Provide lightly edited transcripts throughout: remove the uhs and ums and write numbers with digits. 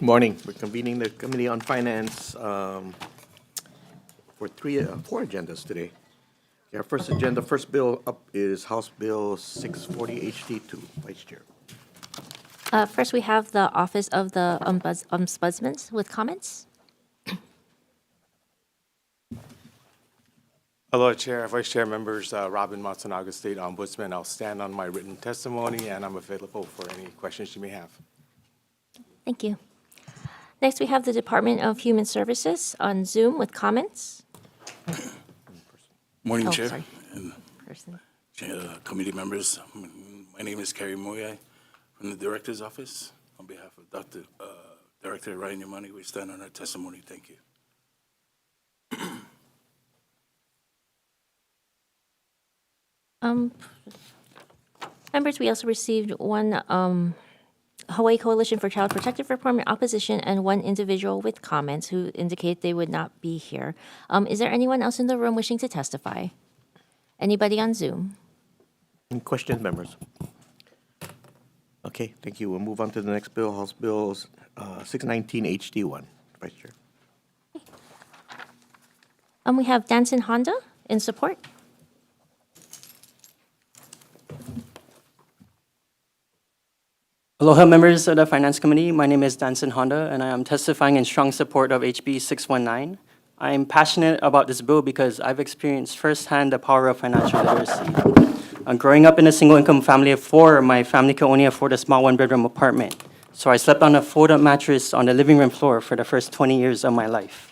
Morning. We're convening the Committee on Finance for four agendas today. Our first agenda, first bill up is House Bill 640 HT2. Vice Chair. First, we have the Office of the Ombudsman with comments. Hello, Chair, Vice Chair, members, Robin Matsunaga, State Ombudsman. I'll stand on my written testimony, and I'm available for any questions you may have. Thank you. Next, we have the Department of Human Services on Zoom with comments. Morning, Oh, Chair sorry. and Person. committee members. My name is Kerry Moyai from the Director's Office. On behalf of Director Ryan Yamani, we stand on our testimony. Thank you. Members, we also received one Hawaii Coalition for Child Protective Reform in opposition and one individual with comments who indicate they would not be here. Is there anyone else in the room wishing to testify? Anybody on Zoom? Any questions, members? Okay, thank you. We'll move on to the next bill, House Bill 619 HT1. Vice Chair. We have Danson Honda in support. Aloha, members of the Finance Committee. My name is Danson Honda, and I am testifying in strong support of HB 619. I am passionate about this bill because I've experienced firsthand the power of financial literacy. Growing up in a single-income family of four, my family could only afford a small one-bedroom apartment, so I slept on a fold-up mattress on the living room floor for the first 20 years of my life.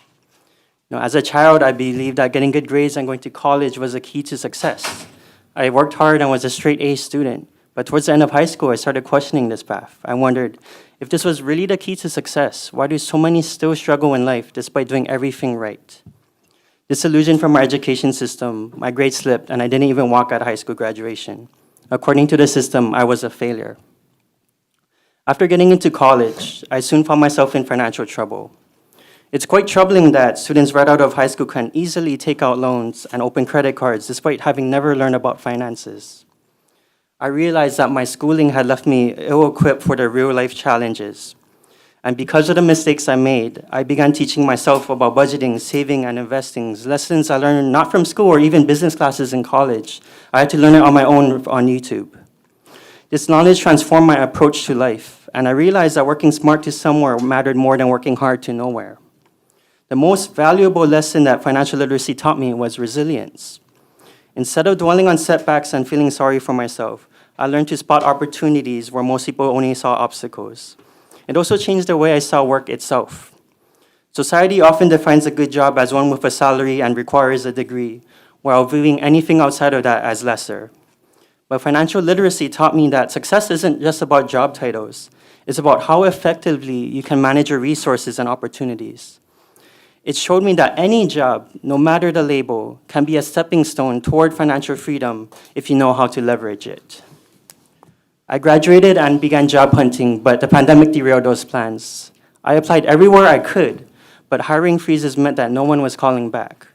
As a child, I believed that getting good grades and going to college was the key to success. I worked hard and was a straight-A student. But towards the end of high school, I started questioning this path. I wondered, if this was really the key to success, why do so many still struggle in life despite doing everything right? Disillusioned from our education system, my grades slipped and I didn't even walk at high school graduation. According to the system, I was a failure. After getting into college, I soon found myself in financial trouble. It's quite troubling that students right out of high school can easily take out loans and open credit cards despite having never learned about finances. I realized that my schooling had left me ill-equipped for the real-life challenges. And because of the mistakes I made, I began teaching myself about budgeting, saving, and investing, lessons I learned not from school or even business classes in college. I had to learn it on my own on YouTube. This knowledge transformed my approach to life, and I realized that working smart to somewhere mattered more than working hard to nowhere. The most valuable lesson that financial literacy taught me was resilience. Instead of dwelling on setbacks and feeling sorry for myself, I learned to spot opportunities where most people only saw obstacles. It also changed the way I saw work itself. Society often defines a good job as one with a salary and requires a degree, while viewing anything outside of that as lesser. But financial literacy taught me that success isn't just about job titles. It's about how effectively you can manage your resources and opportunities. It showed me that any job, no matter the label, can be a stepping stone toward financial freedom if you know how to leverage it. I graduated and began job hunting, but the pandemic derailed those plans. I applied everywhere I could, but hiring freezes meant that no one was calling back.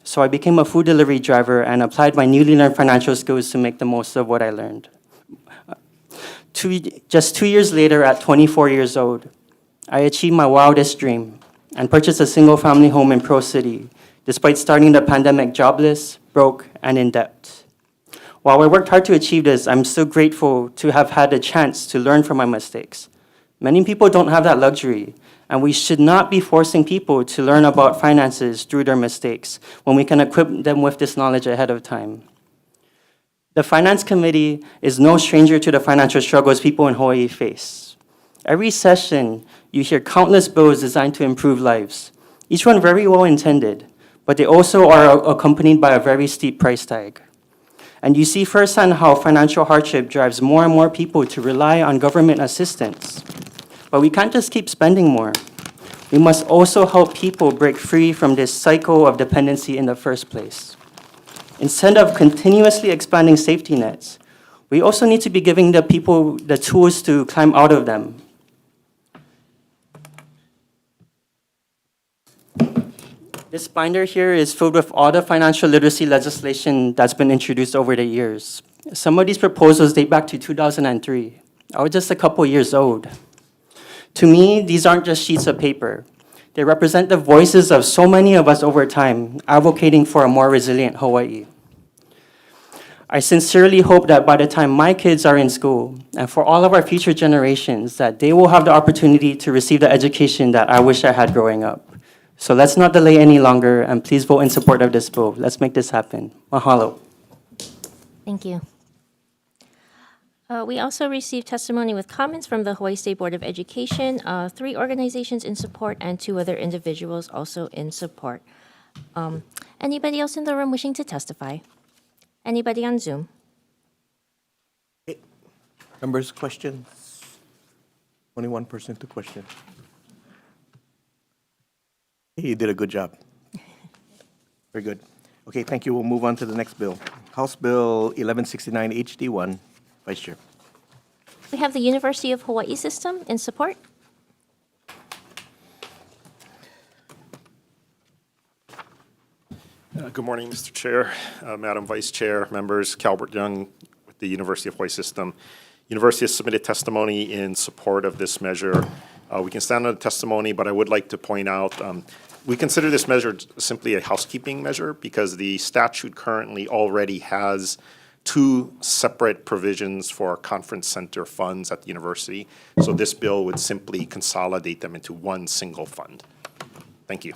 So I became a food delivery driver and applied my newly learned financial skills to make the most of what I learned. Just 2 years later, at 24 years old, I achieved my wildest dream and purchased a single-family home in Pro City, despite starting the pandemic jobless, broke, and in debt. While I worked hard to achieve this, I'm still grateful to have had a chance to learn from my mistakes. Many people don't have that luxury, and we should not be forcing people to learn about finances through their mistakes when we can equip them with this knowledge ahead of time. The Finance Committee is no stranger to the financial struggles people in Hawaii face. Every session, you hear countless bills designed to improve lives, each one very well intended, but they also are accompanied by a very steep price tag. And you see firsthand how financial hardship drives more and more people to rely on government assistance. But we can't just keep spending more. We must also help people break free from this cycle of dependency in the first place. Instead of continuously expanding safety nets, we also need to be giving the people the tools to climb out of them. This binder here is filled with all the financial literacy legislation that's been introduced over the years. Some of these proposals date back to 2003. I was just a couple years old. To me, these aren't just sheets of paper. They represent the voices of so many of us over time, advocating for a more resilient Hawaii. I sincerely hope that by the time my kids are in school, and for all of our future generations, that they will have the opportunity to receive the education that I wish I had growing up. So let's not delay any longer, and please vote in support of this bill. Let's make this happen. Mahalo. Thank you. We also received testimony with comments from the Hawaii State Board of Education, 3 organizations in support, and 2 other individuals also in support. Anybody else in the room wishing to testify? Anybody on Zoom? Members, questions? Only one person to question. You did a good job. Very good. Okay, thank you. We'll move on to the next bill. House Bill 1169 HD1. Vice Chair. We have the University of Hawaii system in support. Good morning, Mr. Chair, Madam Vice Chair, members, Calbert Young with the University of Hawaii System. University has submitted testimony in support of this measure. We can stand on the testimony, but I would like to point out, we consider this measure simply a housekeeping measure because the statute currently already has 2 separate provisions for conference center funds at the university. So this bill would simply consolidate them into one single fund. Thank you.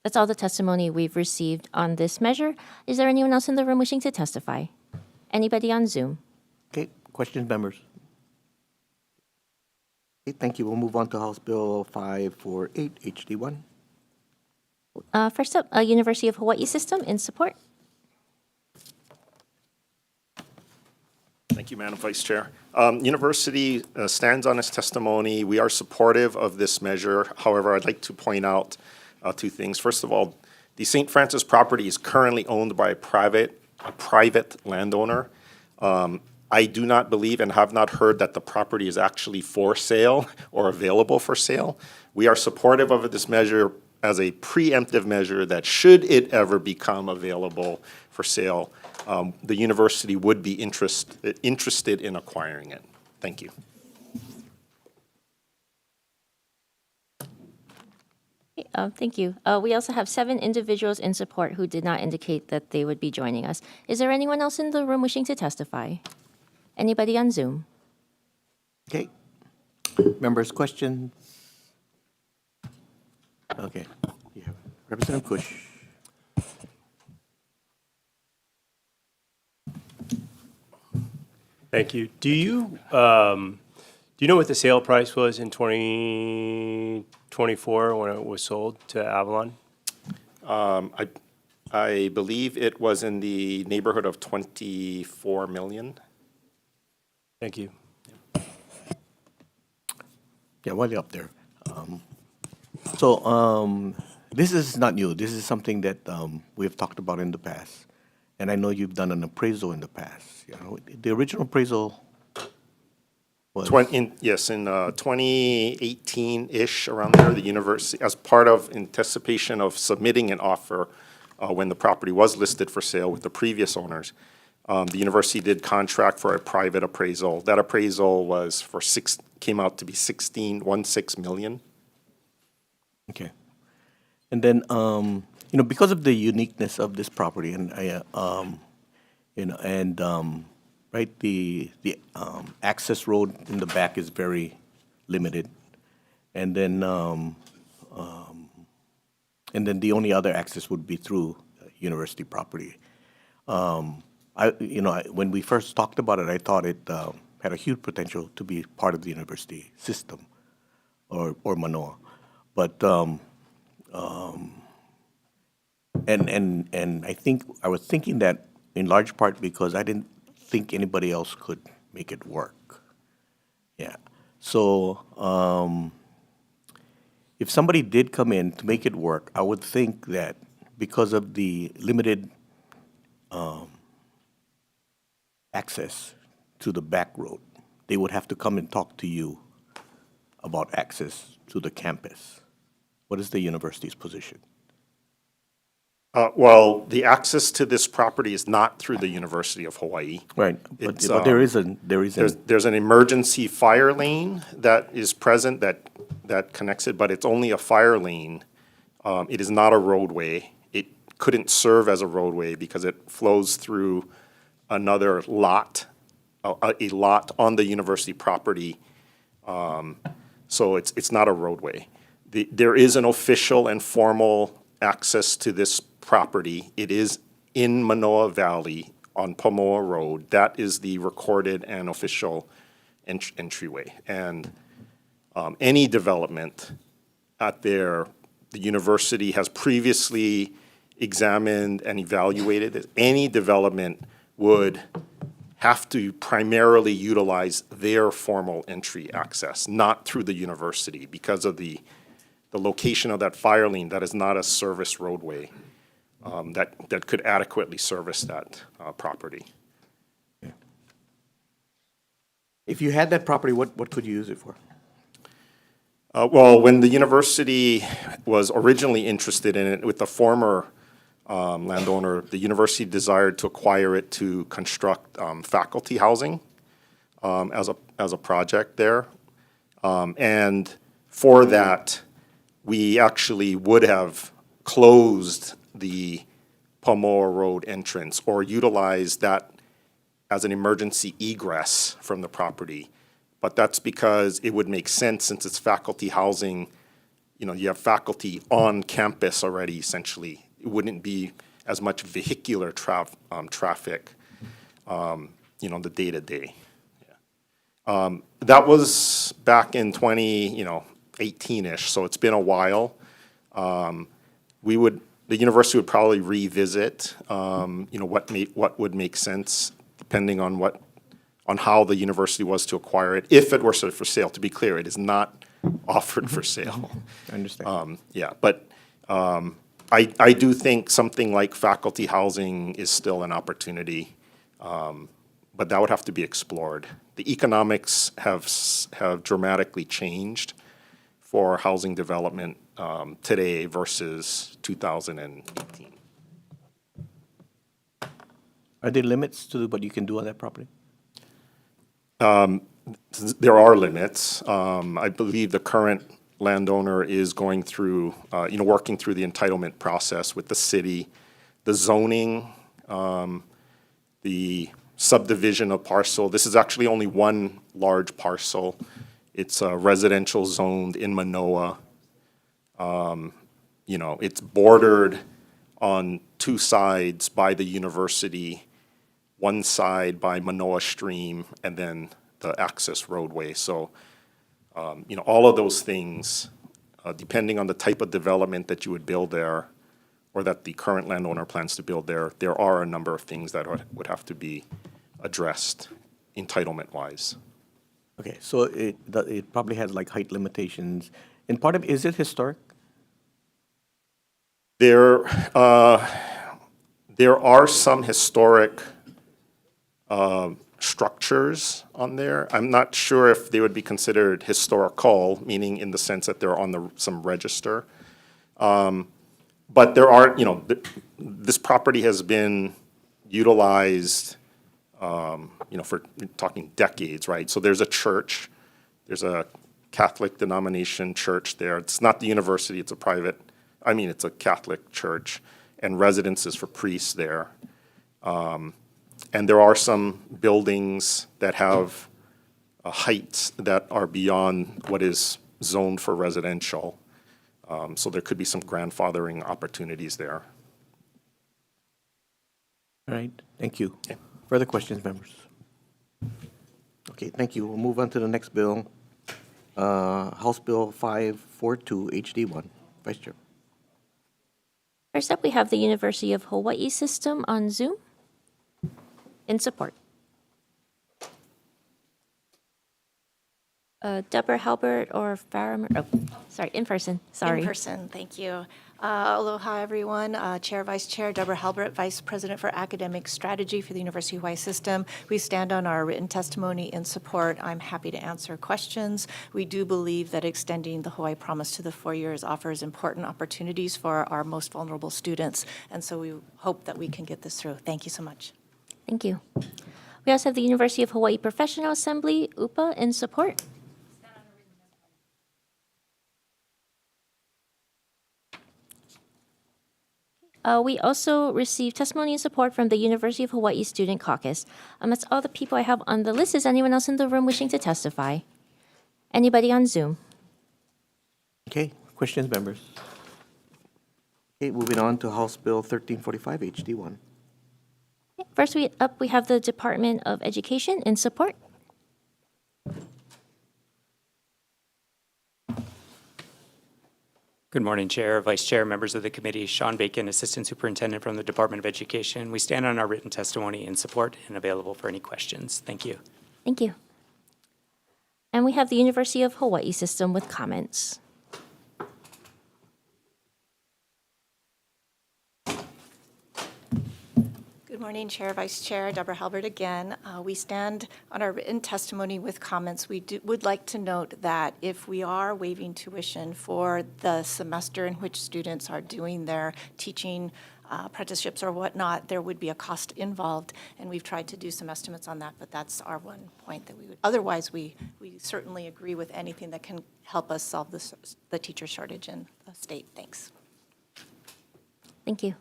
That's all the testimony we've received on this measure. Is there anyone else in the room wishing to testify? Anybody on Zoom? Okay, questions, members? Okay, thank you. We'll move on to House Bill 548 HD1. First up, University of Hawaii system in support. Thank you, Madam Vice Chair. University stands on its testimony. We are supportive of this measure. However, I'd like to point out 2 things. First of all, the St. Francis property is currently owned by a private landowner. I do not believe and have not heard that the property is actually for sale or available for sale. We are supportive of this measure as a preemptive measure that should it ever become available for sale, the university would be interested in acquiring it. Thank you. Thank you. We also have 7 individuals in support who did not indicate that they would be joining us. Is there anyone else in the room wishing to testify? Anybody on Zoom? Okay. Members, questions? Okay. Yeah. Representative Kush. Thank you. Do you know what the sale price was in 2024 when it was sold to Avalon? I believe it was in the neighborhood of 24 million. Thank you. Yeah, while you're up there. This is not new. This is something that we have talked about in the past. And I know you've done an appraisal in the past. You know, the original appraisal was... Yes, in 2018-ish, around there, the university, as part of anticipation of submitting an offer when the property was listed for sale with the previous owners, the university did contract for a private appraisal. That appraisal was came out to be 16 million. Okay. And then, because of the uniqueness of this property, and right, the access road in the back is very limited, and then the only other access would be through university property. When we first talked about it, I thought it had a huge potential to be part of the university system, or Manoa, but. And I think I was thinking that in large part because I didn't think anybody else could make it work. Yeah. So if somebody did come in to make it work, I would think that because of the limited access to the back road, they would have to come and talk to you about access to the campus. What is the university's position? Well, the access to this property is not through the University of Hawaii. Right, but, It's, but there is There's an emergency fire lane that is present that connects it, but it's only a fire lane. It is not a roadway. It couldn't serve as a roadway because it flows through another lot, a lot on the university property. So it's not a roadway. There is an official and formal access to this property. It is in Manoa Valley on Pamoa Road. That is the recorded and official entryway. And any development out there, the university has previously examined and evaluated that any development would have to primarily utilize their formal entry access, not through the university, because of the location of that fire lane. That is not a service roadway that could adequately service that property. If you had that property, what could you use it for? Well, when the university was originally interested in it with the former landowner, the university desired to acquire it to construct faculty housing as a project there. And for that, we actually would have closed the Pamoa Road entrance or utilized that as an emergency egress from the property. But that's because it would make sense since it's faculty housing. You know, you have faculty on campus already, essentially. It wouldn't be as much vehicular traffic, the day-to-day. Yeah. That was back in 2018-ish, so it's been a while. The university would probably revisit, what would make sense depending on how the university was to acquire it, if it were for sale. To be clear, it is not offered for sale. I understand. But I do think something like faculty housing is still an opportunity, but that would have to be explored. The economics have dramatically changed for housing development today versus 2018. Are there limits to what you can do on that property? There are limits. I believe the current landowner is going through, working through the entitlement process with the city, the zoning, the subdivision of parcel. This is actually only one large parcel. It's residential zoned in Manoa. It's bordered on two sides by the university, one side by Manoa Stream, and then the access roadway. So, all of those things, depending on the type of development that you would build there, or that the current landowner plans to build there, there are a number of things that would have to be addressed entitlement-wise. Okay, so it probably has like height limitations. And part of, is it historic? There are some historic structures on there. I'm not sure if they would be considered historical, meaning in the sense that they're on some register. But there are, this property has been utilized, for talking decades, right? So there's a church, there's a Catholic denomination church there. It's not the university, it's a Catholic church, and residences for priests there. And there are some buildings that have heights that are beyond what is zoned for residential. So there could be some grandfathering opportunities there. All right, thank you. Okay. Further questions, members? Okay, thank you. We'll move on to the next bill. House Bill 542 HD1. Vice Chair. First up, we have the University of Hawaii system on Zoom. In support. Deborah Halbert or Farah, in person, sorry. In person, thank you. Aloha, everyone. Chair, Vice Chair, Deborah Halbert, Vice President for Academic Strategy for the University of Hawaii System. We stand on our written testimony in support. I'm happy to answer questions. We do believe that extending the Hawaii Promise to the 4 years offers important opportunities for our most vulnerable students, and so we hope that we can get this through. Thank you so much. Thank you. We also have the University of Hawaii Professional Assembly, UPA, in support. We also received testimony and support from the University of Hawaii Student Caucus. That's all the people I have on the list. Is anyone else in the room wishing to testify? Anybody on Zoom? Okay, questions, members? Okay, moving on to House Bill 1345, HD1. First, we have the Department of Education in support. Good morning, Chair, Vice Chair, members of the committee. Sean Bacon, Assistant Superintendent from the Department of Education. We stand on our written testimony in support and available for any questions. Thank you. Thank you. And we have the University of Hawaii System with comments. Good morning, Chair, Vice Chair, Deborah Halbert again. We stand on our written testimony with comments. We would like to note that if we are waiving tuition for the semester in which students are doing their teaching apprenticeships or whatnot, there would be a cost involved, and we've tried to do some estimates on that, but that's our one point that we would. Otherwise, we certainly agree with anything that can help us solve the teacher shortage in the state. Thanks. Thank you.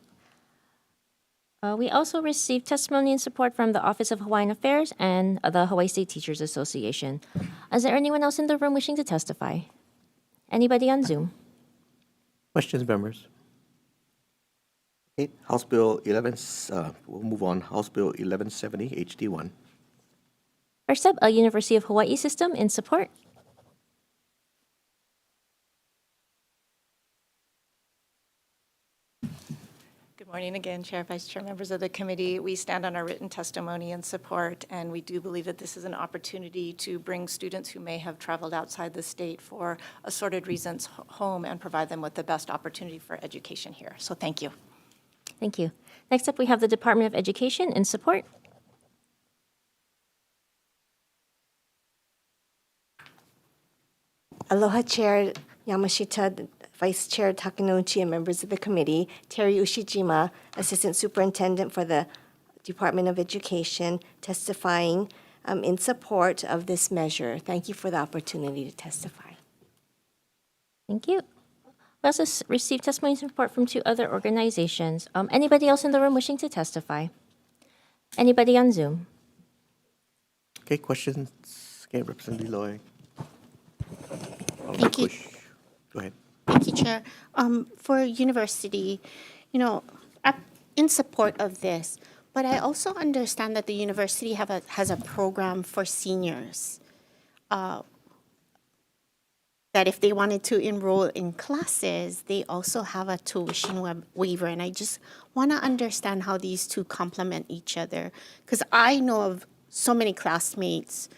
We also received testimony and support from the Office of Hawaiian Affairs and the Hawaii State Teachers Association. Is there anyone else in the room wishing to testify? Anybody on Zoom? Questions, members? Okay, House Bill 11, we'll move on. House Bill 1170, HD1. First up, a University of Hawaii System in support. Good morning again, Chair, Vice Chair, members of the committee. We stand on our written testimony in support, and we do believe that this is an opportunity to bring students who may have traveled outside the state for assorted reasons home and provide them with the best opportunity for education here. So thank you. Thank you. Next up, we have the Department of Education in support. Aloha, Chair Yamashita, Vice Chair Takanouchi, and members of the committee. Terry Ushijima, Assistant Superintendent for the Department of Education, testifying in support of this measure. Thank you for the opportunity to testify. Thank you. We also received testimony and support from two other organizations. Anybody else in the room wishing to testify? Anybody on Zoom? Okay, questions? Okay, Representative Loy. Thank you. Go ahead. Thank you, Chair. For university, in support of this, but I also understand that the university has a program for seniors. That if they wanted to enroll in classes, they also have a tuition waiver. And I just want to understand how these two complement each other. Because I know of so many classmates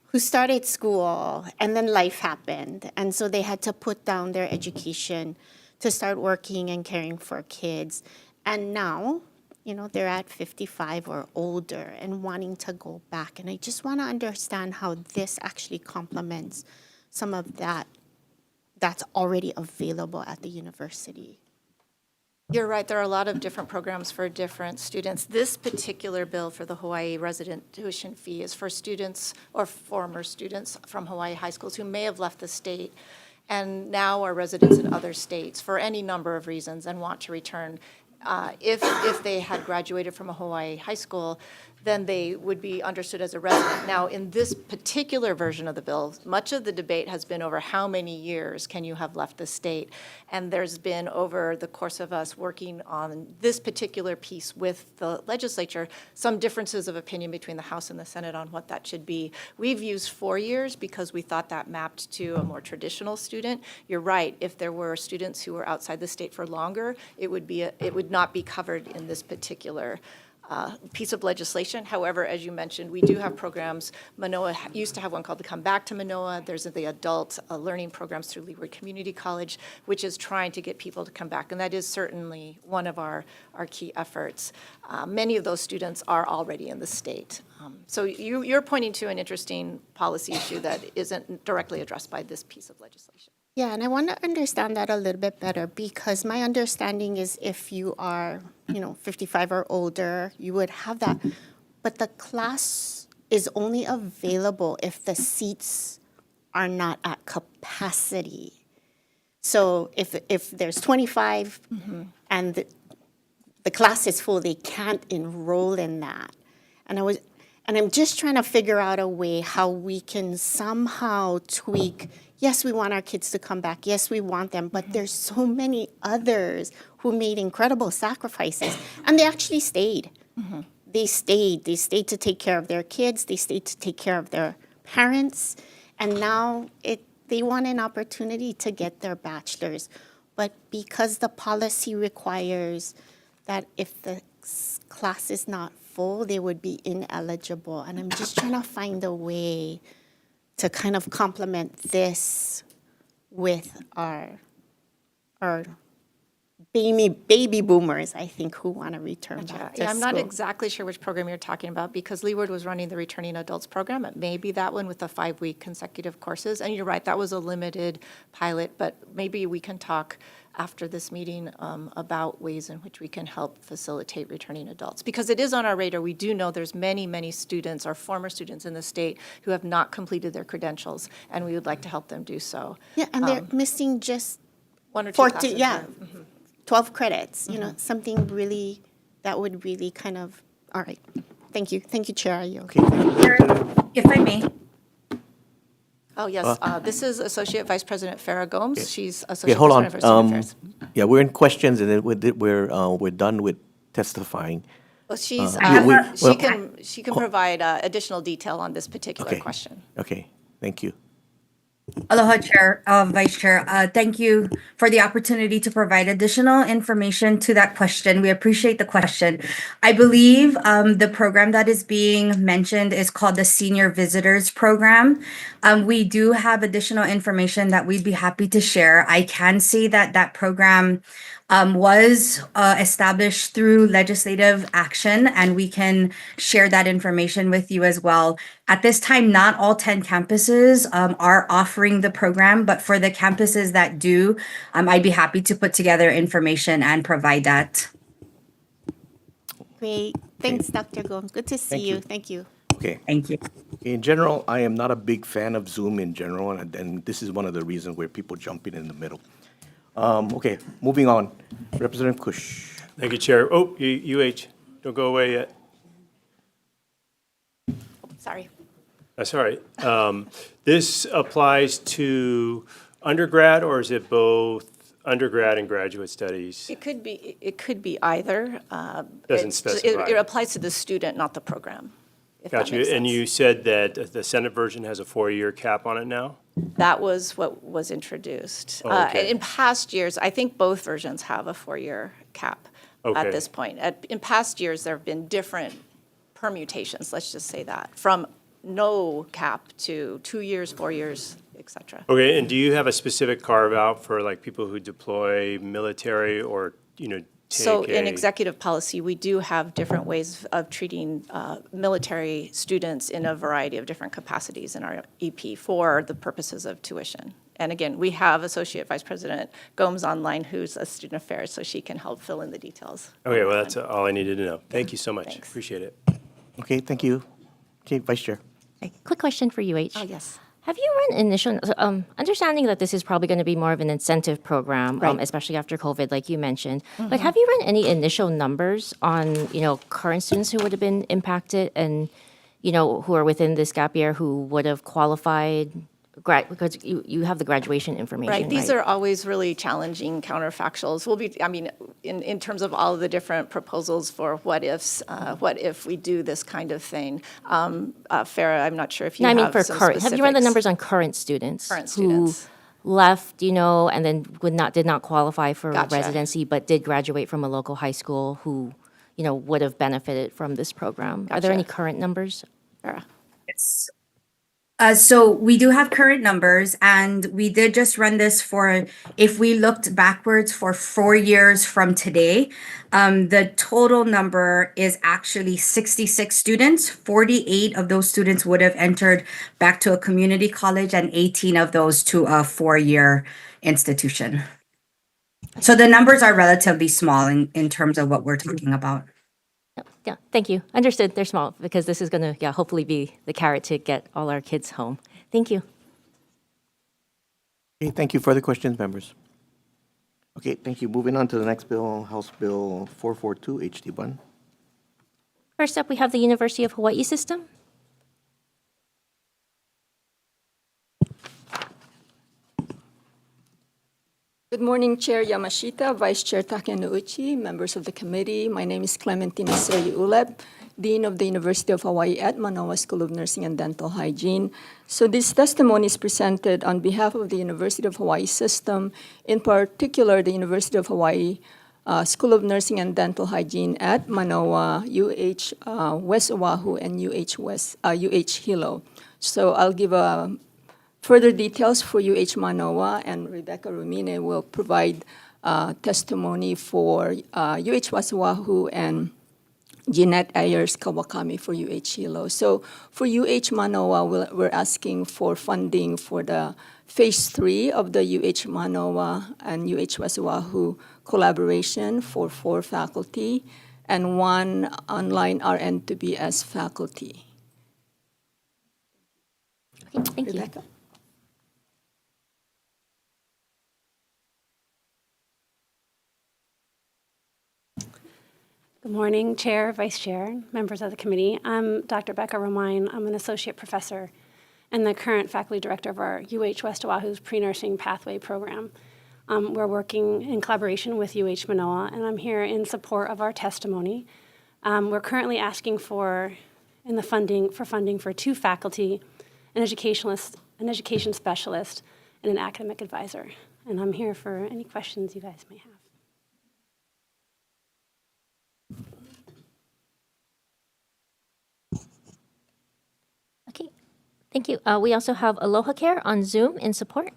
who started school and then life happened. And so they had to put down their education to start working and caring for kids. And now, they're at 55 or older and wanting to go back. And I just want to understand how this actually complements some of that's already available at the university. You're right. There are a lot of different programs for different students. This particular bill for the Hawaii resident tuition fee is for students or former students from Hawaii high schools who may have left the state and now are residents in other states for any number of reasons and want to return. If they had graduated from a Hawaii high school, then they would be understood as a resident. Now, in this particular version of the bill, much of the debate has been over how many years can you have left the state. And there's been, over the course of us working on this particular piece with the legislature, some differences of opinion between the House and the Senate on what that should be. We've used 4 years because we thought that mapped to a more traditional student. You're right, if there were students who were outside the state for longer, it would not be covered in this particular piece of legislation. However, as you mentioned, we do have programs. Manoa used to have one called the Come Back to Manoa. There's the adult learning programs through Leeward Community College, which is trying to get people to come back. And that is certainly one of our key efforts. Many of those students are already in the state. So you're pointing to an interesting policy issue that isn't directly addressed by this piece of legislation. Yeah, and I want to understand that a little bit better because my understanding is if you are, 55 or older, you would have that. But the class is only available if the seats are not at capacity. So if there's 25 and the class is full, they can't enroll in that. And I'm just trying to figure out a way how we can somehow tweak. Yes, we want our kids to come back. Yes, we want them. But there's so many others who made incredible sacrifices. And they actually stayed. They stayed. They stayed to take care of their kids. They stayed to take care of their parents. And now they want an opportunity to get their bachelor's. But because the policy requires that if the class is not full, they would be ineligible. And I'm just trying to find a way to kind of complement this with our baby boomers, I think, who want to return back to Yeah, I'm not school. exactly sure which program you're talking about because Leeward was running the Returning Adults program. It may be that one with the 5-week consecutive courses. And you're right, that was a limited pilot, but maybe we can talk after this meeting about ways in which we can help facilitate returning adults. Because it is on our radar, we do know there's many, many students or former students in the state who have not completed their credentials, and we would like to help them do so. Yeah, and they're missing just 1 or 2 14, classes. yeah, 12 credits, something really, that would really kind of, all right. Thank you. Thank you, Chair. Are you okay? If I may, Oh, yes, this is Associate Vice President Farah Gomes. She's Okay, Associate hold Vice President on. for Student Affairs. Yeah, we're in questions, and then we're done with testifying. Well, she's, she can provide additional detail on this particular Okay. question. Okay, thank you. aloha, Chair, Vice Chair. Thank you for the opportunity to provide additional information to that question. We appreciate the question. I believe the program that is being mentioned is called the Senior Visitors Program. We do have additional information that we'd be happy to share. I can see that that program was established through legislative action, and we can share that information with you as well. At this time, not all 10 campuses are offering the program, but for the campuses that do, I'd be happy to put together information and provide that. Great. Thanks, Dr. Gomes. Good to see Thank you. you. Thank you. Okay. Thank you. In general, I am not a big fan of Zoom in general, and this is one of the reasons where people jump in the middle. Okay, moving on. Representative Kush. Thank you, Chair. Oh, UH, don't go away yet. Sorry. That's all right. This applies to undergrad, or is it both undergrad and graduate studies? It could be either. Doesn't It specify. applies to the student, not the program, if that Got you. makes And sense. you said that the Senate version has a 4-year cap on it now? That was what was introduced. Oh, okay. In past years, I think both versions have a 4-year cap Okay. at this point. In past years, there have been different permutations, let's just say that, from no cap to 2 years, 4 years, et cetera. Okay, and do you have a specific carve-out for like people who deploy military or, take So in a- executive policy, we do have different ways of treating military students in a variety of different capacities in our EP for the purposes of tuition. And again, we have Associate Vice President Gomes online, who's a student affairs, so she can help fill in the details. Okay, well, that's all I needed to know. Thank you so much. Thanks. Appreciate it. Okay, thank you. Okay, Vice Chair. Quick question for UH. Oh, yes. Have you run initial, understanding that this is probably going to be more of an incentive program, Right. especially after COVID, like you mentioned, but have you run any initial numbers on, current students who would have been impacted and, who are within this gap year who would have qualified, because you have the graduation information, Right, right? these are always really challenging counterfactuals. In terms of all of the different proposals for what ifs, what if we do this kind of thing. Farah, I'm not sure if you No, I have mean for some current, have you run the specifics. numbers on current students? Current students. Who left, and then did not qualify for Gotcha. residency, but did graduate from a local high school who would have benefited from this program. Are there any current numbers? Sarah? Yes. So we do have current numbers, and we did just run this for, if we looked backwards for 4 years from today, the total number is actually 66 students. 48 of those students would have entered back to a community college, and 18 of those to a 4-year institution. So the numbers are relatively small in terms of what we're talking about. Yeah, thank you. Understood. They're small because this is going to, hopefully be the carrot to get all our kids home. Thank you. Okay, thank you. Further questions, members? Okay, thank you. Moving on to the next bill, House Bill 442, HD1. First up, we have the University of Hawaii system. Good morning, Chair Yamashita, Vice Chair Takenouchi, members of the committee. My name is Clementina Uleb, Dean of the University of Hawaii at Manoa School of Nursing and Dental Hygiene. So this testimony is presented on behalf of the University of Hawaii system, in particular the University of Hawaii School of Nursing and Dental Hygiene at Manoa, UH West Oahu, and UH Hilo. So I'll give further details for UH Manoa, and Rebecca Rumine will provide testimony for UH West Oahu and Jeanette Ayers Kawakami for UH Hilo. So for UH Manoa, we're asking for funding for the Phase 3 of the UH Manoa and UH West Oahu collaboration for 4 faculty and 1 online RN to be as faculty. Okay, thank Rebecca? you. Good morning, Chair, Vice Chair, members of the committee. I'm Dr. Becca Romine. I'm an associate professor and the current faculty director of our UH West Oahu's pre-nursing pathway program. We're working in collaboration with UH Manoa, and I'm here in support of our testimony. We're currently asking for funding for 2 faculty, an education specialist, and an academic advisor. And I'm here for any questions you guys may have. Okay, thank you. We also have Aloha Care on Zoom in support.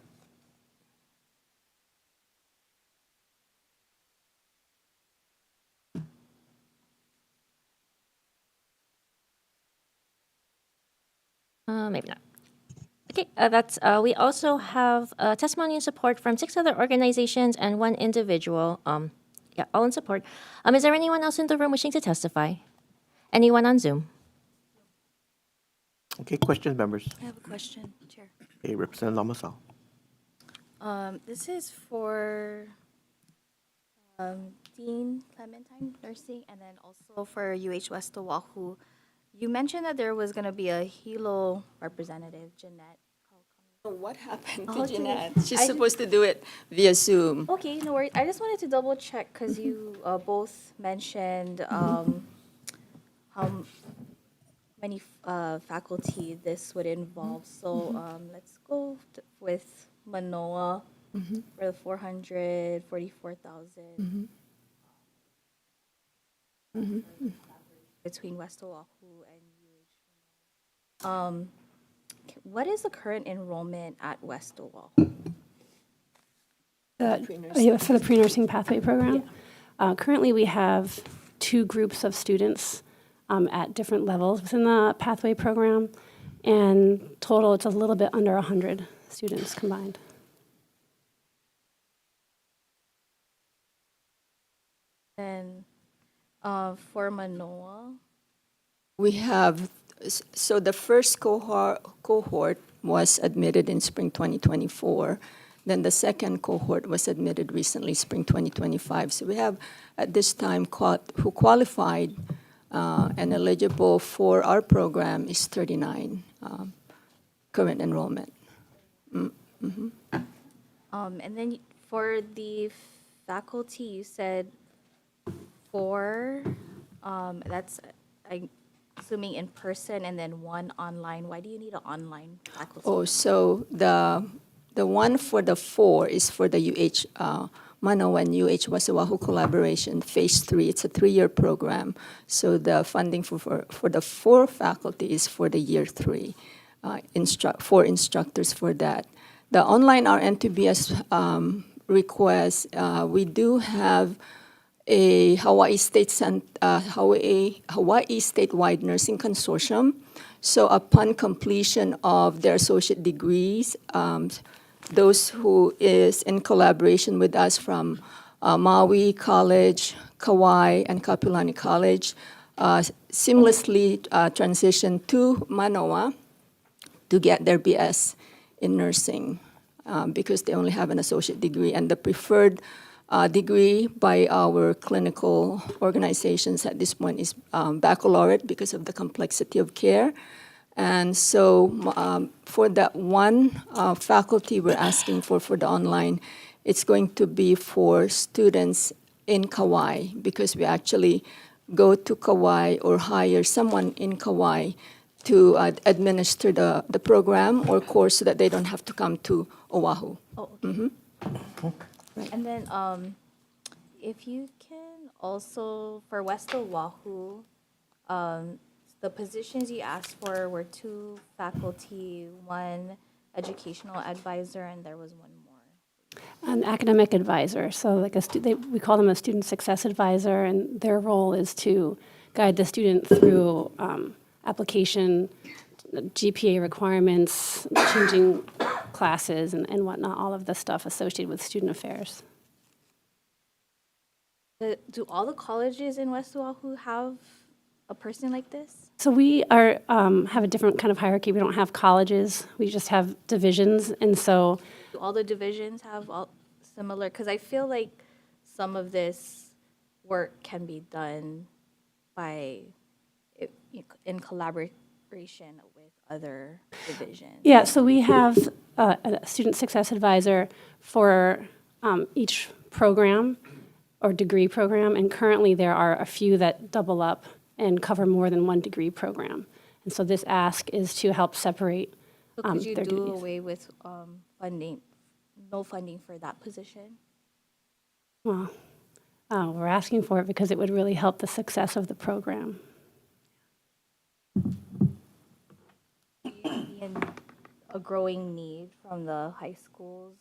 Maybe not. Okay, we also have testimony and support from 6 other organizations and 1 individual. All in support. Is there anyone else in the room wishing to testify? Anyone on Zoom? Okay, questions, members? I have a question, Chair. Okay, Representative Lamasal. This is for Dean Clementine Nursing and then also for UH West Oahu. You mentioned that there was going to be a Hilo representative, Jeanette. What happened Oh, to Jeanette? She's I- supposed to do it via Zoom. Okay, no worries. I just wanted to double check because you both mentioned how many faculty this would involve. So let's go with Manoa for the 444,000 between West Oahu and UH. What is the current enrollment at West Oahu? For the pre-nursing pathway program? Currently, we have 2 groups of students at different levels within the pathway program, and total, it's a little bit under 100 students combined. And for Manoa? We have, so the first cohort was admitted in spring 2024. Then the second cohort was admitted recently, spring 2025. So we have, at this time, who qualified and eligible for our program is 39 current enrollment. And then for the faculty, you said 4, that's, I'm assuming in person, and then 1 online. Why do you need an online faculty? Oh, so the one for the 4 is for the UH Manoa and UH West Oahu collaboration, Phase 3. It's a 3-year program. So the funding for the 4 faculty is for the year 3, 4 instructors for that. The online RN2BS request, we do have a Hawaii statewide nursing consortium. So upon completion of their associate degrees, those who is in collaboration with us from Maui College, Kauai, and Kapilani College seamlessly transition to Manoa to get their BS in nursing because they only have an associate degree. And the preferred degree by our clinical organizations at this point is baccalaureate because of the complexity of care. And so for that one faculty we're asking for the online, it's going to be for students in Kauai because we actually go to Kauai or hire someone in Kauai to administer the program or course so that they don't have to come to Oahu. Oh, okay. And then if you can also, for West Oahu, the positions you asked for were 2 faculty, 1 educational advisor, and there was 1 more. An academic advisor, so like we call them a student success advisor, and their role is to guide the student through application, GPA requirements, changing classes, and whatnot, all of the stuff associated with student affairs. Do all the colleges in West Oahu have a person like this? So we are have a different kind of hierarchy. We don't have colleges. We just have divisions, and so Do all the divisions have all similar? Because I feel like some of this work can be done in collaboration with other divisions. yeah. So we have a student success advisor for each program or degree program, and currently there are a few that double up and cover more than 1 degree program. And so this ask is to help separate So could you their do duties. away with funding, no funding for that position? Well, we're asking for it because it would really help the success of the program. Do you see a growing need from the high schools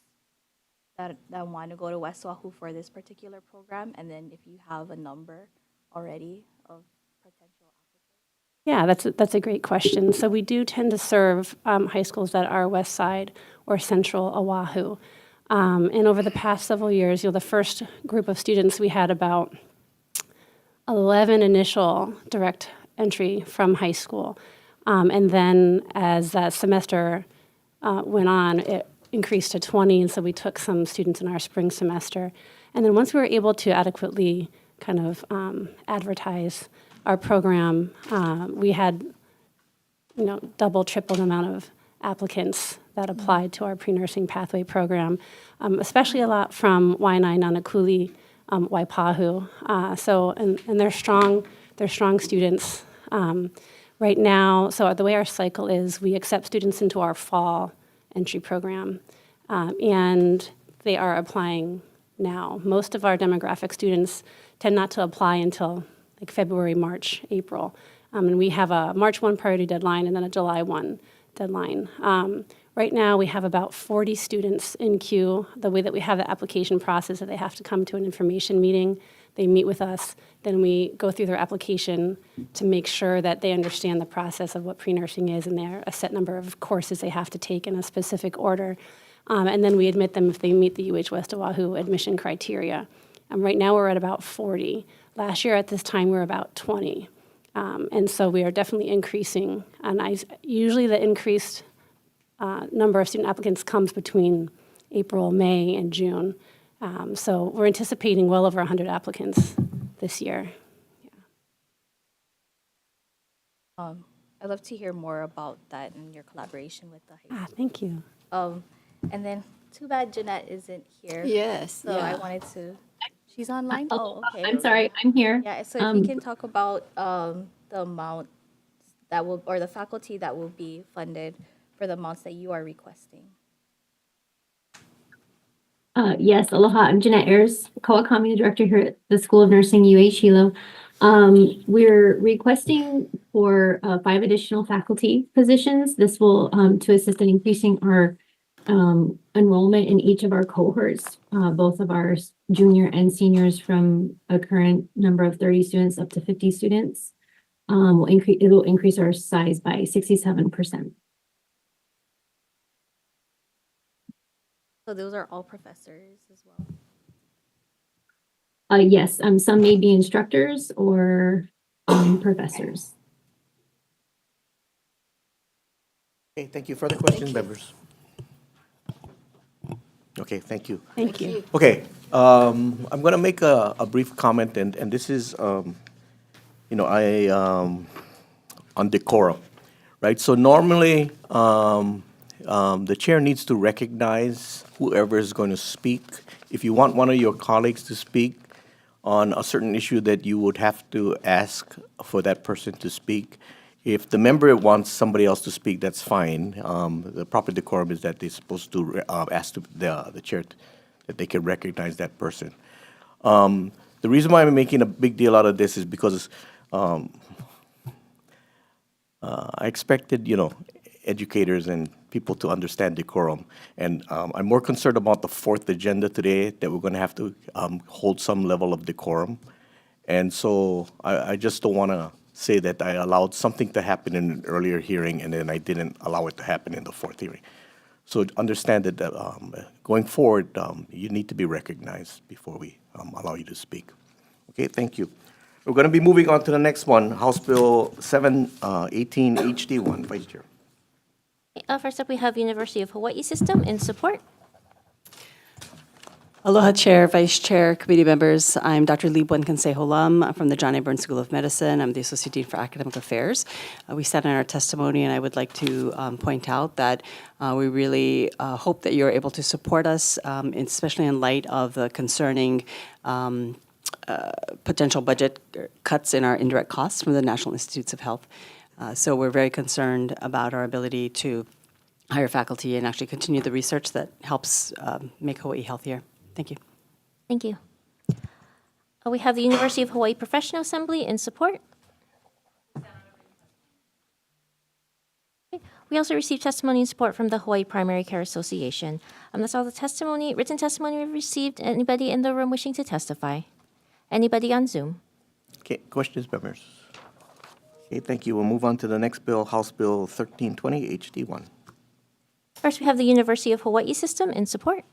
that want to go to West Oahu for this particular program? And then if you have a number already of potential applicants? Yeah, that's a great question. So we do tend to serve high schools that are west side or central Oahu. And over the past several years, the first group of students, we had about 11 initial direct entry from high school. And then as that semester went on, it increased to 20, and so we took some students in our spring semester. And then once we were able to adequately kind of advertise our program, we had, double, triple the amount of applicants that applied to our pre-nursing pathway program, especially a lot from Waianae, Nanakuli, Waipahu. And they're strong students. Right now, so the way our cycle is, we accept students into our fall entry program, and they are applying now. Most of our demographic students tend not to apply until like February, March, April. And we have a March 1 priority deadline and then a July 1 deadline. Right now, we have about 40 students in queue. The way that we have the application process is they have to come to an information meeting. They meet with us. Then we go through their application to make sure that they understand the process of what pre-nursing is, and there are a set number of courses they have to take in a specific order. And then we admit them if they meet the UH West Oahu admission criteria. Right now, we're at about 40. Last year at this time, we were about 20. And so we are definitely increasing. And usually the increased number of student applicants comes between April, May, and June. So we're anticipating well over 100 applicants this year. I'd love to hear more about that and your collaboration with the high school. Thank you. And then, too bad Jeanette isn't here. Yes, So I yeah. wanted to, she's online? Oh, okay. I'm sorry, I'm here. Yeah, so if you can talk about the amount that will, or the faculty that will be funded for the amounts that you are requesting. Yes, aloha. I'm Jeanette Ayers, Kawakami Director here at the School of Nursing UH Hilo. We're requesting for 5 additional faculty positions. This will to assist in increasing our enrollment in each of our cohorts, both of our junior and seniors from a current number of 30 students up to 50 students. It will increase our size by 67%. So those are all professors as well. Yes, some may be instructors or professors. Okay, thank you. Further questions, members? Okay, thank you. Thank you. Okay, I'm going to make a brief comment, and this is, on decorum, right? So normally, the chair needs to recognize whoever is going to speak. If you want one of your colleagues to speak on a certain issue, that you would have to ask for that person to speak. If the member wants somebody else to speak, that's fine. The proper decorum is that they're supposed to ask the chair that they can recognize that person. The reason why I'm making a big deal out of this is because I expected, educators and people to understand decorum. And I'm more concerned about the 4th agenda today, that we're going to have to hold some level of decorum. And so I just don't want to say that I allowed something to happen in an earlier hearing and then I didn't allow it to happen in the 4th hearing. So understand that going forward, you need to be recognized before we allow you to speak. Okay, thank you. We're going to be moving on to the next one, House Bill 718 HD1. Vice Chair. First up, we have University of Hawaii System in support. Aloha Chair, Vice Chair, committee members. I'm Dr. Lee Buenkanseho Lam from the John A. Burns School of Medicine. I'm the Associate Dean for Academic Affairs. We stand in our testimony, and I would like to point out that we really hope that you're able to support us, especially in light of the concerning potential budget cuts in our indirect costs from the National Institutes of Health. So we're very concerned about our ability to hire faculty and actually continue the research that helps make Hawaii healthier. Thank you. Thank you. We have the University of Hawaii Professional Assembly in support. We also received testimony and support from the Hawaii Primary Care Association. That's all the testimony, written testimony we've received. Anybody in the room wishing to testify? Anybody on Zoom? Okay, questions, members? Okay, thank you. We'll move on to the next bill, House Bill 1320 HD1. First, we have the University of Hawaii System in support.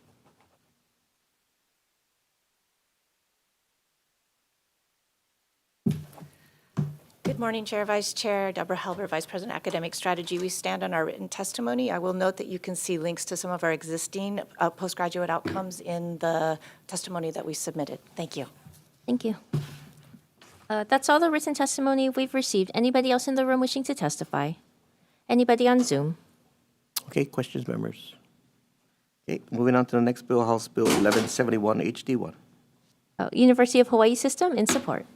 Good morning, Chair, Vice Chair, Deborah Helber, Vice President, Academic Strategy. We stand on our written testimony. I will note that you can see links to some of our existing postgraduate outcomes in the testimony that we submitted. Thank you. Thank you. That's all the written testimony we've received. Anybody else in the room wishing to testify? Anybody on Zoom? Okay, questions, members? Okay, moving on to the next bill, House Bill 1171 HD1. University of Hawaii System in support.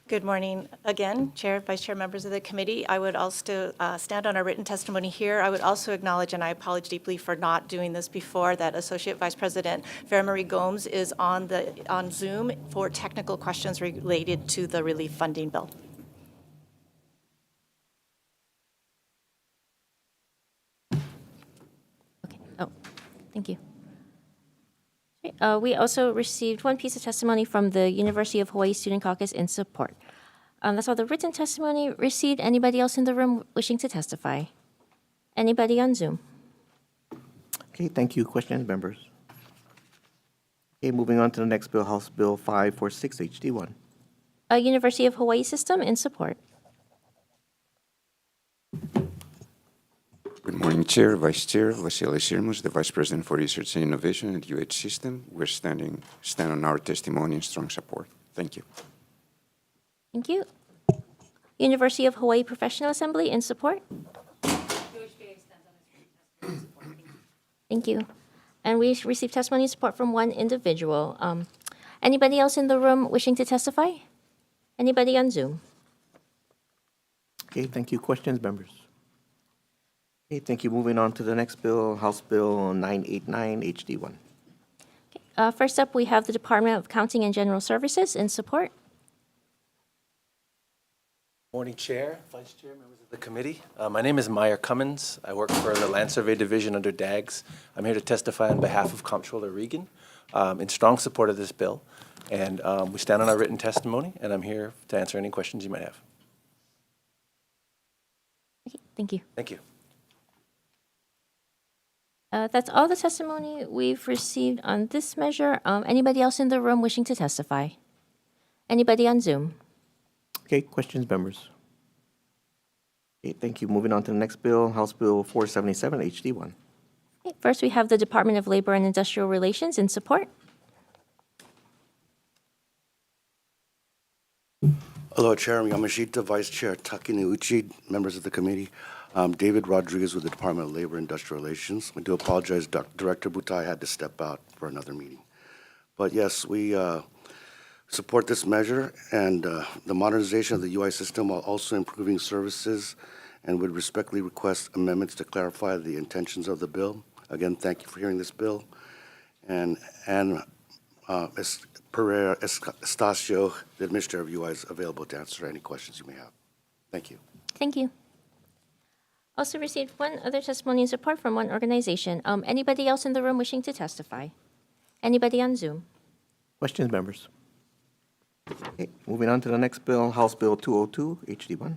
Good morning again, Chair, Vice Chair, members of the committee. I would also stand on our written testimony here. I would also acknowledge, and I apologize deeply for not doing this before, that Associate Vice President Vera Marie Gomes is on Zoom for technical questions related to the relief funding bill. Okay. Oh, thank you. We also received one piece of testimony from the University of Hawaii Student Caucus in support. That's all the written testimony received. Anybody else in the room wishing to testify? Anybody on Zoom? Okay, thank you. Questions, members? Okay, moving on to the next bill, House Bill 546 HD1. University of Hawaii System in support. Good morning, Chair, Vice Chair, Vasily Sirmus, the Vice President for Research and Innovation at UH System. We're stand on our testimony in strong support. Thank you. Thank you. University of Hawaii Professional Assembly in support. Thank you. And we received testimony and support from one individual. Anybody else in the room wishing to testify? Anybody on Zoom? Okay, thank you. Questions, members? Okay, thank you. Moving on to the next bill, House Bill 989 HD1. First up, we have the Department of Accounting and General Services in support. Morning, Chair, Vice Chair, members of the committee. My name is Meyer Cummins. I work for the Land Survey Division under DAGS. I'm here to testify on behalf of Comptroller Regan in strong support of this bill. And we stand on our written testimony, and I'm here to answer any questions you might have. Okay, thank you. Thank you. That's all the testimony we've received on this measure. Anybody else in the room wishing to testify? Anybody on Zoom? Okay, questions, members? Okay, thank you. Moving on to the next bill, House Bill 477 HD1. Okay, first, we have the Department of Labor and Industrial Relations in support. Hello, Chair Yamashita, Vice Chair Takenouchi, members of the committee. David Rodriguez with the Department of Labor and Industrial Relations. I do apologize, Director Butai had to step out for another meeting. But yes, we support this measure and the modernization of the UI system while also improving services, and would respectfully request amendments to clarify the intentions of the bill. Again, thank you for hearing this bill. And Pereira Estacio, the Administrator of UI, is available to answer any questions you may have. Thank you. Thank you. Also received one other testimony in support from one organization. Anybody else in the room wishing to testify? Anybody on Zoom? Questions, members? Okay, moving on to the next bill, House Bill 202 HD1.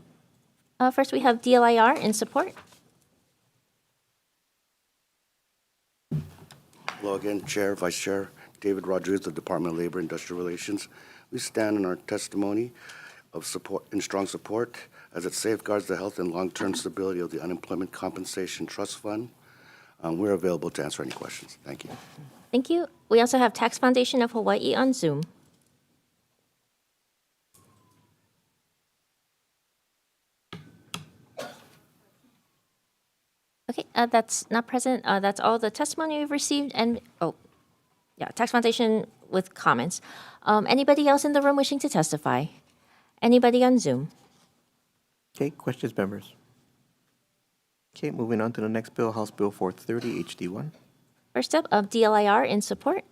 First, we have DLIR in support. Hello again, Chair, Vice Chair. David Rodriguez, the Department of Labor and Industrial Relations. We stand in our testimony of support, in strong support, as it safeguards the health and long-term stability of the Unemployment Compensation Trust Fund. We're available to answer any questions. Thank you. Thank you. We also have Tax Foundation of Hawaii on Zoom. Okay, that's not present. That's all the testimony we've received. And, Tax Foundation with comments. Anybody else in the room wishing to testify? Anybody on Zoom? Okay, questions, members? Okay, moving on to the next bill, House Bill 430 HD1. First up, DLIR in support.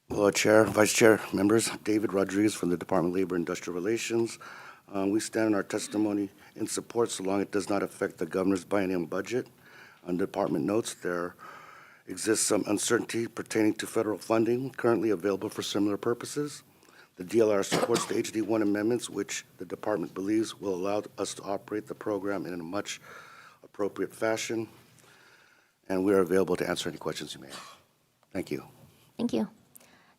Hello, Chair, Vice Chair, members. David Rodriguez from the Department of Labor and Industrial Relations. We stand in our testimony in support so long it does not affect the governor's biennial budget. On department notes, there exists some uncertainty pertaining to federal funding currently available for similar purposes. The DLR supports the HD1 amendments, which the department believes will allow us to operate the program in a much appropriate fashion. And we are available to answer any questions you may have. Thank you. Thank you.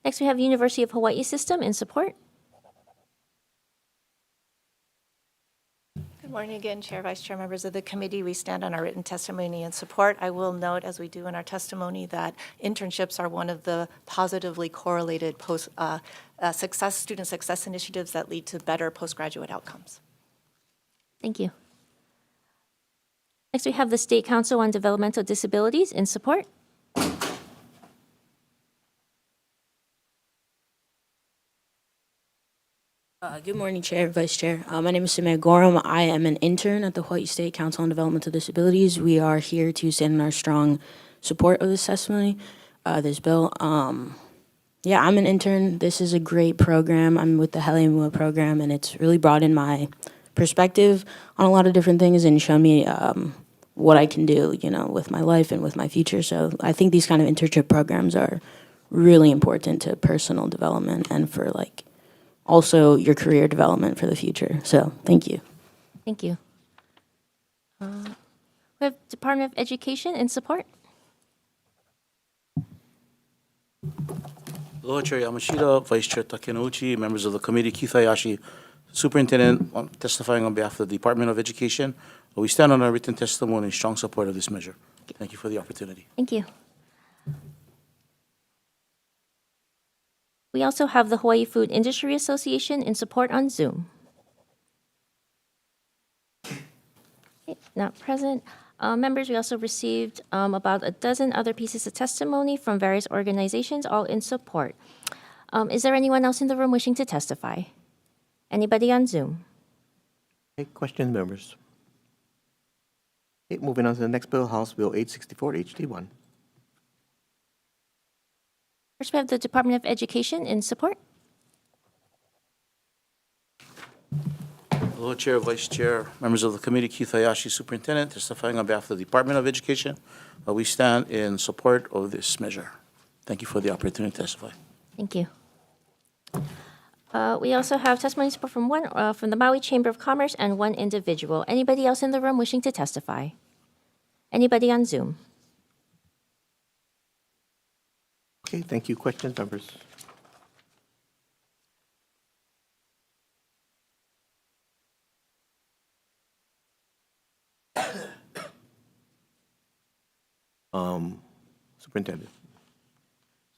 Next, we have University of Hawaii System in support. Good morning again, Chair, Vice Chair, members of the committee. We stand on our written testimony in support. I will note, as we do in our testimony, that internships are one of the positively correlated student success initiatives that lead to better postgraduate outcomes. Thank you. Next, we have the State Council on Developmental Disabilities in support. Good morning, Chair, Vice Chair. My name is Sumay Gorham. I am an intern at the Hawaii State Council on Developmental Disabilities. We are here to stand in our strong support of this testimony, this bill. I'm an intern. This is a great program. I'm with the Hele Mua program, and it's really broadened my perspective on a lot of different things and shown me what I can do, with my life and with my future. So I think these kind of internship programs are really important to personal development and for also your career development for the future. So thank you. Thank you. We have Department of Education in support. Hello, Chair Yamashita, Vice Chair Takenouchi, members of the committee, Keith Hayashi, Superintendent, testifying on behalf of the Department of Education. We stand on our written testimony in strong support of this measure. Thank you for the opportunity. Thank you. We also have the Hawaii Food Industry Association in support on Zoom. Okay, not present. Members, we also received about a dozen other pieces of testimony from various organizations, all in support. Is there anyone else in the room wishing to testify? Anybody on Zoom? Okay, questions, members? Okay, moving on to the next bill, House Bill 864, HD1. First, we have the Department of Education in support. Hello, Chair, Vice Chair, members of the committee, Keith Hayashi, Superintendent, testifying on behalf of the Department of Education. We stand in support of this measure. Thank you for the opportunity to testify. Thank you. We also have testimony support from the Maui Chamber of Commerce and one individual. Anybody else in the room wishing to testify? Anybody on Zoom? Okay, thank you. Questions, members? Superintendent.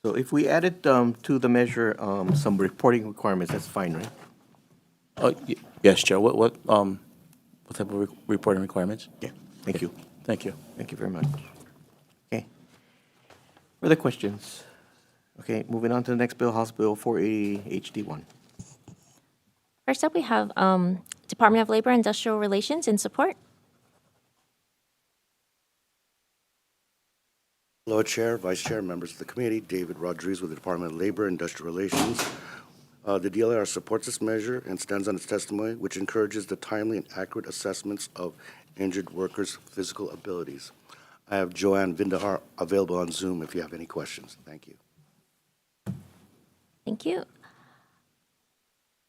So if we added to the measure some reporting requirements, that's fine, right? Yes, Chair. What type of reporting requirements? Yeah, thank you. Thank you. Thank you very much. Okay. Further questions? Okay, moving on to the next bill, House Bill 480 HD1. First up, we have Department of Labor and Industrial Relations in support. Hello, Chair, Vice Chair, members of the committee. David Rodriguez with the Department of Labor and Industrial Relations. The DLR supports this measure and stands on its testimony, which encourages the timely and accurate assessments of injured workers' physical abilities. I have Joanne Vindahar available on Zoom if you have any questions. Thank you. Thank you.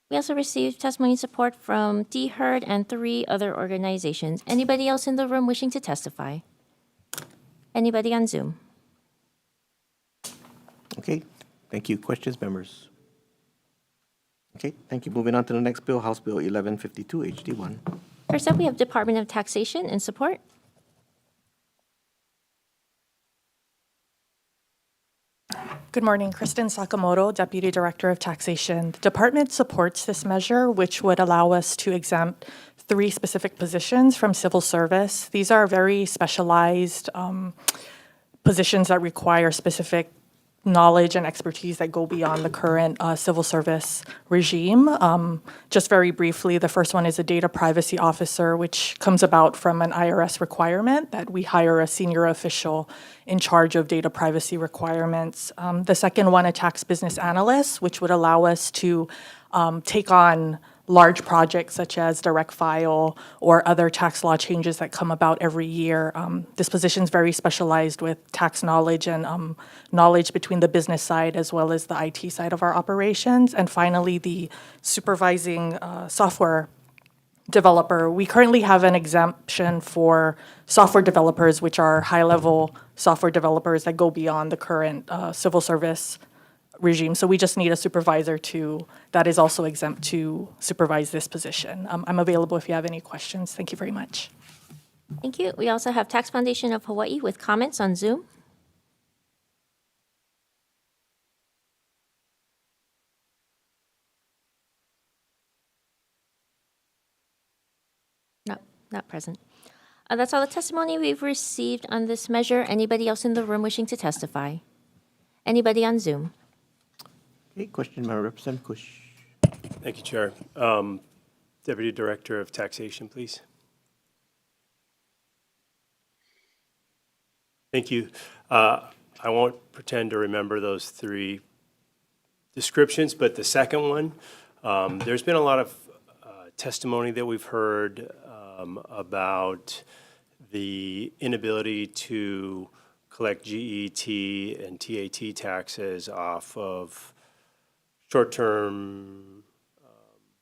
We also received testimony support from DHERD and 3 other organizations. Anybody else in the room wishing to testify? Anybody on Zoom? Okay, thank you. Questions, members? Okay, thank you. Moving on to the next bill, House Bill 1152 HD1. First up, we have Department of Taxation in support. Good morning, Kristen Sakamoto, Deputy Director of Taxation. The department supports this measure, which would allow us to exempt 3 specific positions from civil service. These are very specialized positions that require specific knowledge and expertise that go beyond the current civil service regime. Just very briefly, the first one is a data privacy officer, which comes about from an IRS requirement that we hire a senior official in charge of data privacy requirements. The second one, a tax business analyst, which would allow us to take on large projects such as direct file or other tax law changes that come about every year. This position is very specialized with tax knowledge and knowledge between the business side as well as the IT side of our operations. And finally, the supervising software developer. We currently have an exemption for software developers, which are high-level software developers that go beyond the current civil service regime. So we just need a supervisor that is also exempt to supervise this position. I'm available if you have any questions. Thank you very much. Thank you. We also have Tax Foundation of Hawaii with comments on Zoom. No, not present. That's all the testimony we've received on this measure. Anybody else in the room wishing to testify? Anybody on Zoom? Okay, question by Representative Kush. Thank you, Chair. Deputy Director of Taxation, please. Thank you. I won't pretend to remember those 3 descriptions, but the second one, there's been a lot of testimony that we've heard about the inability to collect GET and TAT taxes off of short-term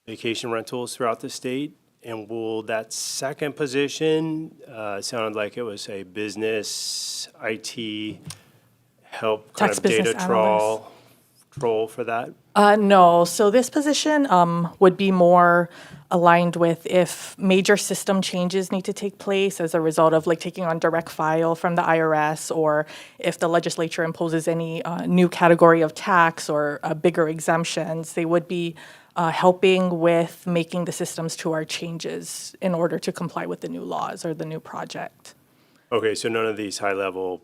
vacation rentals throughout the state. And will that second position, sounded like it was a business IT help kind Tax of data business troll for that? No. So this position would be more aligned with if major system changes need to take place as a result of taking on direct file from the IRS, or if the legislature imposes any new category of tax or bigger exemptions, they would be helping with making the systems to our changes in order to comply with the new laws or the new project. Okay, so none of these high-level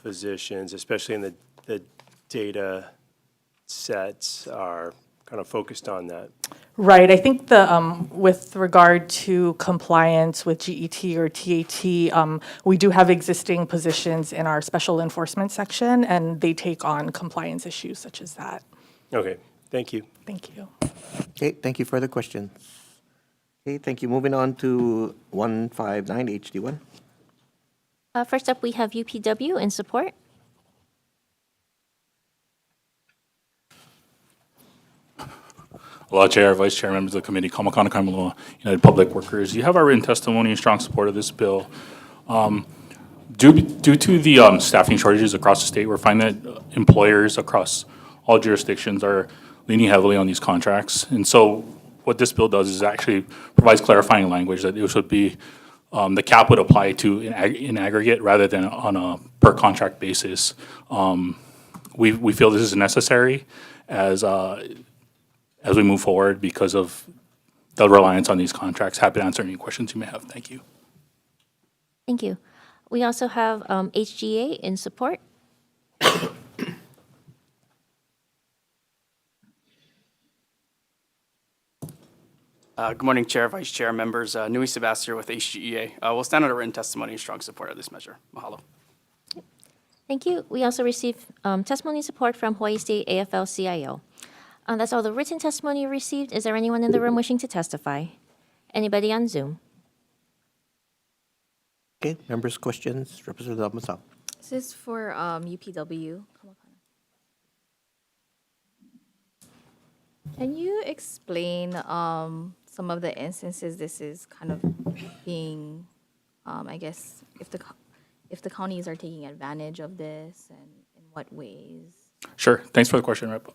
positions, especially in the data sets, are kind of focused on that. Right. I think with regard to compliance with GET or TAT, we do have existing positions in our special enforcement section, and they take on compliance issues such as that. Okay, thank you. Thank you. Okay, thank you. Further questions? Okay, thank you. Moving on to 159 HD1. First up, we have UPW in support. Aloha Chair, Vice Chair, members of the committee, Kamakana Kaimaloa, United Public Workers. You have our written testimony in strong support of this bill. Due to the staffing shortages across the state, we're finding that employers across all jurisdictions are leaning heavily on these contracts. And so what this bill does is actually provides clarifying language that it should be, the cap would apply to in aggregate rather than on a per contract basis. We feel this is necessary as we move forward because of the reliance on these contracts. Happy to answer any questions you may have. Thank you. Thank you. We also have HGA in support. Good morning, Chair, Vice Chair, members. Nui Sebastian with HGEA. We'll stand on a written testimony in strong support of this measure. Mahalo. Thank you. We also received testimony support from Hawaii State AFL-CIO. That's all the written testimony received. Is there anyone in the room wishing to testify? Anybody on Zoom? Okay, members' questions. Representative Masao. This is for UPW. Can you explain some of the instances this is kind of being, I guess, if the counties are taking advantage of this and in what ways? Sure. Thanks for the question, Rep.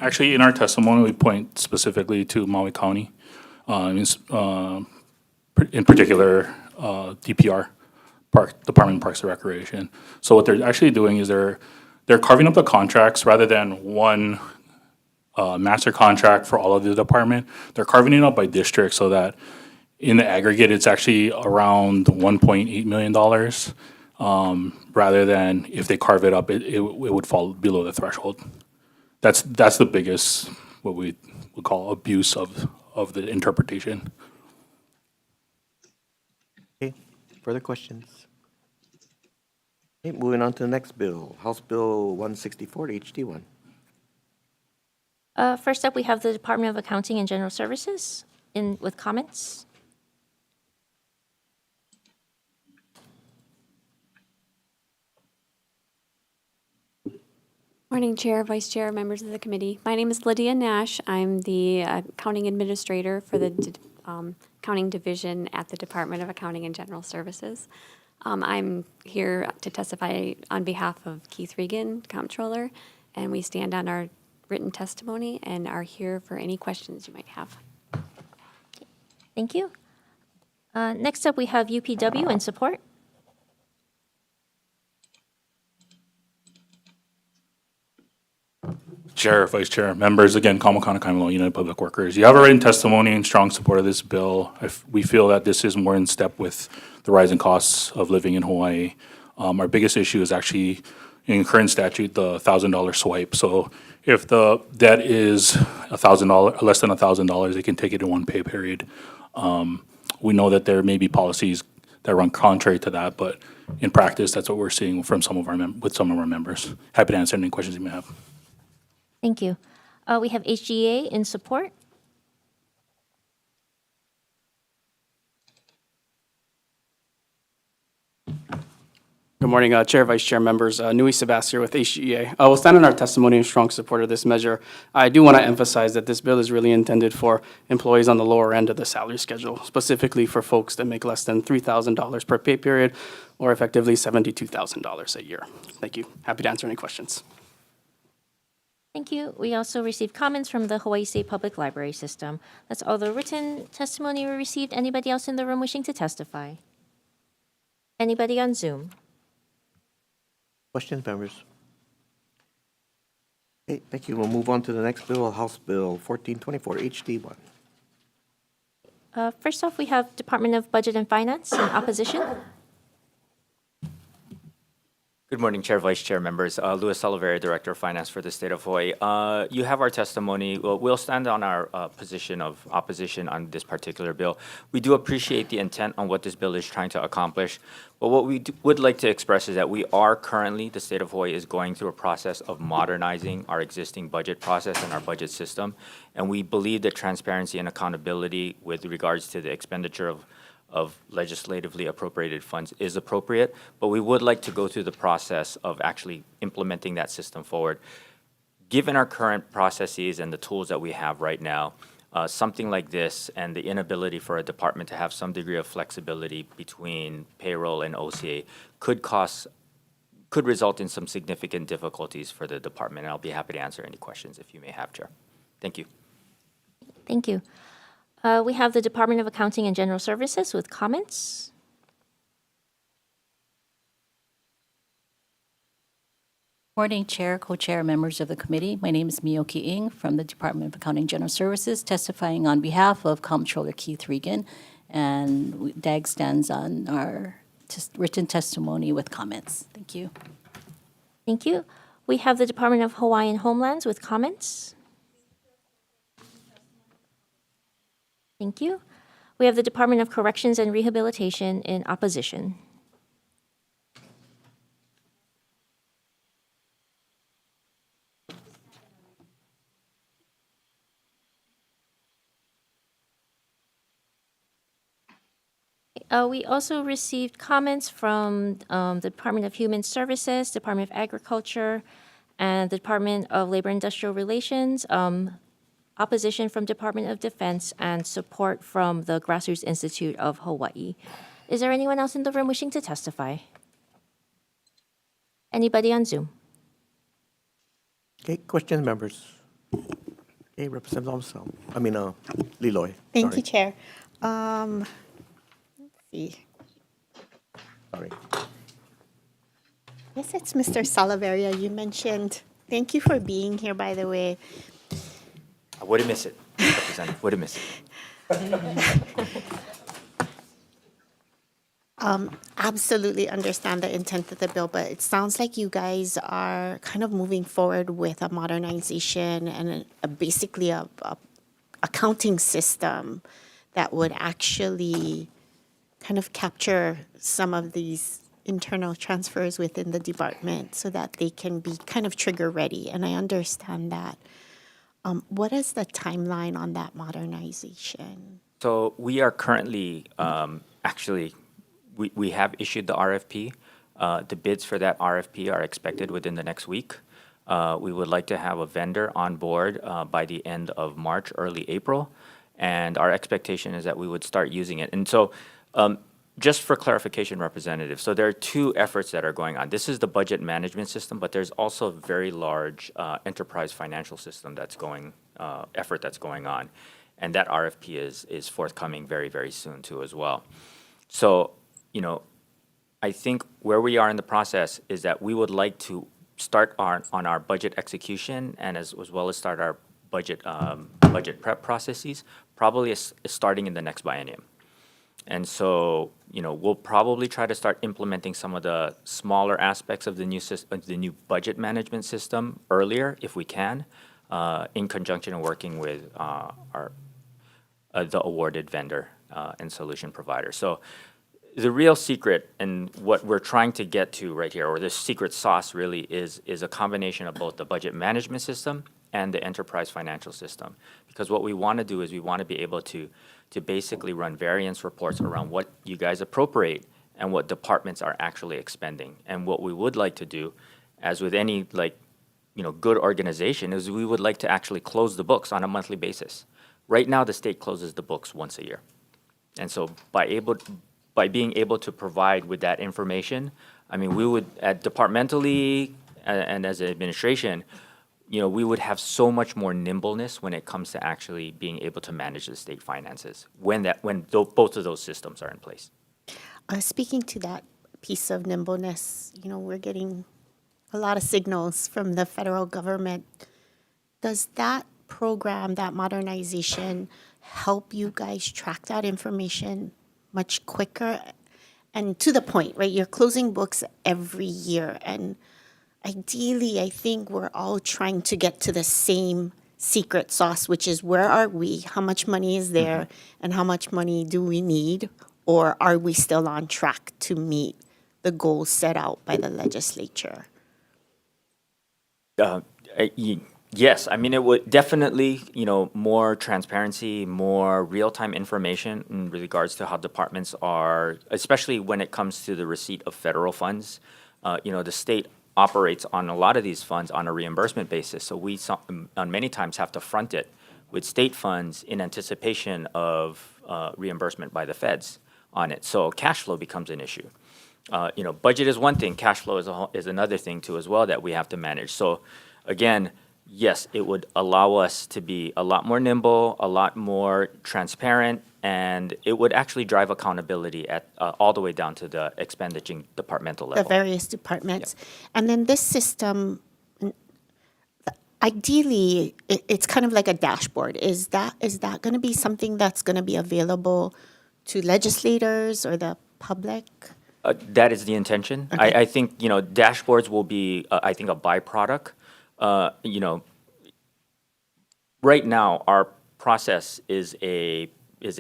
Actually, in our testimony, we point specifically to Maui County, in particular, DPR, Department of Parks and Recreation. So what they're actually doing is they're carving up the contracts rather than one master contract for all of the department. They're carving it up by district so that in the aggregate, it's actually around $1.8 million. Rather than if they carve it up, it would fall below the threshold. That's the biggest, what we would call abuse of the interpretation. Okay, further questions? Okay, moving on to the next bill, House Bill 164 HD1. First up, we have the Department of Accounting and General Services with comments. Morning, Chair, Vice Chair, members of the committee. My name is Lydia Nash. I'm the accounting administrator for the accounting division at the Department of Accounting and General Services. I'm here to testify on behalf of Keith Regan, Comptroller, and we stand on our written testimony and are here for any questions you might have. Thank you. Next up, we have UPW in support. Chair, Vice Chair, members, again, Kamakana Kaimaloa, United Public Workers. You have a written testimony in strong support of this bill. We feel that this is more in step with the rising costs of living in Hawaii. Our biggest issue is actually in current statute, the $1,000 swipe. So if the debt is $1,000, less than $1,000, they can take it in one pay period. We know that there may be policies that run contrary to that, but in practice, that's what we're seeing from some of our members. Happy to answer any questions you may have. Thank you. We have HGA in support. Good morning, Chair, Vice Chair, members. Nui Sebastian with HGEA. We'll stand on our testimony in strong support of this measure. I do want to emphasize that this bill is really intended for employees on the lower end of the salary schedule, specifically for folks that make less than $3,000 per pay period, or effectively $72,000 a year. Thank you. Happy to answer any questions. Thank you. We also received comments from the Hawaii State Public Library System. That's all the written testimony we received. Anybody else in the room wishing to testify? Anybody on Zoom? Questions, members? Okay, thank you. We'll move on to the next bill, House Bill 1424 HD1. First off, we have Department of Budget and Finance in opposition. Good morning, Chair, Vice Chair, members. Louis Oliveira, Director of Finance for the State of Hawaii. You have our testimony. We'll stand on our position of opposition on this particular bill. We do appreciate the intent on what this bill is trying to accomplish, but what we would like to express is that we are currently, the State of Hawaii is going through a process of modernizing our existing budget process and our budget system, and we believe that transparency and accountability with regards to the expenditure of legislatively appropriated funds is appropriate, but we would like to go through the process of actually implementing that system forward. Given our current processes and the tools that we have right now, something like this and the inability for a department to have some degree of flexibility between payroll and OCA could result in some significant difficulties for the department. And I'll be happy to answer any questions if you may have, Chair. Thank you. Thank you. We have the Department of Accounting and General Services with comments. Morning, Chair, Co-Chair, members of the committee. My name is Miyoki Ing from the Department of Accounting and General Services, testifying on behalf of Comptroller Keith Regan, and DAG stands on our written testimony with comments. Thank you. Thank you. We have the Department of Hawaiian Homelands with comments. Thank you. We have the Department of Corrections and Rehabilitation in opposition. We also received comments from the Department of Human Services, Department of Agriculture, and the Department of Labor and Industrial Relations, opposition from Department of Defense, and support from the Grassroots Institute of Hawaii. Is there anyone else in the room wishing to testify? Anybody on Zoom? Okay, questions, members? Okay, Representative Liloy. Thank Sorry. you, Chair. Let's see. Sorry. Yes, it's Mr. Salaveria. You mentioned, thank you for being here, by the way. I wouldn't miss it, Representative. Wouldn't miss it. Absolutely understand the intent of the bill, but it sounds like you guys are kind of moving forward with a modernization and basically a accounting system that would actually kind of capture some of these internal transfers within the department so that they can be kind of trigger ready. And I understand that. What is the timeline on that modernization? So we are currently, we have issued the RFP. The bids for that RFP are expected within the next week. We would like to have a vendor on board by the end of March, early April, and our expectation is that we would start using it. And so just for clarification, Representative, so there are two efforts that are going on. This is the budget management system, but there's also a very large enterprise financial system effort that's going on. And that RFP is forthcoming very, very soon too as well. So, I think where we are in the process is that we would like to start on our budget execution and as well as start our budget prep processes, probably starting in the next biennium. And so, we'll probably try to start implementing some of the smaller aspects of the new budget management system earlier, if we can, in conjunction and working with the awarded vendor and solution provider. So, the real secret and what we're trying to get to right here, or the secret sauce really is a combination of both the budget management system and the enterprise financial system. Because what we want to do is we want to be able to basically run variance reports around what you guys appropriate and what departments are actually expending. And what we would like to do, as with any good organization, is we would like to actually close the books on a monthly basis. Right now, the state closes the books once a year. And so by being able to provide with that information, we would, departmentally and as an administration, we would have so much more nimbleness when it comes to actually being able to manage the state finances when both of those systems are in place. Speaking to that piece of nimbleness, we're getting a lot of signals from the federal government. Does that program, that modernization, help you guys track that information much quicker and to the point, right? You're closing books every year, and ideally, I think we're all trying to get to the same secret sauce, which is where are we? How much money is there? And how much money do we need? Or are we still on track to meet the goals set out by the legislature? Yes, I mean, it would definitely, more transparency, more real-time information in regards to how departments are, especially when it comes to the receipt of federal funds. The state operates on a lot of these funds on a reimbursement basis, so we on many times have to front it with state funds in anticipation of reimbursement by the feds on it. So cash flow becomes an issue. Budget is one thing, cash flow is another thing too as well that we have to manage. So again, yes, it would allow us to be a lot more nimble, a lot more transparent, and it would actually drive accountability at all the way down to the expenditure departmental level. The various departments. And then this system, ideally, it's kind of like a dashboard. Is that going to be something that's going to be available to legislators or the public? That is the intention. Okay. I think, dashboards will be, I think, a byproduct. Right now, our process is a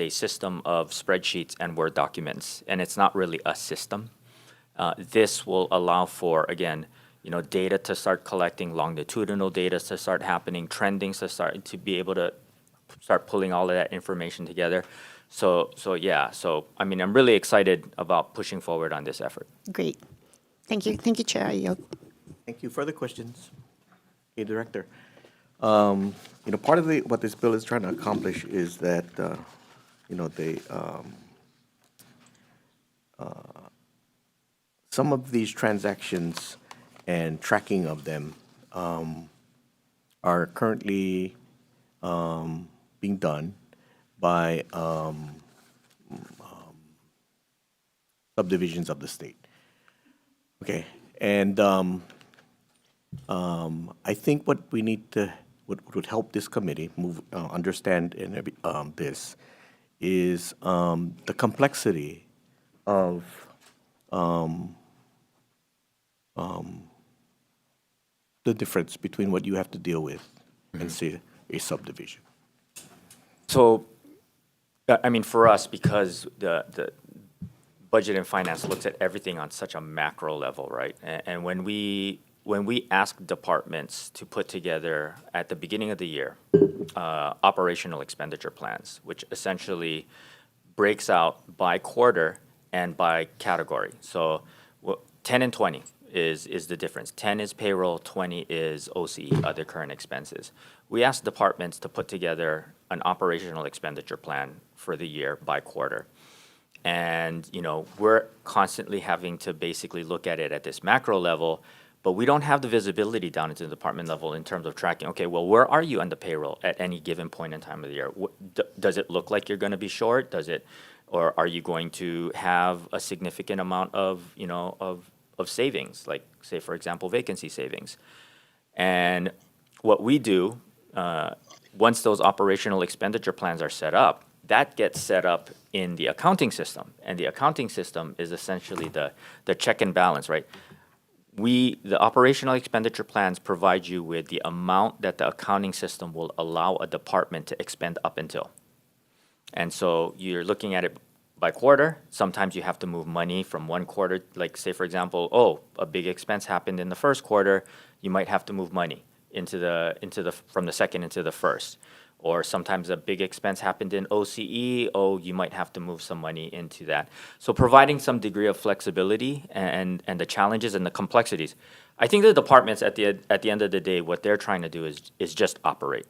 system of spreadsheets and Word documents, and it's not really a system. This will allow for, again, data to start collecting, longitudinal data to start happening, trending to be able to start pulling all of that information together. So I mean, I'm really excited about pushing forward on this effort. Great. Thank you. Thank you, Chair. I yield. Thank you. Further questions? Okay, Director. Part of what this bill is trying to accomplish is that, some of these transactions and tracking of them are currently being done by subdivisions of the state. Okay, and I think what we need to, what would help this committee understand this is the complexity of the difference between what you have to deal with and say a subdivision. So, I mean, for us, because the budget and finance looks at everything on such a macro level, right? And when we ask departments to put together at the beginning of the year operational expenditure plans, which essentially breaks out by quarter and by category. So 10 and 20 is the difference. 10 is payroll, 20 is OCE, other current expenses. We ask departments to put together an operational expenditure plan for the year by quarter. And, we're constantly having to basically look at it at this macro level, but we don't have the visibility down into the department level in terms of tracking, okay, well, where are you on the payroll at any given point in time of the year? Does it look like you're going to be short? Or are you going to have a significant amount of savings, like, say, for example, vacancy savings? And what we do, once those operational expenditure plans are set up, that gets set up in the accounting system. And the accounting system is essentially the check and balance, right? The operational expenditure plans provide you with the amount that the accounting system will allow a department to expend up until. And so you're looking at it by quarter. Sometimes you have to move money from one quarter, like, say, for example, a big expense happened in the first quarter, you might have to move money from the second into the first. Or sometimes a big expense happened in OCE, you might have to move some money into that. So providing some degree of flexibility and the challenges and the complexities. I think the departments at the end of the day, what they're trying to do is just operate.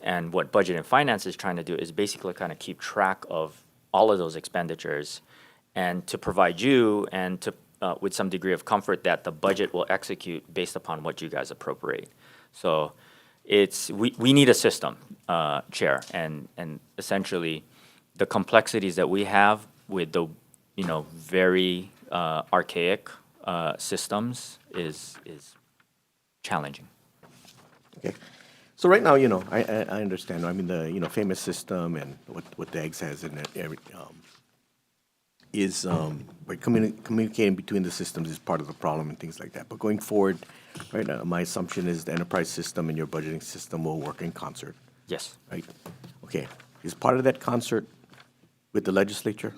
And what budget and finance is trying to do is basically kind of keep track of all of those expenditures and to provide you and to with some degree of comfort that the budget will execute based upon what you guys appropriate. So we need a system, Chair, and essentially the complexities that we have with the very archaic systems is challenging. Okay. So right now, I understand. I mean, the famous system and what DAGS has in it, is by communicating between the systems is part of the problem and things like that. But going forward, right, my assumption is the enterprise system and your budgeting system will work in concert, Yes. right? Okay. Is part of that concert with the legislature?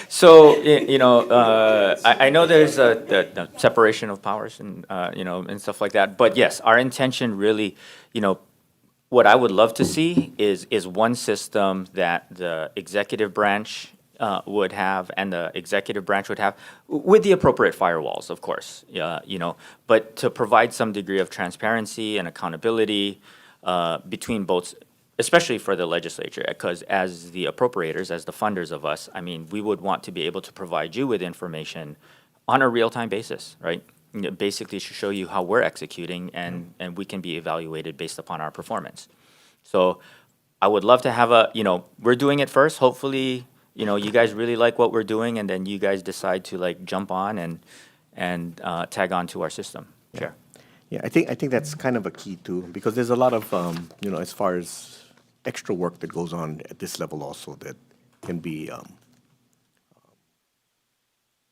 So, I know there's the separation of powers and, and stuff like that. But yes, our intention really, what I would love to see is one system that the executive branch would have and the executive branch would have with the appropriate firewalls, of course. But to provide some degree of transparency and accountability between both, especially for the legislature, because as the appropriators, as the funders of us, I mean, we would want to be able to provide you with information on a real-time basis, right? Basically to show you how we're executing and we can be evaluated based upon our performance. So I would love to have we're doing it first. Hopefully, you guys really like what we're doing and then you guys decide to like jump on and tag on to our system. Chair. Yeah, I think that's kind of a key too, because there's a lot of, as far as extra work that goes on at this level also that can be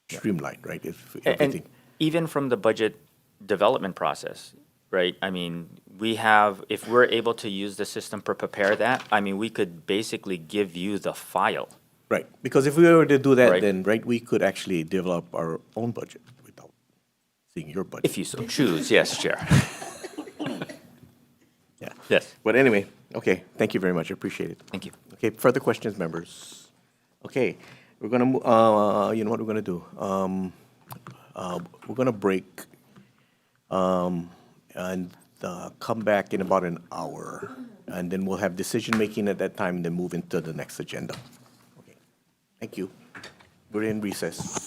streamlined, right? If everything. And even from the budget development process, right? I mean, if we're able to use the system to prepare that, I mean, we could basically give you the file. Right, because if we were to do that, Right. then, right, we could actually develop our own budget without seeing your budget. If you so choose, yes, Chair. Yeah. Yes. But anyway, okay, thank you very much, I appreciate it. Thank you. Okay, further questions, members? Okay, we're gonna, you know what we're gonna do? We're gonna break, and come back in about an hour, and then we'll have decision-making at that time, and then move into the next agenda. Okay, thank you. We're in recess.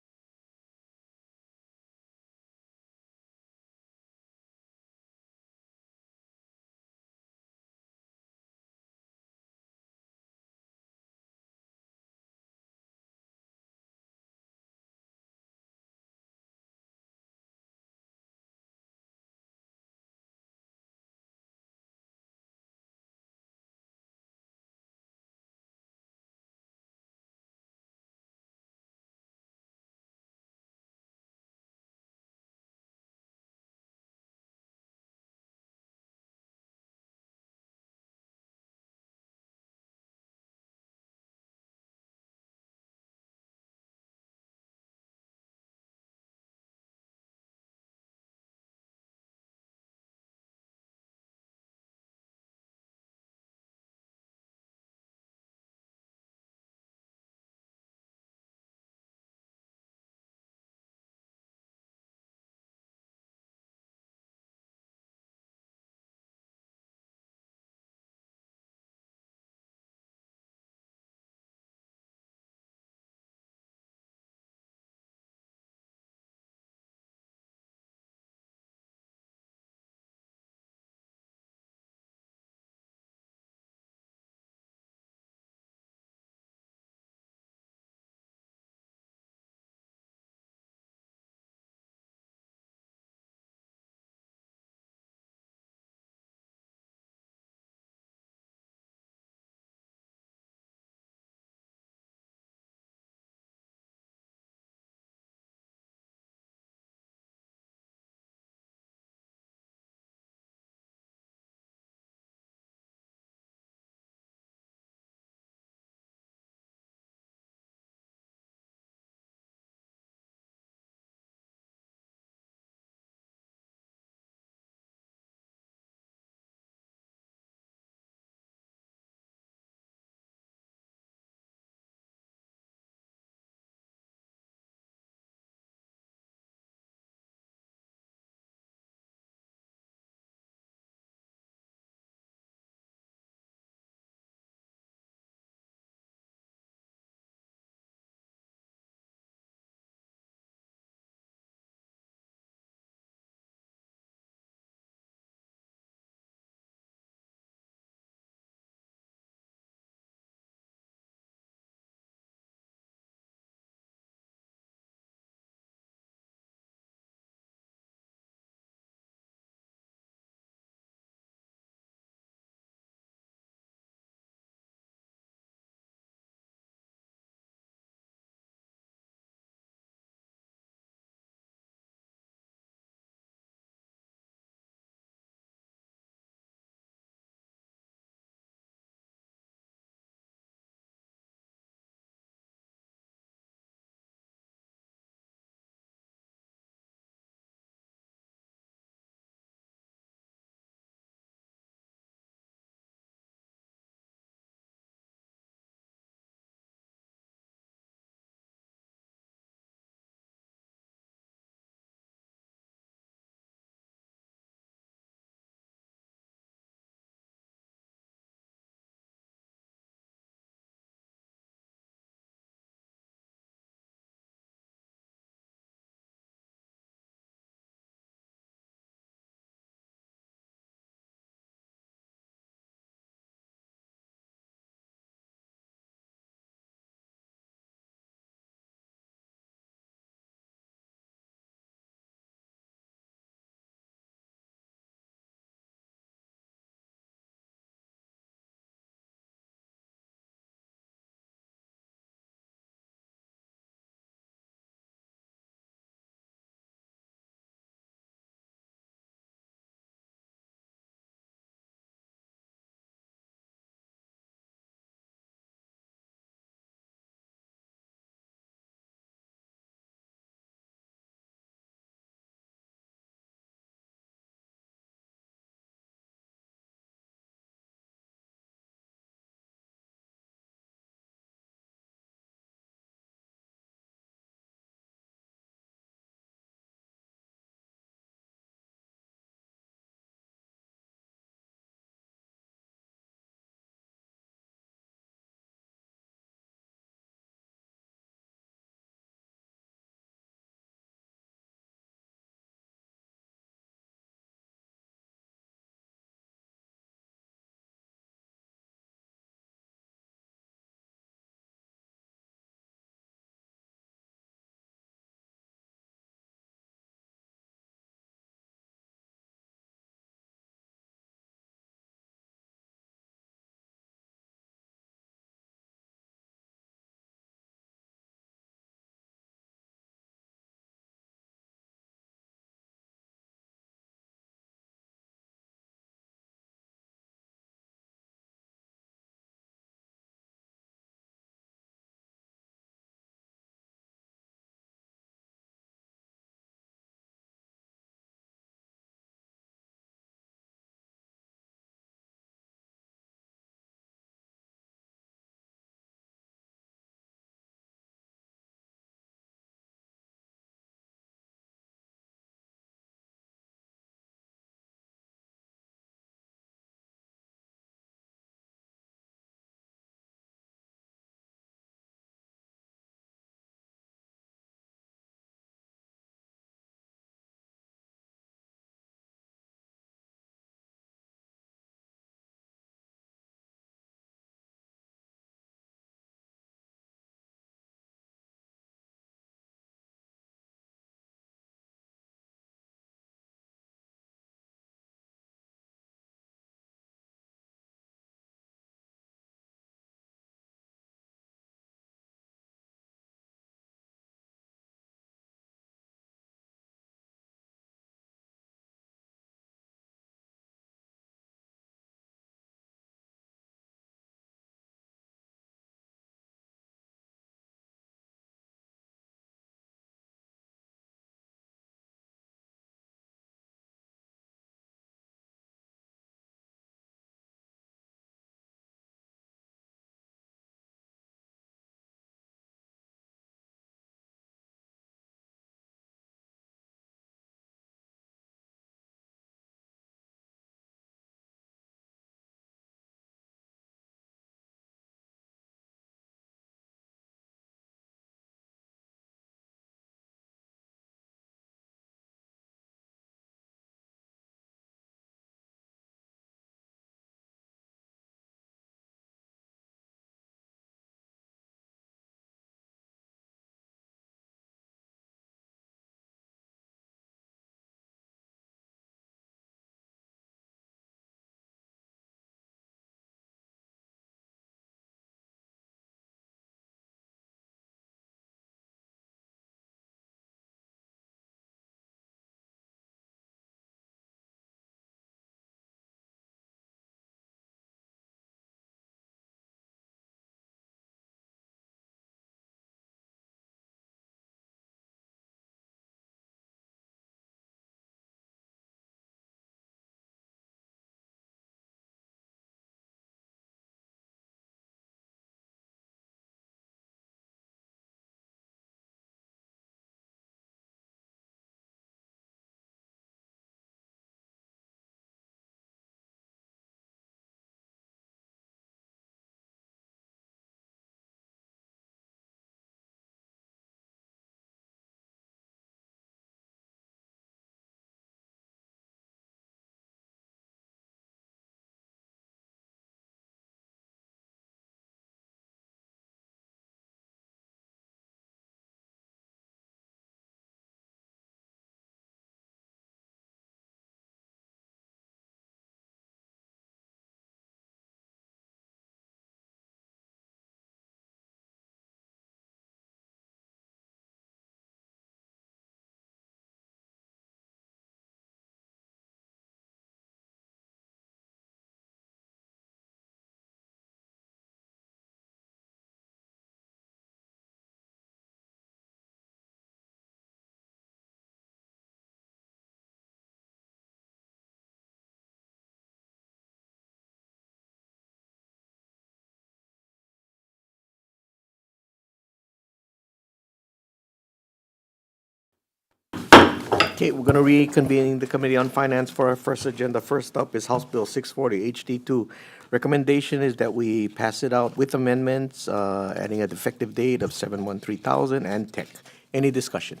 Okay, we're going to reconvene the Committee on Finance for our first agenda. First up is House Bill 640, HD2. Recommendation is that we pass it out with amendments, adding a effective date of 7/1/3000 and tech. Any discussion?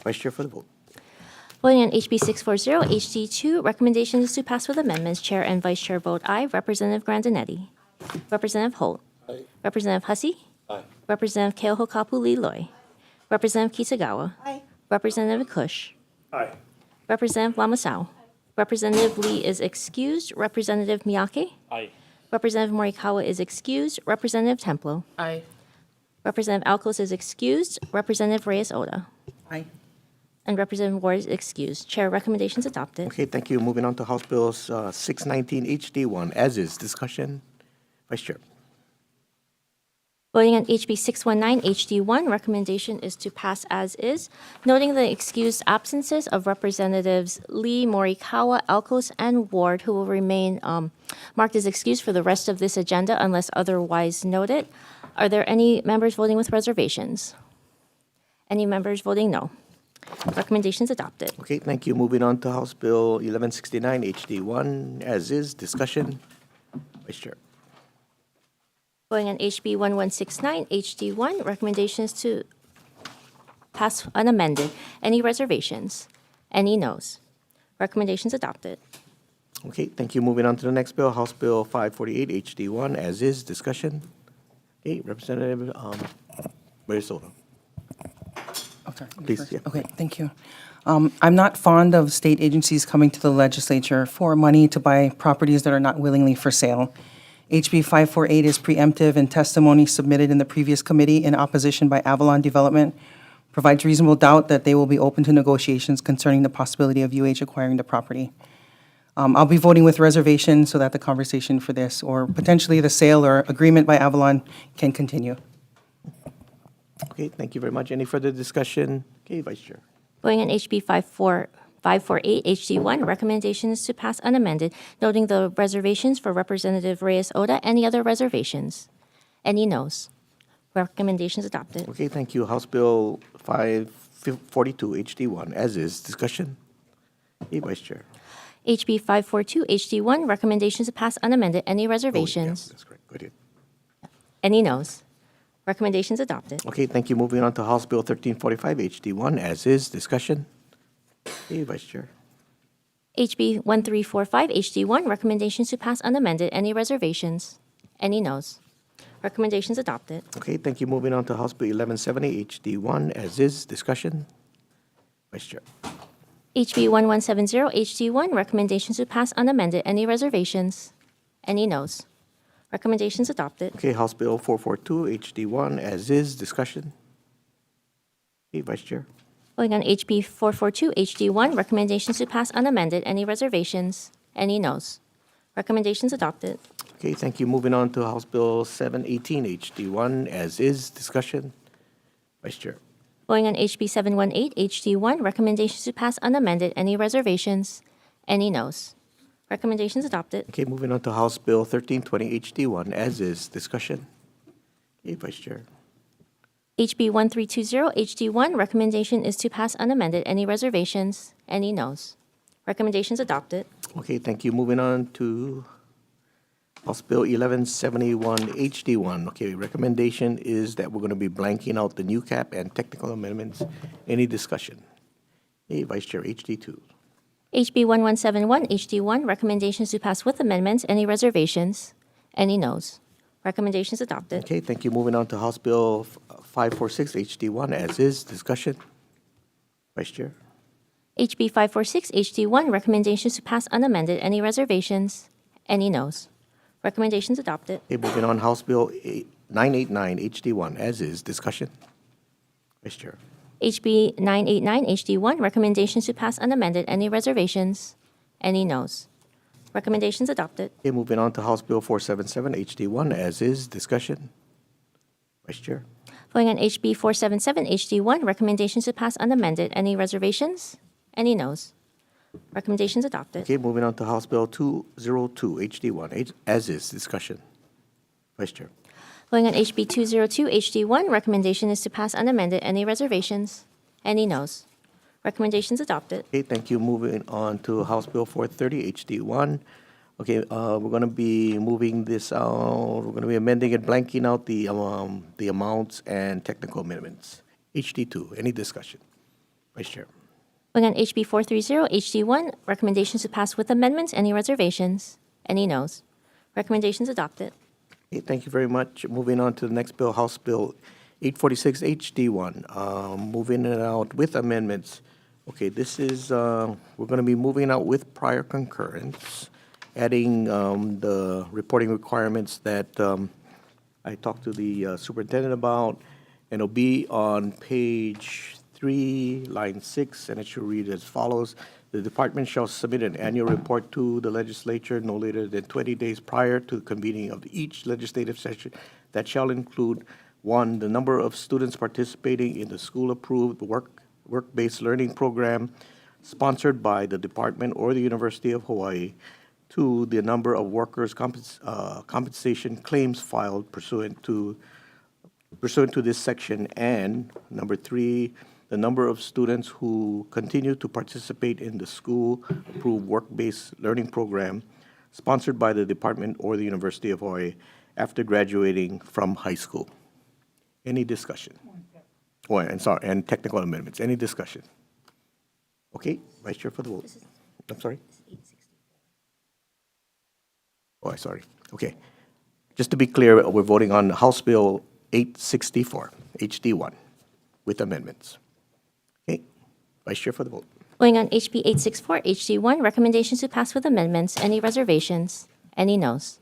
Vice Chair for the vote. Voting on HB 640, HD2, recommendation is to pass with amendments. Chair and Vice Chair vote aye. Representative Grandinetti. Representative Holt. Aye. Representative Hussey. Aye. Representative Keohokapu Liloy. Representative Kisagawa. Aye. Representative Kush. Aye. Representative Lamasau. Representative Lee is excused. Representative Miyake. Aye. Representative Morikawa is excused. Representative Templo. Aye. Representative Alcos is excused. Representative Reyes Oda. Aye. And Representative Ward is excused. Chair, recommendations adopted. Okay, thank you. Moving on to House Bill 619, HD1, as is. Discussion. Vice Chair. Voting on HB 619, HD1, recommendation is to pass as is, noting the excused absences of Representatives Lee, Morikawa, Alcos, and Ward, who will remain marked as excused for the rest of this agenda unless otherwise noted. Are there any members voting with reservations? Any members voting no? Recommendations adopted. Okay, thank you. Moving on to House Bill 1169, HD1, as is. Discussion. Vice Chair. Voting on HB 1169, HD1, recommendations to pass unamended. Any reservations? Any noes? Recommendations adopted. Okay, thank you. Moving on to the next bill, House Bill 548, HD1, as is. Discussion. Okay, Representative Marisola. Okay. Please, yeah. Okay, thank you. I'm not fond of state agencies coming to the legislature for money to buy properties that are not willingly for sale. HB 548 is preemptive, and testimony submitted in the previous committee in opposition by Avalon Development provides reasonable doubt that they will be open to negotiations concerning the possibility of UH acquiring the property. I'll be voting with reservation so that the conversation for this, or potentially the sale or agreement by Avalon, can continue. Okay, thank you very much. Any further discussion? Okay, Vice Chair. Voting on HB 548, HD1, recommendation is to pass unamended, noting the reservations for Representative Reyes Oda. Any other reservations? Any noes? Recommendations adopted. Okay, thank you. House Bill 542, HD1, as is. Discussion. Okay, Vice Chair. HB 542, HD1, recommendations to pass unamended. Any reservations? That's correct. Go ahead. Any noes? Recommendations adopted. Okay, thank you. Moving on to House Bill 1345, HD1, as is. Discussion. Okay, Vice Chair. HB 1345, HD1, recommendations to pass unamended. Any reservations? Any noes? Recommendations adopted. Okay, thank you. Moving on to House Bill 1170, HD1, as is. Discussion. Vice Chair. HB 1170, HD1, recommendations to pass unamended. Any reservations? Any noes? Recommendations adopted. Okay, House Bill 442, HD1, as is. Discussion. Okay, Vice Chair. Voting on HB 442, HD1, recommendations to pass unamended. Any reservations? Any noes? Recommendations adopted. Okay, thank you. Moving on to House Bill 718, HD1, as is. Discussion. Vice Chair. Voting on HB 718, HD1, recommendations to pass unamended. Any reservations? Any noes? Recommendations adopted. Okay, moving on to House Bill 1320, HD1, as is. Discussion. Okay, Vice Chair. HB 1320, HD1, recommendation is to pass unamended. Any reservations? Any noes? Recommendations adopted. Okay, thank you. Moving on to House Bill 1171, HD1. Okay, recommendation is that we're going to be blanking out the new cap and technical amendments. Any discussion? Okay, Vice Chair, HD2. HB 1171, HD1, recommendations to pass with amendments. Any reservations? Any noes? Recommendations adopted. Okay, thank you. Moving on to House Bill 546, HD1, as is. Discussion. Vice Chair. HB 546, HD1, recommendations to pass unamended. Any reservations? Any noes? Recommendations adopted. Okay, moving on, House Bill 989, HD1, as is. Discussion. Vice Chair. HB 989, HD1, recommendations to pass unamended. Any reservations? Any noes? Recommendations adopted. Okay, moving on to House Bill 477, HD1, as is. Discussion. Vice Chair. Voting on HB 477, HD1, recommendations to pass unamended. Any reservations? Any noes? Recommendations adopted. Okay, moving on to House Bill 202, HD1, as is. Discussion. Vice Chair. Voting on HB 202, HD1, recommendation is to pass unamended. Any reservations? Any noes? Recommendations adopted. Okay, thank you. Moving on to House Bill 430, HD1. Okay, we're going to be moving this out. We're going to be amending it, blanking out the amounts and technical amendments. HD2, any discussion? Vice Chair. Moving on HB 430, HD1. Recommendations to pass with amendments. Any reservations? Any noes? Recommendations adopted. Okay, thank you very much. Moving on to the next bill, House Bill 846, HD1. Moving it out with amendments. Okay, this is, we're going to be moving out with prior concurrence, adding the reporting requirements that I talked to the superintendent about, and it'll be on page 3, line 6, and it should read as follows. The department shall submit an annual report to the legislature no later than 20 days prior to the convening of each legislative session that shall include, 1, the number of students participating in the school-approved work-based learning program sponsored by the department or the University of Hawaii. 2, the number of workers' compensation claims filed pursuant to this section, and number 3, the number of students who continue to participate in the school-approved work-based learning program sponsored by the department or the University of Hawaii after graduating from high school. Any discussion? Oh, and sorry, and technical amendments. Any discussion? Okay, Vice Chair for the vote. I'm sorry? Oh, sorry. Okay. Just to be clear, we're voting on House Bill 864, HD1, with amendments. Okay, Vice Chair for the vote. Going on HB 864, HD1. Recommendations to pass with amendments. Any reservations? Any noes?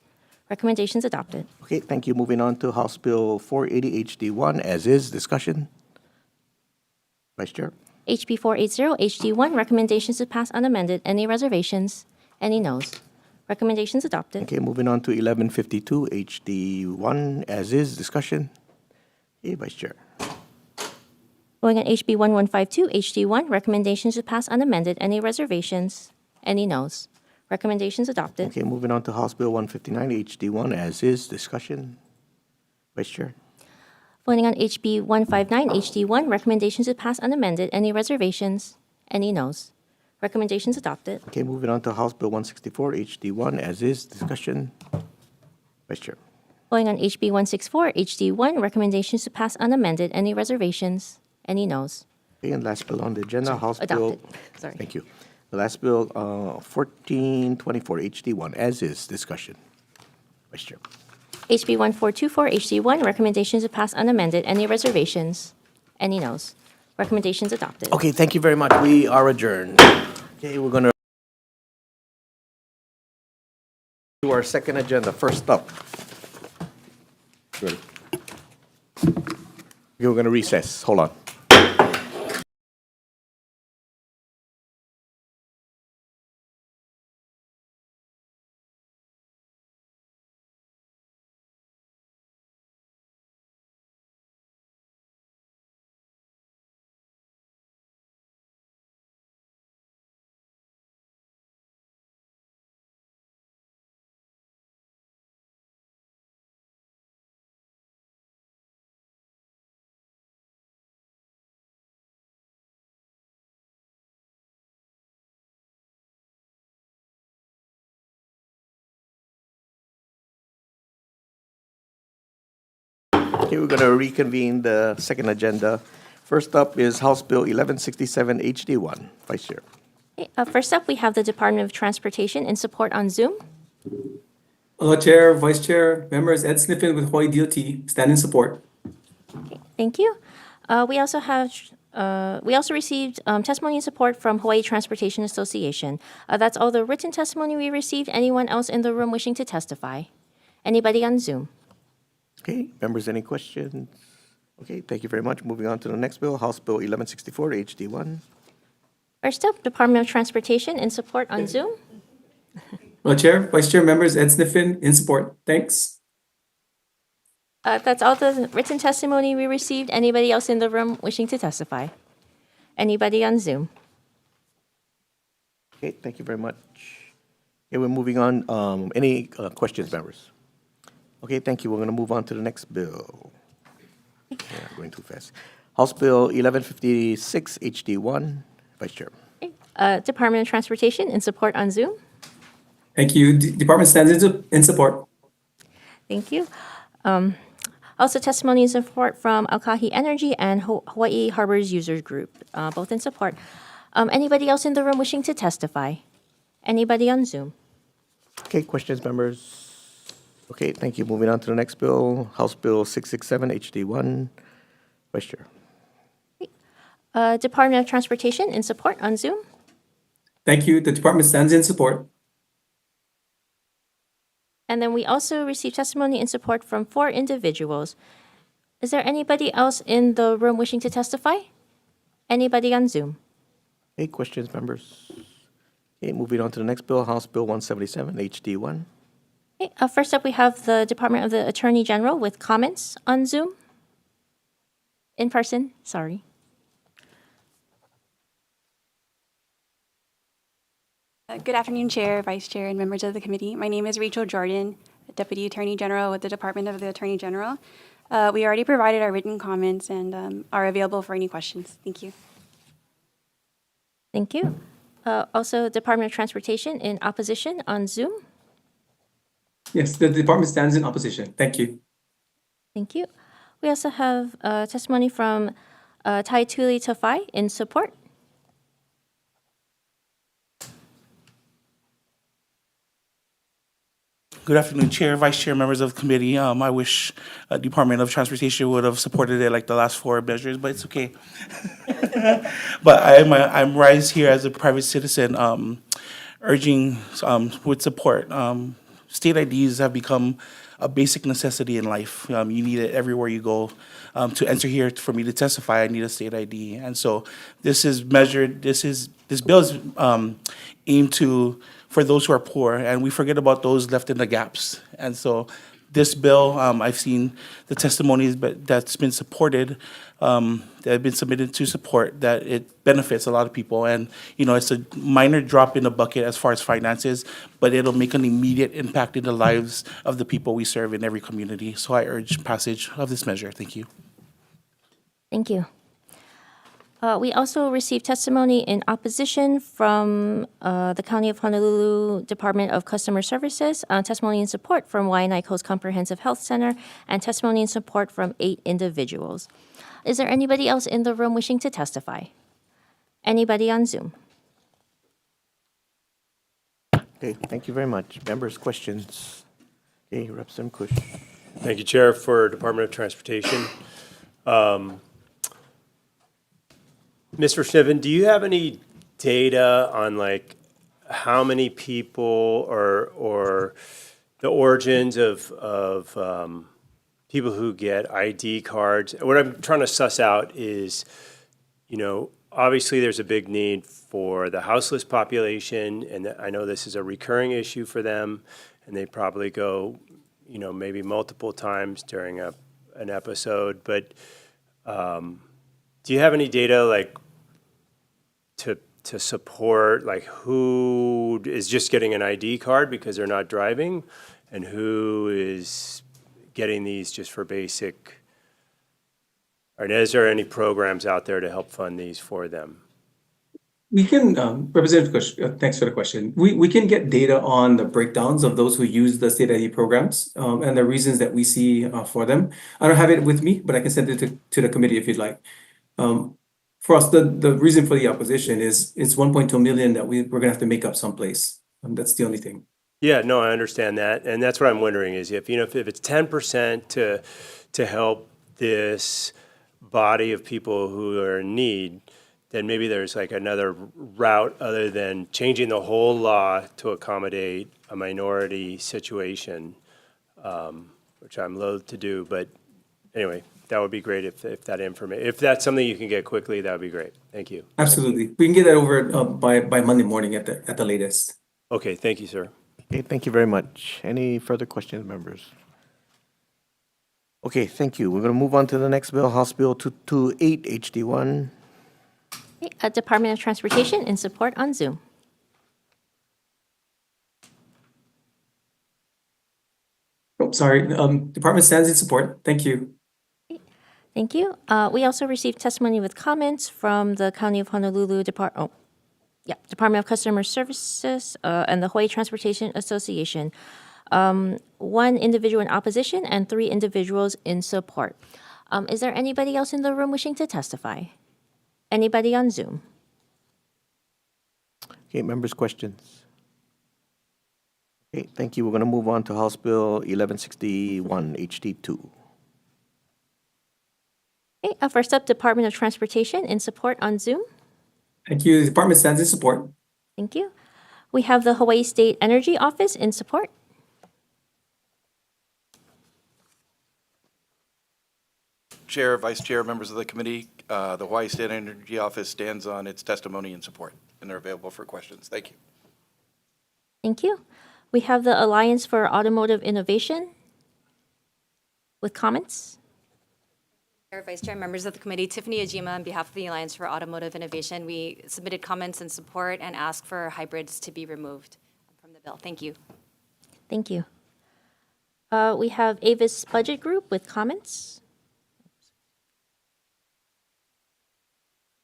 Recommendations adopted. Okay, thank you. Moving on to House Bill 480, HD1, as is. Discussion? Vice Chair. HB 480, HD1. Recommendations to pass unamended. Any reservations? Any noes? Recommendations adopted. Okay, moving on to 1152, HD1, as is. Discussion? Okay, Vice Chair. Going on HB 1152, HD1. Recommendations to pass unamended. Any reservations? Any noes? Recommendations adopted. Okay, moving on to House Bill 159, HD1, as is. Discussion? Vice Chair. Voting on HB 159, HD1. Recommendations to pass unamended. Any reservations? Any noes? Recommendations adopted. Okay, moving on to House Bill 164, HD1, as is. Discussion? Vice Chair. Voting on HB 164, HD1. Recommendations to pass unamended. Any reservations? Any noes? Okay, and last bill on the agenda, House Bill. Adopted. Sorry. Thank you. The last bill, 1424, HD1, as is. Discussion? Vice Chair. HB 1424, HD1. Recommendations to pass unamended. Any reservations? Any noes? Recommendations adopted. Okay, thank you very much. We are adjourned. Okay, we're going to do our second agenda. First up. Ready? We're going to recess. Hold on. Okay, we're going to reconvene the second agenda. First up is House Bill 1167, HD1. Vice Chair. Okay, first up, we have the Department of Transportation in support on Zoom. Hello, Chair, Vice Chair, members. Ed Sniffen with Hawaii DOT. Stand in support. Thank you. We also received testimony and support from Hawaii Transportation Association. That's all the written testimony we received. Anyone else in the room wishing to testify? Anybody on Zoom? Okay, members, any questions? Okay, thank you very much. Moving on to the next bill, House Bill 1164, HD1. First up, Department of Transportation in support on Zoom. Hello, Chair, Vice Chair, members. Ed Sniffen in support. Thanks. That's all the written testimony we received. Anybody else in the room wishing to testify? Anybody on Zoom? Okay, thank you very much. Okay, we're moving on. Any questions, members? Okay, thank you. We're going to move on to the next bill. Yeah, going too fast. House Bill 1156, HD1. Vice Chair. Department of Transportation in support on Zoom. Thank you. Department stands in support. Thank you. Also, testimony and support from Alkahi Energy and Hawaii Harbors Users Group, both in support. Anybody else in the room wishing to testify? Anybody on Zoom? Okay, questions, members? Okay, thank you. Moving on to the next bill, House Bill 667 HD1. Vice Chair. Department of Transportation in support on Zoom. Thank you. The department stands in support. And then we also received testimony in support from 4 individuals. Is there anybody else in the room wishing to testify? Anybody on Zoom? Okay, questions, members? Okay, moving on to the next bill, House Bill 177 HD1. Okay, first up, we have the Department of the Attorney General with comments on Zoom. In person, sorry. Good afternoon, Chair, Vice Chair, and members of the committee. My name is Rachel Jordan, Deputy Attorney General with the Department of the Attorney General. We already provided our written comments and are available for any questions. Thank you. Thank you. Also, Department of Transportation in opposition on Zoom. Yes, the department stands in opposition. Thank you. Thank you. We also have testimony from Tai Tuli Tafai in support. Good afternoon, Chair, Vice Chair, members of the committee. I wish Department of Transportation would have supported it like the last 4 measures, but it's okay. But I'm rise here as a private citizen, urging with support. State IDs have become a basic necessity in life. You need it everywhere you go. To enter here for me to testify, I need a state ID, and so this is measured. This bill is aimed to for those who are poor, and we forget about those left in the gaps. And so this bill, I've seen the testimonies that's been supported, that have been submitted to support, that it benefits a lot of people. And, it's a minor drop in the bucket as far as finances, but it'll make an immediate impact in the lives of the people we serve in every community. So I urge passage of this measure. Thank you. Thank you. We also received testimony in opposition from the County of Honolulu Department of Customer Services, testimony in support from Waianae Coast Comprehensive Health Center, and testimony in support from 8 individuals. Is there anybody else in the room wishing to testify? Anybody on Zoom? Okay, thank you very much. Members, questions? Okay, Representative Kush. Thank you, Chair, for Department of Transportation. Mr. Schniven, do you have any data on how many people or the origins of people who get ID cards? What I'm trying to suss out is, obviously there's a big need for the houseless population, and I know this is a recurring issue for them, and they probably go, maybe multiple times during an episode. But do you have any data to support who is just getting an ID card because they're not driving, and who is getting these just for basic? And is there any programs out there to help fund these for them? We can, Representative Kush, thanks for the question. We can get data on the breakdowns of those who use the state ID programs and the reasons that we see for them. I don't have it with me, but I can send it to the committee if you'd like. For us, the reason for the opposition is it's 1.2 million that we're going to have to make up someplace. That's the only thing. Yeah, no, I understand that. And that's what I'm wondering is if it's 10% to help this body of people who are in need, then maybe there's another route other than changing the whole law to accommodate a minority situation, which I'm loath to do. But anyway, that would be great if that information, if that's something you can get quickly, that would be great. Thank you. Absolutely. We can get that over by Monday morning at the latest. Okay, thank you, sir. Okay, thank you very much. Any further questions, members? Okay, thank you. We're going to move on to the next bill, House Bill 228 HD1. Okay, Department of Transportation in support on Zoom. Oh, sorry. Department stands in support. Thank you. Thank you. We also received testimony with comments from the County of Honolulu Department of Customer Services and the Hawaii Transportation Association. One individual in opposition and 3 individuals in support. Is there anybody else in the room wishing to testify? Anybody on Zoom? Okay, members' questions? Okay, thank you. We're going to move on to House Bill 1161, HD2. Okay, first up, Department of Transportation in support on Zoom. Thank you. The department stands in support. Thank you. We have the Hawaii State Energy Office in support. Chair, Vice Chair, members of the committee, the Hawaii State Energy Office stands on its testimony and support, and they're available for questions. Thank you. Thank you. We have the Alliance for Automotive Innovation with comments. Chair, Vice Chair, members of the committee, Tiffany Ajima on behalf of the Alliance for Automotive Innovation. We submitted comments and support and asked for hybrids to be removed from the bill. Thank you. Thank you. We have Avis Budget Group with comments.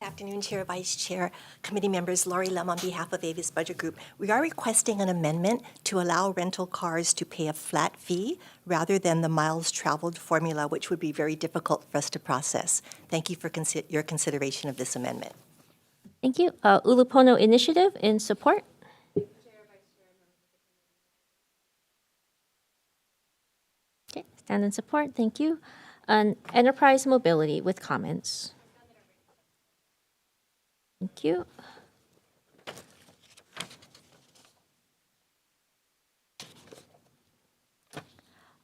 Good afternoon, Chair, Vice Chair, committee members. Lori Lum on behalf of Avis Budget Group. We are requesting an amendment to allow rental cars to pay a flat fee rather than the miles traveled formula, which would be very difficult for us to process. Thank you for your consideration of this amendment. Thank you. Ulupono Initiative in support. Okay, stand in support. Thank you. And Enterprise Mobility with comments. Thank you.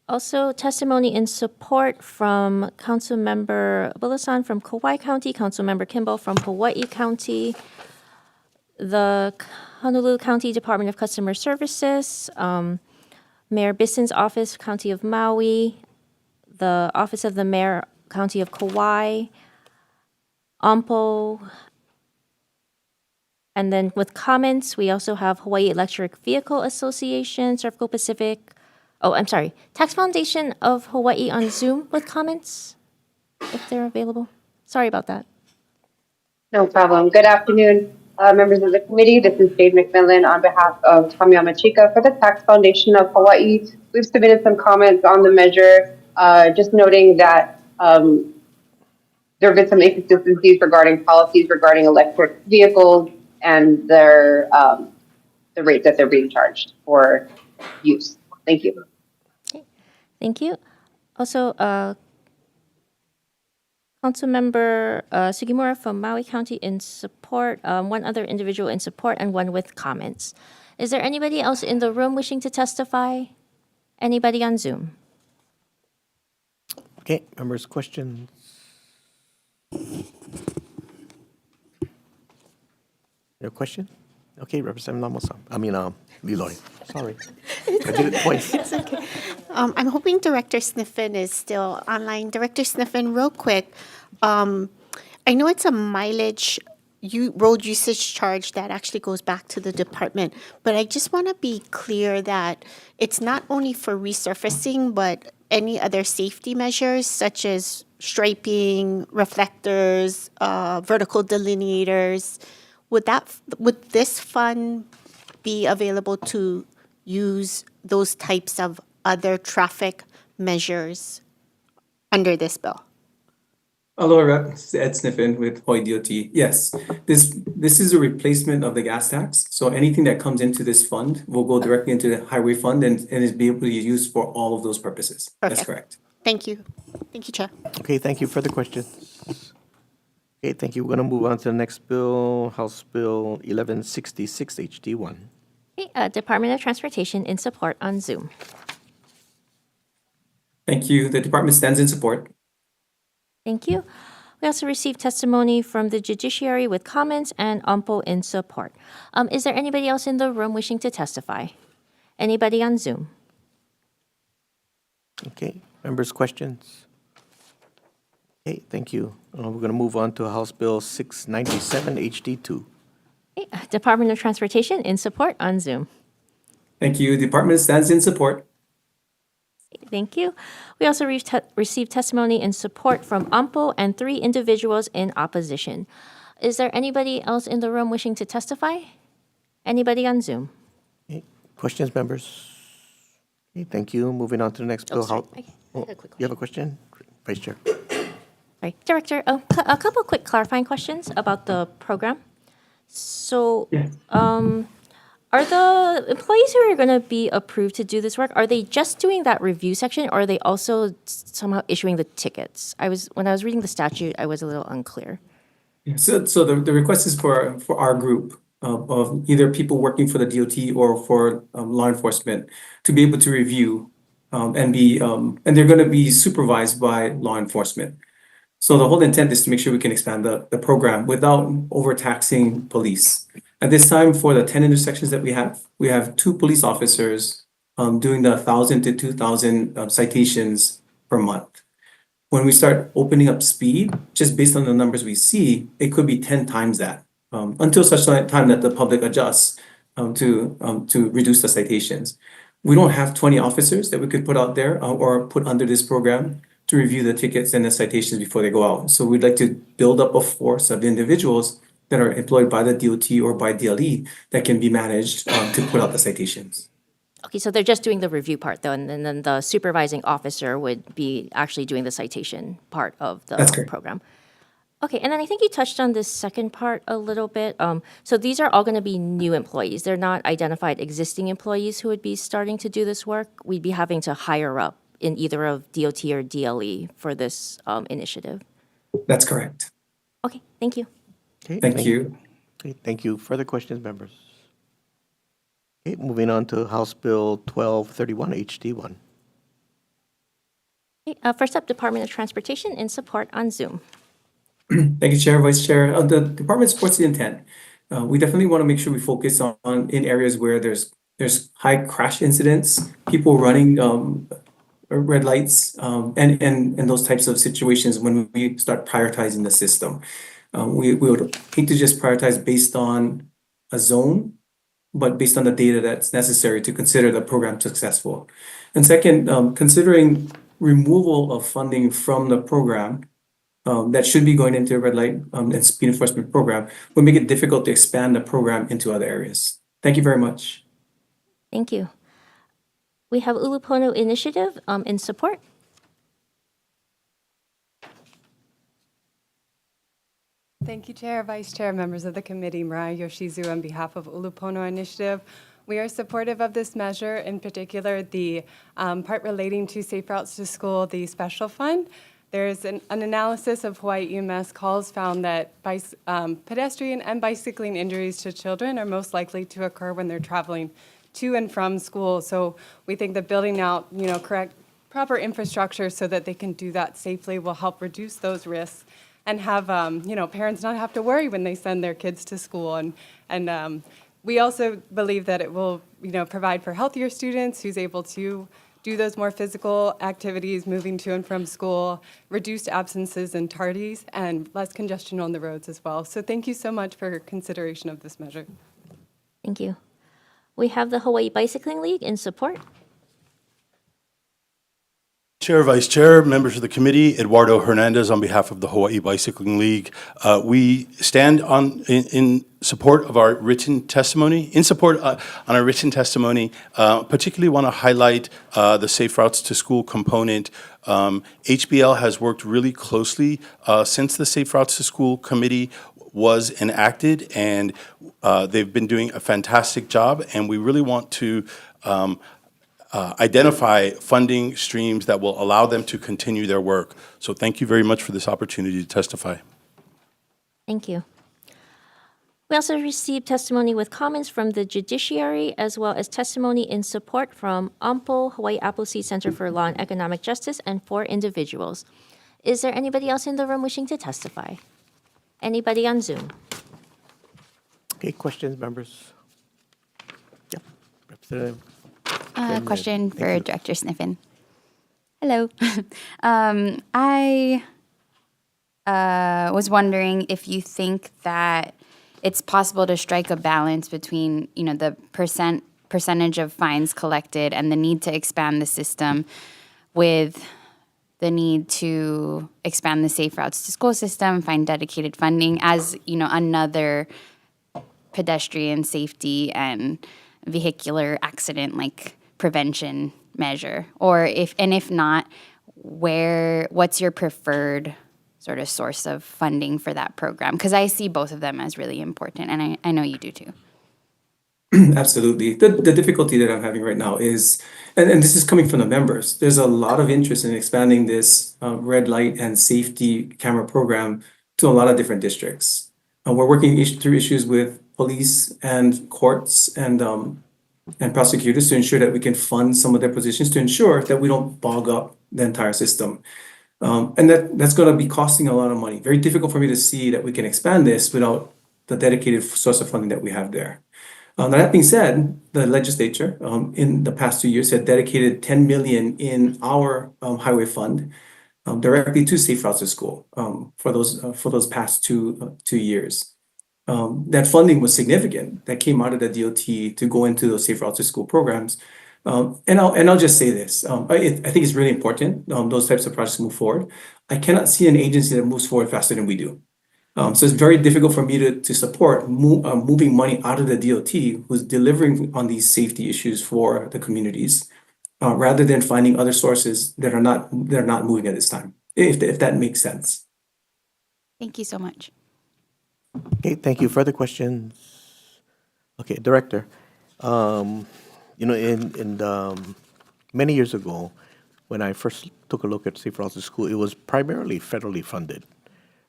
Also, testimony in support from Councilmember Bulasan from Kauai County, Councilmember Kimball from Hawaii County, the Honolulu County Department of Customer Services, Mayor Bisson's office, County of Maui, the Office of the Mayor, County of Kauai, OMPO, and then with comments, we also have Hawaii Electric Vehicle Association, Servco Pacific, Tax Foundation of Hawaii on Zoom with comments, if they're available. Sorry about that. No problem. Good afternoon, members of the committee. This is Dave McMillan on behalf of Tamiyama Chika for the Tax Foundation of Hawaii. We've submitted some comments on the measure, just noting that there have been some inconsistencies regarding policies regarding electric vehicles and their the rate that they're being charged for use. Thank you. Okay. Thank you. Also, Councilmember Sugimura from Maui County in support, one other individual in support, and one with comments. Is there anybody else in the room wishing to testify? Anybody on Zoom? Okay, members' questions? No question? Okay, Representative Liloy. Sorry. I did it twice. It's okay. I'm hoping Director Sniffen is still online. Director Sniffen, real quick, I know it's a mileage road usage charge that actually goes back to the department, but I just want to be clear that it's not only for resurfacing, but any other safety measures such as striping, reflectors, vertical delineators. Would this fund be available to use those types of other traffic measures under this bill? Aloha, Rep. Ed Sniffen with Hawaii DOT. Yes, this is a replacement of the gas tax. So anything that comes into this fund will go directly into the highway fund and is be able to be used for all of those purposes. Perfect. That's correct. Thank you. Thank you, Chair. Okay, thank you. Further questions? Okay, thank you. We're going to move on to the next bill, House Bill 1166 HD1. Okay, Department of Transportation in support on Zoom. Thank you. The department stands in support. Thank you. We also received testimony from the judiciary with comments and OMPO in support. Is there anybody else in the room wishing to testify? Anybody on Zoom? Okay, members' questions? Okay, thank you. We're going to move on to House Bill 697 HD2. Okay, Department of Transportation in support on Zoom. Thank you. The department stands in support. Thank you. We also received testimony in support from AMPO and 3 individuals in opposition. Is there anybody else in the room wishing to testify? Anybody on Zoom? Questions, members? Okay, thank you. Moving on to the next bill. sorry. I had a quick You have a question? Vice Chair. Sorry, Director, a couple quick clarifying questions about the program. So, are the employees who are going to be approved to do this work, are they just doing that review section, or are they also somehow issuing the tickets? When I was reading the statute, I was a little unclear. So the request is for our group of either people working for the DOT or for law enforcement to be able to review and they're going to be supervised by law enforcement. So the whole intent is to make sure we can expand the program without overtaxing police. At this time, for the 10 intersections that we have 2 police officers doing the 1,000 to 2,000 citations per month. When we start opening up speed, just based on the numbers we see, it could be 10 times that until such time that the public adjusts to reduce the citations. We don't have 20 officers that we could put out there or put under this program to review the tickets and the citations before they go out. So we'd like to build up a force of individuals that are employed by the DOT or by DLE that can be managed to put out the citations. Okay, so they're just doing the review part, though, and then the supervising officer would be actually doing the citation part of the program. Okay, and then I think you touched on this second part a little bit. So these are all going to be new employees. They're not identified existing employees who would be starting to do this work. We'd be having to hire up in either of DOT or DLE for this initiative. That's correct. Okay, thank you. Okay, Thank you. Okay, thank you. Further questions, members? Okay, moving on to House Bill 1231 HD1. Okay, first up, Department of Transportation in support on Zoom. Thank you, Chair, Vice Chair. The department supports the intent. We definitely want to make sure we focus on in areas where there's high crash incidents, people running red lights, and those types of situations when we start prioritizing the system. We would hate to just prioritize based on a zone, but based on the data that's necessary to consider the program successful. And second, considering removal of funding from the program that should be going into a red light and speed enforcement program would make it difficult to expand the program into other areas. Thank you very much. Thank you. We have Ulupono Initiative in support. Thank you, Chair, Vice Chair, members of the committee. Mariah Yoshizu on behalf of Ulupono Initiative. We are supportive of this measure, in particular the part relating to Safe Routes to School, the special fund. There's an analysis of Hawaii EMS calls found that pedestrian and bicycling injuries to children are most likely to occur when they're traveling to and from school. So we think that building out, proper infrastructure so that they can do that safely will help reduce those risks and have, parents not have to worry when they send their kids to school. And we also believe that it will, provide for healthier students who's able to do those more physical activities, moving to and from school, reduced absences and tardies, and less congestion on the roads as well. So thank you so much for consideration of this measure. Thank you. We have the Hawaii Bicycling League in support. Chair, Vice Chair, members of the committee, Eduardo Hernandez on behalf of the Hawaii Bicycling League. We stand in support of our written testimony. On our written testimony, particularly want to highlight the Safe Routes to School component. HBL has worked really closely since the Safe Routes to School committee was enacted, and they've been doing a fantastic job, and we really want to identify funding streams that will allow them to continue their work. So thank you very much for this opportunity to testify. Thank you. We also received testimony with comments from the judiciary, as well as testimony in support from AMPO, Hawaii Appleseed Center for Law and Economic Justice, and 4 individuals. Is there anybody else in the room wishing to testify? Anybody on Zoom? Okay, questions, members? Yep, Representative. Question for Director Sniffen. Hello. I was wondering if you think that it's possible to strike a balance between, the percentage of fines collected and the need to expand the system with the need to expand the Safe Routes to School system, find dedicated funding as, another pedestrian safety and vehicular accident prevention measure? Or if not, what's your preferred sort of source of funding for that program? Because I see both of them as really important, and I know you do too. Absolutely. The difficulty that I'm having right now is, and this is coming from the members, there's a lot of interest in expanding this red light and safety camera program to a lot of different districts. We're working through issues with police and courts and prosecutors to ensure that we can fund some of their positions to ensure that we don't bog up the entire system. And that's going to be costing a lot of money. Very difficult for me to see that we can expand this without the dedicated source of funding that we have there. That being said, the legislature in the past 2 years had dedicated $10 million in our highway fund directly to Safe Routes to School for those past two years. That funding was significant. That came out of the DOT to go into those Safe Routes to School programs. And I'll just say this: I think it's really important those types of projects move forward. I cannot see an agency that moves forward faster than we do. So it's very difficult for me to support moving money out of the DOT, who's delivering on these safety issues for the communities, rather than finding other sources that are not moving at this time. If that makes sense. Thank you so much. Okay, thank you. Further questions? Okay, Director. Many years ago, when I first took a look at Safe Routes to School, it was primarily federally funded.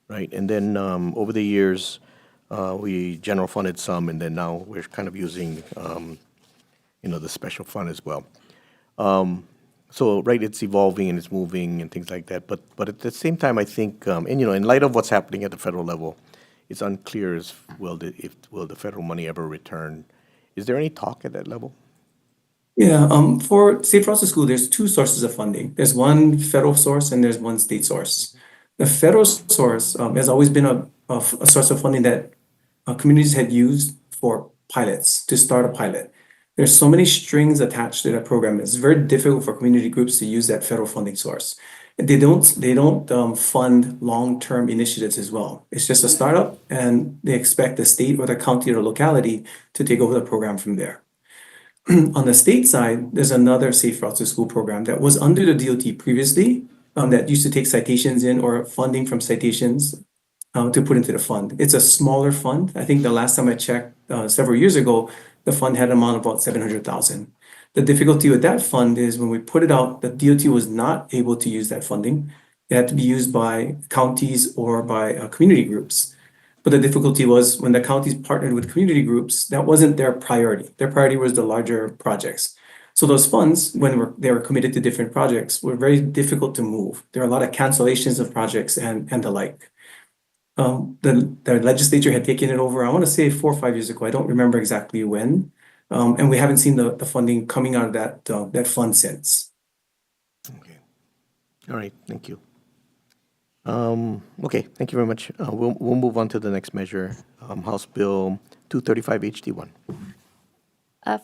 Right, and then over the years, we general funded some, and then now we're kind of using, the special fund as well. So right, it's evolving and it's moving and things like that. But at the same time, I think, in light of what's happening at the federal level, it's unclear as will the federal money ever return. Is there any talk at that level? Yeah, for Safe Routes to School, there's two sources of funding. There's one federal source and there's one state source. The federal source has always been a source of funding that communities had used for pilots, to start a pilot. There's so many strings attached to that program. It's very difficult for community groups to use that federal funding source. They don't fund long-term initiatives as well. It's just a startup, and they expect the state or the county or the locality to take over the program from there. On the state side, there's another Safe Routes to School program that was under the DOT previously, that used to take citations in or funding from citations to put into the fund. It's a smaller fund. I think the last time I checked several years ago, the fund had an amount of about $700,000. The difficulty with that fund is when we put it out, the DOT was not able to use that funding. It had to be used by counties or by community groups. But the difficulty was when the counties partnered with community groups, that wasn't their priority. Their priority was the larger projects. So those funds, when they were committed to different projects, were very difficult to move. There are a lot of cancellations of projects and the like. The legislature had taken it over, I want to say 4 or 5 years ago. I don't remember exactly when. And we haven't seen the funding coming out of that fund since. Okay. All right. Thank you. Okay. Thank you very much. We'll move on to the next measure, House Bill 235 HD1.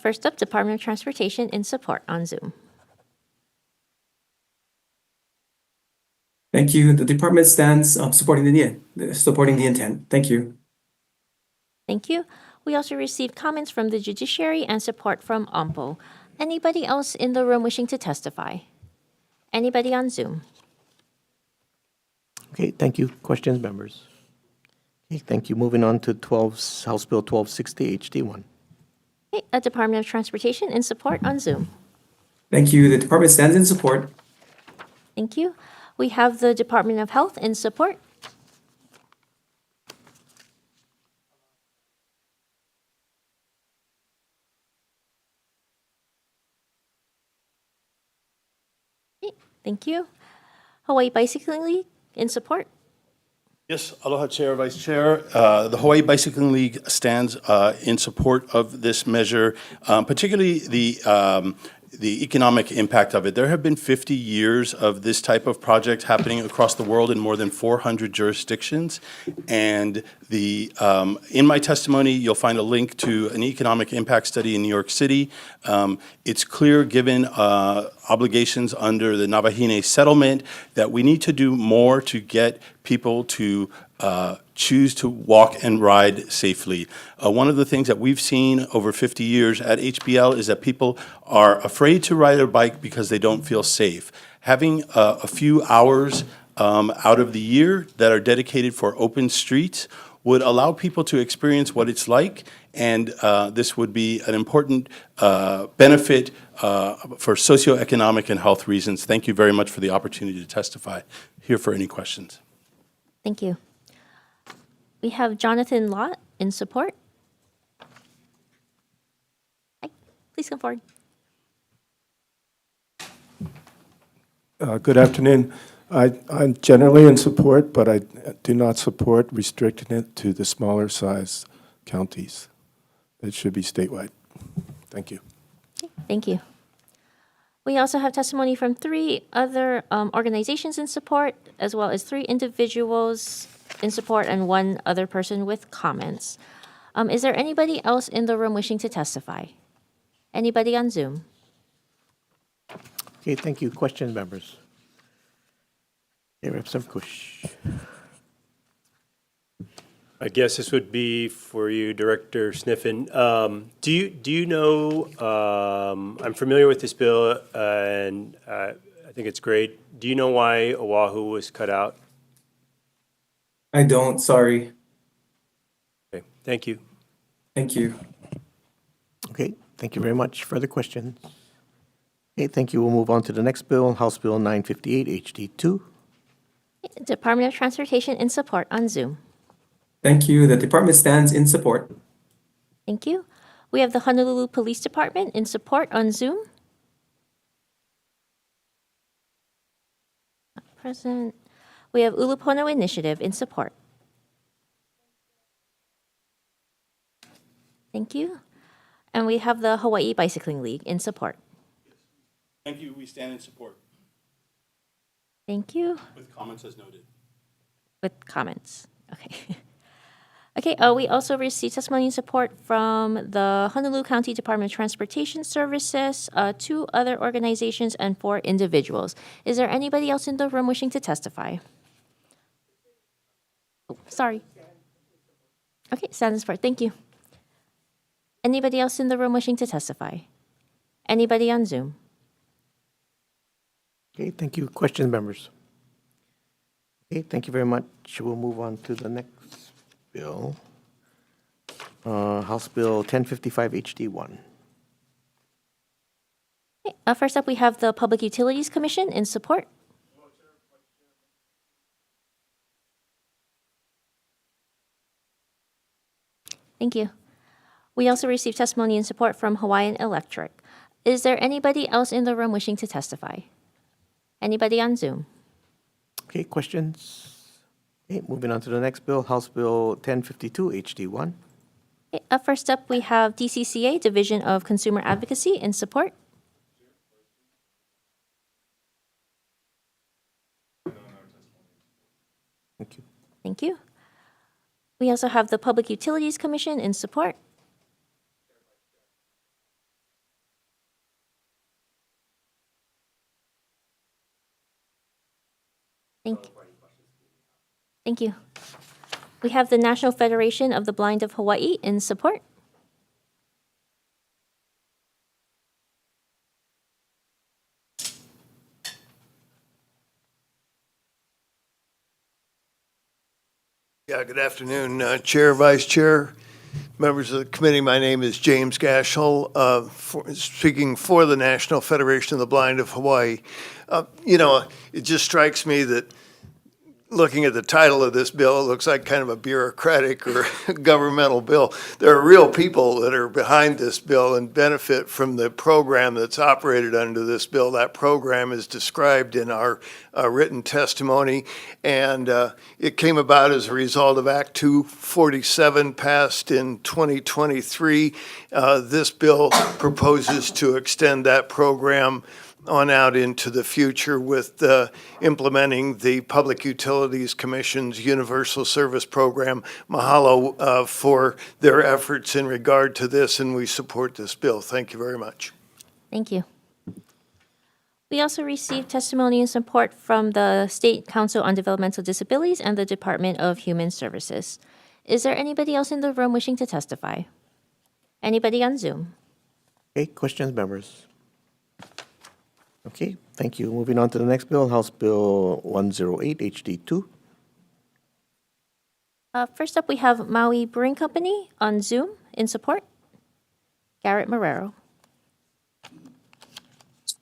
First up, Department of Transportation in support on Zoom. Thank you. The department stands supporting the intent. Thank you. Thank you. We also received comments from the judiciary and support from OMPO. Anybody else in the room wishing to testify? Anybody on Zoom? Okay, thank you. Questions, members? Okay, thank you. Moving on to House Bill 1260 HD1. Okay, a Department of Transportation in support on Zoom. Thank you. The department stands in support. Thank you. We have the Department of Health in support. Okay, thank you. Hawaii Bicycling League in support. Yes, aloha, Chair, Vice Chair. The Hawaii Bicycling League stands in support of this measure, particularly the economic impact of it. There have been 50 years of this type of project happening across the world in more than 400 jurisdictions. And in my testimony, you'll find a link to an economic impact study in New York City. It's clear, given obligations under the Navajine settlement, that we need to do more to get people to choose to walk and ride safely. One of the things that we've seen over 50 years at HBL is that people are afraid to ride their bike because they don't feel safe. Having a few hours out of the year that are dedicated for open streets would allow people to experience what it's like, and this would be an important benefit for socioeconomic and health reasons. Thank you very much for the opportunity to testify. Here for any questions. Thank you. We have Jonathan Lott in support. Hi, please come forward. Good afternoon. I'm generally in support, but I do not support restricting it to the smaller size counties. It should be statewide. Thank you. Thank you. We also have testimony from 3 other organizations in support, as well as 3 individuals in support and 1 other person with comments. Is there anybody else in the room wishing to testify? Anybody on Zoom? Okay, thank you. Questions, members? Okay, Representative Kush. I guess this would be for you, Director Sniffen. Do you know, I'm familiar with this bill, and I think it's great. Do you know why Oahu was cut out? I don't, sorry. Okay, thank you. Thank you. Okay, thank you very much. Further questions? Okay, thank you. We'll move on to the next bill, House Bill 958 HD2. Department of Transportation in support on Zoom. Thank you. The department stands in support. Thank you. We have the Honolulu Police Department in support on Zoom. Not present. We have Ulupono Initiative in support. Thank you. And we have the Hawaii Bicycling League in support. Thank you. We stand in support. Thank you. With comments as noted. With comments. Okay. Okay, we also received testimony and support from the Honolulu County Department of Transportation Services, 2 other organizations, and 4 individuals. Is there anybody else in the room wishing to testify? Oh, sorry. Okay, stand in support. Thank you. Anybody else in the room wishing to testify? Anybody on Zoom? Okay, thank you. Questions, members? Okay, thank you very much. We'll move on to the next bill, House Bill 1055 HD1. Okay, first up, we have the Public Utilities Commission in support. Thank you. We also received testimony and support from Hawaiian Electric. Is there anybody else in the room wishing to testify? Anybody on Zoom? Okay, questions? Okay, moving on to the next bill, House Bill 1052 HD1. Okay, first up, we have DCCA, Division of Consumer Advocacy, in support. Thank you. Thank you. We also have the Public Utilities Commission in support. Thank you. We have the National Federation of the Blind of Hawaii in support. Yeah, good afternoon, Chair, Vice Chair, members of the committee. My name is James Gashel, speaking for the National Federation of the Blind of Hawaii. It just strikes me that looking at the title of this bill, it looks like kind of a bureaucratic or governmental bill. There are real people that are behind this bill and benefit from the program that's operated under this bill. That program is described in our written testimony, and it came about as a result of Act 247 passed in 2023. This bill proposes to extend that program on out into the future with implementing the Public Utilities Commission's Universal Service Program. Mahalo for their efforts in regard to this, and we support this bill. Thank you very much. Thank you. We also received testimony and support from the State Council on Developmental Disabilities and the Department of Human Services. Is there anybody else in the room wishing to testify? Anybody on Zoom? Okay, questions, members? Okay, thank you. Moving on to the next bill, House Bill 108 HD2. First up, we have Maui Brewing Company on Zoom in support. Garrett Marrero.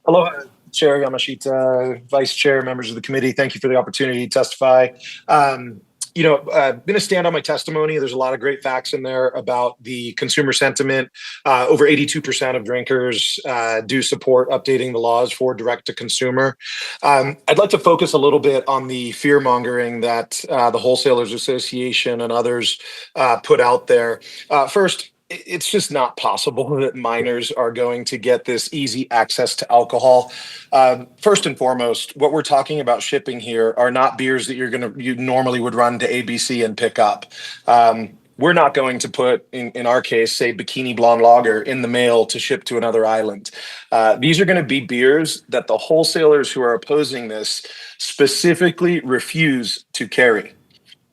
Aloha, Chair Yamashita, Vice Chair, members of the committee. Thank you for the opportunity to testify. I'm going to stand on my testimony. There's a lot of great facts in there about the consumer sentiment. Over 82% of drinkers do support updating the laws for direct to consumer. I'd like to focus a little bit on the fear mongering that the Wholesalers Association and others put out there. First, it's just not possible that minors are going to get this easy access to alcohol. First and foremost, what we're talking about shipping here are not beers that you normally would run to ABC and pick up. We're not going to put, in our case, say Bikini Blonde Lager in the mail to ship to another island. These are going to be beers that the wholesalers who are opposing this specifically refuse to carry.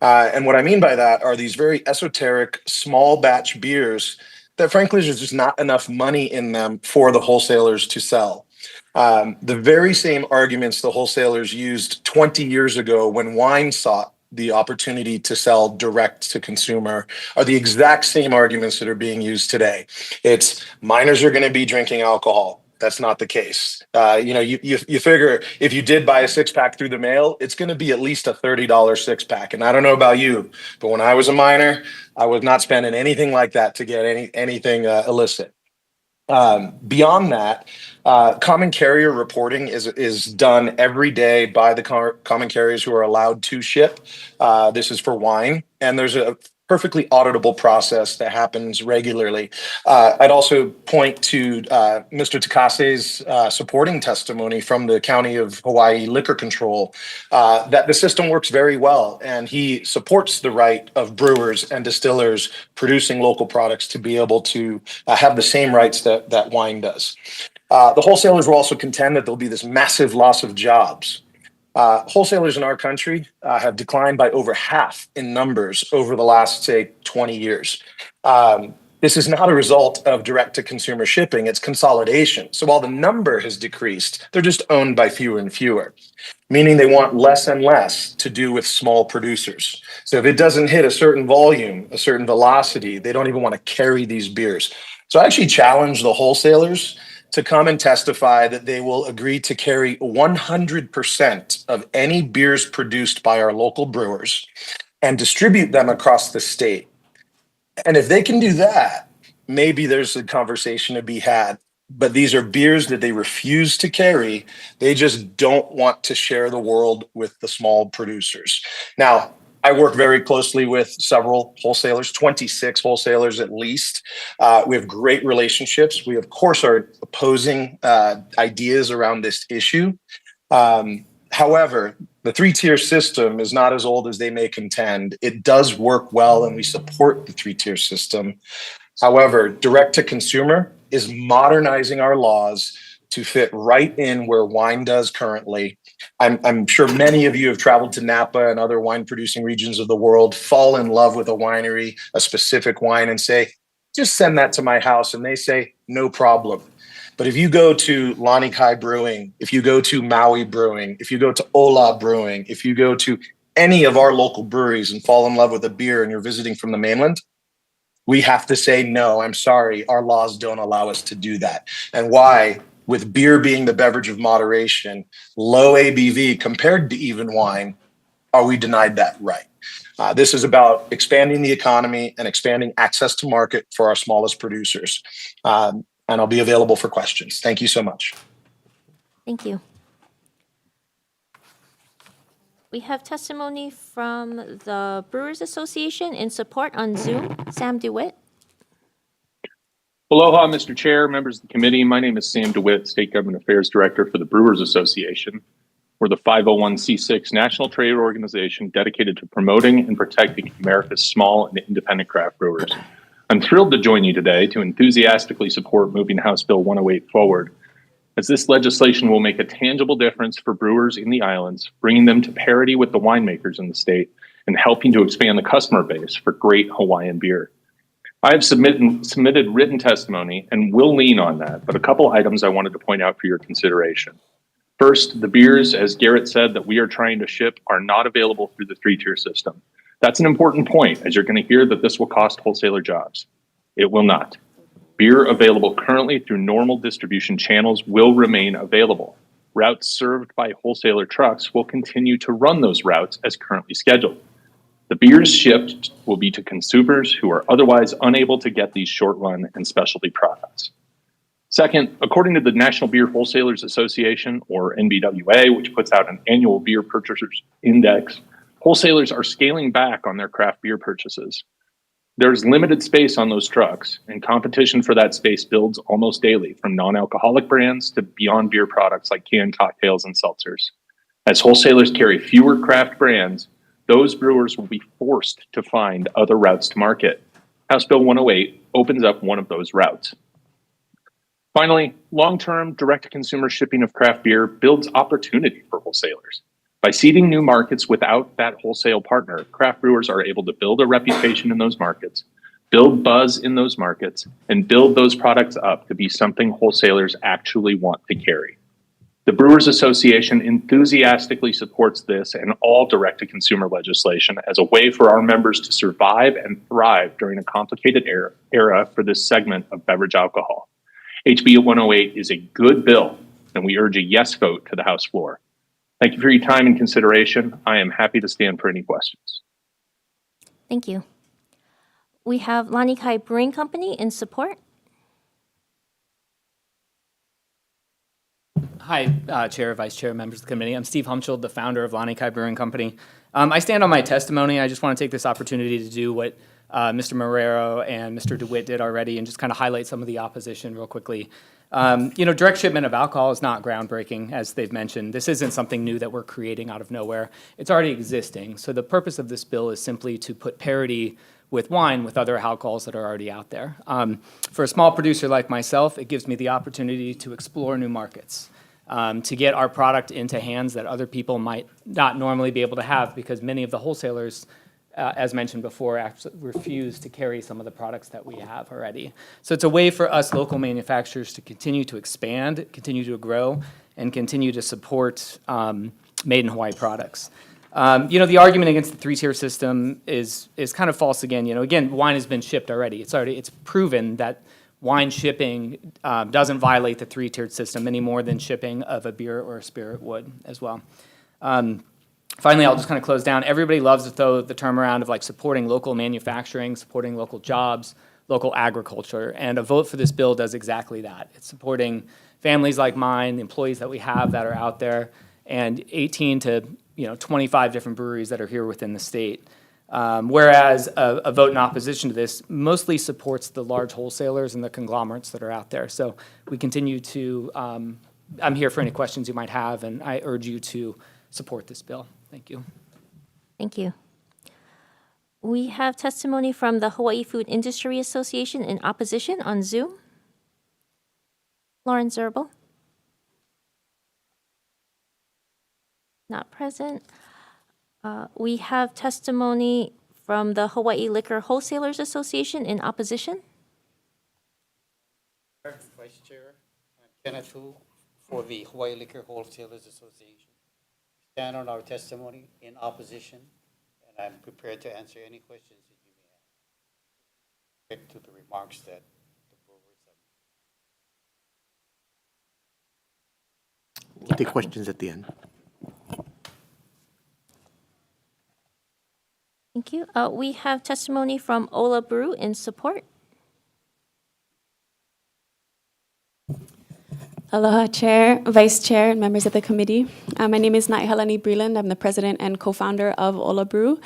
And what I mean by that are these very esoteric small batch beers that frankly there's just not enough money in them for the wholesalers to sell. The very same arguments the wholesalers used 20 years ago when wine sought the opportunity to sell direct to consumer are the exact same arguments that are being used today. It's minors are going to be drinking alcohol. That's not the case. You figure if you did buy a six-pack through the mail, it's going to be at least a $30 six-pack. And I don't know about you, but when I was a minor, I was not spending anything like that to get anything illicit. Beyond that, common carrier reporting is done every day by the common carriers who are allowed to ship. This is for wine, and there's a perfectly auditable process that happens regularly. I'd also point to Mr. Takase's supporting testimony from the County of Hawaii Liquor Control that the system works very well, and he supports the right of brewers and distillers producing local products to be able to have the same rights that wine does. The wholesalers will also contend that there'll be this massive loss of jobs. Wholesalers in our country have declined by over half in numbers over the last, say, 20 years. This is not a result of direct-to-consumer shipping, it's consolidation. So while the number has decreased, they're just owned by fewer and fewer, meaning they want less and less to do with small producers. So if it doesn't hit a certain volume, a certain velocity, they don't even want to carry these beers. So I actually challenge the wholesalers to come and testify that they will agree to carry 100% of any beers produced by our local brewers and distribute them across the state. And if they can do that, maybe there's a conversation to be had. But these are beers that they refuse to carry. They just don't want to share the world with the small producers. Now, I work very closely with several wholesalers, 26 wholesalers at least. We have great relationships. We, of course, are opposing ideas around this issue. However, the three-tier system is not as old as they may contend. It does work well, and we support the three-tier system. However, direct-to-consumer is modernizing our laws to fit right in where wine does currently. I'm sure many of you have traveled to Napa and other wine producing regions of the world, fall in love with a winery, a specific wine, and say, just send that to my house. And they say, no problem. But if you go to Lanikai Brewing, if you go to Maui Brewing, if you go to Ola Brewing, if you go to any of our local breweries and fall in love with a beer and you're visiting from the mainland, we have to say, no, I'm sorry, our laws don't allow us to do that. And why? With beer being the beverage of moderation, low ABV compared to even wine, are we denied that right? This is about expanding the economy and expanding access to market for our smallest producers. And I'll be available for questions. Thank you so much. Thank you. We have testimony from the Brewers Association in support on Zoom. Sam DeWitt. Aloha, Mr. Chair, members of the committee. My name is Sam DeWitt, State Government Affairs Director for the Brewers Association. We're the 501c6 national trade organization dedicated to promoting and protecting America's small and independent craft brewers. I'm thrilled to join you today to enthusiastically support moving House Bill 108 forward. as this legislation will make a tangible difference for brewers in the islands, bringing them to parity with the winemakers in the state and helping to expand the customer base for great Hawaiian beer. I have submitted written testimony and will lean on that, but a couple items I wanted to point out for your consideration. First, the beers, as Garrett said, that we are trying to ship are not available through the three-tier system. That's an important point, as you're going to hear that this will cost wholesaler jobs. It will not. Beer available currently through normal distribution channels will remain available. Routes served by wholesaler trucks will continue to run those routes as currently scheduled. The beers shipped will be to consumers who are otherwise unable to get these short-run and specialty products. Second, according to the National Beer Wholesalers Association, or NBWA, which puts out an annual beer purchasers index, wholesalers are scaling back on their craft beer purchases. There's limited space on those trucks, and competition for that space builds almost daily, from non-alcoholic brands to beyond beer products like canned cocktails and seltzers. As wholesalers carry fewer craft brands, those brewers will be forced to find other routes to market. House Bill 108 opens up one of those routes. Finally, long-term direct-to-consumer shipping of craft beer builds opportunity for wholesalers. By seeding new markets without that wholesale partner, craft brewers are able to build a reputation in those markets, build buzz in those markets, and build those products up to be something wholesalers actually want to carry. The Brewers Association enthusiastically supports this and all direct-to-consumer legislation as a way for our members to survive and thrive during a complicated era for this segment of beverage alcohol. HB 108 is a good bill, and we urge a yes vote to the House floor. Thank you for your time and consideration. I am happy to stand for any questions. Thank you. We have Lanikai Brewing Company in support. Hi, Chair, Vice Chair, members of the committee. I'm Steve Humschild, the founder of Lanikai Brewing Company. I stand on my testimony. I just want to take this opportunity to do what Mr. Marrero and Mr. DeWitt did already and just kind of highlight some of the opposition real quickly. Direct shipment of alcohol is not groundbreaking, as they've mentioned. This isn't something new that we're creating out of nowhere. It's already existing. So the purpose of this bill is simply to put parity with wine with other alcohols that are already out there. For a small producer like myself, it gives me the opportunity to explore new markets, to get our product into hands that other people might not normally be able to have, because many of the wholesalers, as mentioned before, actually refuse to carry some of the products that we have already. So it's a way for us local manufacturers to continue to expand, continue to grow, and continue to support made in Hawaii products. The argument against the three-tier system is kind of false again. Again, wine has been shipped already. It's proven that wine shipping doesn't violate the three-tiered system any more than shipping of a beer or a spirit would as well. Finally, I'll just kind of close down. Everybody loves to throw the term around of like supporting local manufacturing, supporting local jobs, local agriculture, and a vote for this bill does exactly that. It's supporting families like mine, the employees that we have that are out there, and 18 to 25 different breweries that are here within the state. Whereas a vote in opposition to this mostly supports the large wholesalers and the conglomerates that are out there. So we continue to, I'm here for any questions you might have, and I urge you to support this bill. Thank you. Thank you. We have testimony from the Hawaii Food Industry Association in opposition on Zoom. Lauren Zerbel. Not present. We have testimony from the Hawaii Liquor Wholesalers Association in opposition. Vice Chair, I'm Kenneth Hu for the Hawaii Liquor Wholesalers Association. Stand on our testimony in opposition, and I'm prepared to answer any questions that you may have to the remarks that the brewers have. We'll take questions at the end. Thank you. We have testimony from Ola Brew in support. Aloha, Chair, Vice Chair, and members of the committee. My name is Naihalani Breland. I'm the president and co-founder of Ola Brew,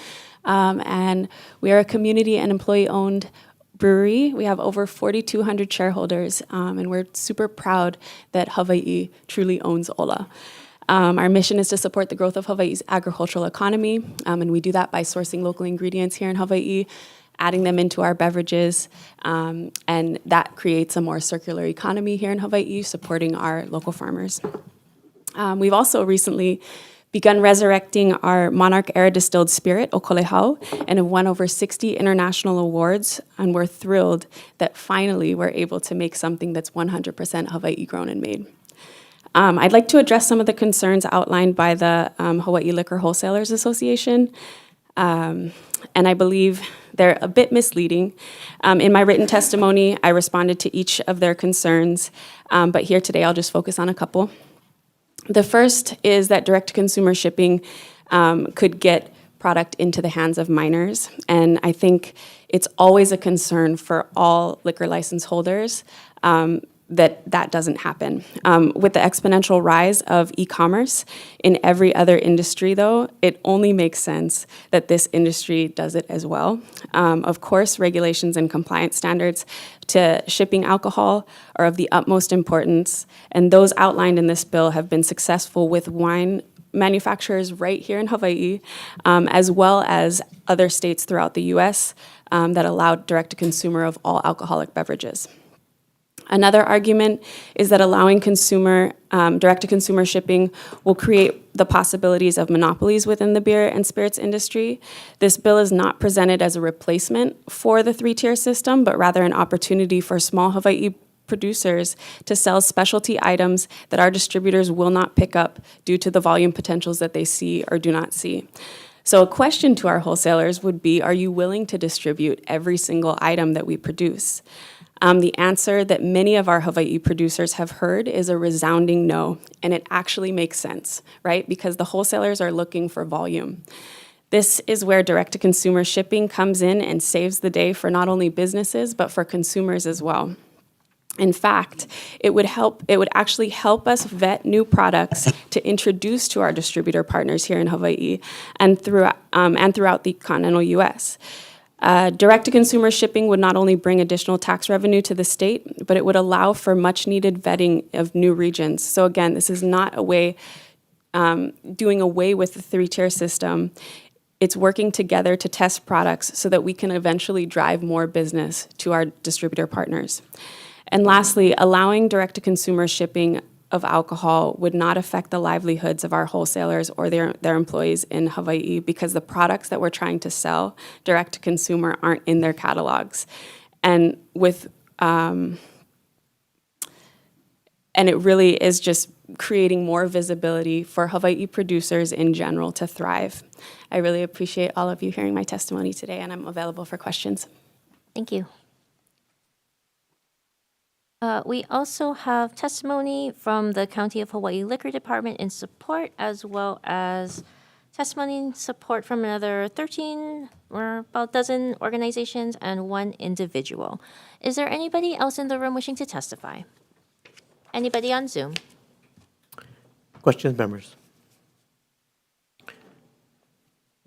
and we are a community and employee-owned brewery. We have over 4,200 shareholders, and we're super proud that Hawaii truly owns Ola. Our mission is to support the growth of Hawaii's agricultural economy, and we do that by sourcing local ingredients here in Hawaii adding them into our beverages, and that creates a more circular economy here in Hawaii, supporting our local farmers. We've also recently begun resurrecting our Monarch Era Distilled Spirit, Okolehau, and have won over 60 international awards, and we're thrilled that finally we're able to make something that's 100% Hawaii grown and made. I'd like to address some of the concerns outlined by the Hawaii Liquor Wholesalers Association, and I believe they're a bit misleading. In my written testimony, I responded to each of their concerns, but here today I'll just focus on a couple. The first is that direct-to-consumer shipping could get product into the hands of minors, and I think it's always a concern for all liquor license holders that doesn't happen. With the exponential rise of e-commerce in every other industry, though, it only makes sense that this industry does it as well. Of course, regulations and compliance standards to shipping alcohol are of the utmost importance, and those outlined in this bill have been successful with wine manufacturers right here in Hawaii, as well as other states throughout the U.S. That allow direct-to-consumer of all alcoholic beverages. Another argument is that allowing direct-to-consumer shipping will create the possibilities of monopolies within the beer and spirits industry. This bill is not presented as a replacement for the three-tier system, but rather an opportunity for small Hawaii producers to sell specialty items that our distributors will not pick up due to the volume potentials that they see or do not see. So a question to our wholesalers would be, are you willing to distribute every single item that we produce? The answer that many of our Hawaii producers have heard is a resounding no, and it actually makes sense, right? Because the wholesalers are looking for volume. This is where direct-to-consumer shipping comes in and saves the day for not only businesses, but for consumers as well. In fact, it would actually help us vet new products to introduce to our distributor partners here in Hawaii and throughout the continental U.S. Direct-to-consumer shipping would not only bring additional tax revenue to the state, but it would allow for much-needed vetting of new regions. So again, this is not a way doing away with the three-tier system. It's working together to test products so that we can eventually drive more business to our distributor partners. And lastly, allowing direct-to-consumer shipping of alcohol would not affect the livelihoods of our wholesalers or their employees in Hawaii, because the products that we're trying to sell direct to consumer aren't in their catalogs. And it really is just creating more visibility for Hawaii producers in general to thrive. I really appreciate all of you hearing my testimony today, and I'm available for questions. Thank you. We also have testimony from the County of Hawaii Liquor Department in support, as well as testimony in support from another 13 or about a dozen organizations and one individual. Is there anybody else in the room wishing to testify? Anybody on Zoom? Questions, members?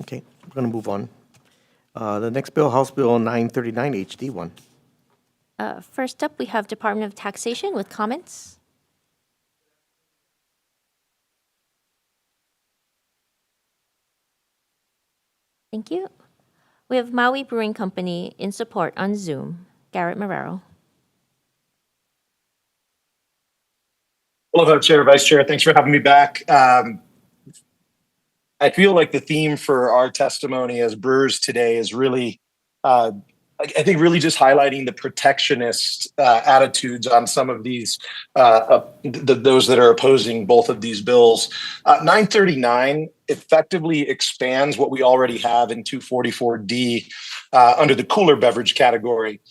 Okay, we're going to move on. The next bill, House Bill 939 HD1. First up, we have Department of Taxation with comments. Thank you. We have Maui Brewing Company in support on Zoom. Garrett Marrero. Hello, Chair, Vice Chair. Thanks for having me back. I feel like the theme for our testimony as brewers today is really I think really just highlighting the protectionist attitudes on some of these, those that are opposing both of these bills. 939 effectively expands what we already have in 244D under the cooler beverage category.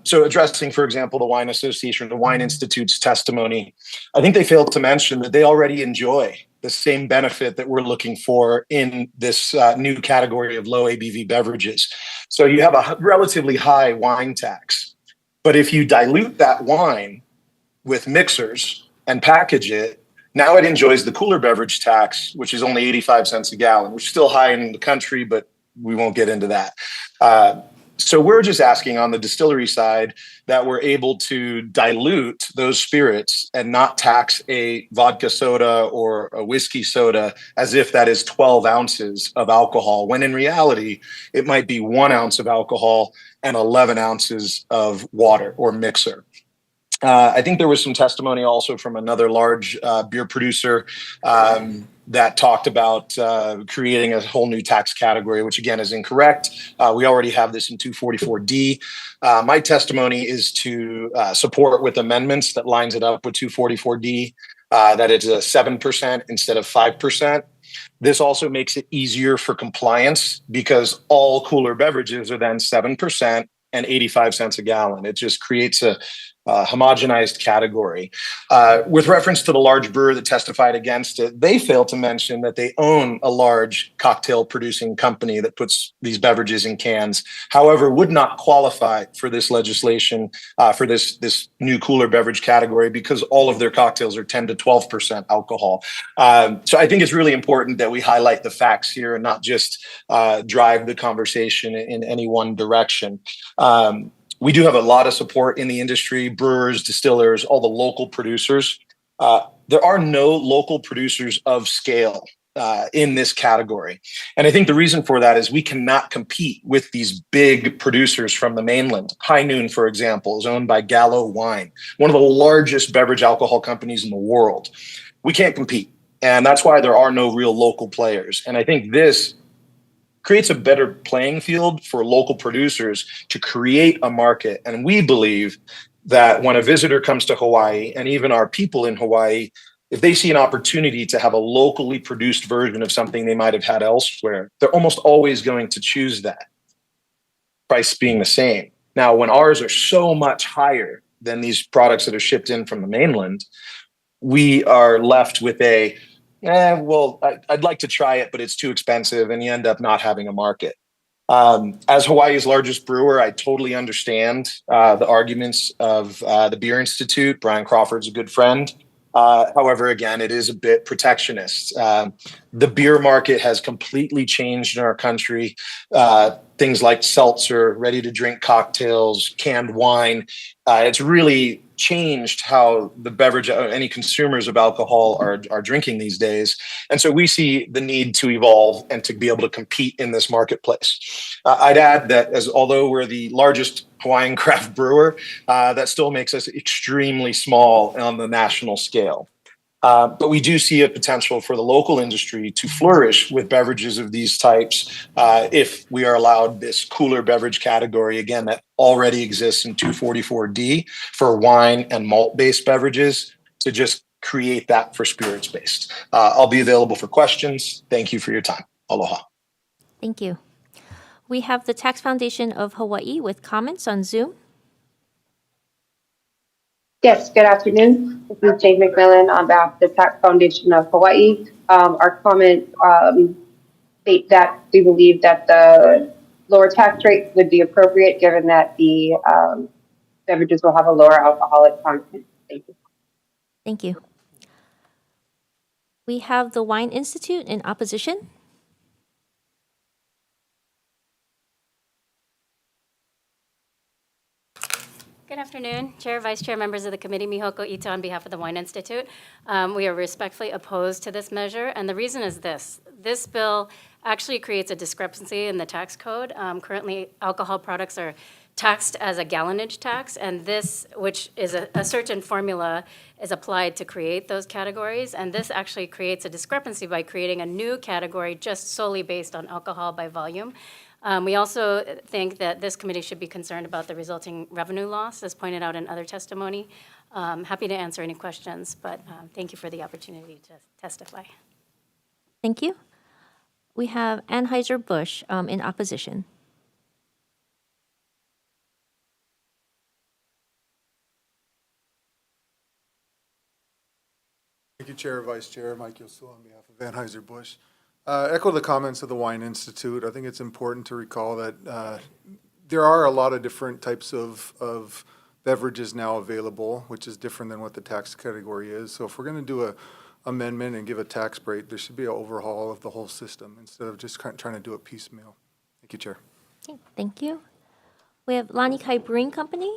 So addressing, for example, the Wine Association, the Wine Institute's testimony, I think they failed to mention that they already enjoy the same benefit that we're looking for in this new category of low ABV beverages. So you have a relatively high wine tax, but if you dilute that wine with mixers and package it, now it enjoys the cooler beverage tax, which is only 85 cents a gallon, which is still high in the country, but we won't get into that. So we're just asking on the distillery side that we're able to dilute those spirits and not tax a vodka soda or a whiskey soda as if that is 12 ounces of alcohol, when in reality, it might be 1 ounce of alcohol and 11 ounces of water or mixer. I think there was some testimony also from another large beer producer that talked about creating a whole new tax category, which again is incorrect. We already have this in 244D. My testimony is to support with amendments that lines it up with 244D, that it's a 7% instead of 5%. This also makes it easier for compliance because all cooler beverages are then 7% and 85 cents a gallon. It just creates a homogenized category. With reference to the large brewer that testified against it, they failed to mention that they own a large cocktail producing company that puts these beverages in cans, however, would not qualify for this legislation, for this new cooler beverage category, because all of their cocktails are 10 to 12% alcohol. So I think it's really important that we highlight the facts here and not just drive the conversation in any one direction. We do have a lot of support in the industry, brewers, distillers, all the local producers. There are no local producers of scale in this category. And I think the reason for that is we cannot compete with these big producers from the mainland. High Noon, for example, is owned by Gallo Wine, one of the largest beverage alcohol companies in the world. We can't compete. And that's why there are no real local players. And I think this creates a better playing field for local producers to create a market. And we believe that when a visitor comes to Hawaii, and even our people in Hawaii, if they see an opportunity to have a locally produced version of something they might have had elsewhere, they're almost always going to choose that, price being the same. Now, when ours are so much higher than these products that are shipped in from the mainland, we are left with I'd like to try it, but it's too expensive, and you end up not having a market. As Hawaii's largest brewer, I totally understand the arguments of the Beer Institute. Brian Crawford's a good friend. However, again, it is a bit protectionist. The beer market has completely changed in our country. Things like seltzer, ready-to-drink cocktails, canned wine. It's really changed how the beverage, any consumers of alcohol are drinking these days. And so we see the need to evolve and to be able to compete in this marketplace. I'd add that although we're the largest Hawaiian craft brewer, that still makes us extremely small on the national scale. But we do see a potential for the local industry to flourish with beverages of these types if we are allowed this cooler beverage category, again, that already exists in 244D for wine and malt-based beverages, to just create that for spirits-based. I'll be available for questions. Thank you for your time. Aloha. Thank you. We have the Tax Foundation of Hawaii with comments on Zoom. Yes, good afternoon. This is Jane McMillan on behalf of the Tax Foundation of Hawaii. Our comment state that we believe that the lower tax rate would be appropriate given that the beverages will have a lower alcoholic content. Thank you. Thank you. We have the Wine Institute in opposition. Good afternoon, Chair, Vice Chair, members of the committee. Mihoko Ito on behalf of the Wine Institute. We are respectfully opposed to this measure, and the reason is this. This bill actually creates a discrepancy in the tax code. Currently, alcohol products are taxed as a gallonage tax, and this, which is a certain formula, is applied to create those categories. And this actually creates a discrepancy by creating a new category just solely based on alcohol by volume. We also think that this committee should be concerned about the resulting revenue loss, as pointed out in other testimony. Happy to answer any questions, but thank you for the opportunity to testify. Thank you. We have Anheuser-Busch in opposition. Thank you, Chair, Vice Chair. Mike Yosu on behalf of Anheuser-Busch. Echo the comments of the Wine Institute. I think it's important to recall that there are a lot of different types of beverages now available, which is different than what the tax category is. So if we're going to do a amendment and give a tax break, there should be an overhaul of the whole system instead of just trying to do it piecemeal. Thank you, Chair. Okay, thank you. We have Lani Kai Brewing Company.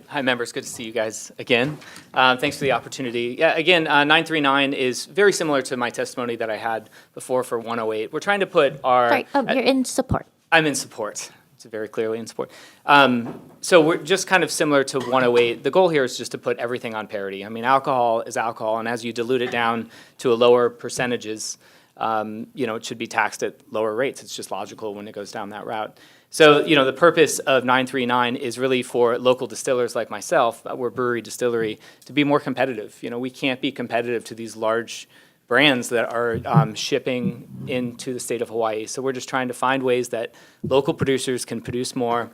Hi, members. Good to see you guys again. Thanks for the opportunity. Yeah, again, 939 is very similar to my testimony that I had before for 108. We're trying to put our... Sorry, you're in support. I'm in support. It's very clearly in support. So we're just kind of similar to 108. The goal here is just to put everything on parity. I mean, alcohol is alcohol, and as you dilute it down to a lower percentages, it should be taxed at lower rates. It's just logical when it goes down that route. So, the purpose of 939 is really for local distillers like myself, we're brewery distillery, to be more competitive. We can't be competitive to these large brands that are shipping into the state of Hawaii. So we're just trying to find ways that local producers can produce more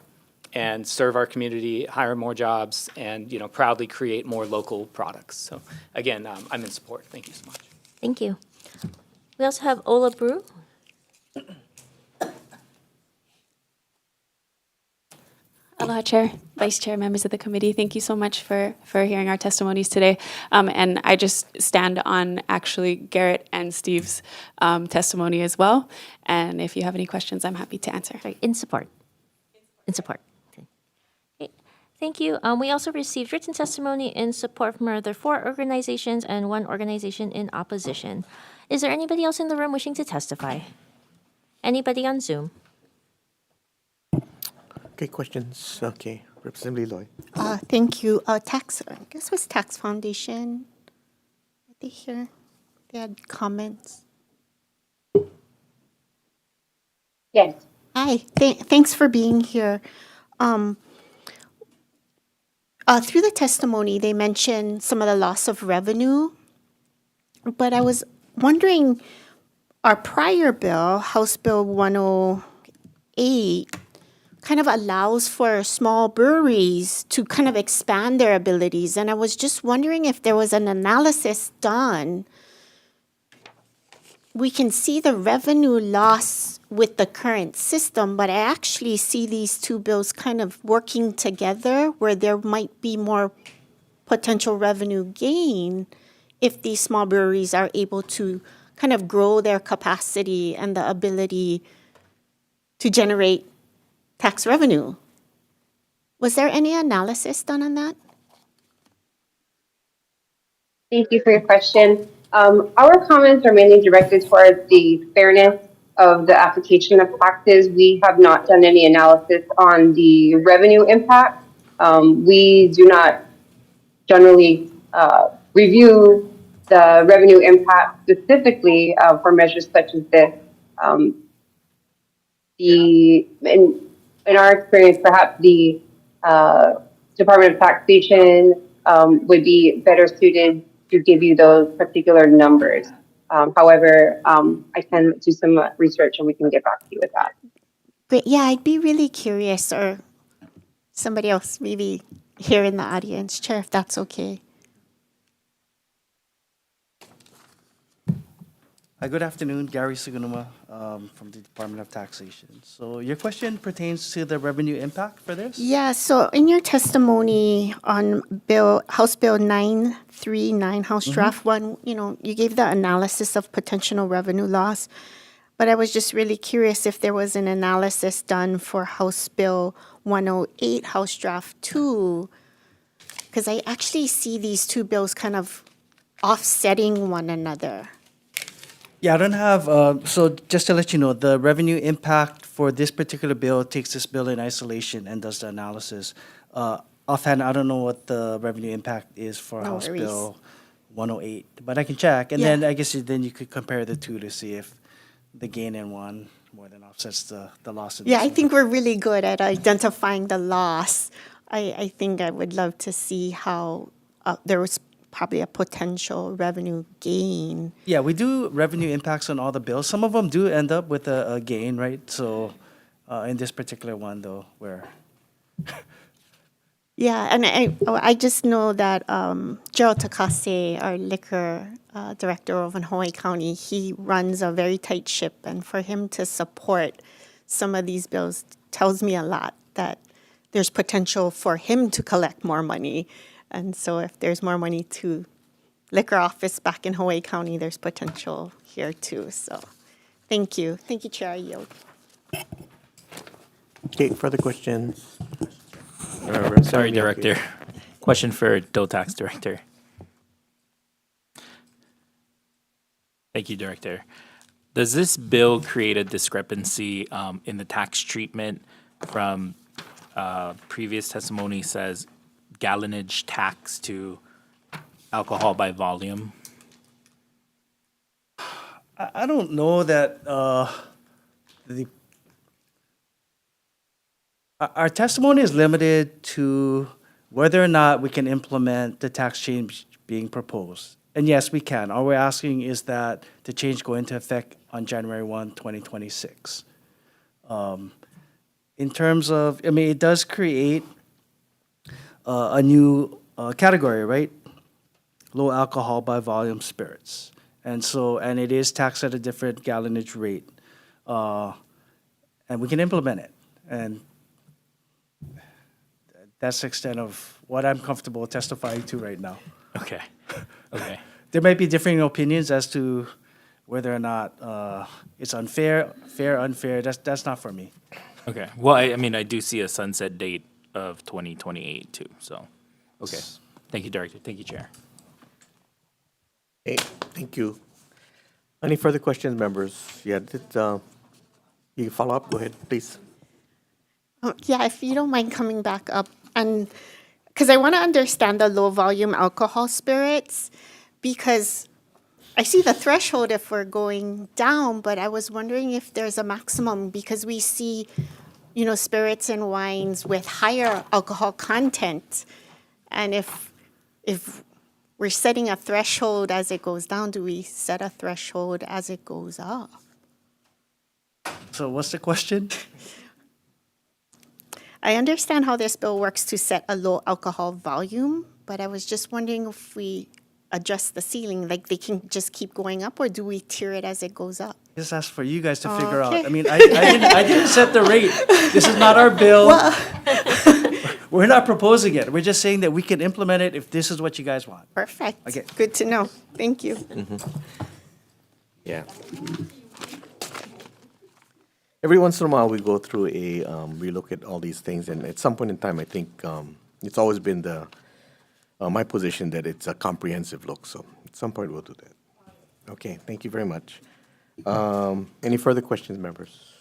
and serve our community, hire more jobs, and, proudly create more local products. So again, I'm in support. Thank you so much. Thank you. We also have Ola Brew. Aloha, Chair, Vice Chair, members of the committee. Thank you so much for hearing our testimonies today. And I just stand on actually Garrett and Steve's testimony as well. And if you have any questions, I'm happy to answer. Sorry, in support. In support. Okay. Thank you. We also received written testimony in support from other 4 organizations and 1 organization in opposition. Is there anybody else in the room wishing to testify? Anybody on Zoom? Okay, questions? Okay, Representative Loy. Thank you. I guess it was Tax Foundation. Are they here? They had comments. Yes. Hi, thanks for being here. Through the testimony, they mentioned some of the loss of revenue, but I was wondering, our prior bill, House Bill 108, kind of allows for small breweries to kind of expand their abilities. And I was just wondering if there was an analysis done. We can see the revenue loss with the current system, but I actually see these 2 bills kind of working together where there might be more potential revenue gain if these small breweries are able to kind of grow their capacity and the ability to generate tax revenue. Was there any analysis done on that? Thank you for your question. Our comments are mainly directed towards the fairness of the application of taxes. We have not done any analysis on the revenue impact. We do not generally review the revenue impact specifically for measures such as this. In our experience, perhaps the Department of Taxation would be better suited to give you those particular numbers. However, I can do some research and we can get back to you with that. Great. Yeah, I'd be really curious, or somebody else maybe here in the audience, Chair, if that's okay. Good afternoon, Gary Sugunuma from the Department of Taxation. So your question pertains to the revenue impact for this? Yeah, so in your testimony on House Bill 939, House Draft 1, you gave the analysis of potential revenue loss, but I was just really curious if there was an analysis done for House Bill 108, House Draft 2, because I actually see these 2 bills kind of offsetting one another. Yeah, I don't have, so just to let you know, the revenue impact for this particular bill takes this bill in isolation and does the analysis. Offhand, I don't know what the revenue impact is for No House worries. Bill 108, but I can check. And then I guess then you could compare the 2 to see if the gain in one more than offsets the loss in Yeah, this I one. think we're really good at identifying the loss. I think I would love to see how there was probably a potential revenue gain. Yeah, we do revenue impacts on all the bills. Some of them do end up with a gain, right? So in this particular one, though, where... Yeah, and I just know that Gerald Takase, our liquor director over in Hawaii County, he runs a very tight ship, and for him to support some of these bills tells me a lot that there's potential for him to collect more money. And so if there's more money to liquor office back in Hawaii County, there's potential here too. So Thank you. Thank you, Chair. I yield. Okay, further questions? Sorry, Director. Question for DOTAX Director. Thank you, Director. Does this bill create a discrepancy in the tax treatment from previous testimony says gallonage tax to alcohol by volume? I don't know that our testimony is limited to whether or not we can implement the tax change being proposed. And yes, we can. All we're asking is that the change go into effect on January 1, 2026. In terms of, I mean, it does create a new category, right? Low alcohol by volume spirits. And so, and it is taxed at a different gallonage rate. And we can implement it. And that's the extent of what I'm comfortable testifying to right now. Okay. Okay. There might be differing opinions as to whether or not it's unfair, fair, unfair. That's not for me. Okay. Well, I mean, I do see a sunset date of 2028 too. So, okay. Thank you, Director. Thank you, Chair. Hey, thank you. Any further questions, members? Yeah, you can follow up. Go ahead, please. Yeah, if you don't mind coming back up, and because I want to understand the low volume alcohol spirits, because I see the threshold if we're going down, but I was wondering if there's a maximum, because we see, you know, spirits and wines with higher alcohol content, and if we're setting a threshold as it goes down, do we set a threshold as it goes up? So what's the question? I understand how this bill works to set a low alcohol volume, but I was just wondering if we adjust the ceiling, like they can just keep going up, or do we tier it as it goes up? Just ask for you guys to figure out. Okay. I mean, I didn't set the rate. This is not our bill. We're not proposing it. We're just saying that we can implement it if this is what you guys want. Perfect. Okay. Good to know. Thank you. Yeah. Every once in a while, we go through we look at all these things, and at some point in time, I think it's always been my position that it's a comprehensive look. So at some point, we'll do that. Okay, thank you very much. Any further questions, members?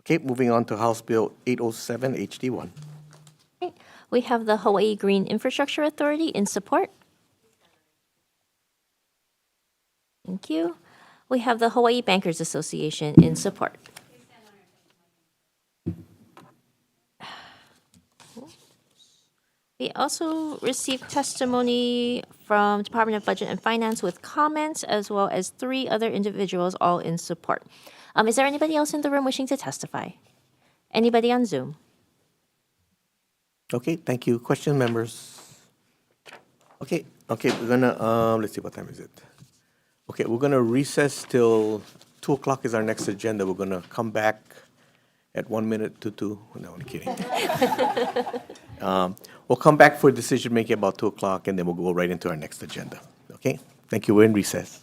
Okay, moving on to House Bill 807 HD1. We have the Hawaii Green Infrastructure Authority in support. Thank you. We have the Hawaii Bankers Association in support. We also received testimony from Department of Budget and Finance with comments, as well as 3 other individuals, all in support. Is there anybody else in the room wishing to testify? Anybody on Zoom? Okay, thank you. Question, members? Okay, we're gonna, let's see, what time is it? Okay, we're gonna recess till 2 o'clock is our next agenda. We're gonna come back at 1 minute to 2. No, I'm kidding. We'll come back for decision-making about 2 o'clock, and then we'll go right into our next agenda. Okay? Thank you. We're in recess.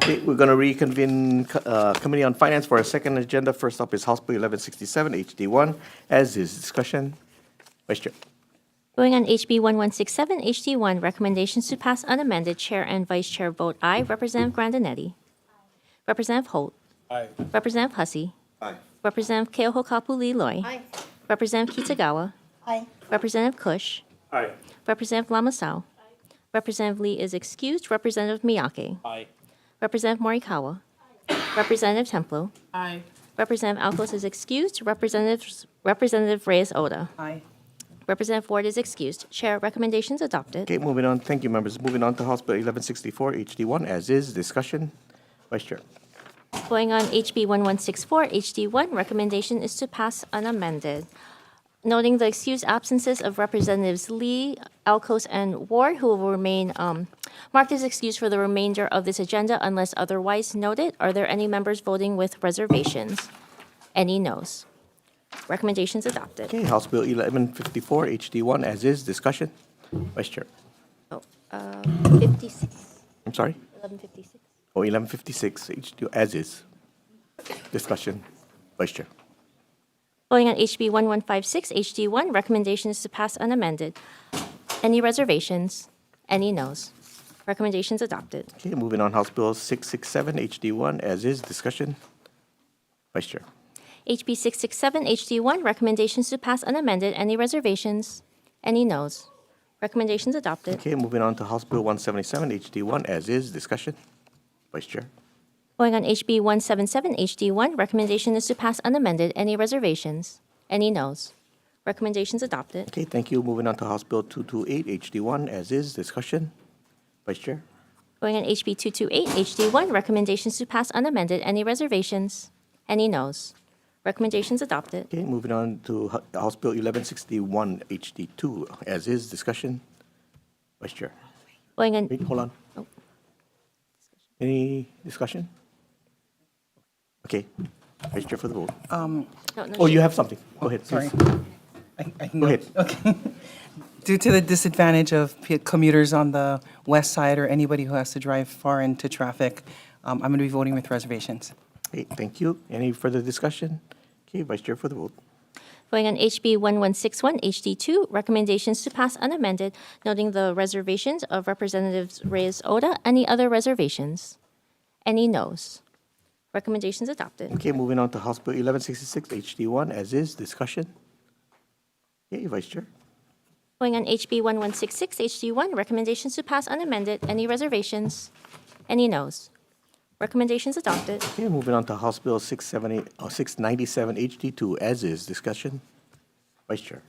Okay, we're going to reconvene Committee on Finance for our second agenda. First up is House Bill 1167, HD1, as is discussion. Vice Chair. Going on HB 1167, HD1, recommendations to pass unamended. Chair and Vice Chair vote aye. Representative Grandinetti. Representative Holt. Aye. Representative Hussey. Aye. Representative Keohokalpu Loy. Aye. Representative Kitagawa. Aye. Representative Kush. Aye. Representative Lamasau. Representative Lee is excused. Representative Miyake. Aye. Representative Morikawa. Representative Templo. Aye. Representative Alcos is excused. Representative Reyes Oda. Aye. Representative Ward is excused. Chair, recommendations adopted. Okay, moving on. Thank you, members. Moving on to House Bill 1164, HD1, as is discussion. Vice Chair. Going on HB 1164, HD1, recommendation is to pass unamended. Noting the excused absences of Representatives Lee, Alcos, and Ward, who will remain marked as excused for the remainder of this agenda unless otherwise noted. Are there any members voting with reservations? Any noes? Recommendations adopted. Okay, House Bill 1154, HD1, as is discussion. Vice Chair. 56. I'm sorry? 1156. Oh, 1156, HD2, as is discussion. Vice Chair. Voting on HB 1156, HD1, recommendation is to pass unamended. Any reservations? Any noes? Recommendations adopted. Okay, moving on, House Bill 667, HD1, as is discussion. Vice Chair. HB 667, HD1, recommendations to pass unamended. Any reservations? Any noes? Recommendations adopted. Okay, moving on to House Bill 177, HD1, as is discussion. Vice Chair. Going on HB 177, HD1, recommendation is to pass unamended. Any reservations? Any noes? Recommendations adopted. Okay, thank you. Moving on to House Bill 228, HD1, as is discussion. Vice Chair. Going on HB 228, HD1, recommendations to pass unamended. Any reservations? Any noes? Recommendations adopted. Okay, moving on to House Bill 1161, HD2, as is discussion. Vice Chair. Going on. Wait, hold on. Oh. Any discussion? Okay, Vice Chair for the vote. No, Oh, you have something. Go ahead, Sorry. please. I can Go ahead. Okay. Due to the disadvantage of commuters on the west side or anybody who has to drive far into traffic, I'm going to be voting with reservations. Okay, thank you. Any further discussion? Okay, Vice Chair for the vote. Going on HB 1161, HD2, recommendations to pass unamended, noting the reservations of Representatives Reyes Oda. Any other reservations? Any noes? Recommendations adopted. Okay, moving on to House Bill 1166, HD1, as is discussion. Okay, Vice Chair. Going on HB 1166, HD1, recommendations to pass unamended. Any reservations? Any noes? Recommendations adopted. Okay, moving on to House Bill 697, HD2, as is discussion. Vice Chair.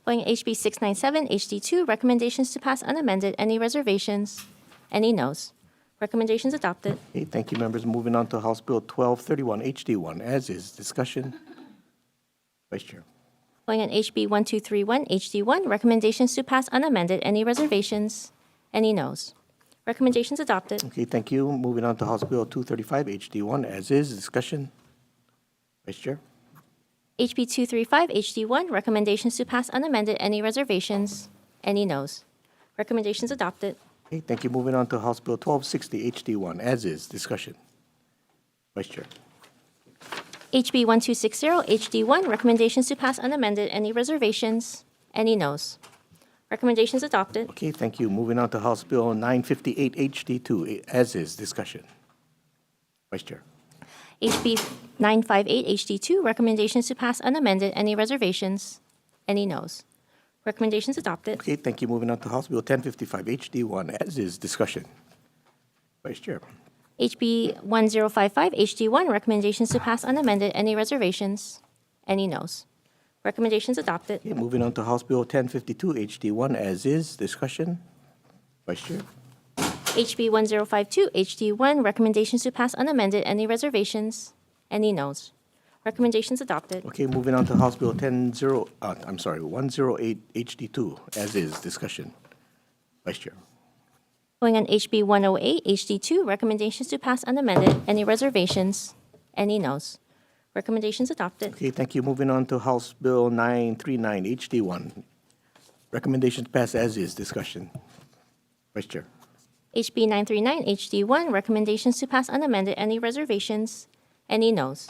Going HB 697, HD2, recommendations to pass unamended. Any reservations? Any noes? Recommendations adopted. Okay, thank you, members. Moving on to House Bill 1231, HD1, as is discussion. Vice Chair. Going on HB 1231, HD1, recommendations to pass unamended. Any reservations? Any noes? Recommendations adopted. Okay, thank you. Moving on to House Bill 235, HD1, as is discussion. Vice Chair. HB 235, HD1, recommendations to pass unamended. Any reservations? Any noes? Recommendations adopted. Okay, thank you. Moving on to House Bill 1260, HD1, as is discussion. Vice Chair. HB 1260, HD1, recommendations to pass unamended. Any reservations? Any noes? Recommendations adopted. Okay, thank you. Moving on to House Bill 958, HD2, as is discussion. Vice Chair. HB 958, HD2, recommendations to pass unamended. Any reservations? Any noes? Recommendations adopted. Okay, thank you. Moving on to House Bill 1055, HD1, as is discussion. Vice Chair. HB 1055, HD1, recommendations to pass unamended. Any reservations? Any noes? Recommendations adopted. Okay, moving on to House Bill 1052, HD1, as is discussion. Vice Chair. HB 1052, HD1, recommendations to pass unamended. Any reservations? Any noes? Recommendations adopted. Okay, moving on to House Bill 108, HD2, as is discussion. Vice Chair. Going on HB 108, HD2, recommendations to pass unamended. Any reservations? Any noes? Recommendations adopted. Okay, thank you. Moving on to House Bill 939, HD1. Recommendation to pass as is discussion. Vice Chair. HB 939 HD1, recommendations to pass unamended. Any reservations? Any noes?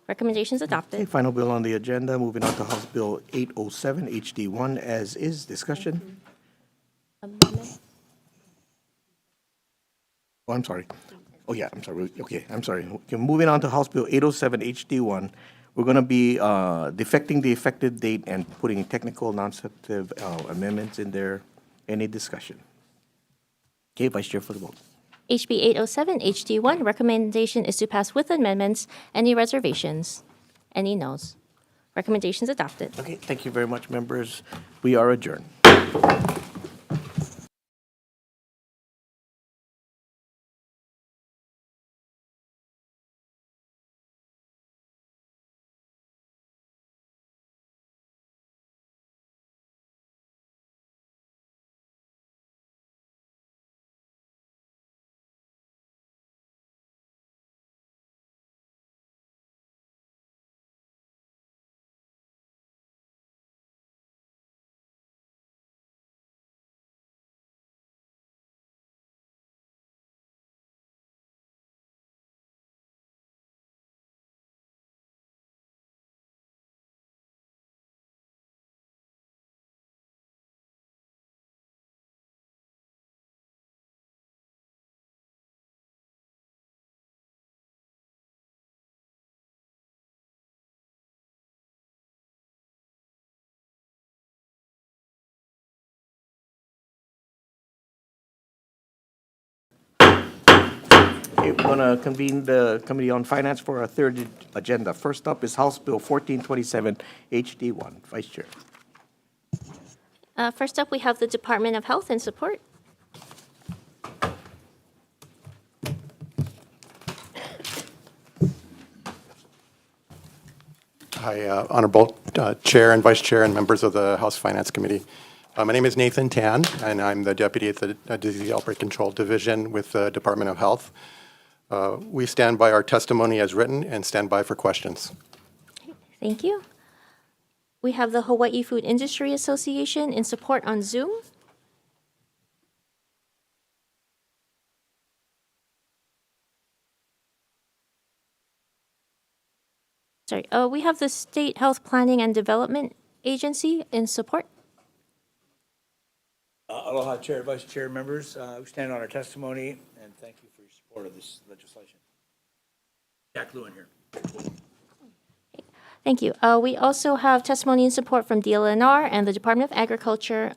Recommendations Okay, adopted. final bill on the agenda, moving on to House Bill 807 HD1 as is. Discussion? Oh, I'm sorry. Oh, yeah, I'm sorry. Okay, I'm sorry. Okay, moving on to House Bill 807 HD1, we're going to be defecting the effective date and putting technical non-substantive amendments in there. Any discussion? Okay, Vice Chair for the vote. HB 807 HD1, recommendation is to pass with amendments. Any reservations? Any noes? Recommendations adopted. Okay, thank you very much, members. We are adjourned. Okay, we're going to convene the Committee on Finance for our third agenda. First up is House Bill 1427 HD1. Vice Chair. First up, we have the Department of Health and Support. Hi, Honorable Chair and Vice Chair and members of the House Finance Committee. My name is Nathan Tan, and I'm the Deputy at the Disease Outbreak Control Division with the Department of Health. We stand by our testimony as written and stand by for questions. Thank you. We have the Hawaii Food Industry Association in support on Zoom. Sorry, we have the State Health Planning and Development Agency in support. Aloha, Chair, Vice Chair, members. We stand on our testimony, and thank you for your support of this legislation. Jack Lewin here. Thank you. We also have testimony and support from DLNR and the Department of Agriculture,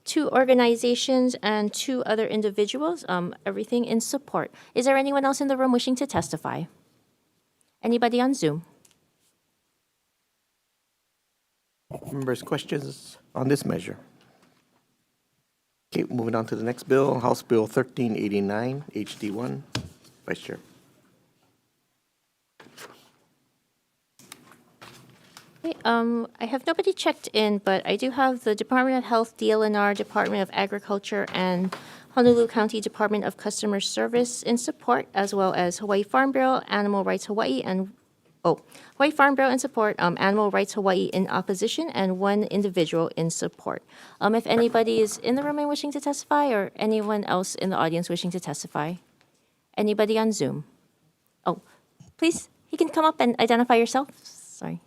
2 organizations and 2 other individuals, everything in support. Is there anyone else in the room wishing to testify? Anybody on Zoom? Members, questions on this measure? Okay, moving on to the next bill, House Bill 1389 HD1. Vice Chair. Okay, I have nobody checked in, but I do have the Department of Health, DLNR, Department of Agriculture, and Honolulu County Department of Customer Service in support, as well as Hawaii Farm Bureau, Animal Rights Hawaii, and Hawaii Farm Bureau in support, Animal Rights Hawaii in opposition, and 1 individual in support. If anybody is in the room and wishing to testify, or anyone else in the audience wishing to testify, anybody on Zoom? Oh, please, you can come up and identify yourself. Sorry.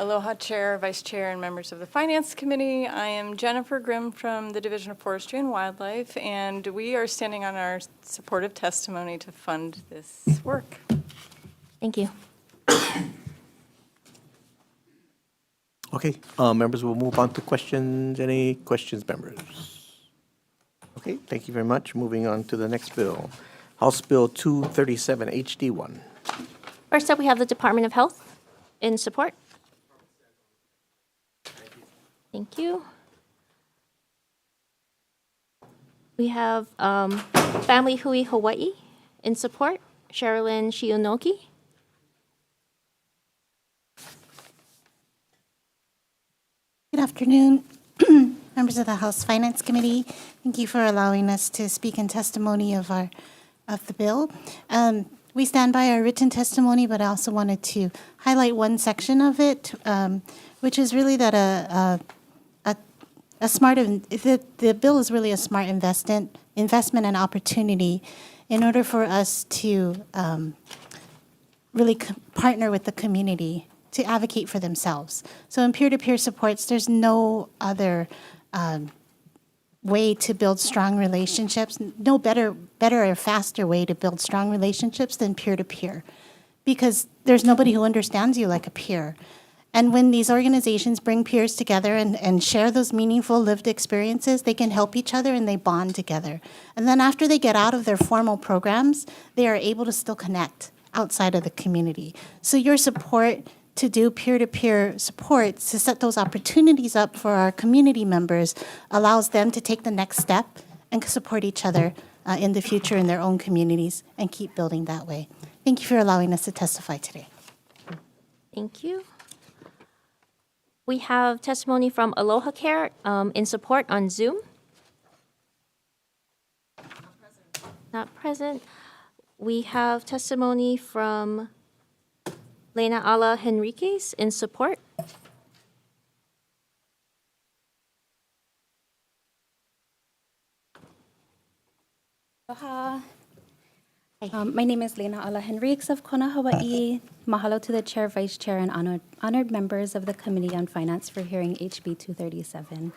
Aloha, Chair, Vice Chair, and members of the Finance Committee. I am Jennifer Grimm from the Division of Forestry and Wildlife, and we are standing on our supportive testimony to fund this work. Thank you. Okay, members, we'll move on to questions. Any questions, members? Okay, thank you very much. Moving on to the next bill, House Bill 237 HD1. First up, we have the Department of Health in support. Thank you. We have Family Hui Hawaii in support, Sherilyn Shionoki. Good afternoon, members of the House Finance Committee. Thank you for allowing us to speak in testimony of the bill. We stand by our written testimony, but I also wanted to highlight one section of it, which is really that the bill is really a smart investment and opportunity in order for us to really partner with the community to advocate for themselves. So in peer-to-peer supports, there's no other way to build strong relationships, no better or faster way to build strong relationships than peer-to-peer, because there's nobody who understands you like a peer. And when these organizations bring peers together and share those meaningful lived experiences, they can help each other and they bond together. And then after they get out of their formal programs, they are able to still connect outside of the community. So your support to do peer-to-peer support, to set those opportunities up for our community members, allows them to take the next step and support each other in the future in their own communities and keep building that way. Thank you for allowing us to testify today. Thank you. We have testimony from Aloha Care in support on Zoom. Not present. We have testimony from Lena Ala Henriquez in support. Aloha. My name is Lena Ala Henriquez of Kona, Hawaii. Mahalo to the Chair, Vice Chair, and honored members of the Committee on Finance for hearing HB 237.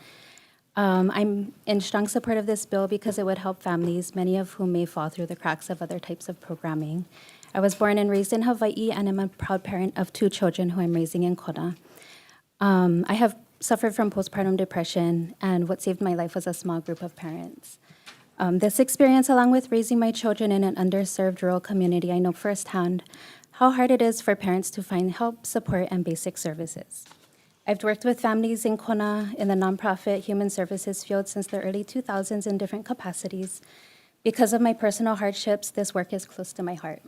I'm in strong support of this bill because it would help families, many of whom may fall through the cracks of other types of programming. I was born and raised in Hawaii, and I'm a proud parent of 2 children who I'm raising in Kona. I have suffered from postpartum depression, and what saved my life was a small group of parents. This experience, along with raising my children in an underserved rural community, I know firsthand how hard it is for parents to find help, support, and basic services. I've worked with families in Kona in the nonprofit human services field since the early 2000s in different capacities. Because of my personal hardships, this work is close to my heart.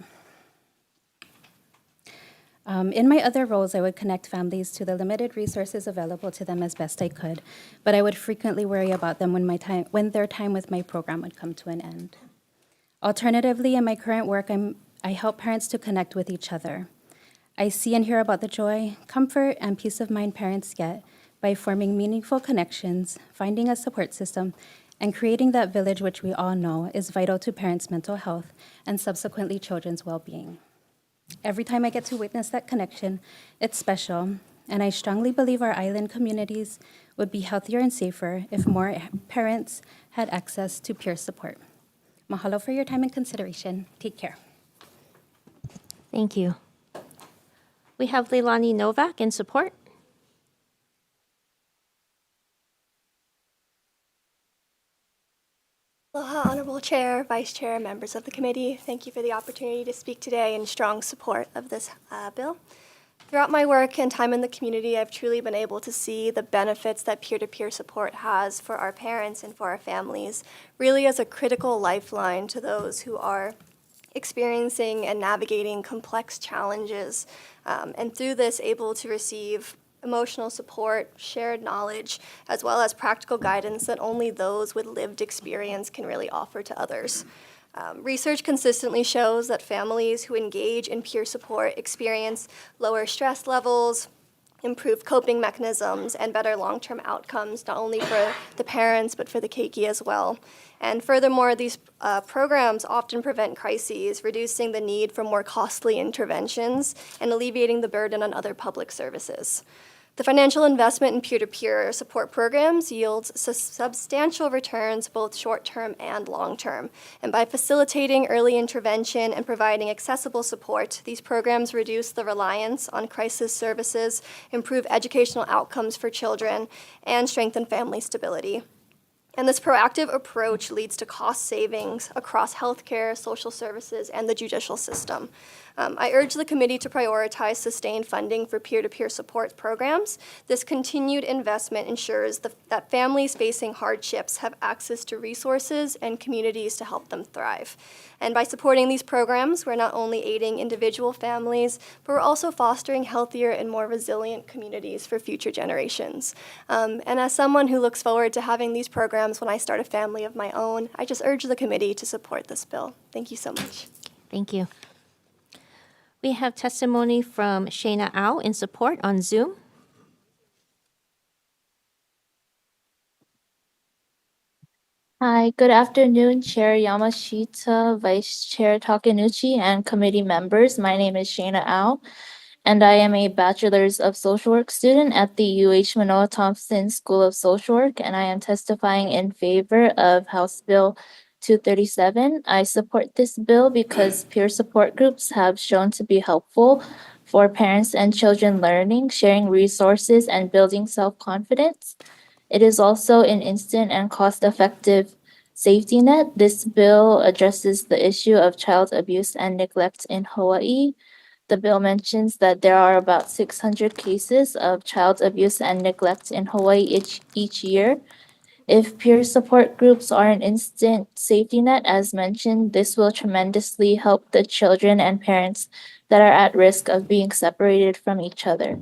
In my other roles, I would connect families to the limited resources available to them as best I could, but I would frequently worry about them when their time with my program would come to an end. Alternatively, in my current work, I help parents to connect with each other. I see and hear about the joy, comfort, and peace of mind parents get by forming meaningful connections, finding a support system, and creating that village which we all know is vital to parents' mental health and subsequently children's well-being. Every time I get to witness that connection, it's special, and I strongly believe our island communities would be healthier and safer if more parents had access to peer support. Mahalo for your time and consideration. Take care. Thank you. We have Leilani Novak in support. Aloha, Honorable Chair, Vice Chair, members of the committee. Thank you for the opportunity to speak today in strong support of this bill. Throughout my work and time in the community, I've truly been able to see the benefits that peer-to-peer support has for our parents and for our families, really as a critical lifeline to those who are experiencing and navigating complex challenges, and through this able to receive emotional support, shared knowledge, as well as practical guidance that only those with lived experience can really offer to others. Research consistently shows that families who engage in peer support experience lower stress levels, improved coping mechanisms, and better long-term outcomes, not only for the parents, but for the keiki as well. And furthermore, these programs often prevent crises, reducing the need for more costly interventions and alleviating the burden on other public services. The financial investment in peer-to-peer support programs yields substantial returns, both short-term and long-term. And by facilitating early intervention and providing accessible support, these programs reduce the reliance on crisis services, improve educational outcomes for children, and strengthen family stability. And this proactive approach leads to cost savings across healthcare, social services, and the judicial system. I urge the committee to prioritize sustained funding for peer-to-peer support programs. This continued investment ensures that families facing hardships have access to resources and communities to help them thrive. And by supporting these programs, we're not only aiding individual families, but we're also fostering healthier and more resilient communities for future generations. And as someone who looks forward to having these programs when I start a family of my own, I just urge the committee to support this bill. Thank you so much. Thank you. We have testimony from Shayna Au in support on Zoom. Hi, good afternoon, Chair Yamashita, Vice Chair Takenuchi, and committee members. My name is Shayna Ao, and I am a Bachelor's of Social Work student at the UH Manoa Thompson School of Social Work, and I am testifying in favor of House Bill 237. I support this bill because peer support groups have shown to be helpful for parents and children learning, sharing resources, and building self-confidence. It is also an instant and cost-effective safety net. This bill addresses the issue of child abuse and neglect in Hawaii. The bill mentions that there are about 600 cases of child abuse and neglect in Hawaii each year. If peer support groups are an instant safety net, as mentioned, this will tremendously help the children and parents that are at risk of being separated from each other.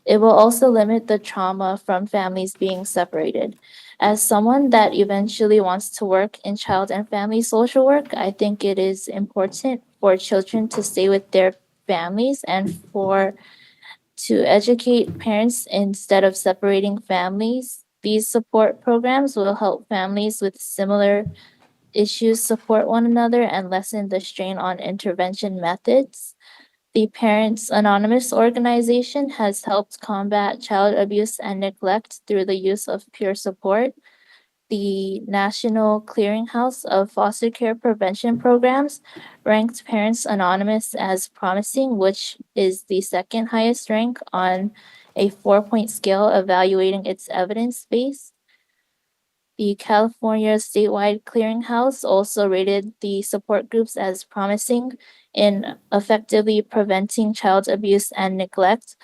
It will also limit the trauma from families being separated. As someone that eventually wants to work in child and family social work, I think it is important for children to stay with their families and to educate parents instead of separating families. These support programs will help families with similar issues support one another and lessen the strain on intervention methods. The Parents Anonymous organization has helped combat child abuse and neglect through the use of peer support. The National Clearinghouse of Foster Care Prevention Programs ranked Parents Anonymous as promising, which is the second highest rank on a 4-point scale evaluating its evidence base. The California Statewide Clearinghouse also rated the support groups as promising in effectively preventing child abuse and neglect.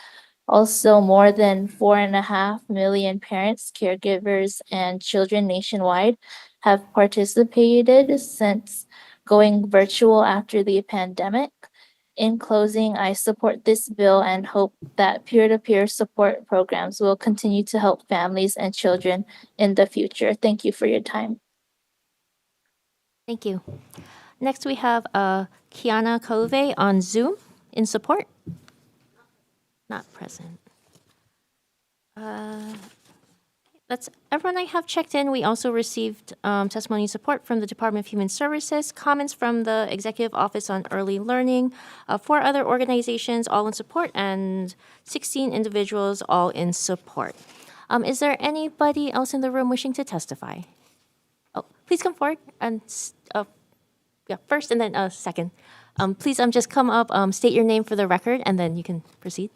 Also, more than 4.5 million parents, caregivers, and children nationwide have participated since going virtual after the pandemic. In closing, I support this bill and hope that peer-to-peer support programs will continue to help families and children in the future. Thank you for your time. Thank you. Next, we have Kiana Cove on Zoom in support. Not present. That's everyone I have checked in. We also received testimony support from the Department of Human Services, comments from the Executive Office on Early Learning, 4 other organizations all in support, and 16 individuals all in support. Is there anybody else in the room wishing to testify? Oh, please come forward and first and then second. Please just come up, state your name for the record, and then you can proceed.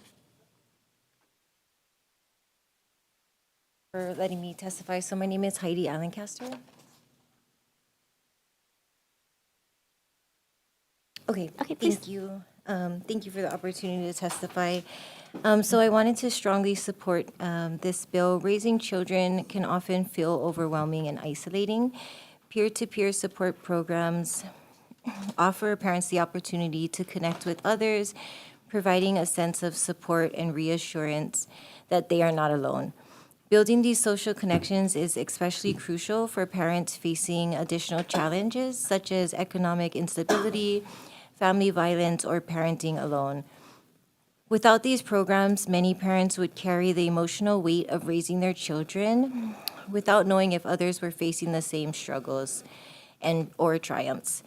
For letting me testify. So my name is Heidi Allencaster. Okay, thank you. Thank you for the opportunity to testify. So I wanted to strongly support this bill. Raising children can often feel overwhelming and isolating. Peer-to-peer support programs offer parents the opportunity to connect with others, providing a sense of support and reassurance that they are not alone. Building these social connections is especially crucial for parents facing additional challenges such as economic instability, family violence, or parenting alone. Without these programs, many parents would carry the emotional weight of raising their children without knowing if others were facing the same struggles or triumphs.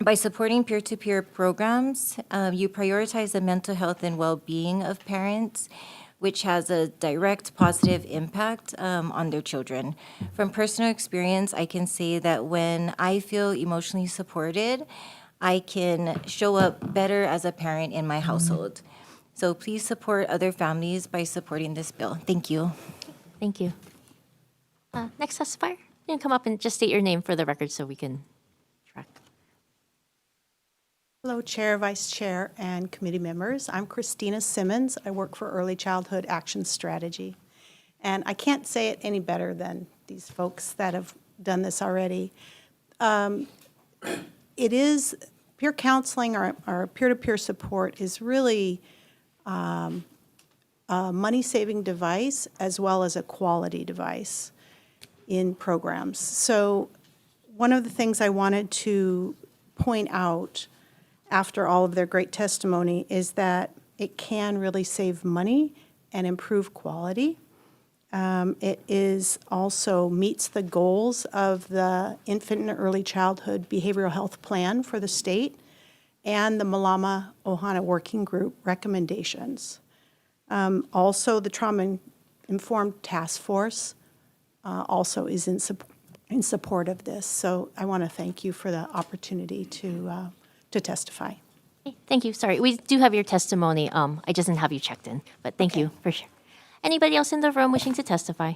By supporting peer-to-peer programs, you prioritize the mental health and well-being of parents, which has a direct positive impact on their children. From personal experience, I can say that when I feel emotionally supported, I can show up better as a parent in my household. So please support other families by supporting this bill. Thank you. Thank you. Next testifier, you can come up and just state your name for the record so we can track. Hello, Chair, Vice Chair, and committee members. I'm Christina Simmons. I work for Early Childhood Action Strategy. And I can't say it any better than these folks that have done this already. It is, peer counseling or peer-to-peer support is really a money-saving device as well as a quality device in programs. So one of the things I wanted to point out after all of their great testimony is that it can really save money and improve quality. It is also meets the goals of the Infant and Early Childhood Behavioral Health Plan for the state and the Malama Ohana Working Group recommendations. Also, the Trauma-Informed Task Force also is in support of this. So I want to thank you for the opportunity to testify. Okay, thank you. Sorry, we do have your testimony. I just didn't have you checked in, but thank you for sure. Anybody else in the room wishing to testify?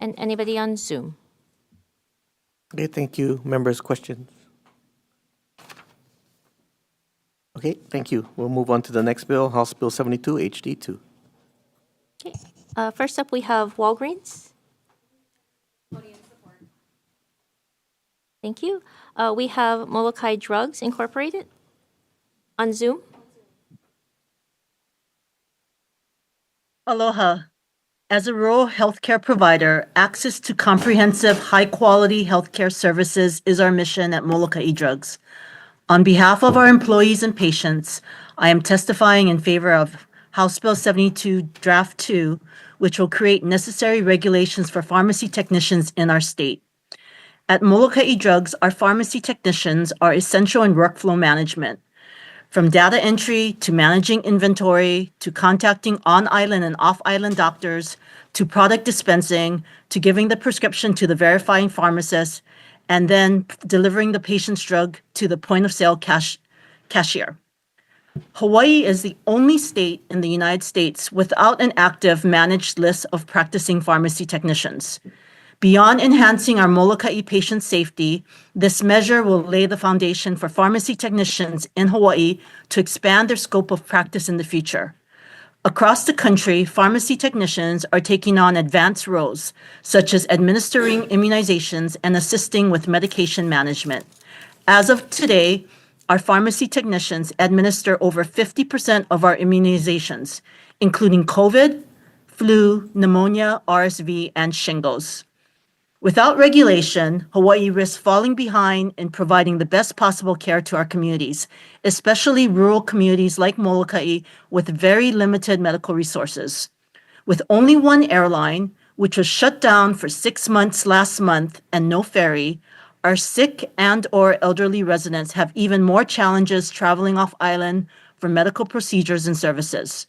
And anybody on Zoom? Okay, thank you. Members, questions? Okay, thank you. We'll move on to the next bill, House Bill 72, HD2. Okay. First up, we have Walgreens. Thank you. We have Molokai Drugs Incorporated on Zoom. Aloha. As a rural healthcare provider, access to comprehensive, high-quality healthcare services is our mission at Molokai Drugs. On behalf of our employees and patients, I am testifying in favor of House Bill 72, Draft 2, which will create necessary regulations for pharmacy technicians in our state. At Molokai Drugs, our pharmacy technicians are essential in workflow management. From data entry to managing inventory, to contacting on-island and off-island doctors, to product dispensing, to giving the prescription to the verifying pharmacist, and then delivering the patient's drug to the point-of-sale cashier. Hawaii is the only state in the United States without an active managed list of practicing pharmacy technicians. Beyond enhancing our Molokai patient safety, this measure will lay the foundation for pharmacy technicians in Hawaii to expand their scope of practice in the future. Across the country, pharmacy technicians are taking on advanced roles, such as administering immunizations and assisting with medication management. As of today, our pharmacy technicians administer over 50% of our immunizations, including COVID, flu, pneumonia, RSV, and shingles. Without regulation, Hawaii risks falling behind in providing the best possible care to our communities, especially rural communities like Molokai with very limited medical resources. With only one airline, which was shut down for 6 months last month, and no ferry, our sick and/or elderly residents have even more challenges traveling off-island for medical procedures and services.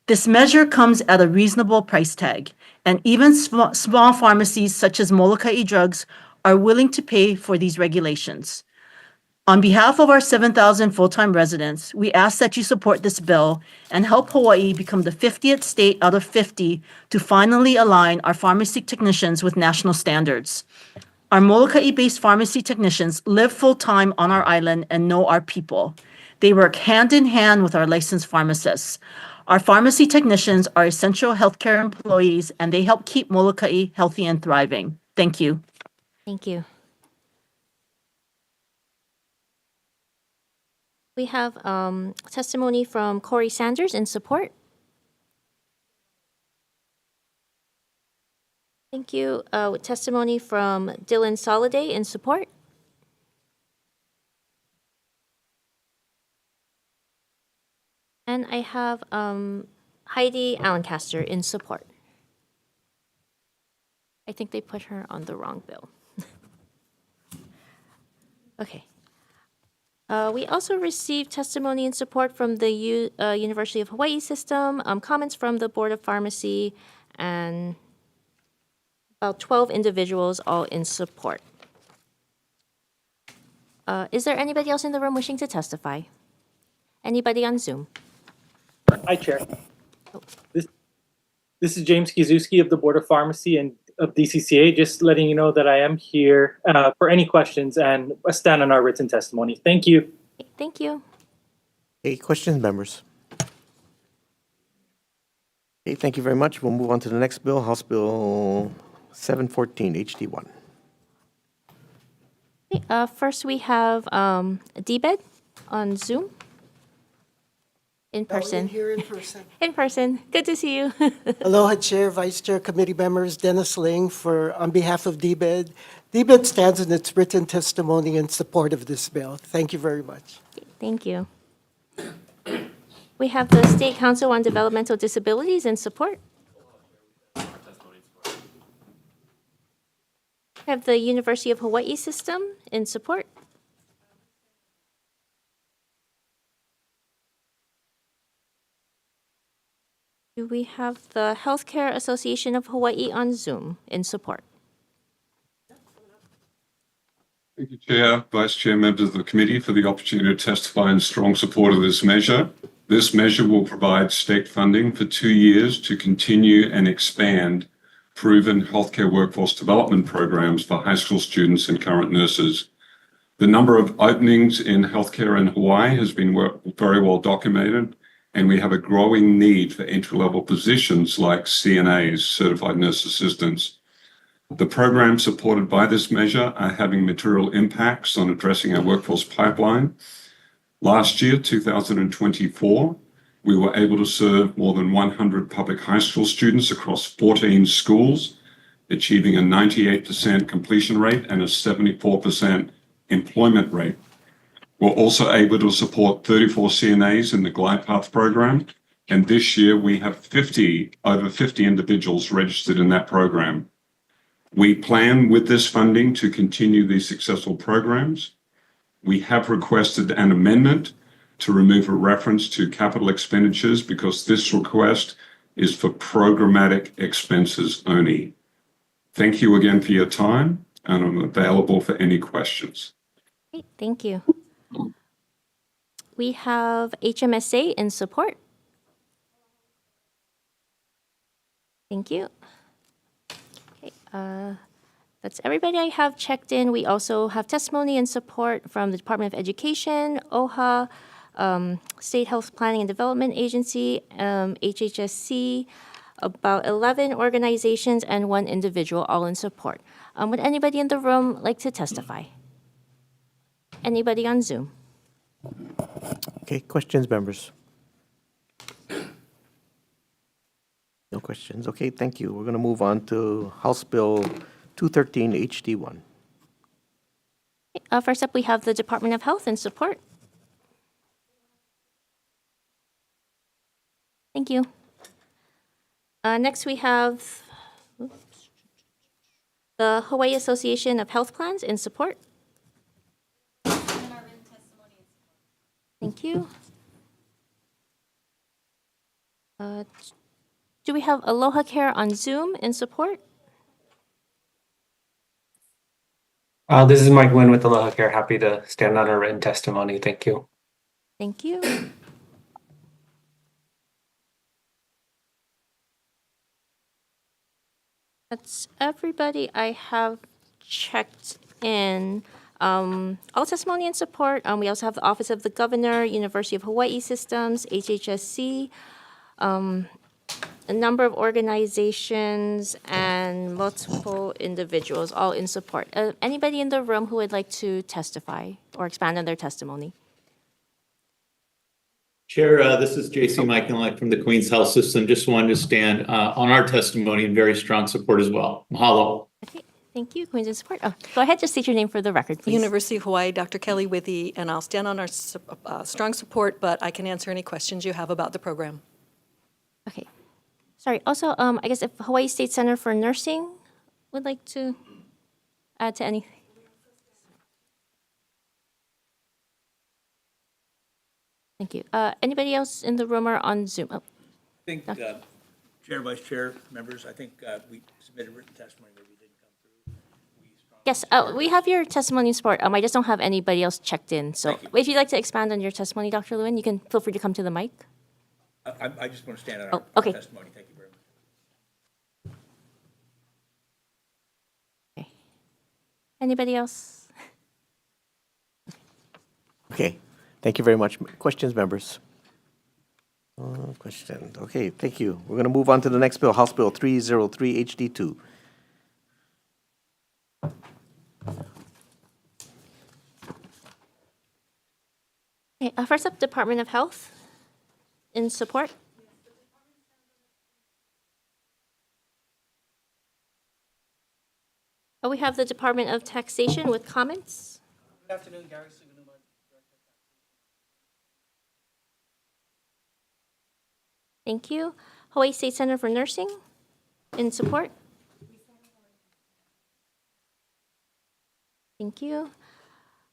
This measure comes at a reasonable price tag, and even small pharmacies such as Molokai Drugs are willing to pay for these regulations. On behalf of our 7,000 full-time residents, we ask that you support this bill and help Hawaii become the 50th state out of 50 to finally align our pharmacy technicians with national standards. Our Molokai-based pharmacy technicians live full-time on our island and know our people. They work hand in hand with our licensed pharmacists. Our pharmacy technicians are essential healthcare employees, and they help keep Molokai healthy and thriving. Thank you. Thank you. We have testimony from Corey Sanders in support. Thank you. Testimony from Dylan Soliday in support. And I have Heidi Allencaster in support. I think they put her on the wrong bill. Okay. We also received testimony in support from the University of Hawaii system, comments from the Board of Pharmacy, and about 12 individuals all in support. Is there anybody else in the room wishing to testify? Anybody on Zoom? Hi, Chair. This is James Kizuski of the Board of Pharmacy and of DCCA, just letting you know that I am here for any questions and stand on our written testimony. Thank you. Thank you. Any questions, members? Okay, thank you very much. We'll move on to the next bill, House Bill 714, HD1. Okay, first, we have DBED on Zoom. In person. Here in person. In person. Good to see you. Aloha, Chair, Vice Chair, committee members, Dennis Ling on behalf of DBED. DBED stands in its written testimony in support of this bill. Thank you very much. Thank you. We have the State Council on Developmental Disabilities in support. I have the University of Hawaii system in support. Do we have the Healthcare Association of Hawaii on Zoom in support? Thank you, Chair, Vice Chair, members of the committee for the opportunity to testify in strong support of this measure. This measure will provide state funding for 2 years to continue and expand proven healthcare workforce development programs for high school students and current nurses. The number of openings in healthcare in Hawaii has been very well documented, and we have a growing need for entry-level positions like CNAs, Certified Nurse Assistants. The programs supported by this measure are having material impacts on addressing our workforce pipeline. Last year, 2024, we were able to serve more than 100 public high school students across 14 schools, achieving a 98% completion rate and a 74% employment rate. We're also able to support 34 CNAs in the Glide Path program, and this year we have over 50 individuals registered in that program. We plan with this funding to continue these successful programs. We have requested an amendment to remove a reference to capital expenditures because this request is for programmatic expenses only. Thank you again for your time, and I'm available for any questions. Great, thank you. We have HMSA in support. Thank you. Okay, that's everybody I have checked in. We also have testimony and support from the Department of Education, OHA, State Health Planning and Development Agency, HHSC, about 11 organizations and 1 individual, all in support. Would anybody in the room like to testify? Anybody on Zoom? Okay, questions, members? No questions. Okay, thank you. We're going to move on to House Bill 213 HD1. First up, we have the Department of Health in support. Thank you. Next, we have the Hawaii Association of Health Plans in support. Thank you. Do we have Aloha Care on Zoom in support? This is Mike Nguyen with Aloha Care. Happy to stand on a written testimony. Thank you. Thank you. That's everybody I have checked in. All testimony and support. We also have the Office of the Governor, University of Hawaii Systems, HHSC, a number of organizations, and multiple individuals, all in support. Anybody in the room who would like to testify or expand on their testimony? Chair, this is J.C. Michael from the Queens Health System. Just wanted to stand on our testimony in very strong support as well. Mahalo. Okay, thank you. Queens in support. Oh, go ahead, just state your name for the record, please. University of Hawaii, Dr. Kelly Withy, and I'll stand on our strong support, but I can answer any questions you have about the program. Okay. Sorry, also, I guess if Hawaii State Center for Nursing would like to add to anything. Thank you. Anybody else in the room or on Zoom? Oh, I think, Chair, Vice Chair, members, I think we submitted written testimony, maybe it didn't come through. yes, we have your testimony in support. I just don't have anybody else checked in. So if you'd like to expand on your testimony, Dr. Lewin, you can feel free to come to the mic. I just want to stand on our okay. testimony. Thank you very much. Okay. Anybody else? Okay, thank you very much. Questions, members? Questions. Okay, thank you. We're going to move on to the next bill, House Bill 303 HD2. Okay, first up, Department of Health in support. We have the Department of Taxation with comments. Good afternoon, Gary Sugunuma, Director of Taxation. Thank you. Hawaii State Center for Nursing in support. Thank you.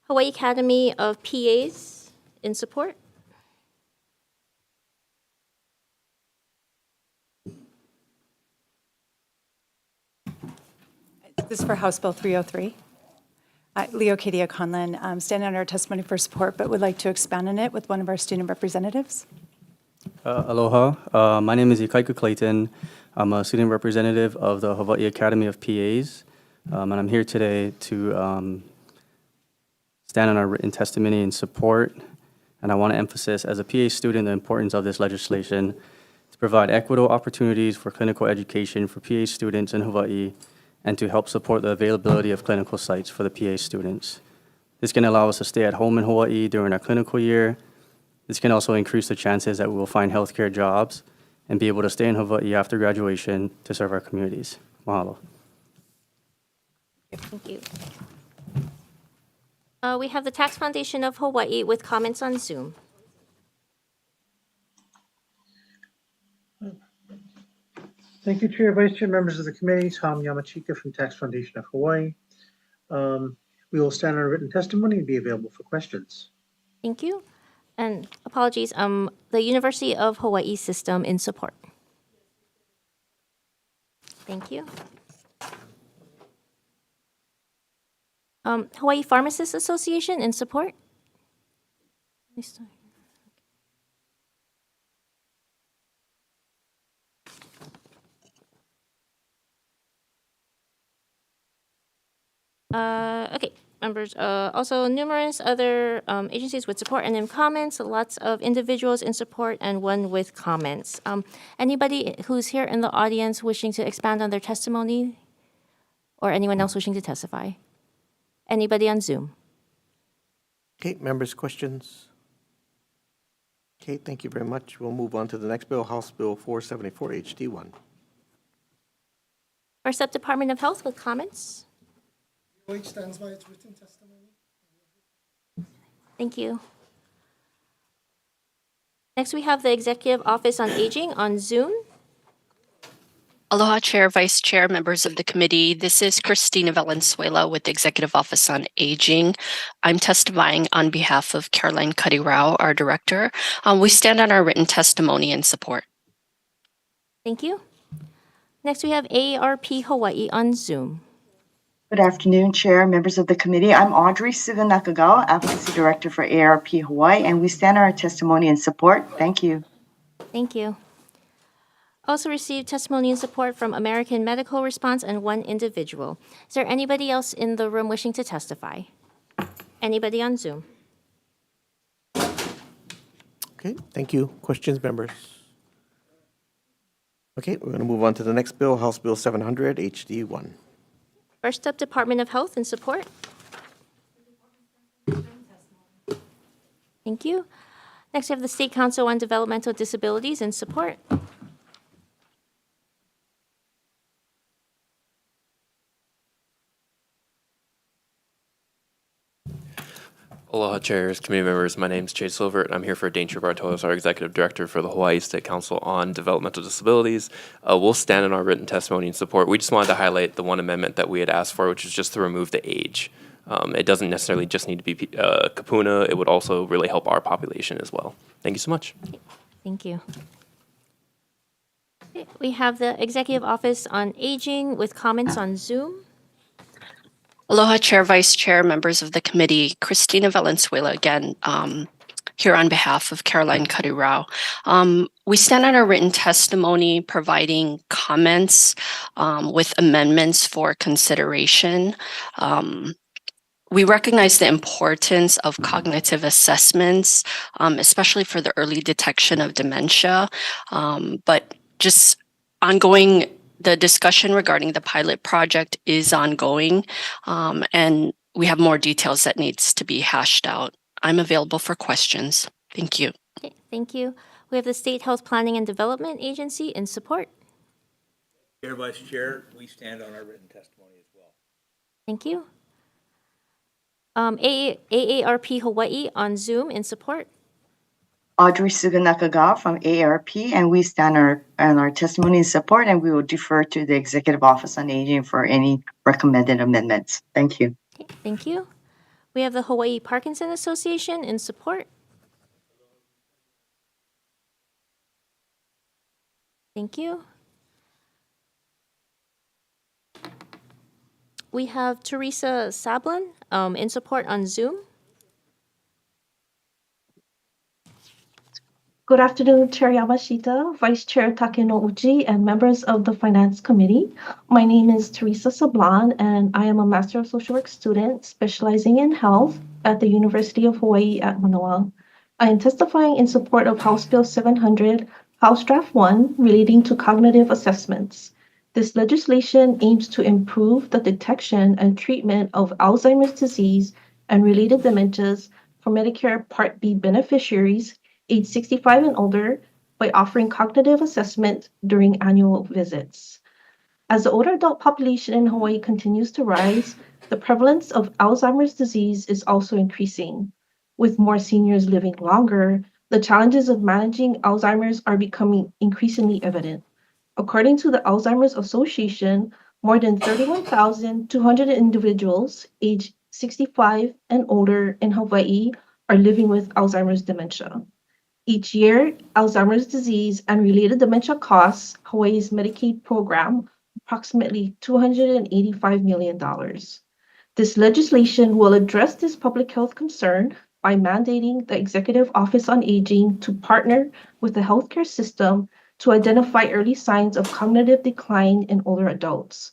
Hawaii Academy of PAs in support. This is for House Bill 303. Leo Katia Conlon, standing on our testimony for support, but would like to expand on it with one of our student representatives. Aloha. My name is Ikaiku Clayton. I'm a student representative of the Hawaii Academy of PAs, and I'm here today to stand on our written testimony in support. And I want to emphasize, as a PA student, the importance of this legislation to provide equitable opportunities for clinical education for PA students in Hawaii and to help support the availability of clinical sites for the PA students. This can allow us to stay at home in Hawaii during our clinical year. This can also increase the chances that we will find healthcare jobs and be able to stay in Hawaii after graduation to serve our communities. Mahalo. Thank you. We have the Tax Foundation of Hawaii with comments on Zoom. Thank you, Chair, Vice Chair, members of the committee. Tom Yamachika from Tax Foundation of Hawaii. We will stand on our written testimony and be available for questions. Thank you. And apologies, the University of Hawaii system in support. Thank you. Hawaii Pharmacists Association in support. Okay, members, also numerous other agencies with support and then comments, lots of individuals in support and one with comments. Anybody who's here in the audience wishing to expand on their testimony or anyone else wishing to testify? Anybody on Zoom? Okay, members, questions? Okay, thank you very much. We'll move on to the next bill, House Bill 474 HD1. First up, Department of Health with comments. DOH stands by its written testimony. Thank you. Next, we have the Executive Office on Aging on Zoom. Aloha, Chair, Vice Chair, members of the committee. This is Christina Valenzuela with the Executive Office on Aging. I'm testifying on behalf of Caroline Cuddy-Rao, our director. We stand on our written testimony in support. Thank you. Next, we have AARP Hawaii on Zoom. Good afternoon, Chair, members of the committee. I'm Audrey Suga Nakagawa, Advocacy Director for AARP Hawaii, and we stand on our testimony in support. Thank you. Thank you. Also received testimony and support from American Medical Response and one individual. Is there anybody else in the room wishing to testify? Anybody on Zoom? Okay, thank you. Questions, members? Okay, we're going to move on to the next bill, House Bill 700 HD1. First up, Department of Health in support. Thank you. Next, we have the State Council on Developmental Disabilities in support. Aloha, chairs, committee members. My name is Jade Silvert. I'm here for Daintre Bartolos, our Executive Director for the Hawaii State Council on Developmental Disabilities. We'll stand in our written testimony in support. We just wanted to highlight the one amendment that we had asked for, which is just to remove the age. It doesn't necessarily just need to be kapuna. It would also really help our population as well. Thank you so much. Thank you. Okay, we have the Executive Office on Aging with comments on Zoom. Aloha, Chair, Vice Chair, members of the committee. Christina Valenzuela again, here on behalf of Caroline Cuddy-Rao. We stand on our written testimony providing comments with amendments for consideration. We recognize the importance of cognitive assessments, especially for the early detection of dementia, but just ongoing. The discussion regarding the pilot project is ongoing, and we have more details that needs to be hashed out. I'm available for questions. Thank you. Okay, thank you. We have the State Health Planning and Development Agency in support. Chair, Vice Chair, we stand on our written testimony as well. Thank you. AARP Hawaii on Zoom in support. Audrey Suga Nakagawa from AARP, and we stand on our testimony in support, and we will defer to the Executive Office on Aging for any recommended amendments. Thank you. Okay, Thank you. We have the Hawaii Parkinson Association in support. Thank you. We have Teresa Sablin in support on Zoom. Good afternoon, Chair Yamashita, Vice Chair Takeno Uchi, and members of the Finance Committee. My name is Teresa Sablan, and I am a Master of Social Work student specializing in health at the University of Hawaii at Manoa. I am testifying in support of House Bill 700, House Draft 1, relating to cognitive assessments. This legislation aims to improve the detection and treatment of Alzheimer's disease and related dementias for Medicare Part B beneficiaries age 65 and older by offering cognitive assessment during annual visits. As the older adult population in Hawaii continues to rise, the prevalence of Alzheimer's disease is also increasing. With more seniors living longer, the challenges of managing Alzheimer's are becoming increasingly evident. According to the Alzheimer's Association, more than 31,200 individuals aged 65 and older in Hawaii are living with Alzheimer's dementia. Each year, Alzheimer's disease and related dementia costs Hawaii's Medicaid program approximately $285 million. This legislation will address this public health concern by mandating the Executive Office on Aging to partner with the healthcare system to identify early signs of cognitive decline in older adults.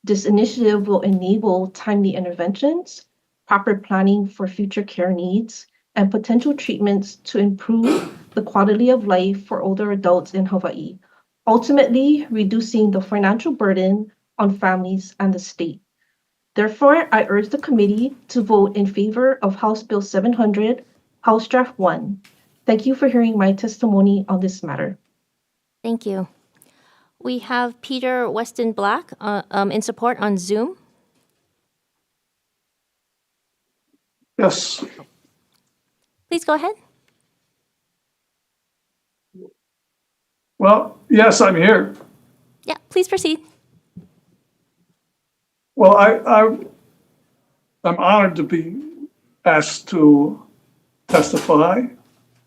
This initiative will enable timely interventions, proper planning for future care needs, and potential treatments to improve the quality of life for older adults in Hawaii, ultimately reducing the financial burden on families and the state. Therefore, I urge the committee to vote in favor of House Bill 700, House Draft 1. Thank you for hearing my testimony on this matter. Thank you. We have Peter Weston Black in support on Zoom. Yes. Please go ahead. Well, yes, I'm here. Yeah, please proceed. Well, I'm honored to be asked to testify.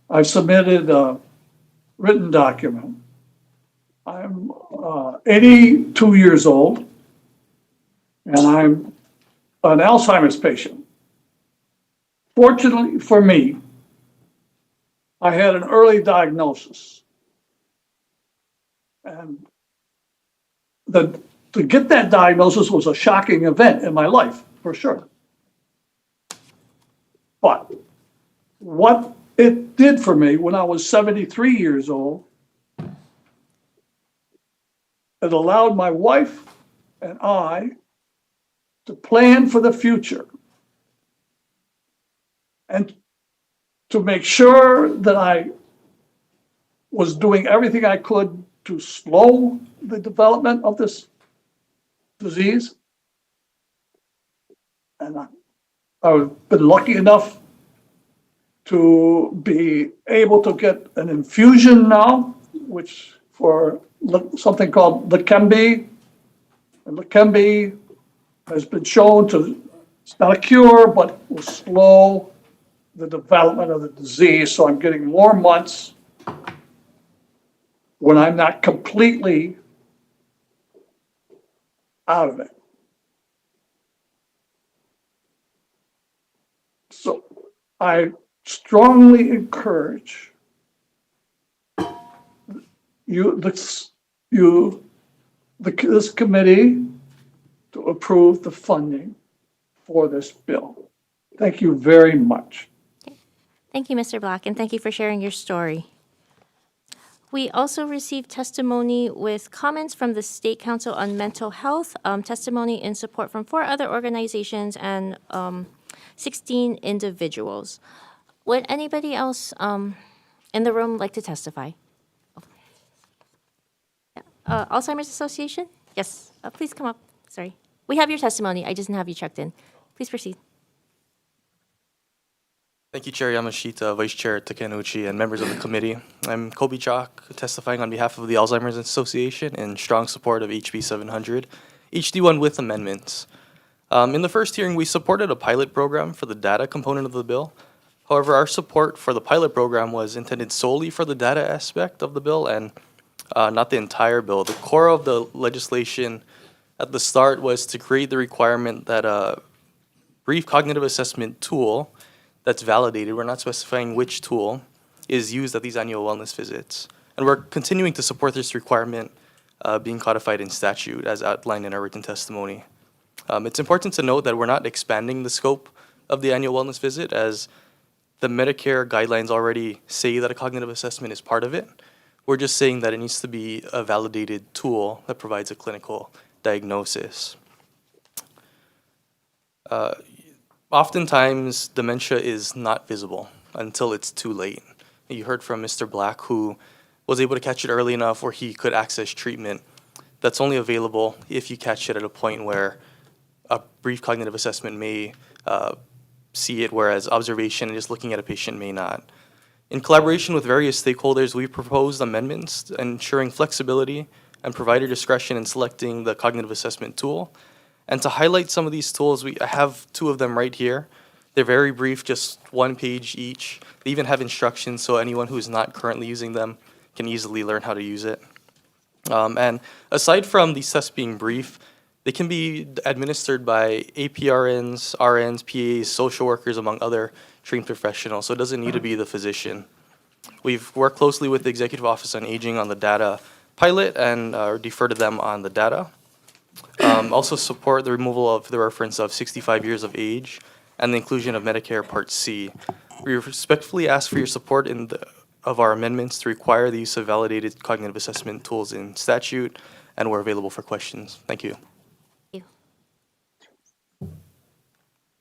I've submitted a written document. I'm 82 years old, and I'm an Alzheimer's patient. Fortunately for me, I had an early diagnosis. And to get that diagnosis was a shocking event in my life, for sure. But what it did for me when I was 73 years old, it allowed my wife and I to plan for the future and to make sure that I was doing everything I could to slow the development of this disease. And I've been lucky enough to be able to get an infusion now, which for something called Leqembi. And Leqembi has been shown to, it's not a cure, but will slow the development of the disease. So I'm getting more months when I'm not completely out of it. So I strongly encourage this committee to approve the funding for this bill. Thank you very much. Thank you, Mr. Black, and thank you for sharing your story. We also received testimony with comments from the State Council on Mental Health, testimony in support from 4 other organizations and 16 individuals. Would anybody else in the room like to testify? Alzheimer's Association? Yes, please come up. Sorry. We have your testimony. I just didn't have you checked in. Please proceed. Thank you, Chair Yamashita, Vice Chair Takenuchi, and members of the committee. I'm Kobe Chalk, testifying on behalf of the Alzheimer's Association in strong support of HB 700, HD1 with amendments. In the first hearing, we supported a pilot program for the data component of the bill. However, our support for the pilot program was intended solely for the data aspect of the bill and not the entire bill. The core of the legislation at the start was to create the requirement that a brief cognitive assessment tool that's validated, we're not specifying which tool, is used at these annual wellness visits. And we're continuing to support this requirement being codified in statute as outlined in our written testimony. It's important to note that we're not expanding the scope of the annual wellness visit, as the Medicare guidelines already say that a cognitive assessment is part of it. We're just saying that it needs to be a validated tool that provides a clinical diagnosis. Oftentimes, dementia is not visible until it's too late. You heard from Mr. Black, who was able to catch it early enough where he could access treatment. That's only available if you catch it at a point where a brief cognitive assessment may see it, whereas observation and just looking at a patient may not. In collaboration with various stakeholders, we proposed amendments ensuring flexibility and provider discretion in selecting the cognitive assessment tool. And to highlight some of these tools, I have two of them right here. They're very brief, just 1 page each. They even have instructions, so anyone who is not currently using them can easily learn how to use it. And aside from these tests being brief, they can be administered by APRNs, RNs, PAs, social workers, among other trained professionals, so it doesn't need to be the physician. We've worked closely with the Executive Office on Aging on the data pilot and defer to them on the data. Also support the removal of the reference of 65 years of age and the inclusion of Medicare Part C. We respectfully ask for your support of our amendments to require the use of validated cognitive assessment tools in statute, and we're available for questions. Thank you.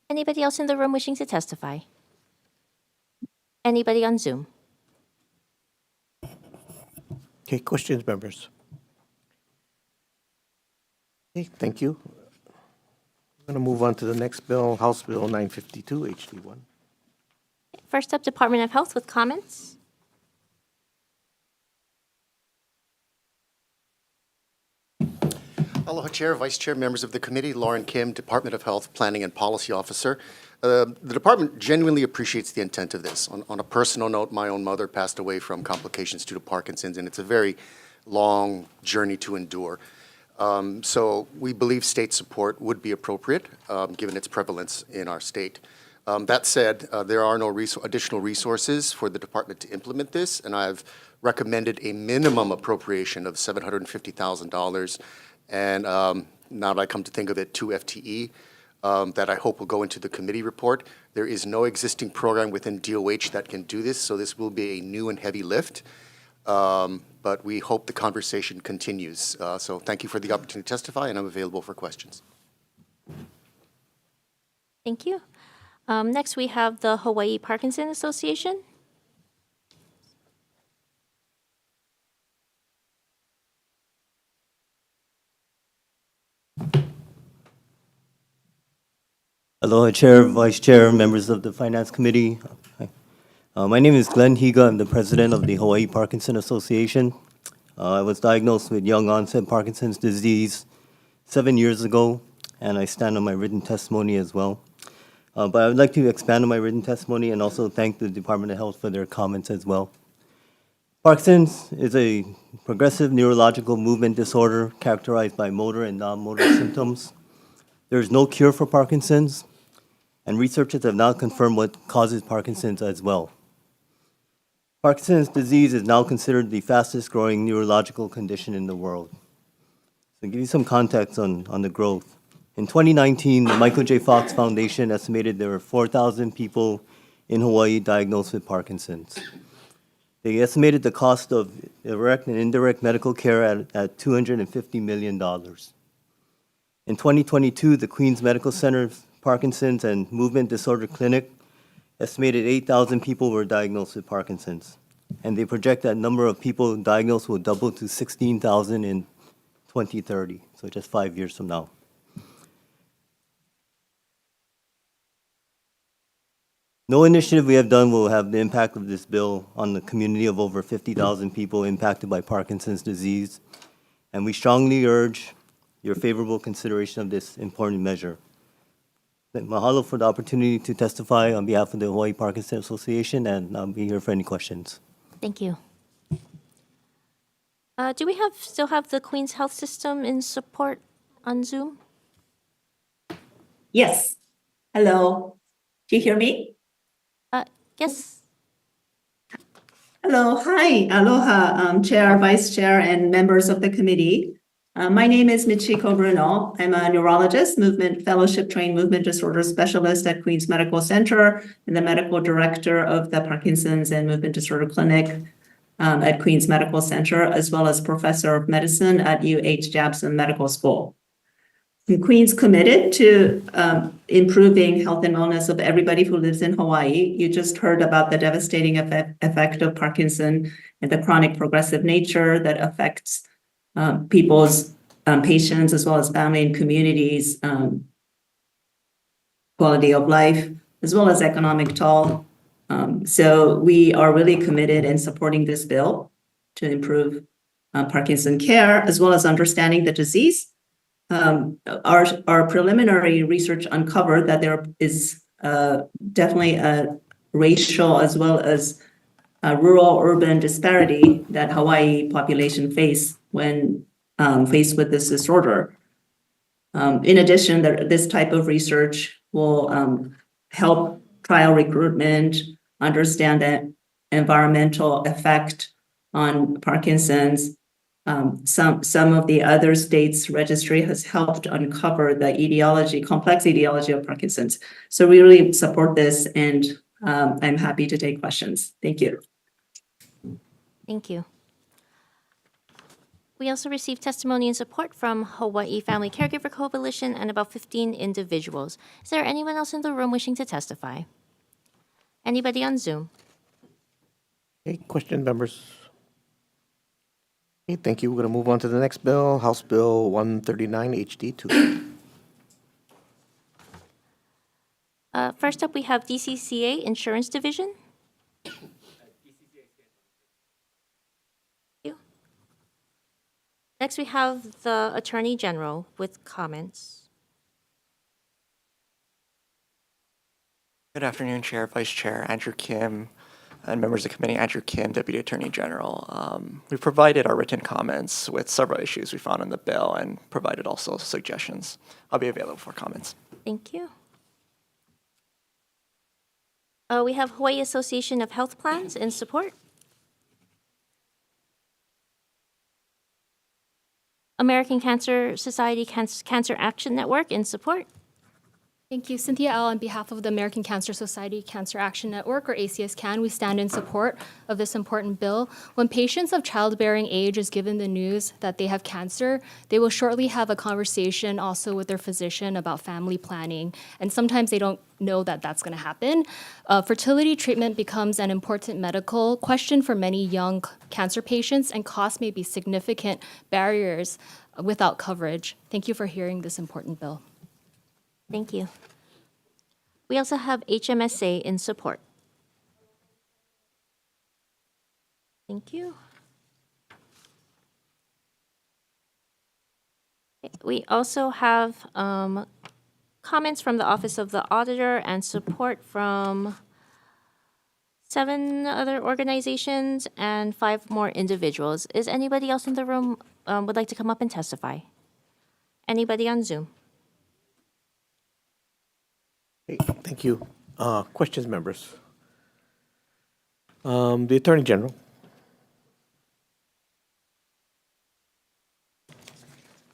Anybody else in the room wishing to testify? Anybody on Zoom? Okay, questions, members? Okay, thank you. I'm going to move on to the next bill, House Bill 952, HD1. First up, Department of Health with comments. Aloha Chair, Vice Chair, members of the committee, Lauren Kim, Department of Health Planning and Policy Officer. The department genuinely appreciates the intent of this. On a personal note, my own mother passed away from complications due to Parkinson's, and it's a very long journey to endure. So we believe state support would be appropriate, given its prevalence in our state. That said, there are no additional resources for the department to implement this, and I've recommended a minimum appropriation of $750,000, and now that I come to think of it, 2 FTE, that I hope will go into the committee report. There is no existing program within DOH that can do this, so this will be a new and heavy lift. But we hope the conversation continues. So thank you for the opportunity to testify, and I'm available for questions. Thank you. Next, we have the Hawaii Parkinson Association. Aloha Chair, Vice Chair, members of the Finance Committee. My name is Glenn Higa. I'm the president of the Hawaii Parkinson Association. I was diagnosed with young onset Parkinson's disease 7 years ago, and I stand on my written testimony as well. But I would like to expand on my written testimony and also thank the Department of Health for their comments as well. Parkinson's is a progressive neurological movement disorder characterized by motor and non-motor symptoms. There is no cure for Parkinson's, and researchers have now confirmed what causes Parkinson's as well. Parkinson's disease is now considered the fastest growing neurological condition in the world. So to give you some context on the growth. In 2019, the Michael J. Fox Foundation estimated there were 4,000 people in Hawaii diagnosed with Parkinson's. They estimated the cost of direct and indirect medical care at $250 million. In 2022, the Queens Medical Center's Parkinson's and Movement Disorder Clinic estimated 8,000 people were diagnosed with Parkinson's, and they project that number of people diagnosed will double to 16,000 in 2030, so just 5 years from now. No initiative we have done will have the impact of this bill on the community of over 50,000 people impacted by Parkinson's disease, and we strongly urge your favorable consideration of this important measure. Mahalo for the opportunity to testify on behalf of the Hawaii Parkinson Association, and I'll be here for any questions. Thank you. Do we still have the Queens Health System in support on Zoom? Yes. Hello. Do you hear me? Yes. Hello. Hi. Aloha, Chair, Vice Chair, and members of the committee. My name is Michiko Bruno. I'm a neurologist, fellowship-trained movement disorder specialist at Queens Medical Center and the medical director of the Parkinson's and Movement Disorder Clinic at Queens Medical Center, as well as professor of medicine at UH Jabson Medical School. Queens committed to improving health and wellness of everybody who lives in Hawaii. You just heard about the devastating effect of Parkinson and the chronic progressive nature that affects people's patients as well as family and communities, quality of life, as well as economic toll. So we are really committed in supporting this bill to improve Parkinson care, as well as understanding the disease. Our preliminary research uncovered that there is definitely a racial as well as rural-urban disparity that Hawaii population face when faced with this disorder. In addition, this type of research will help trial recruitment, understand the environmental effect on Parkinson's. Some of the other states' registry has helped uncover the complex etiology of Parkinson's. So we really support this, and I'm happy to take questions. Thank you. Thank you. We also received testimony and support from Hawaii Family Caregiver Coalition and about 15 individuals. Is there anyone else in the room wishing to testify? Anybody on Zoom? Okay, question, members. Okay, thank you. We're going to move on to the next bill, House Bill 139 HD2. First up, we have DCCA Insurance Division. Next, we have the Attorney General with comments. Good afternoon, Chair, Vice Chair, Andrew Kim, and members of the committee, Andrew Kim, Deputy Attorney General. We provided our written comments with several issues we found in the bill and provided also suggestions. I'll be available for comments. Thank you. We have Hawaii Association of Health Plans in support. American Cancer Society Cancer Action Network in support. Thank you. Cynthia L. on behalf of the American Cancer Society Cancer Action Network, or ACS-CAN, we stand in support of this important bill. When patients of childbearing age is given the news that they have cancer, they will shortly have a conversation also with their physician about family planning, and sometimes they don't know that that's going to happen. Fertility treatment becomes an important medical question for many young cancer patients, and costs may be significant barriers without coverage. Thank you for hearing this important bill. Thank you. We also have HMSA in support. Thank you. We also have comments from the Office of the Auditor and support from 7 other organizations and 5 more individuals. Is anybody else in the room would like to come up and testify? Anybody on Zoom? Okay, thank you. Questions, members? The Attorney General.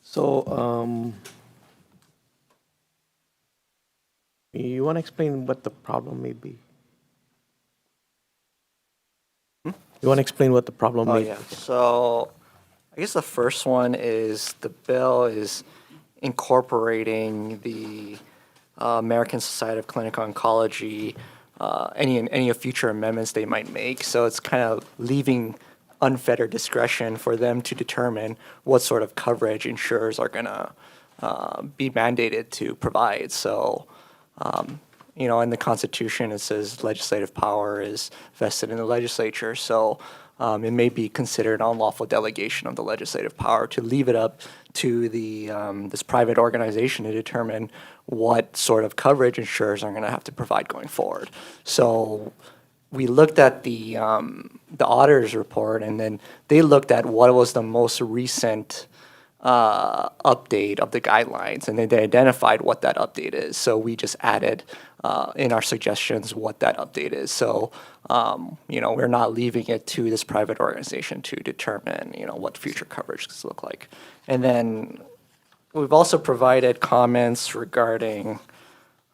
So, you want to explain what the problem may be? You want to explain what the problem may be? So I guess the first one is the bill is incorporating the American Society of Clinical Oncology, any of future amendments they might make. So it's kind of leaving unfettered discretion for them to determine what sort of coverage insurers are going to be mandated to provide. So, in the Constitution, it says legislative power is vested in the legislature. So it may be considered unlawful delegation of the legislative power to leave it up to the this private organization to determine what sort of coverage insurers are going to have to provide going forward. So we looked at the auditor's report, and then they looked at what was the most recent update of the guidelines, and then they identified what that update is. So we just added in our suggestions what that update is. So we're not leaving it to this private organization to determine what future coverage does look like. And then we've also provided comments regarding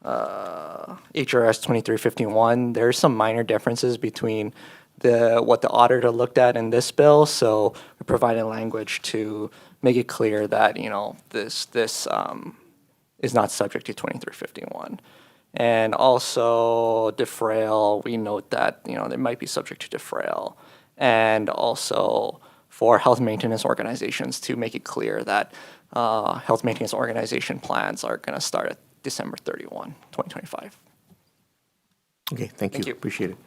HRS 2351. There's some minor differences between what the auditor looked at in this bill, so we provided language to make it clear that this is not subject to 2351. And also defrail, we note that they might be subject to defrail, and also for health maintenance organizations to make it clear that health maintenance organization plans are going to start at December 31, 2025. Okay, thank you. Appreciate it.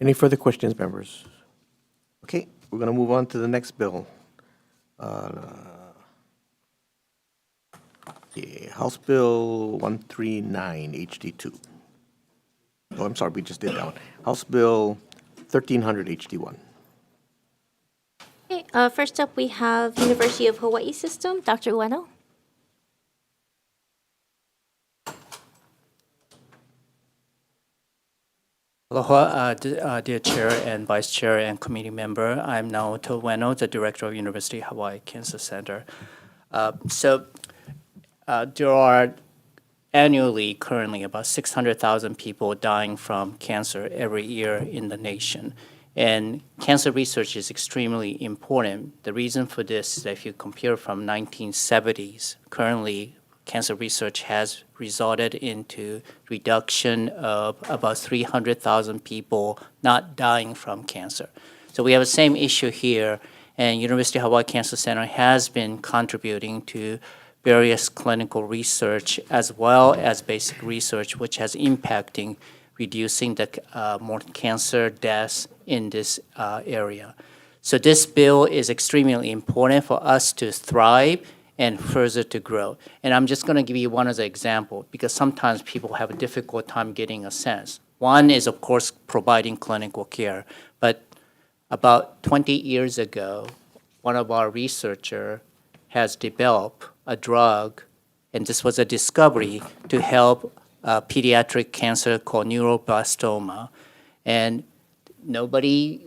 Any further questions, members? Okay, we're going to move on to the next bill. House Bill 139 HD2. Oh, I'm sorry, we just did that one. House Bill 1300 HD1. Okay, first up, we have University of Hawaii System, Dr. Ueno. Aloha, dear Chair and Vice Chair and committee member. I'm Naoto Ueno, the Director of University of Hawaii Cancer Center. There are annually currently about 600,000 people dying from cancer every year in the nation. And cancer research is extremely important. The reason for this is that if you compare from 1970s, currently cancer research has resulted into reduction of about 300,000 people not dying from cancer. So we have the same issue here, and University of Hawaii Cancer Center has been contributing to various clinical research as well as basic research, which has impacting reducing the more cancer deaths in this area. So this bill is extremely important for us to thrive and further to grow. And I'm just going to give you one other example because sometimes people have a difficult time getting a sense. One is, of course, providing clinical care. But about 20 years ago, one of our researchers has developed a drug, and this was a discovery to help pediatric cancer called neuroblastoma. And nobody,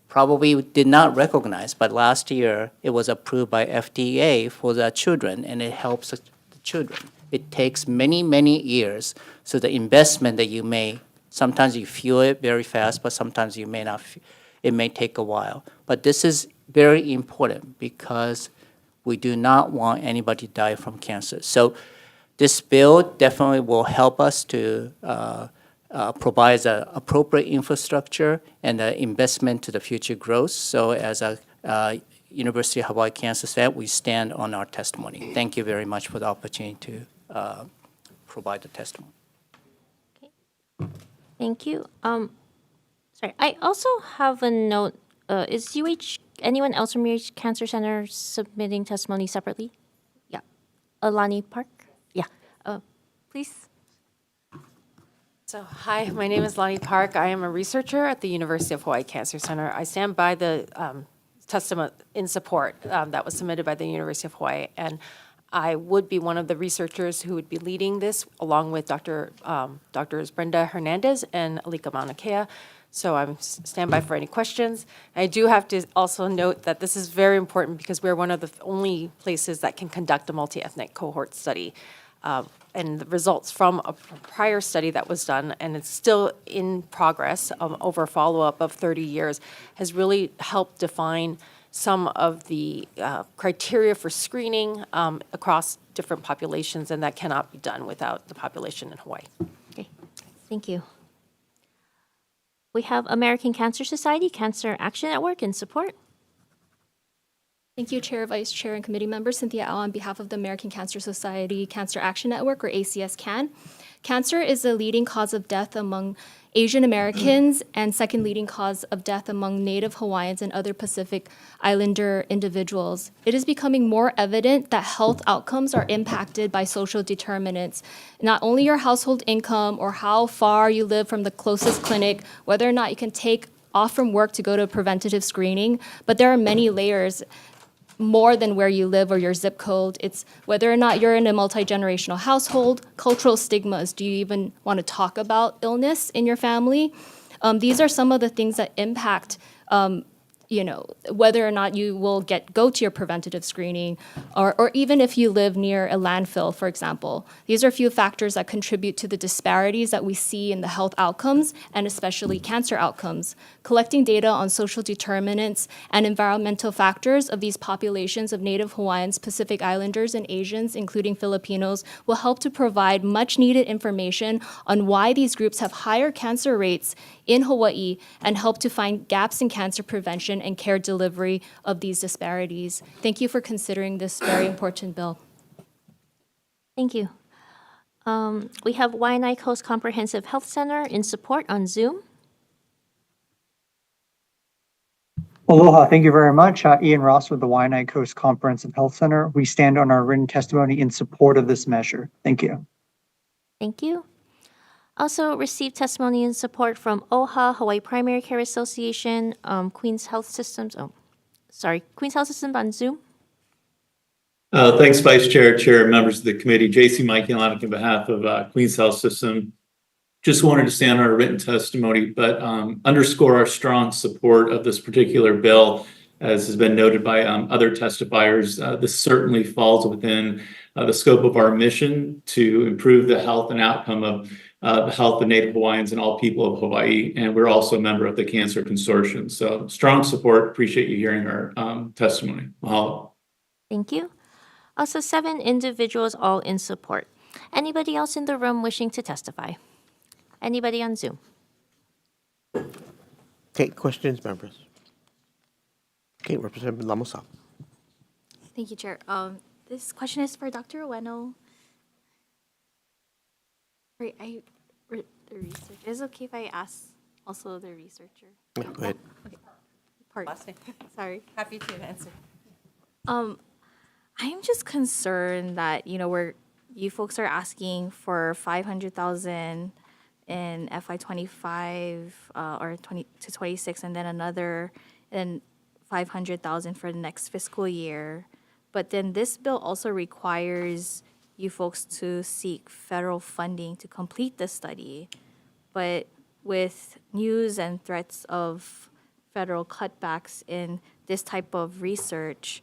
probably did not recognize, but last year it was approved by FDA for the children, and it helps the children. It takes many, many years, so the investment that you make, sometimes you feel it very fast, but sometimes you may not. It may take a while. But this is very important because we do not want anybody to die from cancer. So this bill definitely will help us to provide the appropriate infrastructure and the investment to the future growth. So as a University of Hawaii Cancer Center, we stand on our testimony. Thank you very much for the opportunity to provide the testimony. Okay. Thank you. Sorry, I also have a note. Is anyone else from UH Cancer Center submitting testimony separately? Yeah. Alani Park? Yeah. Please. So, hi, my name is Lonnie Park. I am a researcher at the University of Hawaii Cancer Center. I stand by the testimony in support that was submitted by the University of Hawaii, and I would be one of the researchers who would be leading this, along with Drs. Brenda Hernandez and Alika Mauna Kea. So I'm stand by for any questions. I do have to also note that this is very important because we're one of the only places that can conduct a multi-ethnic cohort study. And the results from a prior study that was done, and it's still in progress over a follow-up of 30 years, has really helped define some of the criteria for screening across different populations, and that cannot be done without the population in Hawaii. Okay, thank you. We have American Cancer Society Cancer Action Network in support. Thank you, Chair, Vice Chair, and committee members. Cynthia Al on behalf of the American Cancer Society Cancer Action Network, or ACS-CAN. Cancer is the leading cause of death among Asian Americans and second leading cause of death among Native Hawaiians and other Pacific Islander individuals. It is becoming more evident that health outcomes are impacted by social determinants, not only your household income or how far you live from the closest clinic, whether or not you can take off from work to go to a preventative screening, but there are many layers more than where you live or your zip code. It's whether or not you're in a multi-generational household, cultural stigmas. Do you even want to talk about illness in your family? These are some of the things that impact whether or not you will go to your preventative screening, or even if you live near a landfill, for example. These are a few factors that contribute to the disparities that we see in the health outcomes, and especially cancer outcomes. Collecting data on social determinants and environmental factors of these populations of Native Hawaiians, Pacific Islanders, and Asians, including Filipinos, will help to provide much-needed information on why these groups have higher cancer rates in Hawaii and help to find gaps in cancer prevention and care delivery of these disparities. Thank you for considering this very important bill. Thank you. We have Waianae Coast Comprehensive Health Center in support on Zoom. Aloha, thank you very much. Ian Ross with the Waianae Coast Comprehensive Health Center. We stand on our written testimony in support of this measure. Thank you. Thank you. Also received testimony in support from OHA, Hawaii Primary Care Association, Queens Health Systems. Queens Health Systems on Zoom. Thanks, Vice Chair, Chair, members of the committee. J.C. Mike Yelanik on behalf of Queens Health System. Just wanted to stand on our written testimony, but underscore our strong support of this particular bill. As has been noted by other testifiers, this certainly falls within the scope of our mission to improve the health and outcome of the health of Native Hawaiians and all people of Hawaii. And we're also a member of the Cancer Consortium. So strong support. Appreciate you hearing our testimony. Mahalo. Thank you. Also 7 individuals all in support. Anybody else in the room wishing to testify? Anybody on Zoom? Okay, questions, members? Okay, Representative Lamosa. Thank you, Chair. This question is for Dr. Ueno. Sorry, the researcher. Is it okay if I ask also the researcher? Yeah, go ahead. Okay. Pardon. Sorry. Happy to answer. I'm just concerned that, you folks are asking for 500,000 in FY25 or 20 to 26, and then another and 500,000 for the next fiscal year. But then this bill also requires you folks to seek federal funding to complete the study. But with news and threats of federal cutbacks in this type of research,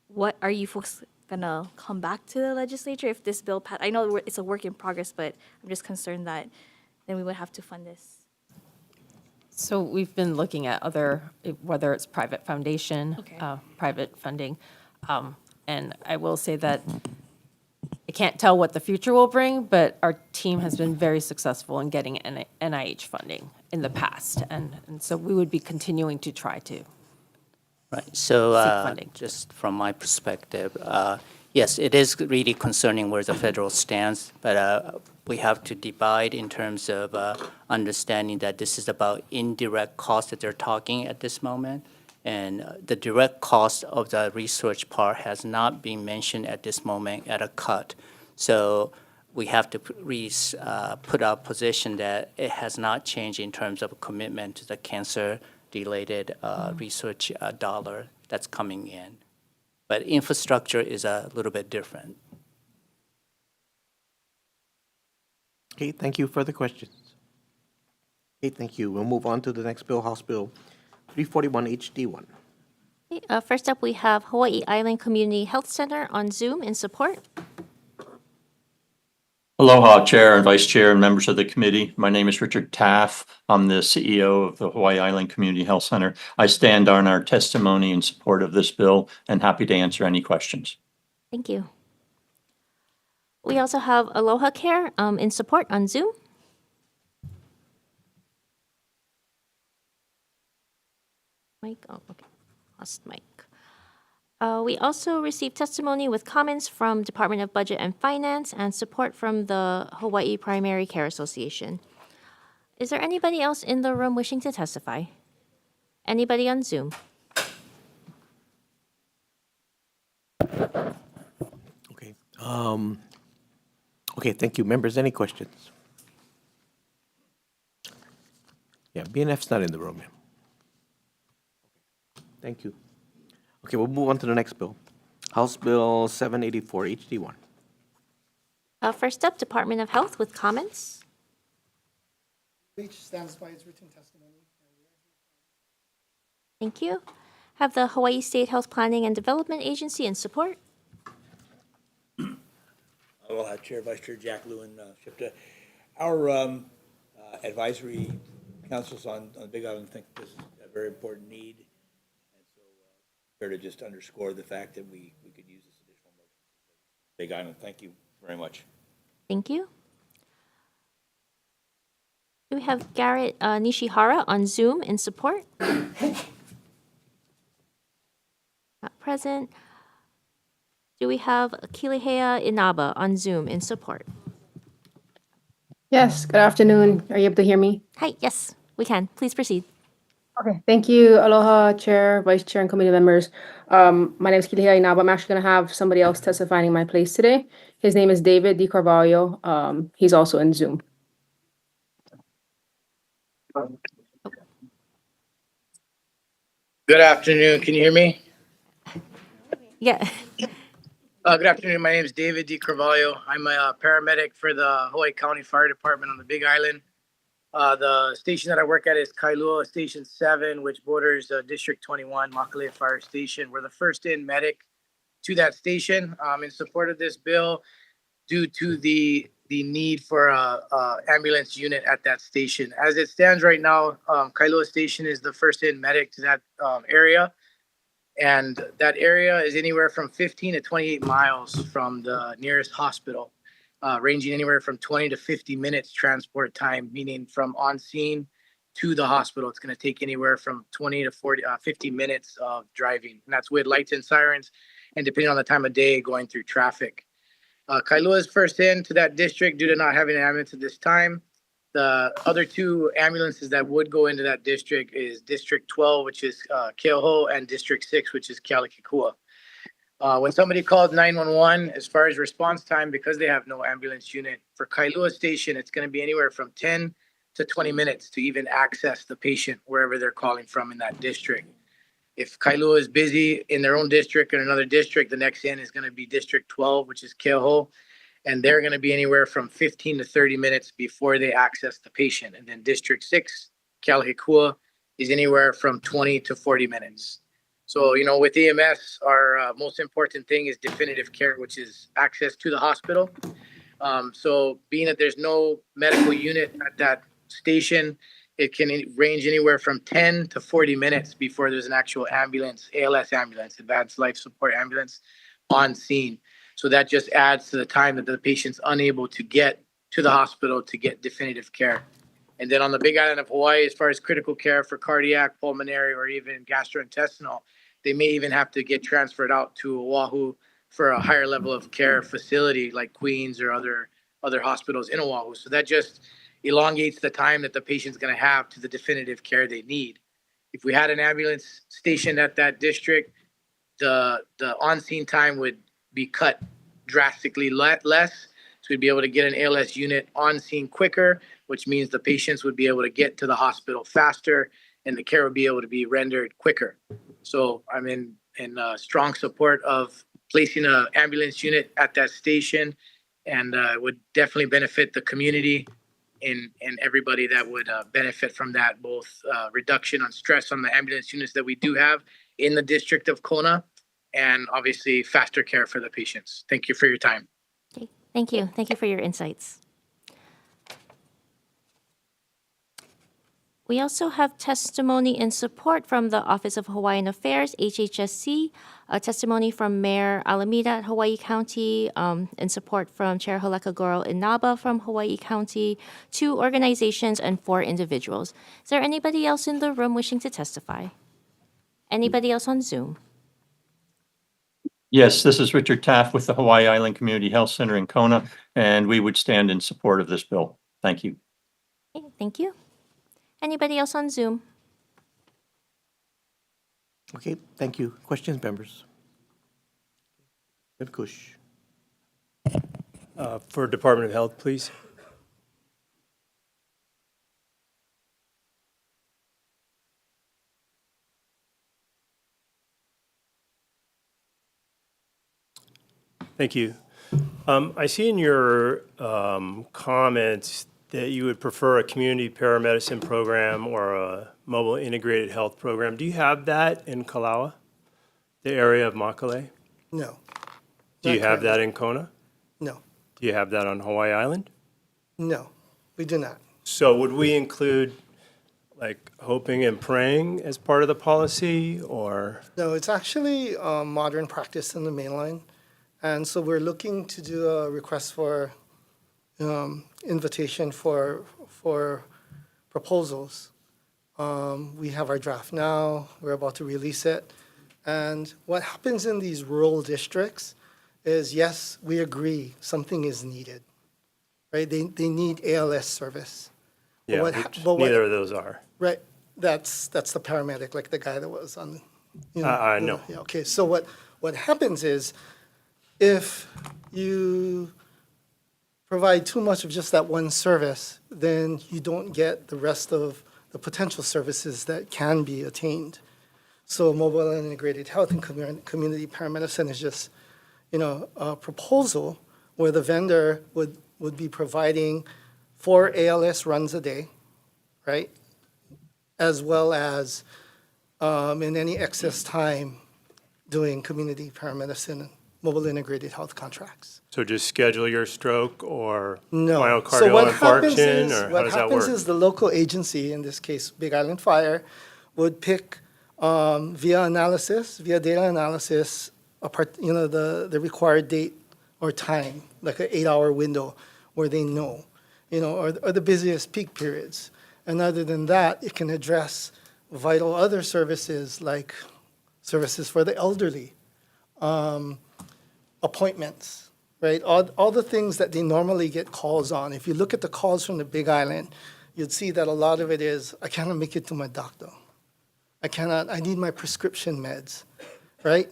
what are you folks gonna come back to the legislature if this bill I know it's a work in progress, but I'm just concerned that then we would have to fund this. So we've been looking at whether it's private foundation, private funding. And I will say that I can't tell what the future will bring, but our team has been very successful in getting NIH funding in the past. And so we would be continuing to try to. Right. So funding. just from my perspective, yes, it is really concerning where the federal stands, but we have to divide in terms of understanding that this is about indirect costs that they're talking at this moment. And the direct cost of the research part has not been mentioned at this moment at a cut. So we have to put our position that it has not changed in terms of commitment to the cancer-related research dollar that's coming in. But infrastructure is a little bit different. Okay, thank you. Further questions? Okay, thank you. We'll move on to the next bill, House Bill 341 HD1. Okay, first up, we have Hawaii Island Community Health Center on Zoom in support. Aloha, Chair and Vice Chair and members of the committee. My name is Richard Taff. I'm the CEO of the Hawaii Island Community Health Center. I stand on our testimony in support of this bill and happy to answer any questions. Thank you. We also have Aloha Care in support on Zoom. Mike, oh, okay, lost Mike. We also received testimony with comments from Department of Budget and Finance and support from the Hawaii Primary Care Association. Is there anybody else in the room wishing to testify? Anybody on Zoom? Okay. Okay, thank you. Members, any questions? Yeah, BNF's not in the room. Yeah. Thank you. Okay, we'll move on to the next bill. House Bill 784, HD1. First up, Department of Health with comments. Each stands by its written testimony. Thank you. Have the Hawaii State Health Planning and Development Agency in support. Aloha, Chair, Vice Chair Jack Lewin, SHPTA. Our advisory councils on Big Island think this is a very important need. And so here to just underscore the fact that we could use this additional emergency. Big Island, thank you very much. Thank you. Do we have Garrett Nishihara on Zoom in support? Not present. Do we have Kilihea Inaba on Zoom in support? Yes, good afternoon. Are you able to hear me? Hi, yes, we can. Please proceed. Okay, thank you. Aloha, Chair, Vice Chair, and committee members. My name is Kilihea Inaba. I'm actually going to have somebody else testifying in my place today. His name is David Di Carvalho. He's also in Zoom. Good afternoon. Can you hear me? Yeah. Good afternoon. My name is David Di Carvalho. I'm a paramedic for the Hawaii County Fire Department on the Big Island. The station that I work at is Kailua Station 7, which borders District 21, Makalea Fire Station. We're the first in medic to that station. In support of this bill, due to the need for a ambulance unit at that station. As it stands right now, Kailua Station is the first in medic to that area. And that area is anywhere from 15 to 28 miles from the nearest hospital, ranging anywhere from 20 to 50 minutes transport time, meaning from on scene to the hospital. It's going to take anywhere from 20 to 50 minutes of driving. And that's with lights and sirens, and depending on the time of day, going through traffic. Kailua is first in to that district due to not having an ambulance at this time. The other two ambulances that would go into that district is District 12, which is Keoho, and District 6, which is Kealakekua. When somebody calls 911, as far as response time, because they have no ambulance unit, for Kailua Station, it's going to be anywhere from 10 to 20 minutes to even access the patient wherever they're calling from in that district. If Kailua is busy in their own district or another district, the next in is going to be District 12, which is Keoho. And they're going to be anywhere from 15 to 30 minutes before they access the patient. And then District 6, Kealakekua, is anywhere from 20 to 40 minutes. So, you know, with EMS, our most important thing is definitive care, which is access to the hospital. So being that there's no medical unit at that station, it can range anywhere from 10 to 40 minutes before there's an actual ambulance, ALS ambulance, advanced life support ambulance, on scene. So that just adds to the time that the patient's unable to get to the hospital to get definitive care. And then on the Big Island of Hawaii, as far as critical care for cardiac, pulmonary, or even gastrointestinal, they may even have to get transferred out to Oahu for a higher level of care facility like Queens or other hospitals in Oahu. So that just elongates the time that the patient's going to have to the definitive care they need. If we had an ambulance stationed at that district, the on-scene time would be cut drastically less. So we'd be able to get an ALS unit on scene quicker, which means the patients would be able to get to the hospital faster and the care would be able to be rendered quicker. So I'm in strong support of placing an ambulance unit at that station, and would definitely benefit the community and everybody that would benefit from that, both reduction on stress on the ambulance units that we do have in the District of Kona, and obviously faster care for the patients. Thank you for your time. Okay, thank you. Thank you for your insights. We also have testimony in support from the Office of Hawaiian Affairs, HHSC, a testimony from Mayor Alameda at Hawaii County, in support from Chair Halekagoro Inaba from Hawaii County, 2 organizations and 4 individuals. Is there anybody else in the room wishing to testify? Anybody else on Zoom? Yes, this is Richard Taft with the Hawaii Island Community Health Center in Kona, and we would stand in support of this bill. Thank you. Okay, thank you. Anybody else on Zoom? Okay, thank you. Questions, members? Ed Kush. For Department of Health, please. Thank you. I see in your comments that you would prefer a community paramedicine program or a mobile integrated health program. Do you have that in Kalawa, the area of Makale? No. Do you Not have that currently. in Kona? No. Do you have that on Hawaii Island? No, we do not. So would we include like hoping and praying as part of the policy, or? No, it's actually modern practice in the mainline. And so we're looking to do a request for invitation for proposals. We have our draft now. We're about to release it. And what happens in these rural districts is, yes, we agree something is needed, right? They need ALS service. But Yeah, what which but what- neither of those are. Right, that's the paramedic, like the guy that was on, I know. Yeah, okay, so what happens is, if you provide too much of just that one service, then you don't get the rest of the potential services that can be attained. So mobile and integrated health and community paramedicine is just, a proposal where the vendor would be providing 4 ALS runs a day, right? As well as in any excess time doing community paramedicine and mobile integrated health contracts. So just schedule your stroke or No. So myocardial what happens infarction, is, or how what does that happens work? is the local agency, in this case, Big Island Fire, would pick via data analysis, the required date or time, like an 8-hour window where they know, or the busiest peak periods. And other than that, it can address vital other services like services for the elderly, appointments, right? All the things that they normally get calls on. If you look at the calls from the Big Island, you'd see that a lot of it is, I cannot make it to my doctor. I need my prescription meds, right?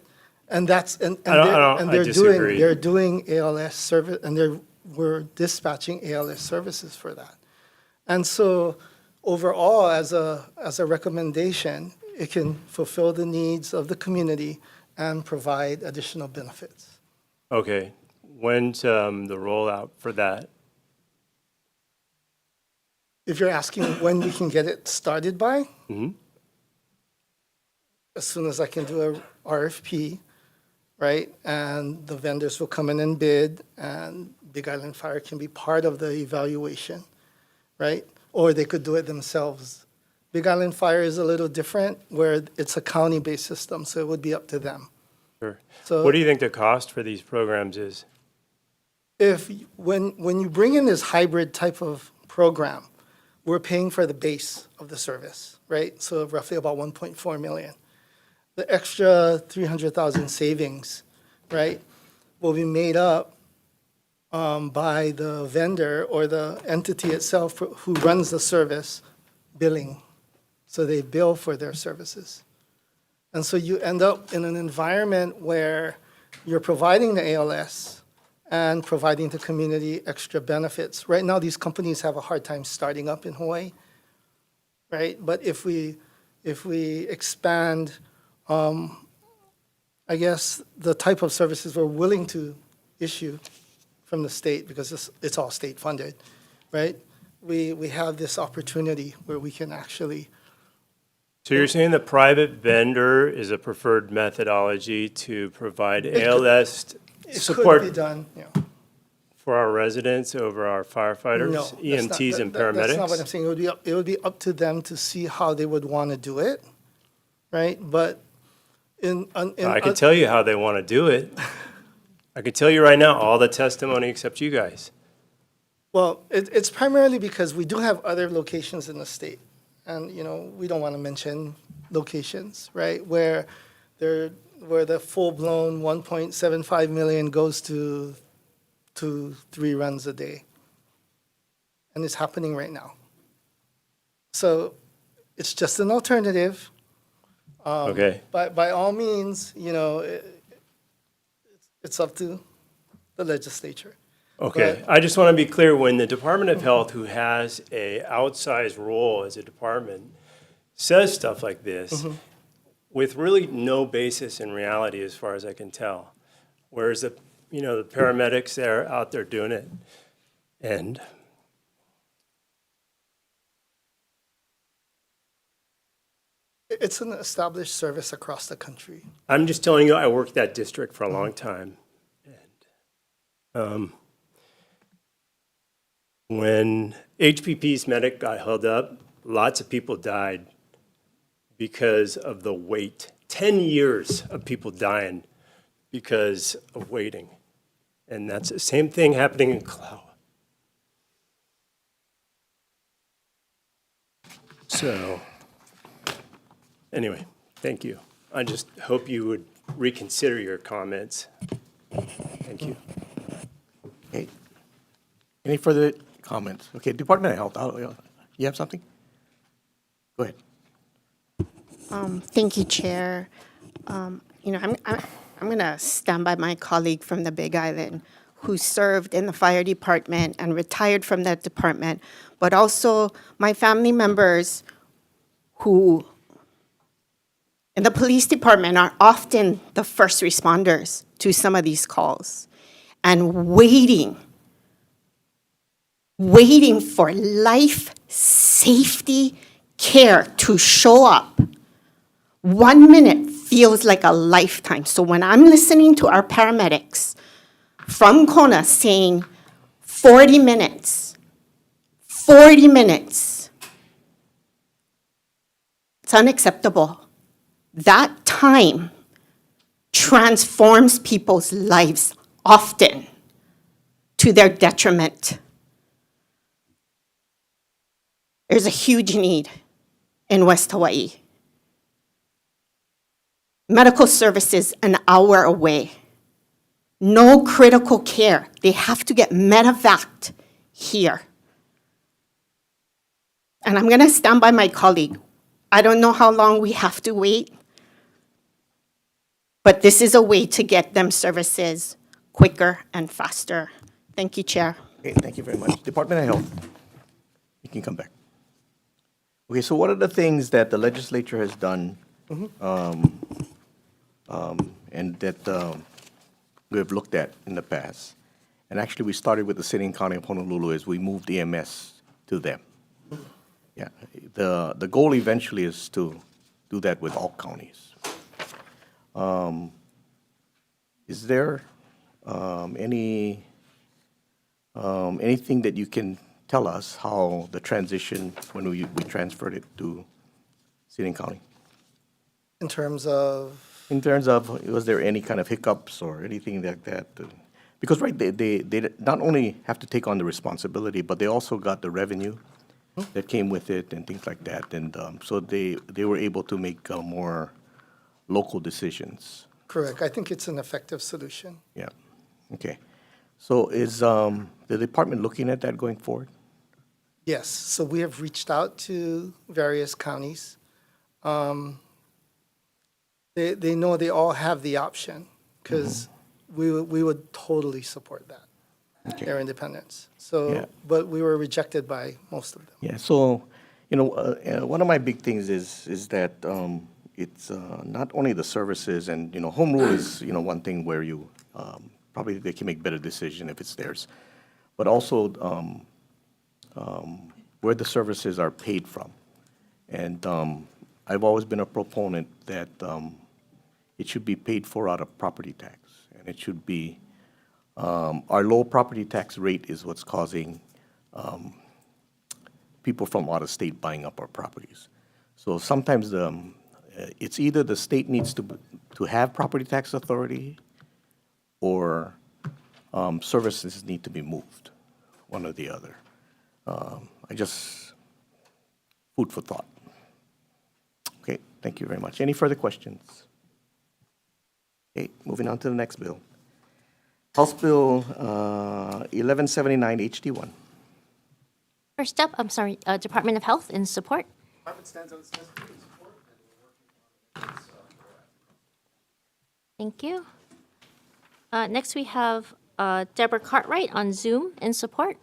And they're doing ALS service, and we're dispatching ALS services for that. And so overall, as a recommendation, it can fulfill the needs of the community and provide additional benefits. Okay, when's the rollout for that? If you're asking when we can get it started by, Mhm. as soon as I can do a RFP, right? And the vendors will come in and bid, and Big Island Fire can be part of the evaluation, right? Or they could do it themselves. Big Island Fire is a little different, where it's a county-based system, so it would be up to them. Sure. So- What do you think the cost for these programs is? When you bring in this hybrid type of program, we're paying for the base of the service, right? So roughly about 1.4 million. The extra 300,000 savings, right, will be made up by the vendor or the entity itself who runs the service billing. So they bill for their services. And so you end up in an environment where you're providing the ALS and providing the community extra benefits. Right now, these companies have a hard time starting up in Hawaii, right? But if we expand, I guess, the type of services we're willing to issue from the state, because it's all state funded, right? We have this opportunity where we can actually. So you're saying the private vendor is a preferred methodology to provide ALS support It could be done, yeah. for our residents over our firefighters, No, EMTs, and paramedics? That's not what I'm saying. It would be up to them to see how they would want to do it, right? But I can tell you how they want to do it. I can tell you right now, all the testimony except you guys. Well, it's primarily because we do have other locations in the state. And, we don't want to mention locations, right? Where where the full-blown 1.75 million goes to 3 runs a day. And it's happening right now. So it's just an alternative. Okay. By all means, it's up to the legislature. Okay, I just want to be clear, when the Department of Health, who has a outsized role as a department, says stuff like this, with really no basis in reality, as far as I can tell, whereas the paramedics, they're out there doing it, and It's an established service across the country. I'm just telling you, I worked that district for a long time. And when HPP's medic got held up, lots of people died because of the wait. 10 years of people dying because of waiting. And that's the same thing happening in Clow. So, anyway, thank you. I just hope you would reconsider your comments. Thank you. Okay. Any further comments? Okay, Department of Health, you have something? Go ahead. Thank you, Chair. I'm going to stand by my colleague from the Big Island who served in the fire department and retired from that department, but also my family members who in the police department are often the first responders to some of these calls and waiting for life safety care to show up. 1 minute feels like a lifetime. So when I'm listening to our paramedics from Kona saying 40 minutes, it's unacceptable. That time transforms people's lives often to their detriment. There's a huge need in West Hawaii. Medical services an hour away. No critical care. They have to get medevaced here. And I'm going to stand by my colleague. I don't know how long we have to wait, but this is a way to get them services quicker and faster. Thank you, Chair. Okay, thank you very much. Department of Health, you can come back. Okay, so what are the things that the legislature has done and that we have looked at in the past? And actually, we started with the city and county of Honolulu as we moved EMS to them. Yeah, the goal eventually is to do that with all counties. Is there anything that you can tell us how the transition when we transferred it to city and county? In terms of? In terms of, was there any kind of hiccups or anything like that? Because, right, they not only have to take on the responsibility, but they also got the revenue that came with it and things like that. And so they were able to make more local decisions. Correct. I think it's an effective solution. Yeah. Okay. So is the department looking at that going forward? Yes. So we have reached out to various counties. They know they all have the option because we would totally support that, their independence. So, Yeah. but we were rejected by most of them. Yeah, so, one of my big things is that it's not only the services and, home rule is, one thing where you, probably they can make better decision if it's theirs, but also where the services are paid from. And I've always been a proponent that it should be paid for out of property tax. And it should be, our low property tax rate is what's causing people from out of state buying up our properties. So sometimes it's either the state needs to have property tax authority or services need to be moved, one or the other. Food for thought. Okay, thank you very much. Any further questions? Okay, moving on to the next bill. House Bill 1179 HD1. First up, Department of Health in support. Department stands on its necessary support, and we're working on its Thank you. Next, we have Deborah Cartwright on Zoom in support.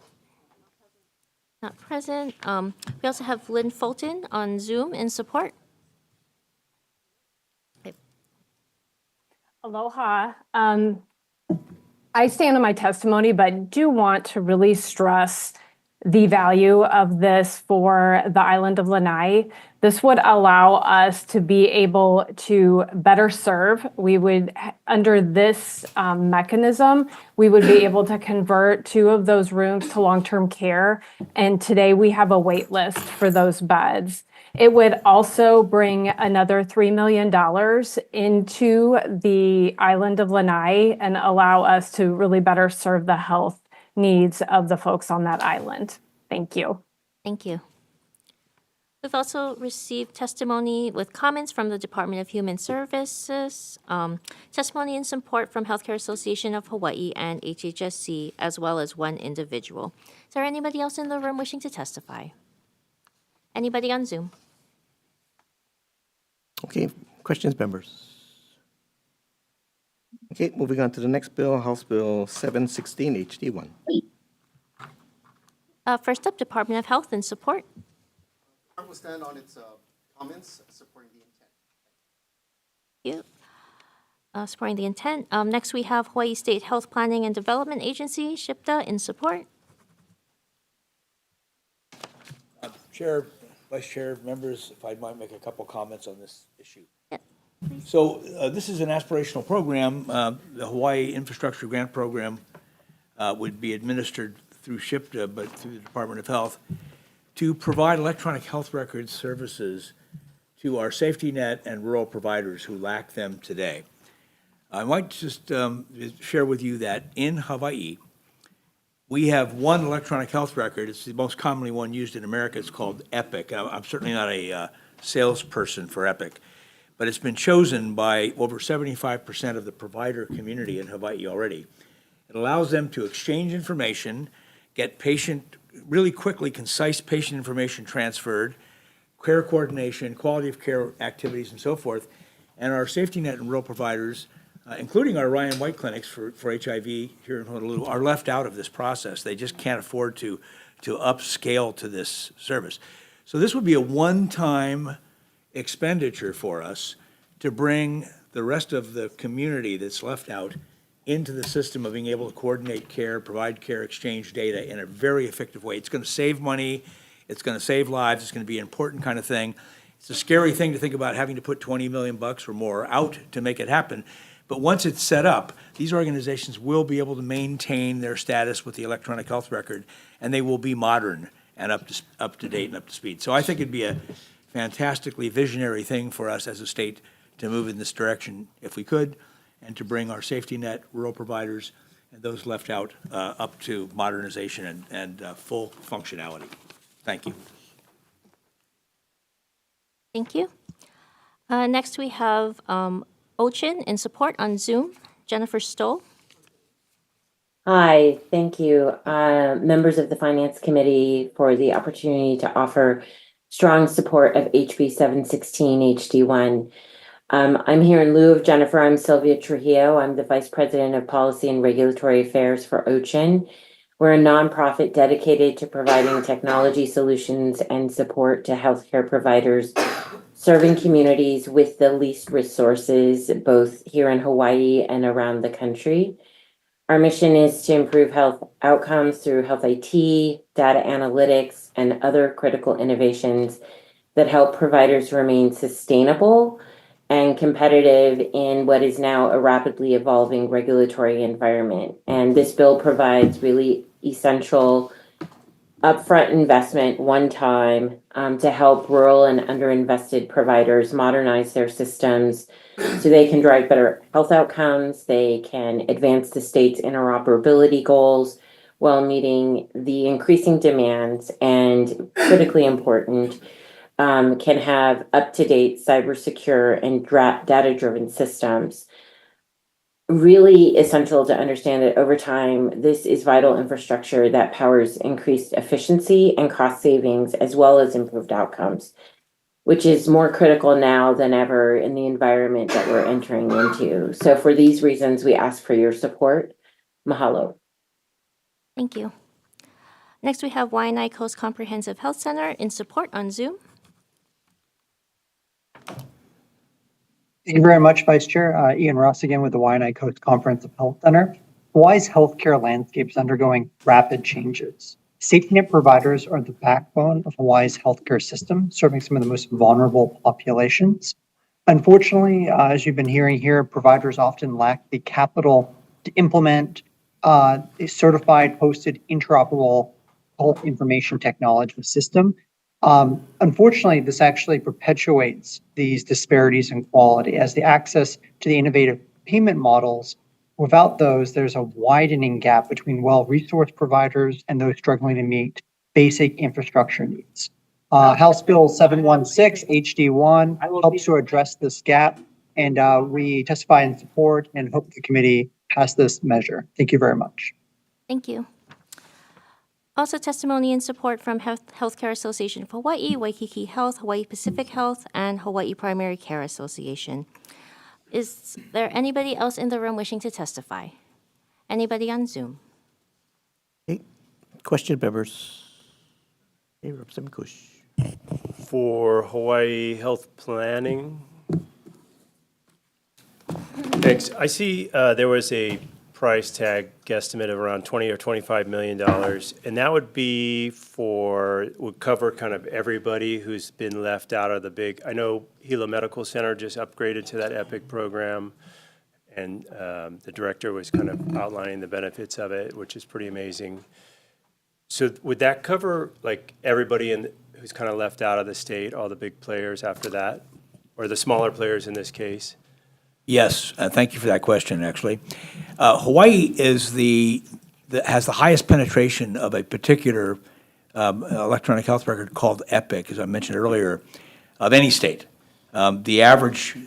Not present. We also have Lynn Fulton on Zoom in support. Aloha. I stand on my testimony, but do want to really stress the value of this for the island of Lanai. This would allow us to be able to better serve. We would, under this mechanism, we would be able to convert 2 of those rooms to long-term care. And today we have a wait list for those beds. It would also bring another $3 million into the island of Lanai and allow us to really better serve the health needs of the folks on that island. Thank you. Thank you. We've also received testimony with comments from the Department of Human Services, testimony in support from Healthcare Association of Hawaii and HHSC, as well as 1 individual. Is there anybody else in the room wishing to testify? Anybody on Zoom? Okay, questions, members? Okay, moving on to the next bill, House Bill 716 HD1. First up, Department of Health in support. Department will stand on its comments supporting the intent. Thank you. Supporting the intent. Next, we have Hawaii State Health Planning and Development Agency, SHPTA, in support. Chair, Vice Chair, members, if I might make a couple comments on this issue. Yep. So this is an aspirational program. The Hawaii Infrastructure Grant Program would be administered through SHPTA, but through the Department of Health, to provide electronic health records services to our safety net and rural providers who lack them today. I might just share with you that in Hawaii, we have one electronic health record. It's the most commonly one used in America. It's called Epic. I'm certainly not a salesperson for Epic, but it's been chosen by over 75% of the provider community in Hawaii already. It allows them to exchange information, get really quickly, concise patient information transferred, care coordination, quality of care activities, and so forth. And our safety net and rural providers, including our Ryan White clinics for HIV here in Honolulu, are left out of this process. They just can't afford to upscale to this service. So this would be a one-time expenditure for us to bring the rest of the community that's left out into the system of being able to coordinate care, provide care, exchange data in a very effective way. It's going to save money. It's going to save lives. It's going to be an important kind of thing. It's a scary thing to think about having to put $20 million or more out to make it happen. But once it's set up, these organizations will be able to maintain their status with the electronic health record, and they will be modern and up to date and up to speed. So I think it'd be a fantastically visionary thing for us as a state to move in this direction if we could, and to bring our safety net, rural providers, and those left out up to modernization and full functionality. Thank you. Thank you. Next, we have Ochin in support on Zoom, Jennifer Stoll. Hi, thank you, members of the Finance Committee, for the opportunity to offer strong support of HB 716 HD1. I'm here in lieu of Jennifer. I'm Sylvia Trujillo. I'm the Vice President of Policy and Regulatory Affairs for Ochin. We're a nonprofit dedicated to providing technology solutions and support to healthcare providers serving communities with the least resources, both here in Hawaii and around the country. Our mission is to improve health outcomes through health IT, data analytics, and other critical innovations that help providers remain sustainable and competitive in what is now a rapidly evolving regulatory environment. And this bill provides really essential upfront investment one time to help rural and underinvested providers modernize their systems so they can drive better health outcomes, they can advance the state's interoperability goals while meeting the increasing demands, and critically important, can have up-to-date cybersecure and data-driven systems. really essential to understand that over time, this is vital infrastructure that powers increased efficiency and cost savings, as well as improved outcomes, which is more critical now than ever in the environment that we're entering into. So for these reasons, we ask for your support. Mahalo. Thank you. Next, we have Waianae Coast Comprehensive Health Center in support on Zoom. Thank you very much, Vice Chair. Ian Ross again with the Waianae Coast Comprehensive Health Center. Hawaii's healthcare landscape is undergoing rapid changes. Safety net providers are the backbone of Hawaii's healthcare system, serving some of the most vulnerable populations. Unfortunately, as you've been hearing here, providers often lack the capital to implement a certified, hosted, interoperable health information technology system. Unfortunately, this actually perpetuates these disparities in quality as the access to the innovative payment models. Without those, there's a widening gap between well-resourced providers and those struggling to meet basic infrastructure needs. House Bill 716 HD1 helps to address this gap, and we testify in support and hope the committee pass this measure. Thank you very much. Thank you. Also testimony in support from Healthcare Association of Hawaii, Waikiki Health, Hawaii Pacific Health, and Hawaii Primary Care Association. Is there anybody else in the room wishing to testify? Anybody on Zoom? Okay. Question, members. Hey, Representative Kush. For Hawaii Health Planning. Thanks. I see there was a price tag guesstimate of around $20 or $25 million, and that would cover kind of everybody who's been left out of the big. I know Hilo Medical Center just upgraded to that EPIC program, and the director was kind of outlining the benefits of it, which is pretty amazing. So would that cover like everybody who's kind of left out of the state, all the big players after that, or the smaller players in this case? Yes, thank you for that question, actually. Hawaii has the highest penetration of a particular electronic health record called EPIC, as I mentioned earlier, of any state. The average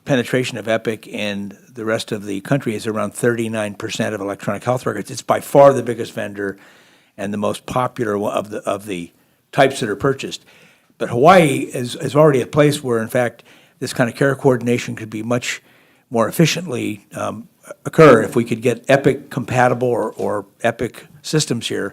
penetration of EPIC in the rest of the country is around 39% of electronic health records. It's by far the biggest vendor and the most popular of the types that are purchased. But Hawaii is already a place where, in fact, this kind of care coordination could be much more efficiently occur if we could get EPIC compatible or EPIC systems here.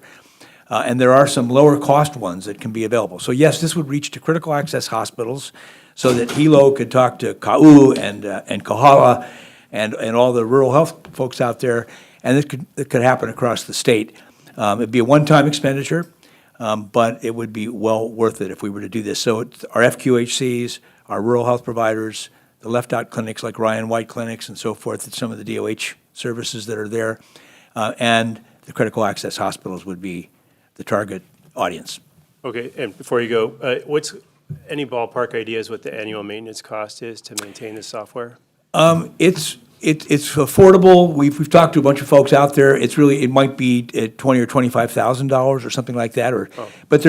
And there are some lower cost ones that can be available. So yes, this would reach to critical access hospitals so that Hilo could talk to Ka'u and Kohala and all the rural health folks out there. And it could happen across the state. It'd be a one-time expenditure, but it would be well worth it if we were to do this. So it's our FQHCs, our rural health providers, the left-out clinics like Ryan White clinics and so forth, and some of the DOH services that are there, and the critical access hospitals would be the target audience. Okay, and before you go, what's any ballpark ideas what the annual maintenance cost is to maintain the software? It's affordable. We've talked to a bunch of folks out there. It might be $20,000 or $25,000 or something like that. But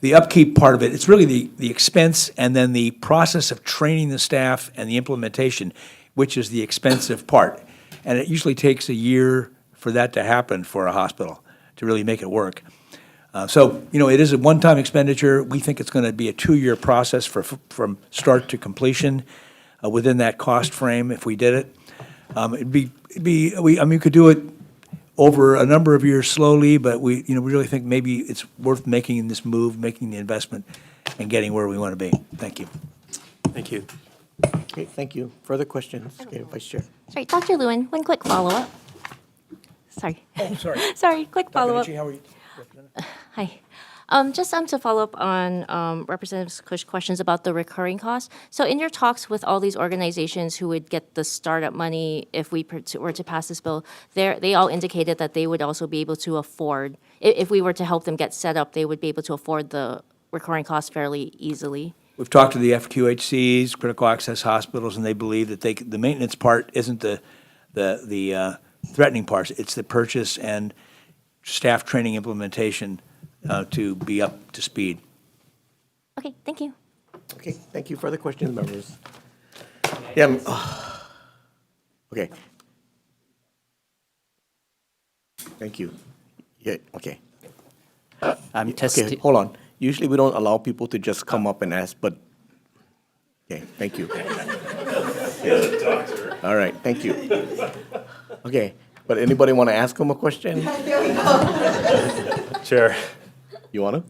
the upkeep part of it, it's really the expense and then the process of training the staff and the implementation, which is the expensive part. And it usually takes a year for that to happen for a hospital to really make it work. So it is a one-time expenditure. We think it's going to be a 2-year process from start to completion within that cost frame if we did it. We could do it over a number of years slowly, but we really think maybe it's worth making this move, making the investment, and getting where we want to be. Thank you. Thank you. Okay, thank you. Further questions? Okay, Vice Chair. Sorry, Dr. Lewin, one quick follow-up. Sorry. Oh, sorry. Sorry, quick follow-up. Dr. Michi, how are you? Hi. Just to follow up on Representative Kush's questions about the recurring costs. So in your talks with all these organizations who would get the startup money if we were to pass this bill, they all indicated that they would also be able to afford, if we were to help them get set up, they would be able to afford the recurring costs fairly easily. We've talked to the FQHCs, critical access hospitals, and they believe that the maintenance part isn't the threatening part. It's the purchase and staff training implementation to be up to speed. Okay, thank you. Okay, thank you. Further questions, members? Yeah. Okay. Thank you. Yeah, okay. I'm Okay, testing. hold on. Usually we don't allow people to just come up and ask, but, okay, thank you. All right, thank you. Okay, but anybody want to ask him a question? Chair, You want to?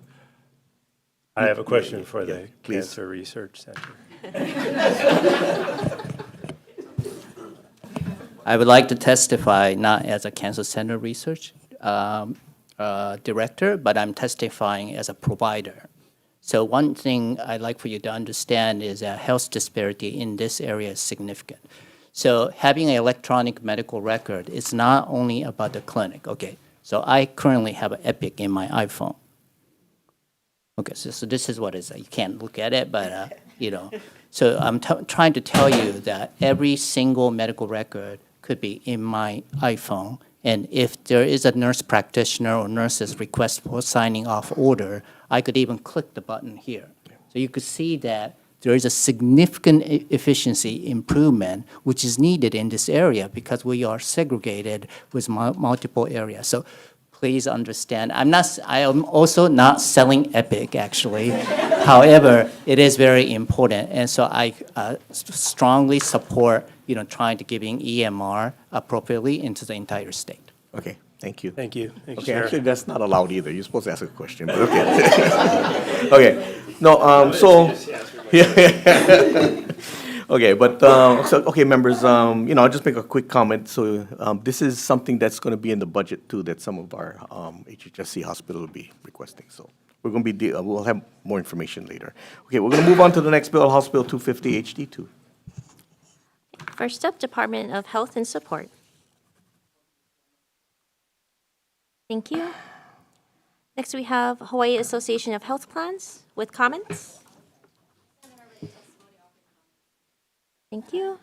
I have a question for Yeah, the please. Cancer Research Center. I would like to testify not as a cancer center research director, but I'm testifying as a provider. So one thing I'd like for you to understand is that health disparity in this area is significant. So having an electronic medical record is not only about the clinic. Okay, so I currently have an Epic in my iPhone. Okay, so this is what it is. You can't look at it, but you know. So I'm trying to tell you that every single medical record could be in my iPhone. And if there is a nurse practitioner or nurse's request for signing off order, I could even click the button here. So you could see that there is a significant efficiency improvement which is needed in this area because we are segregated with multiple areas. So please understand, I am also not selling Epic, actually. However, it is very important, and so I strongly support, trying to giving EMR appropriately into the entire state. Okay, thank you. Thank you. Thank you, Okay, Chair. actually, that's not allowed either. You're supposed to ask a question, but okay. Okay, no, so, yeah. Okay, but, okay, members, I'll just make a quick comment. So this is something that's going to be in the budget too, that some of our HHSC hospital will be requesting. So we're going to be, we'll have more information later. Okay, we're going to move on to the next bill, House Bill 250 HD2. First up, Department of Health and Support. Thank you. Next, we have Hawaii Association of Health Plans with comments. Thank you.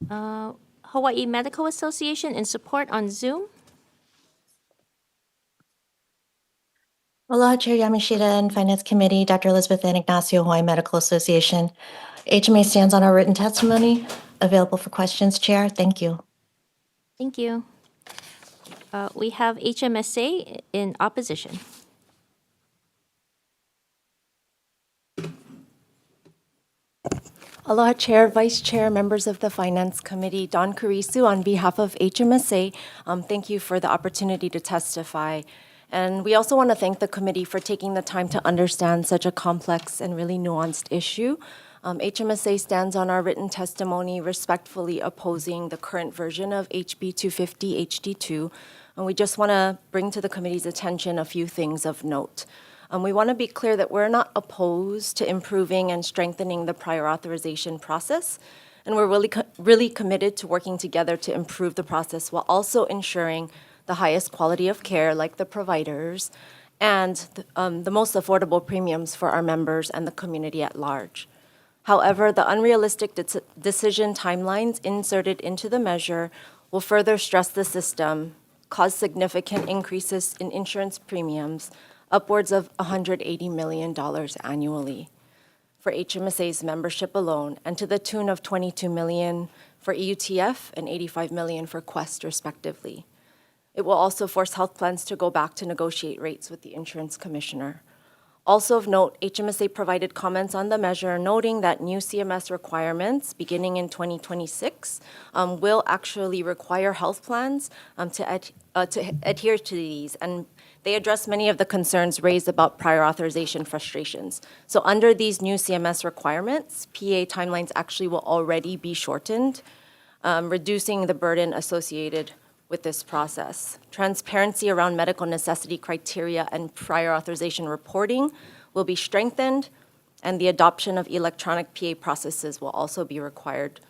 Hawaii Medical Association in support on Zoom. Aloha, Chair Yamashita and Finance Committee, Dr. Elizabeth Ann Ignacio, Hawaii Medical Association. HMA stands on our written testimony, available for questions, Chair. Thank you. Thank you. We have HMSA in opposition. Aloha Chair, Vice Chair, members of the Finance Committee, Don Carisu on behalf of HMSA, thank you for the opportunity to testify. And we also want to thank the committee for taking the time to understand such a complex and really nuanced issue. HMSA stands on our written testimony respectfully opposing the current version of HB 250 HD2. And we just want to bring to the committee's attention a few things of note. We want to be clear that we're not opposed to improving and strengthening the prior authorization process, and we're really committed to working together to improve the process while also ensuring the highest quality of care, like the providers, and the most affordable premiums for our members and the community at large. However, the unrealistic decision timelines inserted into the measure will further stress the system, cause significant increases in insurance premiums, upwards of $180 million annually for HMSA's membership alone, and to the tune of $22 million for EUTF and $85 million for Quest, respectively. It will also force health plans to go back to negotiate rates with the insurance commissioner. Also of note, HMSA provided comments on the measure, noting that new CMS requirements beginning in 2026 will actually require health plans to adhere to these, and they address many of the concerns raised about prior authorization frustrations. So under these new CMS requirements, PA timelines actually will already be shortened, reducing the burden associated with this process. Transparency around medical necessity criteria and prior authorization reporting will be strengthened, and the adoption of electronic PA processes will also be required.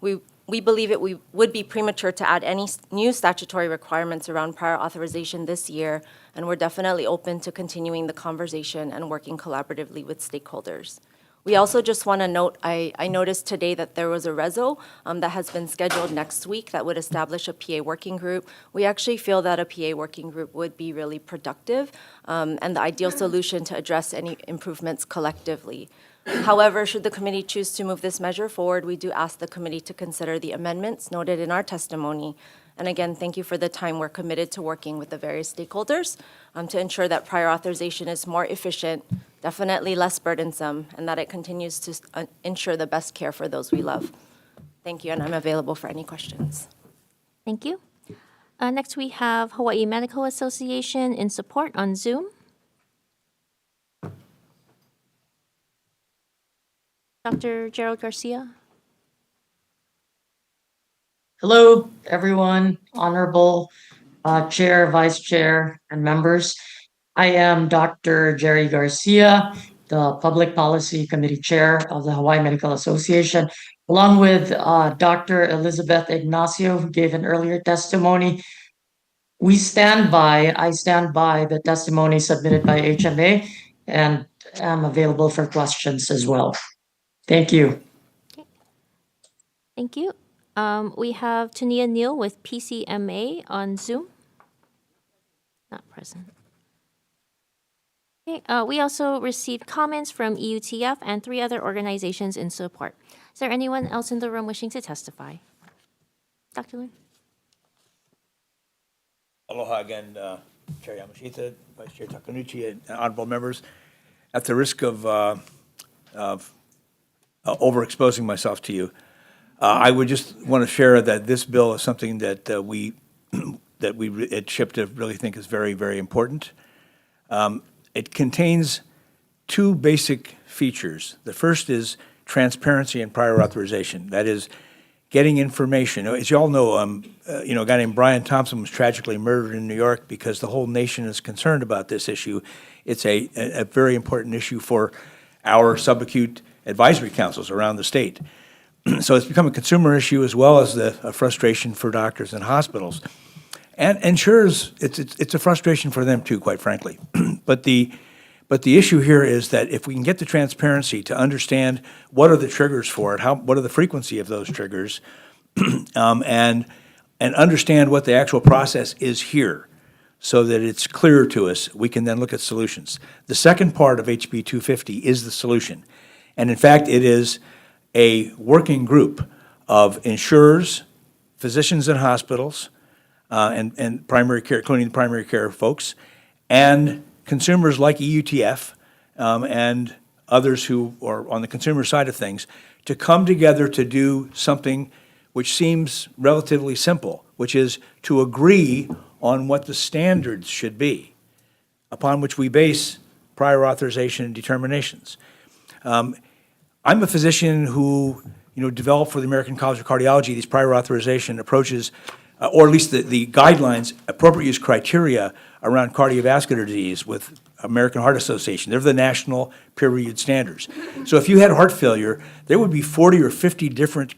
We believe it would be premature to add any new statutory requirements around prior authorization this year, and we're definitely open to continuing the conversation and working collaboratively with stakeholders. We also just want to note, I noticed today that there was a reso that has been scheduled next week that would establish a PA working group. We actually feel that a PA working group would be really productive and the ideal solution to address any improvements collectively. However, should the committee choose to move this measure forward, we do ask the committee to consider the amendments noted in our testimony. And again, thank you for the time. We're committed to working with the various stakeholders to ensure that prior authorization is more efficient, definitely less burdensome, and that it continues to ensure the best care for those we love. Thank you, and I'm available for any questions. Thank you. Next, we have Hawaii Medical Association in support on Zoom. Dr. Gerald Garcia. Hello, everyone, Honorable Chair, Vice Chair, and members. I am Dr. Jerry Garcia, the Public Policy Committee Chair of the Hawaii Medical Association, along with Dr. Elizabeth Ignacio, who gave an earlier testimony. I stand by the testimony submitted by HMA and am available for questions as well. Thank you. Thank you. We have Tania Neal with PCMA on Zoom. Not present. Okay, we also received comments from EUTF and 3 other organizations in support. Is there anyone else in the room wishing to testify? Dr. Lin? Aloha again, Chair Yamashita, Vice Chair Takanuchi, and honorable members. At the risk of overexposing myself to you, I would just want to share that this bill is something that we at SHPTA really think is very, very important. It contains 2 basic features. The first is transparency and prior authorization. That is, getting information. As you all know, a guy named Brian Thompson was tragically murdered in New York because the whole nation is concerned about this issue. It's a very important issue for our subacute advisory councils around the state. So it's become a consumer issue as well as a frustration for doctors and hospitals. And insurers, it's a frustration for them too, quite frankly. But the issue here is that if we can get the transparency to understand what are the triggers for it, what are the frequency of those triggers, and understand what the actual process is here, so that it's clear to us, we can then look at solutions. The second part of HB 250 is the solution. And in fact, it is a working group of insurers, physicians in hospitals, and primary care, including the primary care folks, and consumers like EUTF and others who are on the consumer side of things, to come together to do something which seems relatively simple, which is to agree on what the standards should be, upon which we base prior authorization and determinations. I'm a physician who, developed for the American College of Cardiology these prior authorization approaches, or at least the guidelines, appropriate use criteria around cardiovascular disease with American Heart Association. They're the national peer-reviewed standards. So if you had heart failure, there would be 40 or 50 different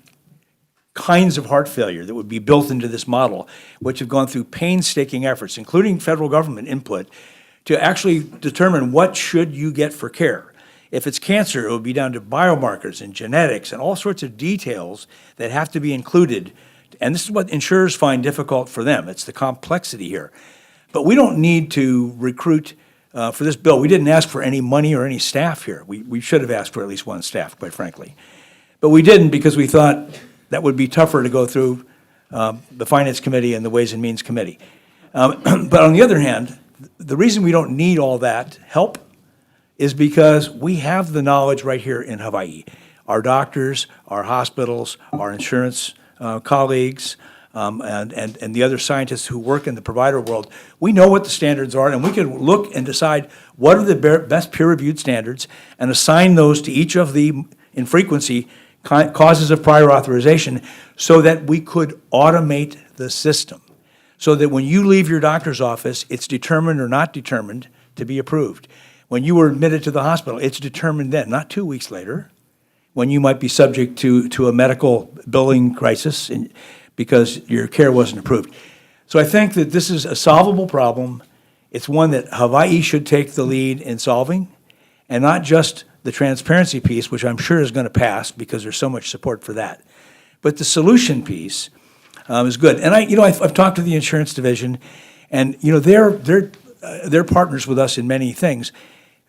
kinds of heart failure that would be built into this model, which have gone through painstaking efforts, including federal government input, to actually determine what should you get for care. If it's cancer, it would be down to biomarkers and genetics and all sorts of details that have to be included. And this is what insurers find difficult for them. It's the complexity here. But we don't need to recruit for this bill. We didn't ask for any money or any staff here. We should have asked for at least 1 staff, quite frankly. But we didn't because we thought that would be tougher to go through the Finance Committee and the Ways and Means Committee. But on the other hand, the reason we don't need all that help is because we have the knowledge right here in Hawaii. Our doctors, our hospitals, our insurance colleagues, and the other scientists who work in the provider world, we know what the standards are, and we can look and decide what are the best peer-reviewed standards and assign those to each of the, in frequency, causes of prior authorization so that we could automate the system. So that when you leave your doctor's office, it's determined or not determined to be approved. When you were admitted to the hospital, it's determined then, not 2 weeks later, when you might be subject to a medical billing crisis because your care wasn't approved. So I think that this is a solvable problem. It's one that Hawaii should take the lead in solving, and not just the transparency piece, which I'm sure is going to pass because there's so much support for that. But the solution piece is good. And I've talked to the insurance division, and they're partners with us in many things.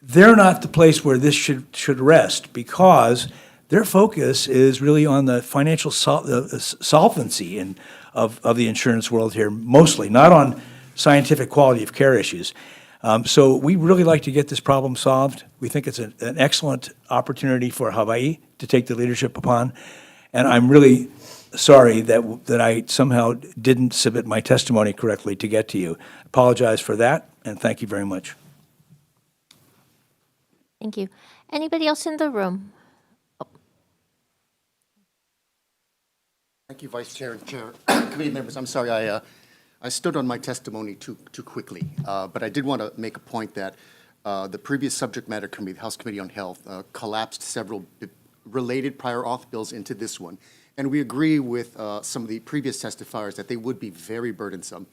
they're not the place where this should rest, because their focus is really on the financial solvency of the insurance world here, mostly, not on scientific quality of care issues. So we really like to get this problem solved. We think it's an excellent opportunity for Hawaii to take the leadership upon. And I'm really sorry that I somehow didn't submit my testimony correctly to get to you. Apologize for that, and thank you very much. Thank you. Anybody else in the room? Thank you, Vice Chair and Chair. Committee members, I'm sorry, I stood on my testimony too quickly, but I did want to make a point that the previous subject matter committee, the House Committee on Health, collapsed several related prior auth bills into this one. And we agree with some of the previous testifiers that they would be very burdensome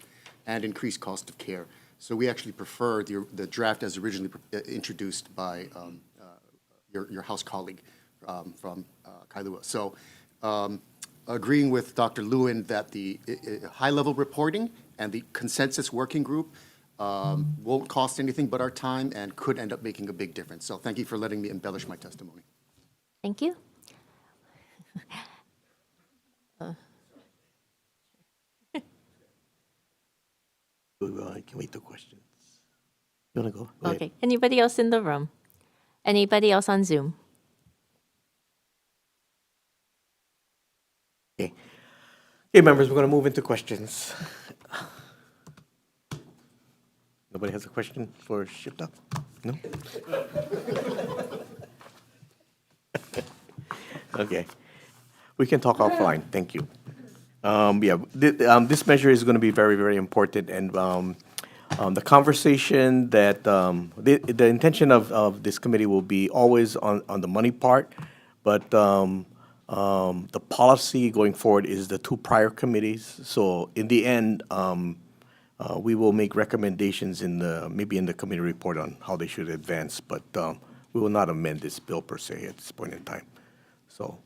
and increase cost of care. So we actually prefer the draft as originally introduced by your House colleague from Kailua. So agreeing with Dr. Lewin that the high-level reporting and the consensus working group won't cost anything but our time and could end up making a big difference. So thank you for letting me embellish my testimony. Thank you. Can we do questions? You want to go? Go Okay. ahead. Anybody else in the room? Anybody else on Zoom? Okay. Okay, members, we're going to move into questions. Nobody has a question for Shipta? No? Okay. We can talk offline. Thank you. This measure is going to be very, very important, and the conversation that the intention of this committee will be always on the money part, but the policy going forward is the two prior committees. So in the end, we will make recommendations maybe in the committee report on how they should advance, but we will not amend this bill per se at this point in time. So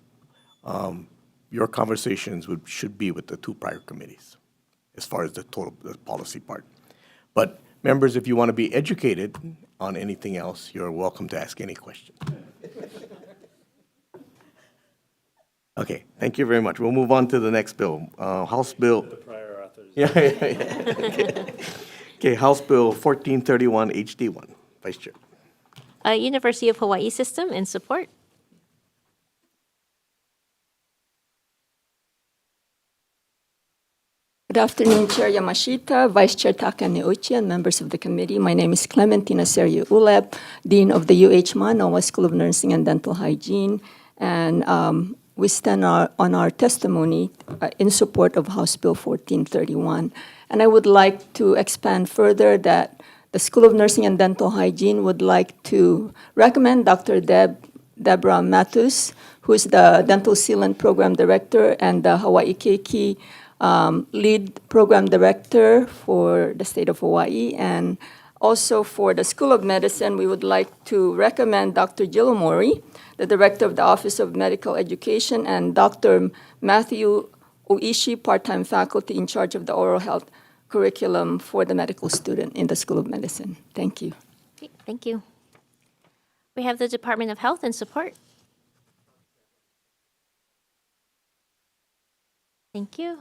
your conversations should be with the two prior committees as far as the policy part. But members, if you want to be educated on anything else, you're welcome to ask any question. Okay, thank you very much. We'll move on to the next bill, House Bill. The prior authors. Yeah. Okay, House Bill 1431 HD1. Vice Chair. University of Hawaii System in support. Good afternoon, Chair Yamashita, Vice Chair Takaneuchi, and members of the committee. My name is Clementina Sergio Ulep, Dean of the UH Manoa School of Nursing and Dental Hygiene, and we stand on our testimony in support of House Bill 1431. And I would like to expand further that the School of Nursing and Dental Hygiene would like to recommend Dr. Deborah Matus, who is the Dental Sealant Program Director and the Hawaii Keiki lead program director for the state of Hawaii. And also for the School of Medicine, we would like to recommend Dr. Jill Mori, the director of the Office of Medical Education, and Dr. Matthew Oishi, part-time faculty in charge of the oral health curriculum for the medical student in the School of Medicine. Thank you. Okay, thank you. We have the Department of Health in support. Thank you.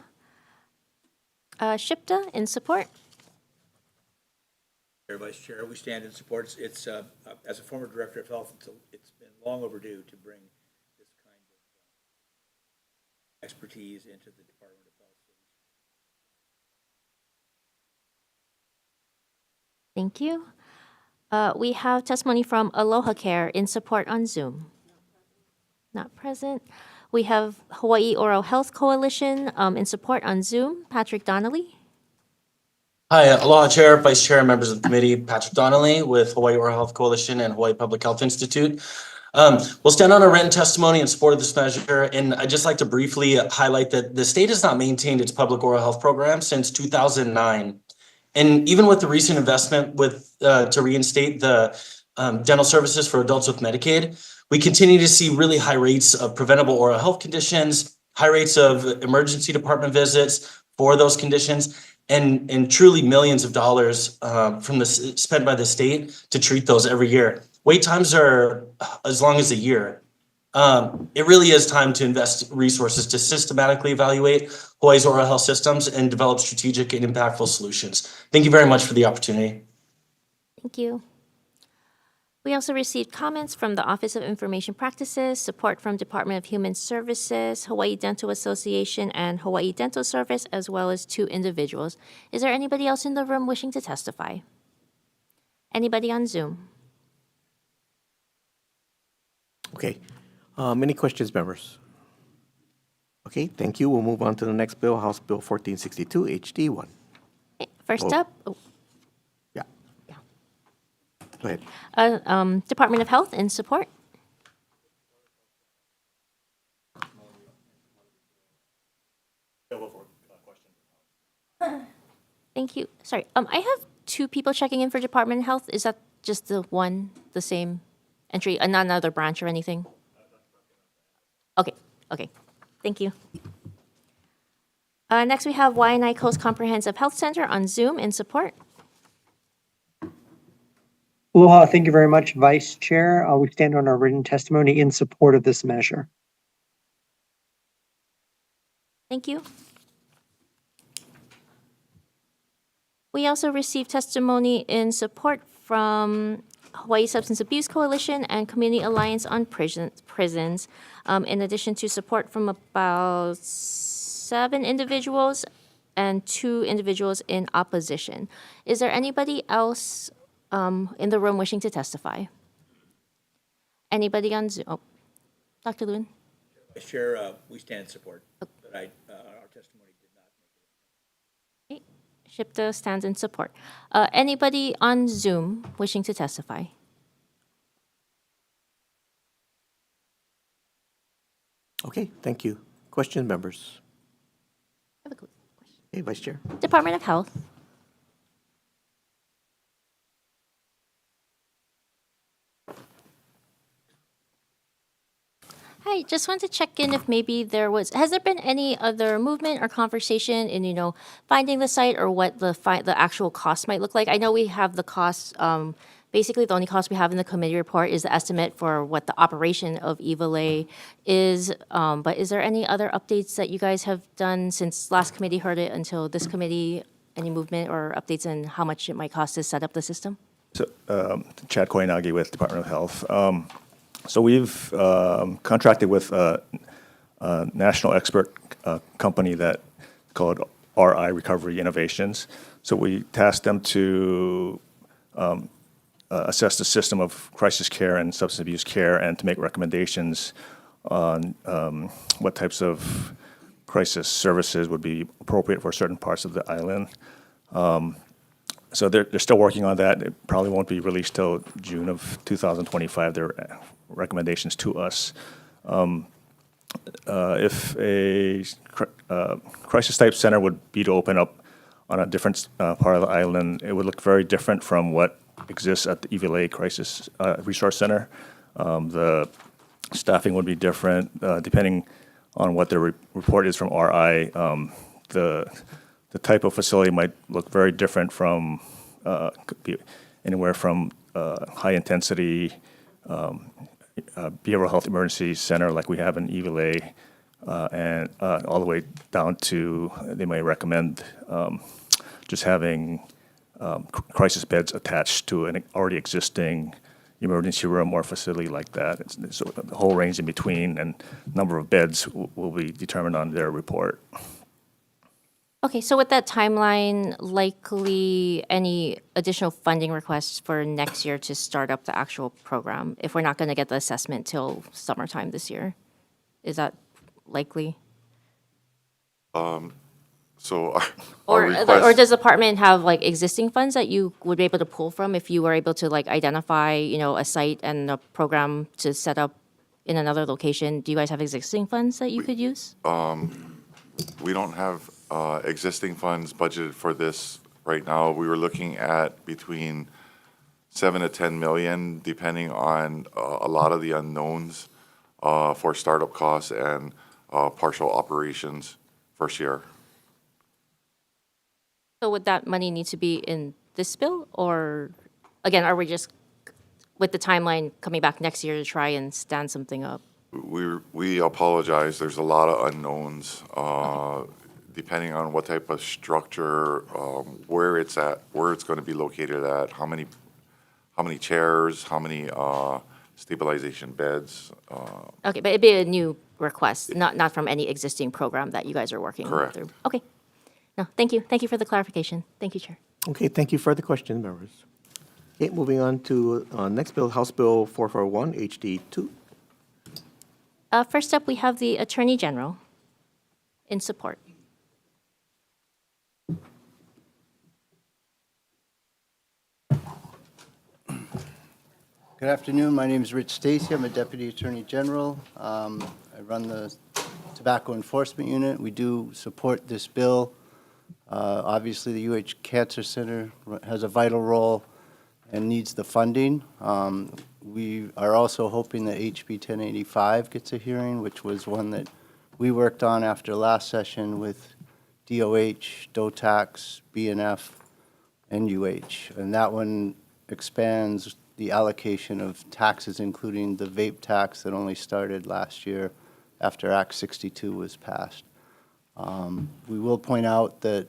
Shipta in support. Vice Chair, we stand in support. It's as a former Director of Health, it's been long overdue to bring this kind of expertise into the Department of Health. Thank you. We have testimony from Aloha Care in support on Zoom. Not present. We have Hawaii Oral Health Coalition in support on Zoom. Patrick Donnelly. Hi, Aloha Chair, Vice Chair, and members of the committee. Patrick Donnelly with Hawaii Oral Health Coalition and Hawaii Public Health Institute. We'll stand on a written testimony in support of this measure, and I'd just like to briefly highlight that the state has not maintained its public oral health program since 2009. And even with the recent investment to reinstate the dental services for adults with Medicaid, we continue to see really high rates of preventable oral health conditions, high rates of emergency department visits for those conditions, and truly millions of dollars spent by the state to treat those every year. Wait times are as long as a year. It really is time to invest resources to systematically evaluate Hawaii's oral health systems and develop strategic and impactful solutions. Thank you very much for the opportunity. Thank you. We also received comments from the Office of Information Practices, support from Department of Human Services, Hawaii Dental Association, and Hawaii Dental Service, as well as 2 individuals. Is there anybody else in the room wishing to testify? Anybody on Zoom? Okay. Any questions, members? Okay, thank you. We'll move on to the next bill, House Bill 1462, HD1. First up, Yeah. Go ahead. Department of Health in support. Thank you. Sorry, I have 2 people checking in for Department of Health. Is that just the same entry, not another branch or anything? Okay. Thank you. Next, we have Waianae Coast Comprehensive Health Center on Zoom in support. Aloha, thank you very much, Vice Chair. We stand on our written testimony in support of this measure. Thank you. We also received testimony in support from Hawaii Substance Abuse Coalition and Community Alliance on Prisons, in addition to support from about 7 individuals and 2 individuals in opposition. Is there anybody else in the room wishing to testify? Anybody on Zoom? Oh, Dr. Lewin? Vice Chair, we stand in support, but our testimony did not make it. SHPTA stands in support. Anybody on Zoom wishing to testify? Okay, thank you. Question, members? I have a quick question. Hey, Vice Chair. Department of Health. Hi, just wanted to check in if maybe has there been any other movement or conversation in, finding the site or what the actual cost might look like? I know we have the cost, basically the only cost we have in the committee report is the estimate for what the operation of EVA is, but is there any other updates that you guys have done since last committee heard it until this committee? Any movement or updates on how much it might cost to set up the system? So, Chad Koinagi with Department of Health. So we've contracted with a national expert company that called RI Recovery Innovations. So we tasked them to assess the system of crisis care and substance abuse care and to make recommendations on what types of crisis services would be appropriate for certain parts of the island. So they're still working on that. It probably won't be released till June of 2025, their recommendations to us. If a crisis type center would be to open up on a different part of the island, it would look very different from what exists at the EVA Crisis Resource Center. The staffing would be different depending on what the report is from RI. The type of facility might look very different from, could be anywhere from high intensity behavioral health emergency center like we have in EVA, and all the way down to, they may recommend just having crisis beds attached to an already existing emergency room or facility like that. So the whole range in between and number of beds will be determined on their report. Okay, so with that timeline, likely any additional funding requests for next year to start up the actual program, if we're not going to get the assessment till summertime this year? Is that likely? Or does the department have like existing funds that you would be able to pull from if you were able to like identify, a site and a program to set up in another location? Do you guys have existing funds that you could use? We don't have existing funds budgeted for this right now. We were looking at between 7 to 10 million, depending on a lot of the unknowns for startup costs and partial operations first year. So would that money need to be in this bill, or, again, are we just, with the timeline, coming back next year to try and stand something up? We apologize. There's a lot of unknowns, depending on what type of structure, where it's at, where it's going to be located at, how many chairs, how many stabilization beds. Okay, but it'd be a new request, not from any existing program that you guys are working Correct. through? Okay. No, thank you. Thank you for the clarification. Thank you, Chair. Okay, thank you for the question, members. Okay, moving on to next bill, House Bill 441, HD2. First up, we have the Attorney General in support. Good afternoon. My name is Rich Stacy. I'm a Deputy Attorney General. I run the Tobacco Enforcement Unit. We do support this bill. Obviously, the UH Cancer Center has a vital role and needs the funding. We are also hoping that HB 1085 gets a hearing, which was one that we worked on after last session with DOH, DOTAX, BNF, and UH. And that one expands the allocation of taxes, including the vape tax that only started last year after Act 62 was passed. We will point out that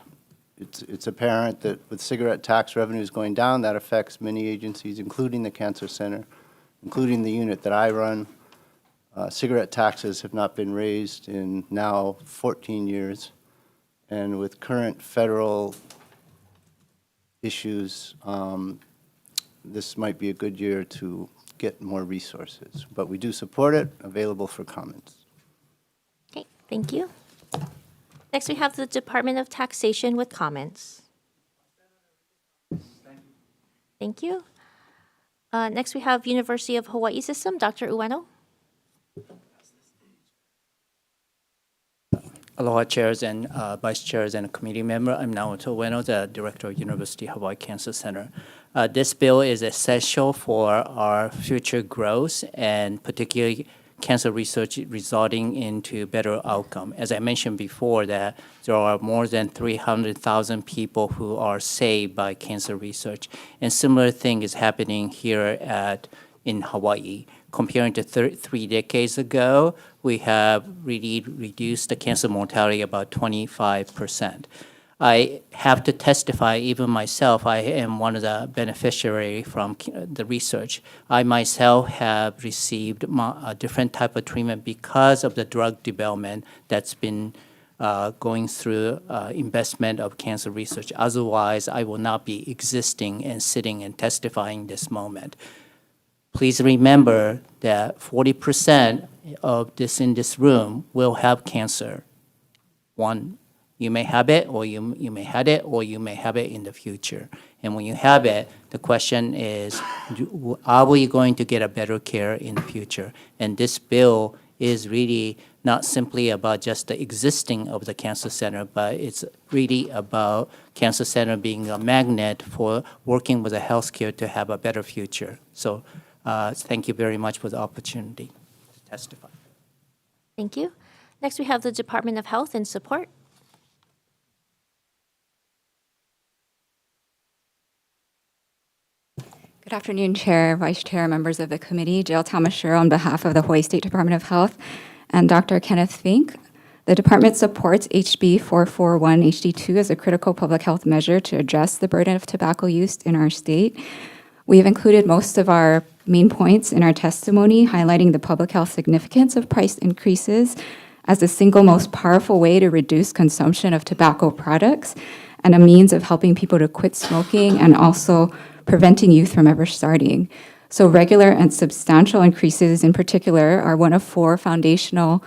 it's apparent that with cigarette tax revenues going down, that affects many agencies, including the Cancer Center, including the unit that I run. Cigarette taxes have not been raised in now 14 years. And with current federal issues, this might be a good year to get more resources. But we do support it, available for comments. Okay, thank you. Next, we have the Department of Taxation with comments. Thank you. Next, we have University of Hawaii System, Dr. Ueno. Aloha chairs and vice chairs and committee member. I'm Naoto Ueno, the director of University of Hawaii Cancer Center. This bill is essential for our future growth and particularly cancer research resulting into better outcome. As I mentioned before, that there are more than 300,000 people who are saved by cancer research. And similar thing is happening here in Hawaii. Comparing to 3 decades ago, we have really reduced the cancer mortality about 25%. I have to testify, even myself, I am one of the beneficiaries from the research. I myself have received a different type of treatment because of the drug development that's been going through investment of cancer research. Otherwise, I will not be existing and sitting and testifying this moment. Please remember that 40% of this in this room will have cancer. One, you may have it, or you may have it, or you may have it in the future. And when you have it, the question is, are we going to get a better care in the future? And this bill is really not simply about just the existing of the cancer center, but it's really about cancer center being a magnet for working with the healthcare to have a better future. So thank you very much for the opportunity to testify. Thank you. Next, we have the Department of Health in support. Good afternoon, Chair, Vice Chair, members of the committee. Jill Tamashiro on behalf of the Hawaii State Department of Health and Dr. Kenneth Fink. The department supports HB 441 HD2 as a critical public health measure to address the burden of tobacco use in our state. We have included most of our main points in our testimony, highlighting the public health significance of price increases as the single most powerful way to reduce consumption of tobacco products and a means of helping people to quit smoking and also preventing youth from ever starting. So regular and substantial increases in particular are one of 4 foundational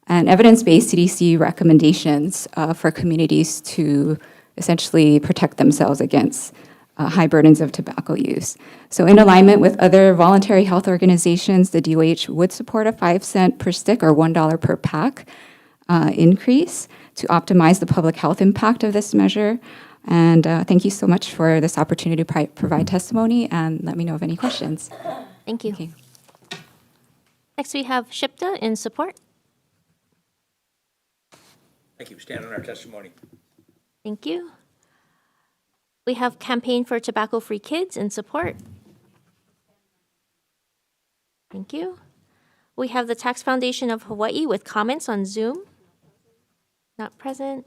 and evidence-based CDC recommendations for communities to essentially protect themselves against high burdens of tobacco use. So in alignment with other voluntary health organizations, the DOH would support a 5-cent per stick or $1 per pack increase to optimize the public health impact of this measure. And thank you so much for this opportunity to provide testimony, and let me know of any questions. Thank you. Next, we have SHPTA in support. Thank you. Stand on our testimony. Thank you. We have Campaign for Tobacco-Free Kids in support. Thank you. We have the Tax Foundation of Hawaii with comments on Zoom. Not present.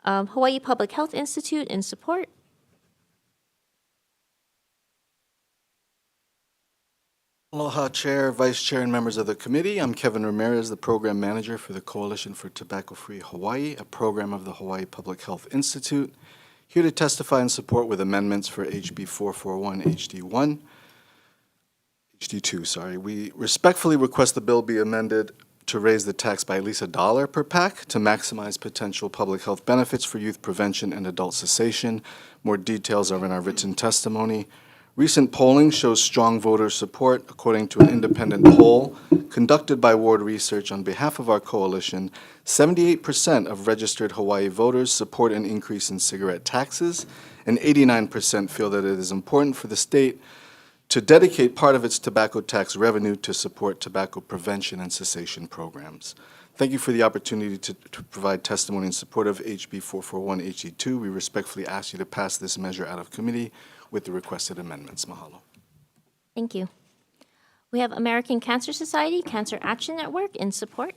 Hawaii Public Health Institute in support. Aloha, Chair, Vice Chair, and members of the committee. I'm Kevin Ramirez, the Program Manager for the Coalition for Tobacco-Free Hawaii, a program of the Hawaii Public Health Institute, here to testify in support with amendments for HB 441 HD2. We respectfully request the bill be amended to raise the tax by at least $1 per pack to maximize potential public health benefits for youth prevention and adult cessation. More details are in our written testimony. Recent polling shows strong voter support. According to an independent poll conducted by Ward Research on behalf of our coalition, 78% of registered Hawaii voters support an increase in cigarette taxes, and 89% feel that it is important for the state to dedicate part of its tobacco tax revenue to support tobacco prevention and cessation programs. Thank you for the opportunity to provide testimony in support of HB 441 HD2. We respectfully ask you to pass this measure out of committee with the requested amendments. Mahalo. Thank you. We have American Cancer Society Cancer Action Network in support.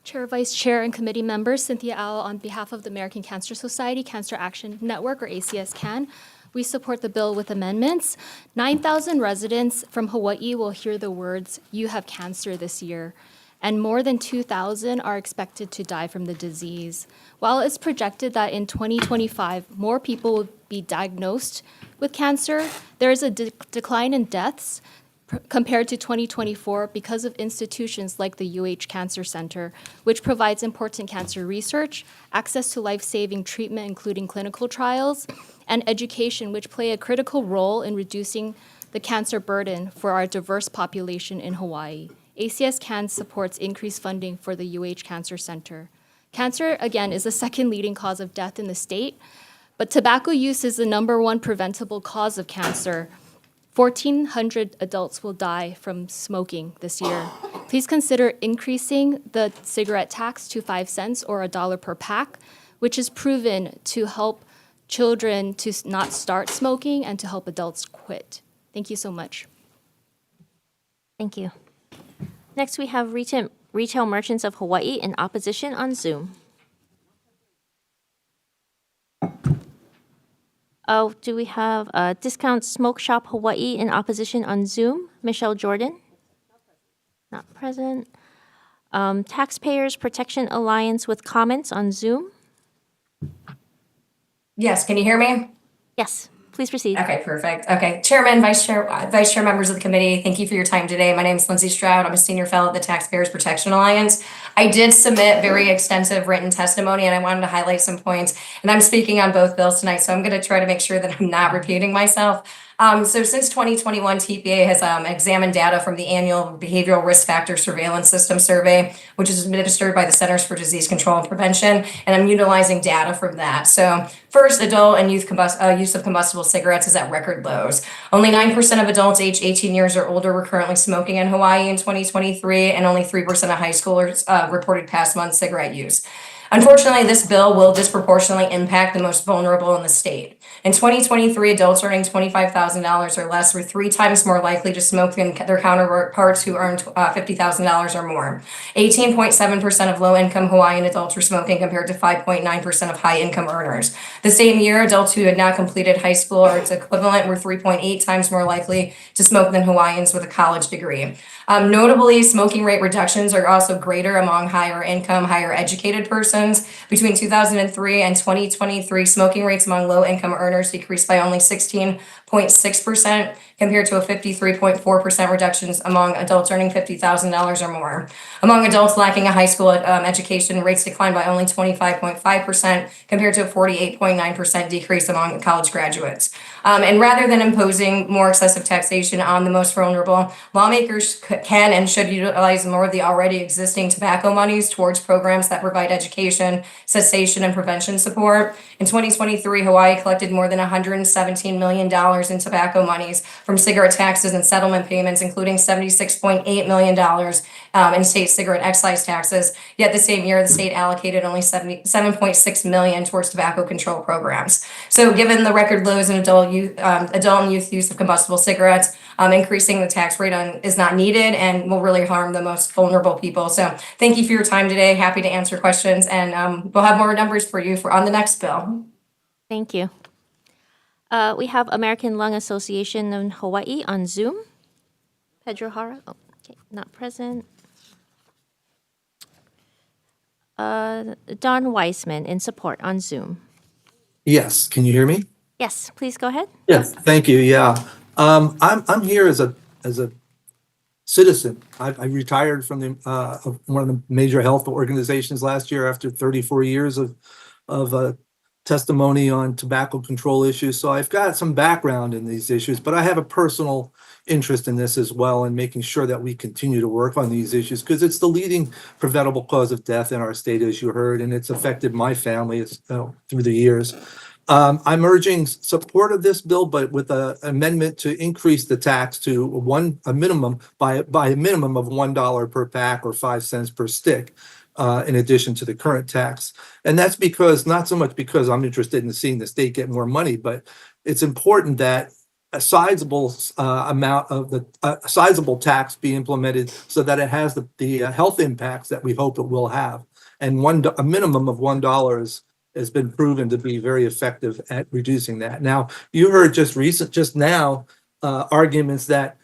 Chair, Vice Chair, and committee members, Cynthia Al on behalf of the American Cancer Society Cancer Action Network, or ACS-CAN. We support the bill with amendments. 9,000 residents from Hawaii will hear the words, "You have cancer," this year, and more than 2,000 are expected to die from the disease. While it's projected that in 2025, more people will be diagnosed with cancer, there is a decline in deaths compared to 2024 because of institutions like the UH Cancer Center, which provides important cancer research, access to life-saving treatment, including clinical trials, and education, which play a critical role in reducing the cancer burden for our diverse population in Hawaii. ACS-CAN supports increased funding for the UH Cancer Center. Cancer, again, is the second leading cause of death in the state, but tobacco use is the #1 preventable cause of cancer. 1,400 adults will die from smoking this year. Please consider increasing the cigarette tax to 5 cents or $1 per pack, which is proven to help children to not start smoking and to help adults quit. Thank you so much. Thank you. Next, we have Retail Merchants of Hawaii in opposition on Zoom. Oh, do we have Discount Smoke Shop Hawaii in opposition on Zoom? Michelle Jordan? Not present. Taxpayers Protection Alliance with comments on Zoom? Yes, can you hear me? Yes, please proceed. Okay, perfect. Okay, Chairman, Vice Chair, members of the committee, thank you for your time today. My name is Lindsay Stroud. I'm a senior fellow at the Taxpayers Protection Alliance. I did submit very extensive written testimony, and I wanted to highlight some points. And I'm speaking on both bills tonight, so I'm going to try to make sure that I'm not repeating myself. So since 2021, TPA has examined data from the annual Behavioral Risk Factor Surveillance System Survey, which is administered by the Centers for Disease Control and Prevention, and I'm utilizing data from that. So first, adult and youth use of combustible cigarettes is at record lows. Only 9% of adults aged 18 years or older were currently smoking in Hawaii in 2023, and only 3% of high schoolers reported past month cigarette use. Unfortunately, this bill will disproportionately impact the most vulnerable in the state. In 2023, adults earning $25,000 or less were 3 times more likely to smoke than their counterparts who earned $50,000 or more. 18.7% of low-income Hawaiian adults were smoking compared to 5.9% of high-income earners. The same year, adults who had not completed high school or its equivalent were 3.8 times more likely to smoke than Hawaiians with a college degree. Notably, smoking rate reductions are also greater among higher income, higher educated persons. Between 2003 and 2023, smoking rates among low income earners decreased by only 16.6% compared to a 53.4% reductions among adults earning $50,000 or more. Among adults lacking a high school education, rates declined by only 25.5% compared to a 48.9% decrease among college graduates. And rather than imposing more excessive taxation on the most vulnerable, lawmakers can and should utilize more of the already existing tobacco monies towards programs that provide education eradication, cessation, and prevention support. In 2023, Hawaii collected more than $117 million in tobacco monies from cigarette taxes and settlement payments, including $76.8 million in state cigarette excise taxes. Yet the same year, the state allocated only $7.6 million towards tobacco control programs. So given the record lows in adult and youth use of combustible cigarettes, increasing the tax rate is not needed and will really harm the most vulnerable people. So thank you for your time today. Happy to answer questions, and we'll have more numbers for you on the next bill. Thank you. We have American Lung Association in Hawaii on Zoom. Pedro Hara, oh, okay, not present. Don Weissman in support on Zoom. Yes, can you hear me? Yes, please go ahead. Yes, thank you. Yeah, I'm here as a citizen. I retired from of one of the major health organizations last year after 34 years of testimony on tobacco control issues. So I've got some background in these issues, but I have a personal interest in this as well, and making sure that we continue to work on these issues because it's the leading preventable cause of death in our state, as you heard, and it's affected my family through the years. I'm urging support of this bill, but with an amendment to increase the tax to a minimum by a minimum of $1 per pack or 5 cents per stick, in addition to the current tax. And that's not so much because I'm interested in seeing the state get more money, but it's important that a sizable amount of a sizable tax be implemented so that it has the health impacts that we hope it will have. And a minimum of $1 has been proven to be very effective at reducing that. Now, you heard just now arguments that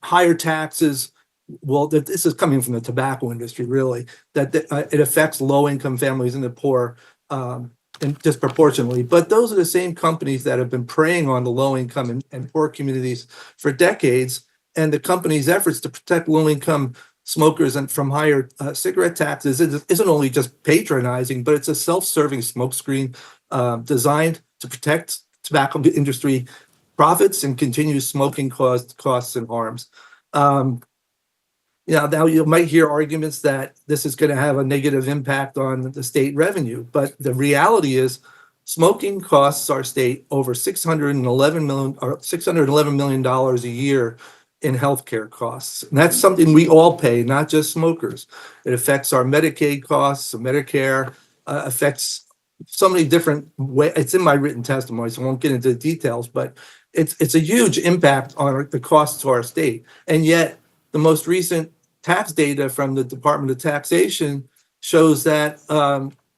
higher taxes, well, that this is coming from the tobacco industry, really, that it affects low-income families and the poor and disproportionately. But those are the same companies that have been preying on the low-income and poor communities for decades, and the company's efforts to protect low-income smokers and from higher cigarette taxes isn't only just patronizing, but it's a self-serving smokescreen designed to protect tobacco industry profits and continue smoking costs and harms. Now you might hear arguments that this is going to have a negative impact on the state revenue, but the reality is smoking costs our state over $611 million a year in healthcare costs. And that's something we all pay, not just smokers. It affects our Medicaid costs, Medicare, affects so many different ways. It's in my written testimony, so I won't get into the details, but it's a huge impact on the costs to our state. And yet the most recent tax data from the Department of Taxation shows that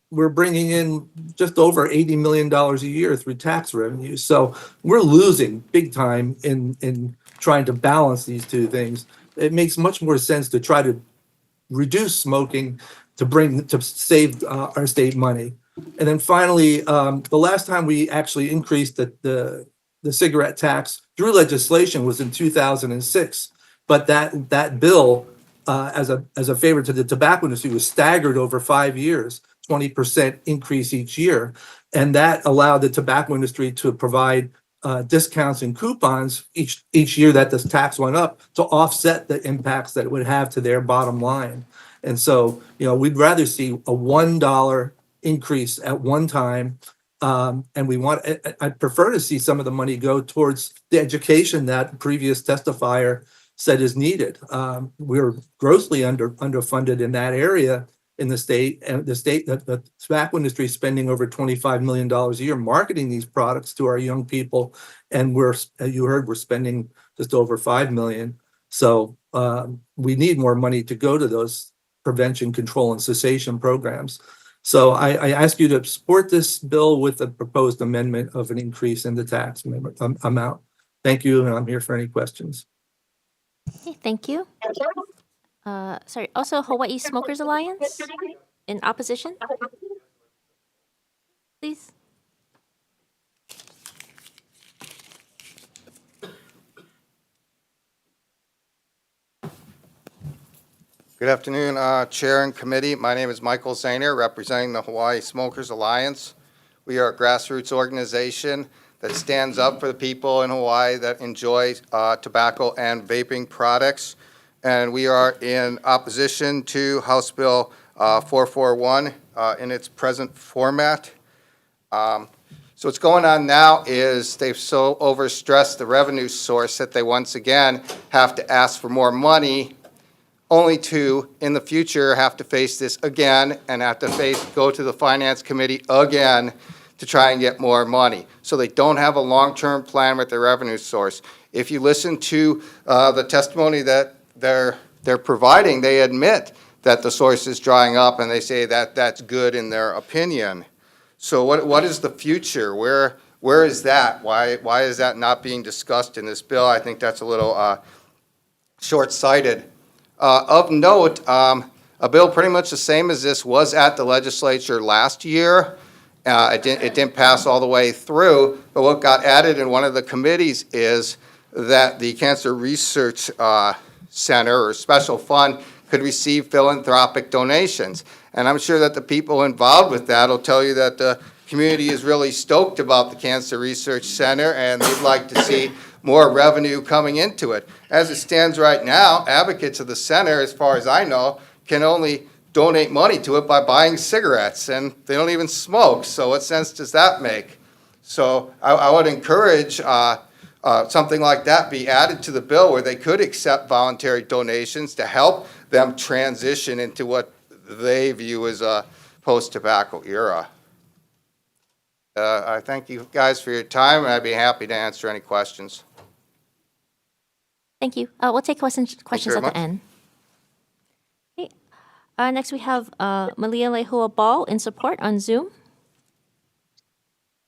we're bringing in just over $80 million a year through tax revenue. So we're losing big time in trying to balance these two things. It makes much more sense to try to reduce smoking to save our state money. And then finally, the last time we actually increased the cigarette tax through legislation was in 2006. But that bill, as a favor to the tobacco industry, was staggered over 5 years, 20% increase each year. And that allowed the tobacco industry to provide discounts and coupons each year that this tax went up to offset the impacts that it would have to their bottom line. And so, we'd rather see a $1 increase at one time. And I'd prefer to see some of the money go towards the education that the previous testifier said is needed. We're grossly underfunded in that area in the state, and the tobacco industry is spending over $25 million a year marketing these products to our young people, and you heard we're spending just over $5 million. So we need more money to go to those prevention, control, and cessation programs. So I ask you to support this bill with a proposed amendment of an increase in the tax amount. Thank you, and I'm here for any questions. Okay, thank you. Also Hawaii Smokers Alliance in opposition, please. Good afternoon, Chair and Committee. My name is Michael Zahner, representing the Hawaii Smokers Alliance. We are a grassroots organization that stands up for the people in Hawaii that enjoy tobacco and vaping products. And we are in opposition to House Bill 441 in its present format. So what's going on now is they've so overstressed the revenue source that they once again have to ask for more money, only to, in the future, have to face this again and have to go to the Finance Committee again to try and get more money. So they don't have a long-term plan with their revenue source. If you listen to the testimony that they're providing, they admit that the source is drying up, and they say that that's good in their opinion. So what is the future? Where is that? Why is that not being discussed in this bill? I think that's a little short-sighted. Of note, a bill pretty much the same as this was at the legislature last year. It didn't pass all the way through, but what got added in one of the committees is that the Cancer Research Center or Special Fund could receive philanthropic donations. And I'm sure that the people involved with that will tell you that the community is really stoked about the Cancer Research Center, and they'd like to see more revenue coming into it. As it stands right now, advocates of the center, as far as I know, can only donate money to it by buying cigarettes, and they don't even smoke. So what sense does that make? So I would encourage something like that be added to the bill where they could accept voluntary donations to help them transition into what they view as a post-tobacco era. I thank you guys for your time, and I'd be happy to answer any questions. Thank you. We'll take questions very at much. the end. Okay. Next, we have Malia Lehua Ball in support on Zoom.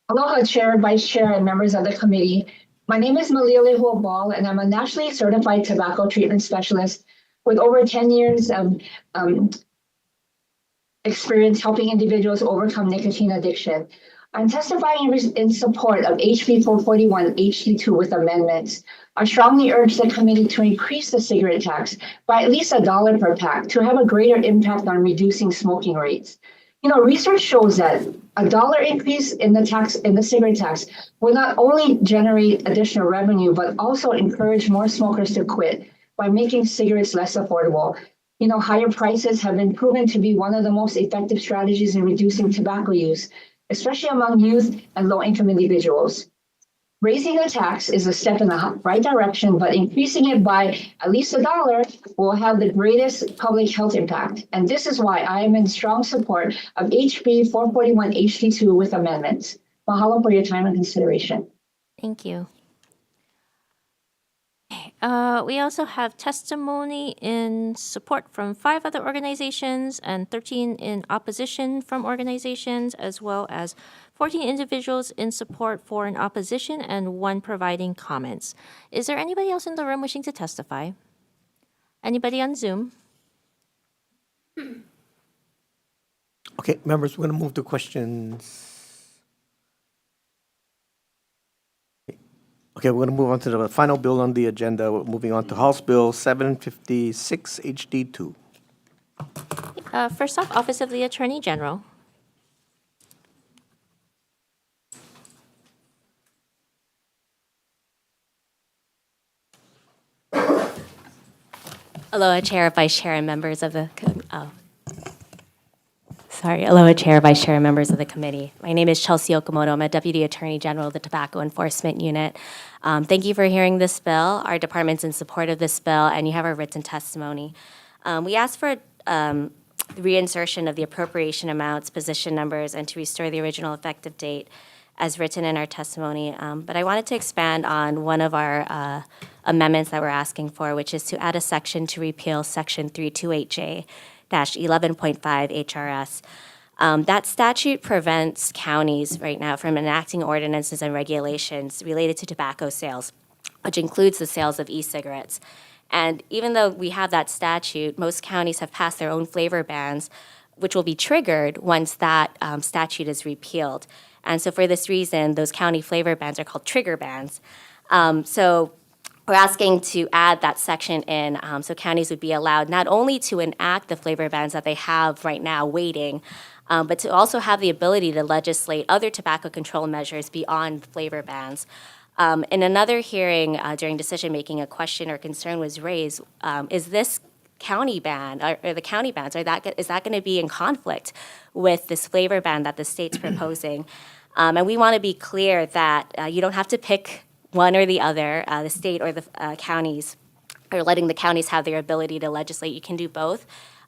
Aloha, Chair, Vice Chair, and members of the committee. My name is Malia Lehua Ball, and I'm a nationally certified tobacco treatment specialist with over 10 years of experience helping individuals overcome nicotine addiction. I'm testifying in support of HB 441 HD2 with amendments. I strongly urge the committee to increase the cigarette tax by at least $1 per pack to have a greater impact on reducing smoking rates. You know, research shows that $1 increase in the cigarette tax will not only generate additional revenue, but also encourage more smokers to quit by making cigarettes less affordable. You know, higher prices have been proven to be one of the most effective strategies in reducing tobacco use, especially among youth and low-income individuals. Raising the tax is a step in the right direction, but increasing it by at least $1 will have the greatest public health impact. And this is why I am in strong support of HB 441 HD2 with amendments. Mahalo for your time and consideration. Thank you. We also have testimony in support from 5 other organizations and 13 in opposition from organizations, as well as 14 individuals in support for an opposition and 1 providing comments. Is there anybody else in the room wishing to testify? Anybody on Zoom? Okay, members, we're going to move to questions. Okay, we're going to move on to the final bill on the agenda. We're moving on to House Bill 756 HD2. First off, Office of the Attorney General. Aloha, Chair, Vice Chair, and members of the Aloha, Chair, Vice Chair, and members of the committee. My name is Chelsea Okamoto. I'm a Deputy Attorney General of the Tobacco Enforcement Unit. Thank you for hearing this bill. Our department's in support of this bill, and you have our written testimony. We asked for the reinsertion of the appropriation amounts, position numbers, and to restore the original effective date as written in our testimony. But I wanted to expand on one of our amendments that we're asking for, which is to add a section to repeal Section 328J-11.5 HRS. That statute prevents counties right now from enacting ordinances and regulations related to tobacco sales, which includes the sales of e-cigarettes. And even though we have that statute, most counties have passed their own flavor bans, which will be triggered once that statute is repealed. And so for this reason, those county flavor bans are called trigger bans. So we're asking to add that section in so counties would be allowed not only to enact the flavor bans that they have right now waiting, but to also have the ability to legislate other tobacco control measures beyond flavor bans. In another hearing during decision-making, a question or concern was raised, is this county ban or the county bans, is that going to be in conflict with this flavor ban that the state's proposing? And we want to be clear that you don't have to pick one or the other, the state or the counties, or letting the counties have their ability to legislate. You can do both.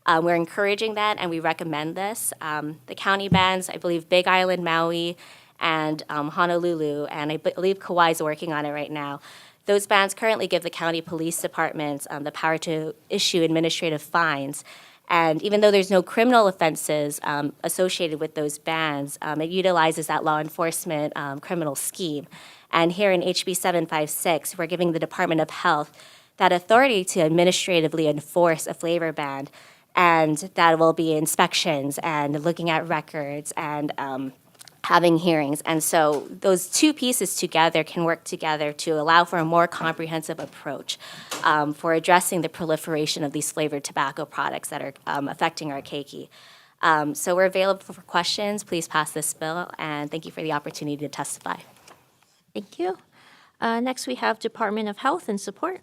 We're encouraging that, and we recommend this. The county bans, I believe Big Island, Maui, and Honolulu, and I believe Kauai is working on it right now. Those bans currently give the county police departments the power to issue administrative fines. And even though there's no criminal offenses associated with those bans, it utilizes that law enforcement criminal scheme. And here in HB 756, we're giving the Department of Health that authority to administratively enforce a flavor ban. And that will be inspections and looking at records and having hearings. And so those two pieces together can work together to allow for a more comprehensive approach for addressing the proliferation of these flavored tobacco products that are affecting our keiki. So we're available for questions. Please pass this bill, and thank you for the opportunity to testify. Thank you. Next, we have Department of Health and Support.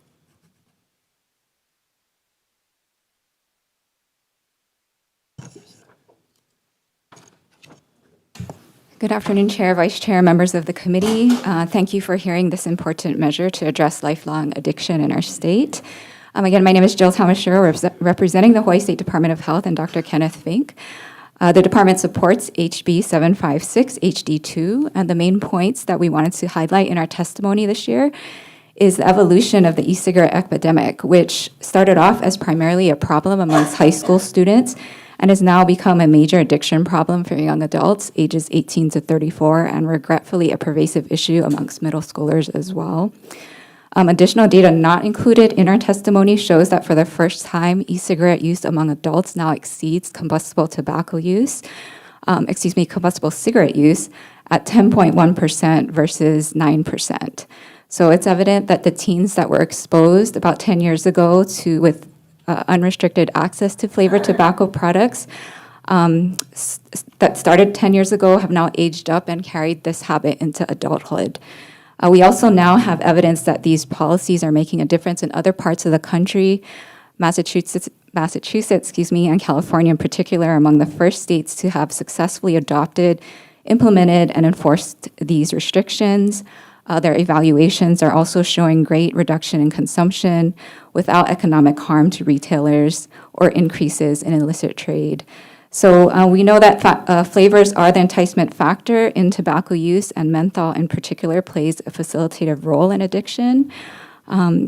Good afternoon, Chair, Vice Chair, members of the committee. Thank you for hearing this important measure to address lifelong addiction in our state. Again, my name is Jill Thomas-Schur, representing the Hawaii State Department of Health and Dr. Kenneth Fink. The department supports HB 756 HD2, and the main points that we wanted to highlight in our testimony this year is the evolution of the e-cigarette epidemic, which started off as primarily a problem amongst high school students and has now become a major addiction problem for young adults ages 18 to 34, and regretfully a pervasive issue amongst middle schoolers as well. Additional data not included in our testimony shows that for the first time, e-cigarette use among adults now exceeds combustible combustible cigarette use at 10.1% versus 9%. So it's evident that the teens that were exposed about 10 years ago with unrestricted access to flavored tobacco products that started 10 years ago have now aged up and carried this habit into adulthood. We also now have evidence that these policies are making a difference in other parts of the country. Massachusetts, and California in particular are among the first states to have successfully adopted, implemented, and enforced these restrictions. Their evaluations are also showing great reduction in consumption without economic harm to retailers or increases in illicit trade. So we know that flavors are the enticement factor in tobacco use, and menthol in particular plays a facilitative role in addiction.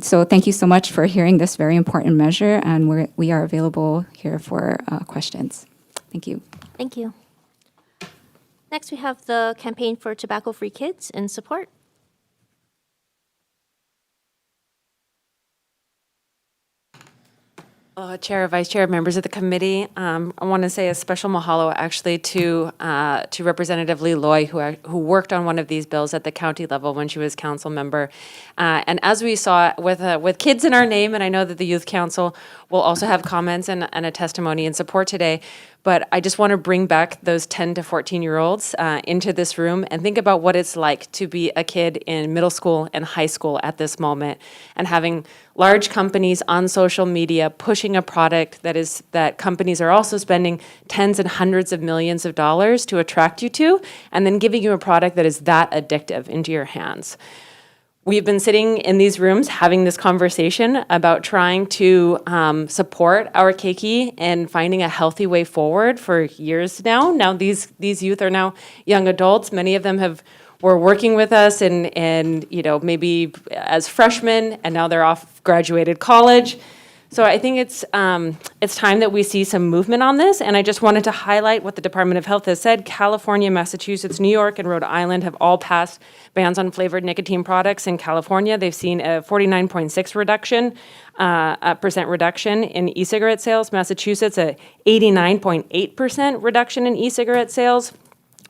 So thank you so much for hearing this very important measure, and we are available here for questions. Thank you. Thank you. Next, we have the Campaign for Tobacco-Free Kids and Support. Chair, Vice Chair, members of the committee, I want to say a special mahalo actually to Representative Lee Loy, who worked on one of these bills at the county level when she was council member. And as we saw with kids in our name, and I know that the Youth Council will also have comments and a testimony in support today, but I just want to bring back those 10 to 14-year-olds into this room and think about what it's like to be a kid in middle school and high school at this moment, and having large companies on social media pushing a product that companies are also spending tens and hundreds of millions of dollars to attract you to, and then giving you a product that is that addictive into your hands. We've been sitting in these rooms having this conversation about trying to support our keiki and finding a healthy way forward for years now. Now these youth are now young adults. Many of them were working with us and maybe as freshmen, and now they're off graduated college. So I think it's time that we see some movement on this, and I just wanted to highlight what the Department of Health has said. California, Massachusetts, New York, and Rhode Island have all passed bans on flavored nicotine products. In California, they've seen a 49.6% reduction in e-cigarette sales. Massachusetts, a 89.8% reduction in e-cigarette sales.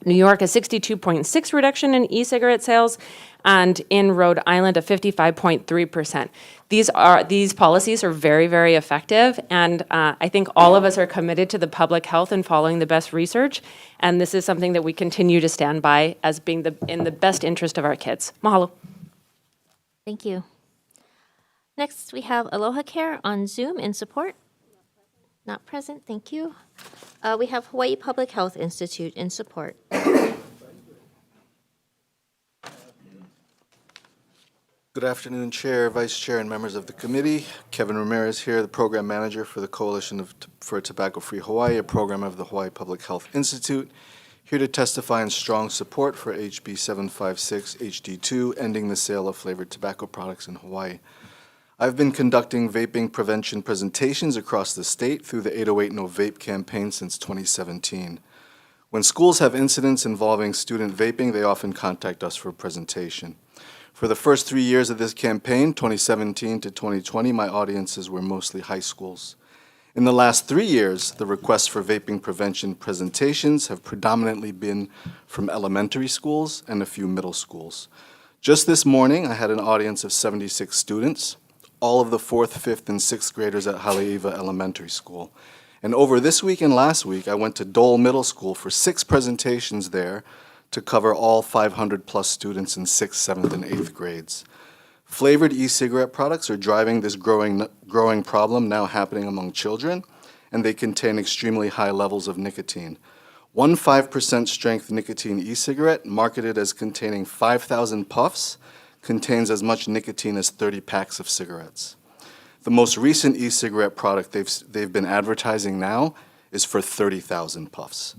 New York, a 62.6% reduction in e-cigarette sales, and in Rhode Island, a 55.3%. These policies are very, very effective, and I think all of us are committed to the public health and following the best research, and this is something that we continue to stand by as being in the best interest of our kids. Mahalo. Thank you. Next, we have Aloha Care on Zoom in support. Not present, thank you. We have Hawaii Public Health Institute in support. Good afternoon, Chair, Vice Chair, and members of the committee. Kevin Ramirez here, the Program Manager for the Coalition for a Tobacco-Free Hawaii, a program of the Hawaii Public Health Institute, here to testify in strong support for HB 756 HD2, ending the sale of flavored tobacco products in Hawaii. I've been conducting vaping prevention presentations across the state through the 808 No Vape campaign since 2017. When schools have incidents involving student vaping, they often contact us for a presentation. For the first 3 years of this campaign, 2017 to 2020, my audiences were mostly high schools. In the last 3 years, the requests for vaping prevention presentations have predominantly been from elementary schools and a few middle schools. Just this morning, I had an audience of 76 students, all of the 4th, 5th, and 6th graders at Haleiwa Elementary School. And over this week and last week, I went to Dole Middle School for 6 presentations there to cover all 500-plus students in 6th, 7th, and 8th grades. Flavored e-cigarette products are driving this growing problem now happening among children, and they contain extremely high levels of nicotine. One 5% strength nicotine e-cigarette, marketed as containing 5,000 puffs, contains as much nicotine as 30 packs of cigarettes. The most recent e-cigarette product they've been advertising now is for 30,000 puffs.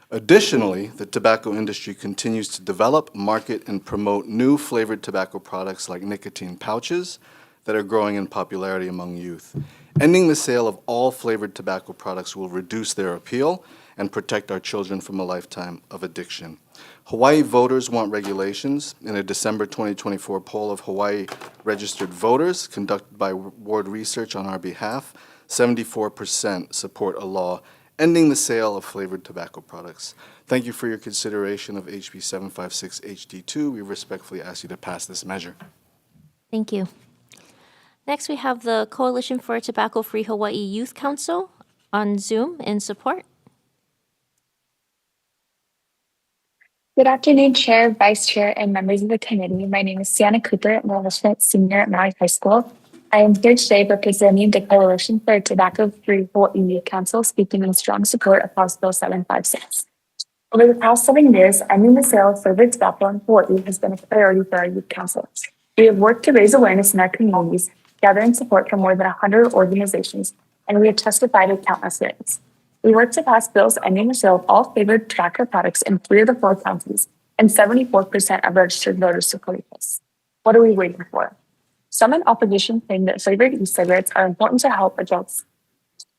Additionally, the tobacco industry continues to develop, market, and promote new flavored tobacco products like nicotine pouches that are growing in popularity among youth. Ending the sale of all flavored tobacco products will reduce their appeal and protect our children from a lifetime of addiction. Hawaii voters want regulations. In a December 2024 poll of Hawaii registered voters conducted by Ward Research on our behalf, 74% support a law ending the sale of flavored tobacco products. Thank you for your consideration of HB 756 HD2. We respectfully ask you to pass this measure. Thank you. Next, we have the Coalition for a Tobacco-Free Hawaii Youth Council on Zoom in support. Good afternoon, Chair, Vice Chair, and members of the committee. My name is Sienna Cooper, I'm a Schmidt Senior at Maui High School. I am here today representing the Coalition for a Tobacco-Free Hawaii Youth Council, speaking in strong support of House Bill 756. Over the past 7 years, ending the sale of flavored tobacco in Hawaii has been a priority for our youth councils. We have worked to raise awareness in our communities, gathering support from more than 100 organizations, and we have testified at countless hearings. We worked to pass bills ending the sale of all flavored tobacco products in 3 of the 4 counties, and 74% of registered voters support this. What are we waiting for? Some in opposition claim that flavored e-cigarettes are important to help adults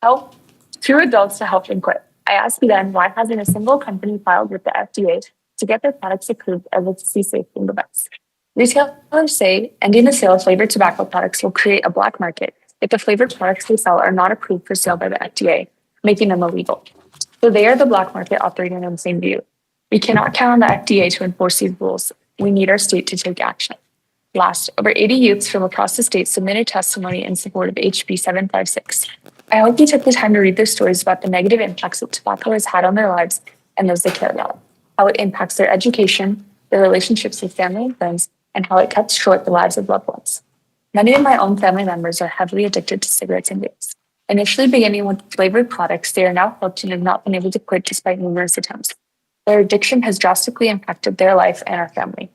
to help them quit. I ask you then, why hasn't a single company filed with the FDA to get their products approved as a safe device? Retailers say ending the sale of flavored tobacco products will create a black market if the flavored products they sell are not approved for sale by the FDA, making them illegal. So they are the black market operating on the same view. We cannot count on the FDA to enforce these rules. We need our state to take action. Last, over 80 youths from across the state submitted testimony in support of HB 756. I hope you took the time to read their stories about the negative impacts that tobacco has had on their lives and those they care about, how it impacts their education, their relationships with family and friends, and how it cuts short the lives of loved ones. Many of my own family members are heavily addicted to cigarettes and vapes. Initially beginning with flavored products, they are now hooked and have not been able to quit despite numerous attempts. Their addiction has drastically impacted their life and our family.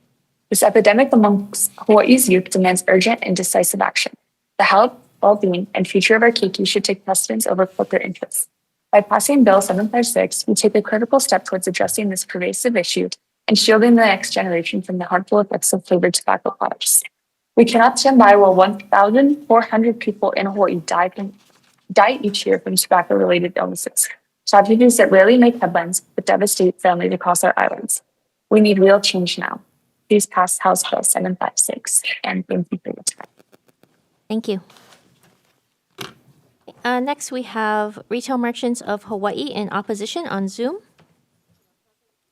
This epidemic amongst Hawaii's youth demands urgent and decisive action. The health, well-being, and future of our keiki should take precedence over corporate interests. By passing Bill 756, we take a critical step towards addressing this pervasive issue and shielding the next generation from the harmful effects of flavored tobacco products. We cannot stand by while 1,400 people in Hawaii die each year from tobacco-related illnesses, tragedies that rarely make headlines but devastate families across our islands. We need real change now. Please pass House Bill 756, and thank you for your time. Thank you. Next, we have Retail Merchants of Hawaii in opposition on Zoom.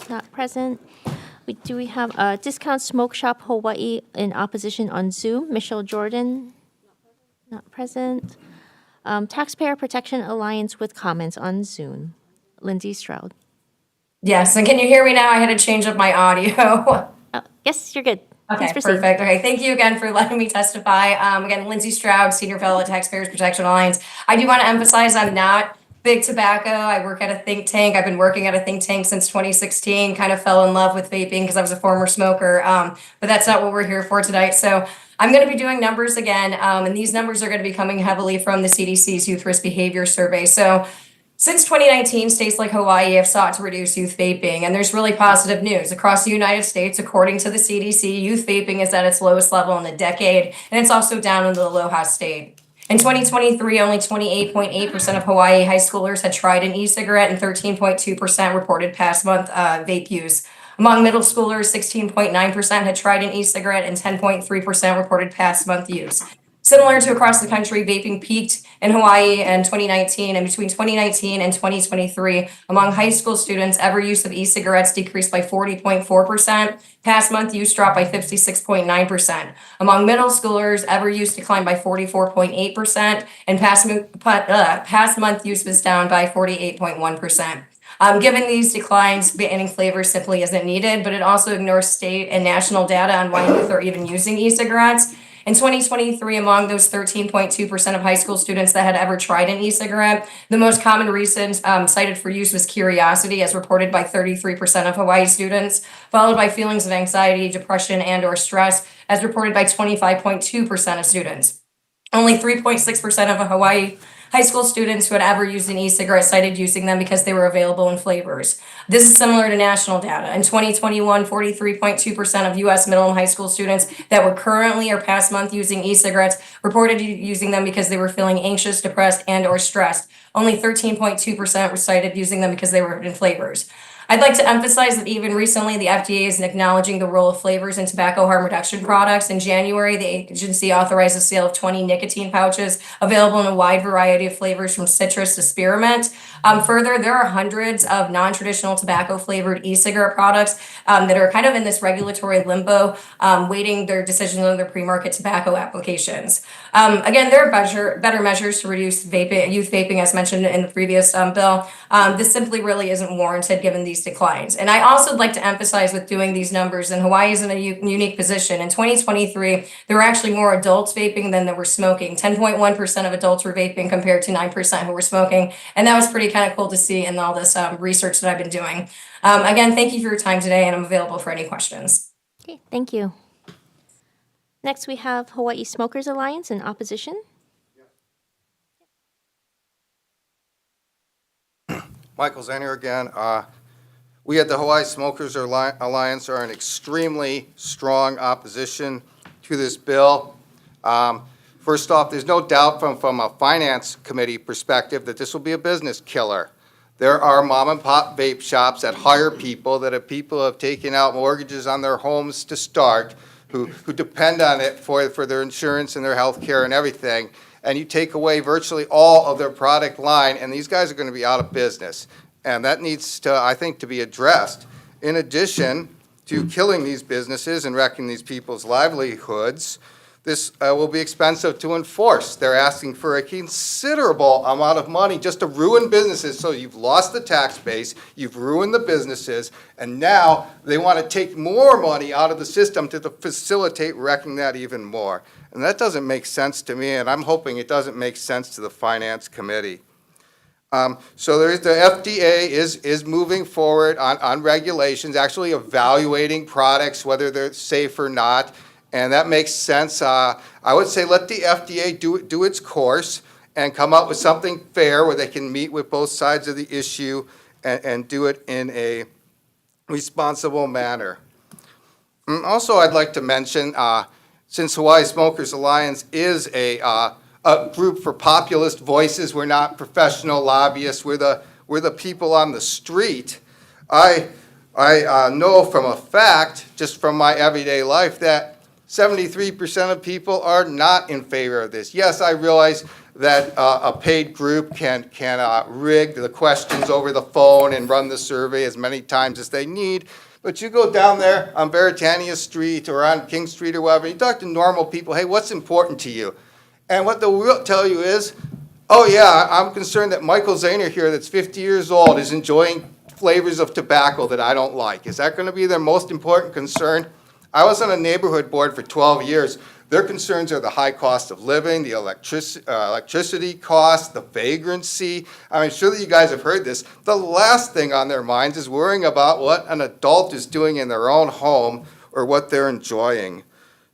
Not present. We have Discount Smoke Shop Hawaii in opposition on Zoom. Michelle Jordan, not present. Taxpayer Protection Alliance with comments on Zoom. Lindsay Stroud. Yes, and can you hear me now? I had to change up my audio. Yes, you're good. Okay, Please proceed. perfect. Okay, thank you again for letting me testify. Again, Lindsay Stroud, Senior Fellow at Taxpayers Protection Alliance. I do want to emphasize I'm not big tobacco. I work at a think tank. I've been working at a think tank since 2016. Kind of fell in love with vaping because I was a former smoker. But that's not what we're here for tonight. So I'm going to be doing numbers again. And these numbers are going to be coming heavily from the CDC's Youth Risk Behavior Survey. So since 2019, states like Hawaii have sought to reduce youth vaping, and there's really positive news. Across the United States, according to the CDC, youth vaping is at its lowest level in a decade, and it's also down in the Aloha State. In 2023, only 28.8% of Hawaii high schoolers had tried an e-cigarette, and 13.2% reported past month vape use. Among middle schoolers, 16.9% had tried an e-cigarette, and 10.3% reported past month use. Similar to across the country, vaping peaked in Hawaii in 2019, and between 2019 and 2023, among high school students, ever use of e-cigarettes decreased by 40.4%. Past month use dropped by 56.9%. Among middle schoolers, ever use declined by 44.8%, and past month use was down by 48.1%. Given these declines, banning flavors simply isn't needed, but it also ignores state and national data on why youth are even using e-cigarettes. In 2023, among those 13.2% of high school students that had ever tried an e-cigarette, the most common reasons cited for use was curiosity, as reported by 33% of Hawaii students, followed by feelings of anxiety, depression, and/or stress, as reported by 25.2% of students. Only 3.6% of Hawaii high school students who had ever used an e-cigarette cited using them because they were available in flavors. This is similar to national data. In 2021, 43.2% of U.S. middle and high school students that were currently or past month using e-cigarettes reported using them because they were feeling anxious, depressed, and/or stressed. Only 13.2% were cited using them because they were in flavors. I'd like to emphasize that even recently, the FDA is acknowledging the role of flavors in tobacco harm reduction products. In January, the agency authorized the sale of 20 nicotine pouches available in a wide variety of flavors from citrus to spearmint. Further, there are hundreds of non-traditional tobacco-flavored e-cigarette products that are kind of in this regulatory limbo, waiting their decisions on their pre-market tobacco applications. Again, there are better measures to reduce youth vaping, as mentioned in the previous bill. This simply really isn't warranted given these declines. And I also would like to emphasize with doing these numbers, and Hawaii is in a unique position. In 2023, there were actually more adults vaping than there were smoking. 10.1% of adults were vaping compared to 9% who were smoking. And that was pretty kind of cool to see in all this research that I've been doing. Again, thank you for your time today, and I'm available for any questions. Okay, thank you. Next, we have Hawaii Smokers Alliance in opposition. Michael Zanier again. We at the Hawaii Smokers Alliance are in extremely strong opposition to this bill. First off, there's no doubt from a finance committee perspective that this will be a business killer. There are mom and pop vape shops that hire people, people have taken out mortgages on their homes to start, who depend on it for their insurance and their health care and everything. And you take away virtually all of their product line, and these guys are going to be out of business. And that needs to, I think, to be addressed. In addition to killing these businesses and wrecking these people's livelihoods, this will be expensive to enforce. They're asking for a considerable amount of money just to ruin businesses. So you've lost the tax base, you've ruined the businesses, and now they want to take more money out of the system to facilitate wrecking that even more. And that doesn't make sense to me, and I'm hoping it doesn't make sense to the Finance Committee. So the FDA is moving forward on regulations, actually evaluating products, whether they're safe or not, and that makes sense. I would say let the FDA do its course and come up with something fair where they can meet with both sides of the issue and do it in a responsible manner. Also, I'd like to mention, since Hawaii Smokers Alliance is a group for populist voices, we're not professional lobbyists, we're the people on the street. I know from a fact, just from my everyday life, that 73% of people are not in favor of this. Yes, I realize that a paid group can rig the questions over the phone and run the survey as many times as they need. But you go down there on Veritania Street or on King Street or whatever, you talk to normal people, hey, what's important to you? And what they'll tell you is, oh yeah, I'm concerned that Michael Zanier here, that's 50 years old, is enjoying flavors of tobacco that I don't like. Is that going to be their most important concern? I was on a neighborhood board for 12 years. Their concerns are the high cost of living, the electricity cost, the vagrancy. I mean, surely you guys have heard this. The last thing on their minds is worrying about what an adult is doing in their own home or what they're enjoying.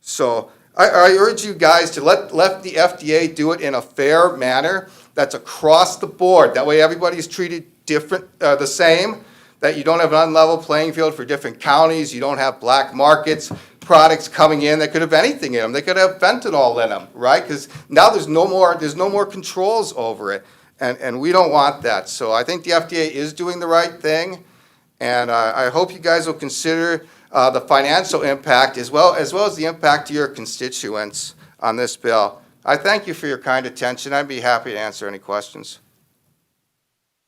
So I urge you guys to let the FDA do it in a fair manner that's across the board. That way everybody's treated the same, that you don't have an unlevel playing field for different counties, you don't have black markets, products coming in that could have anything in them. They could have fentanyl in them, right? Because now there's no more controls over it, and we don't want that. So I think the FDA is doing the right thing, and I hope you guys will consider the financial impact as well as the impact to your constituents on this bill. I thank you for your kind attention. I'd be happy to answer any questions.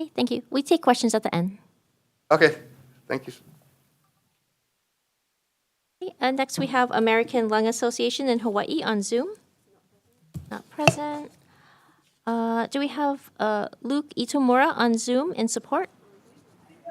Okay, thank you. We take questions at the end. Okay, thank you. Okay, next we have American Lung Association in Hawaii on Zoom. Not present. Do we have Luke Itomura on Zoom in support?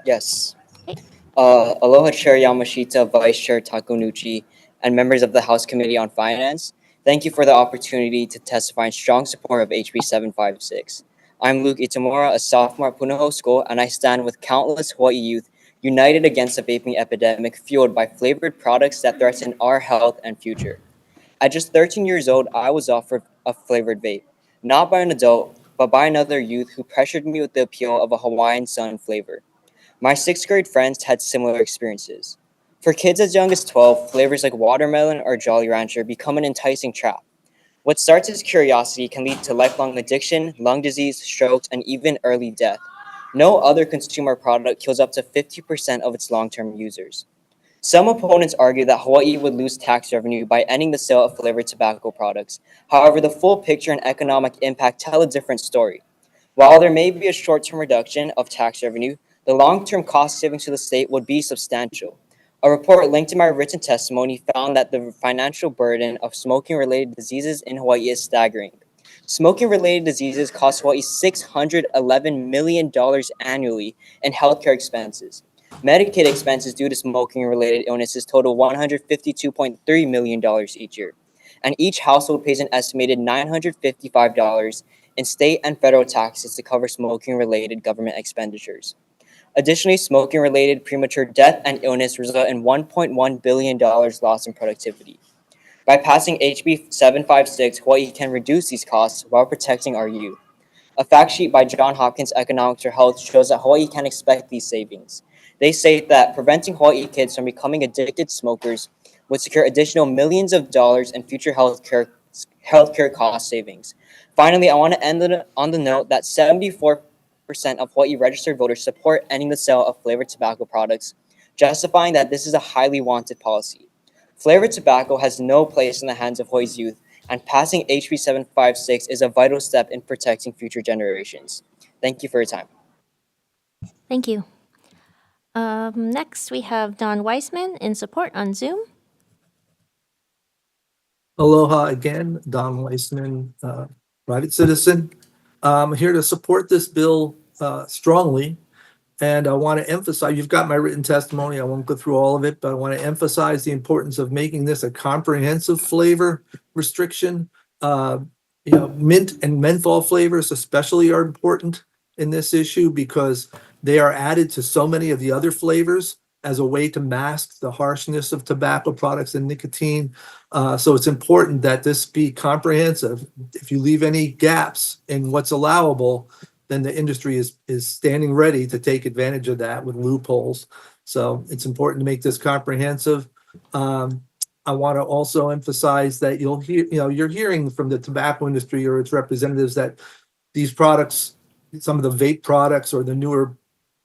Yes. Okay. Aloha Chair Yamashita, Vice Chair Takunuchi, and members of the House Committee on Finance. Thank you for the opportunity to testify in strong support of HB 756. I'm Luke Itomura, a sophomore at Punahou School, and I stand with countless Hawaii youth united against the vaping epidemic fueled by flavored products that threaten our health and future. At just 13 years old, I was offered a flavored vape, not by an adult, but by another youth who pressured me with the appeal of a Hawaiian Sun flavor. My 6th grade friends had similar experiences. For kids as young as 12, flavors like watermelon or Jolly Rancher become an enticing trap. What starts as curiosity can lead to lifelong addiction, lung disease, strokes, and even early death. No other consumer product kills up to 50% of its long-term users. Some opponents argue that Hawaii would lose tax revenue by ending the sale of flavored tobacco products. However, the full picture and economic impact tell a different story. While there may be a short-term reduction of tax revenue, the long-term cost savings to the state would be substantial. A report linked to my written testimony found that the financial burden of smoking-related diseases in Hawaii is staggering. Smoking-related diseases cost Hawaii $611 million annually in healthcare expenses. Medicaid expenses due to smoking-related illnesses total $152.3 million each year, and each household pays an estimated $955 in state and federal taxes to cover smoking-related government expenditures. Additionally, smoking-related premature death and illness result in $1.1 billion lost in productivity. By passing HB 756, Hawaii can reduce these costs while protecting our youth. A fact sheet by Johns Hopkins Economics for Health shows that Hawaii can expect these savings. They say that preventing Hawaii kids from becoming addicted smokers would secure additional millions of dollars in future healthcare cost savings. Finally, I want to end on the note that 74% of Hawaii registered voters support ending the sale of flavored tobacco products, justifying that this is a highly wanted policy. Flavored tobacco has no place in the hands of Hawaii's youth, and passing HB 756 is a vital step in protecting future generations. Thank you for your time. Thank you. Next, we have Don Weisman in support on Zoom. Aloha again, Don Weissman, private citizen. I'm here to support this bill strongly. And I want to emphasize, you've got my written testimony. I won't go through all of it, but I want to emphasize the importance of making this a comprehensive flavor restriction. Mint and menthol flavors especially are important in this issue because they are added to so many of the other flavors as a way to mask the harshness of tobacco products and nicotine. So it's important that this be comprehensive. If you leave any gaps in what's allowable, then the industry is standing ready to take advantage of that with loopholes. So it's important to make this comprehensive. I want to also emphasize that you're hearing from the tobacco industry or its representatives that these products, some of the vape products or the newer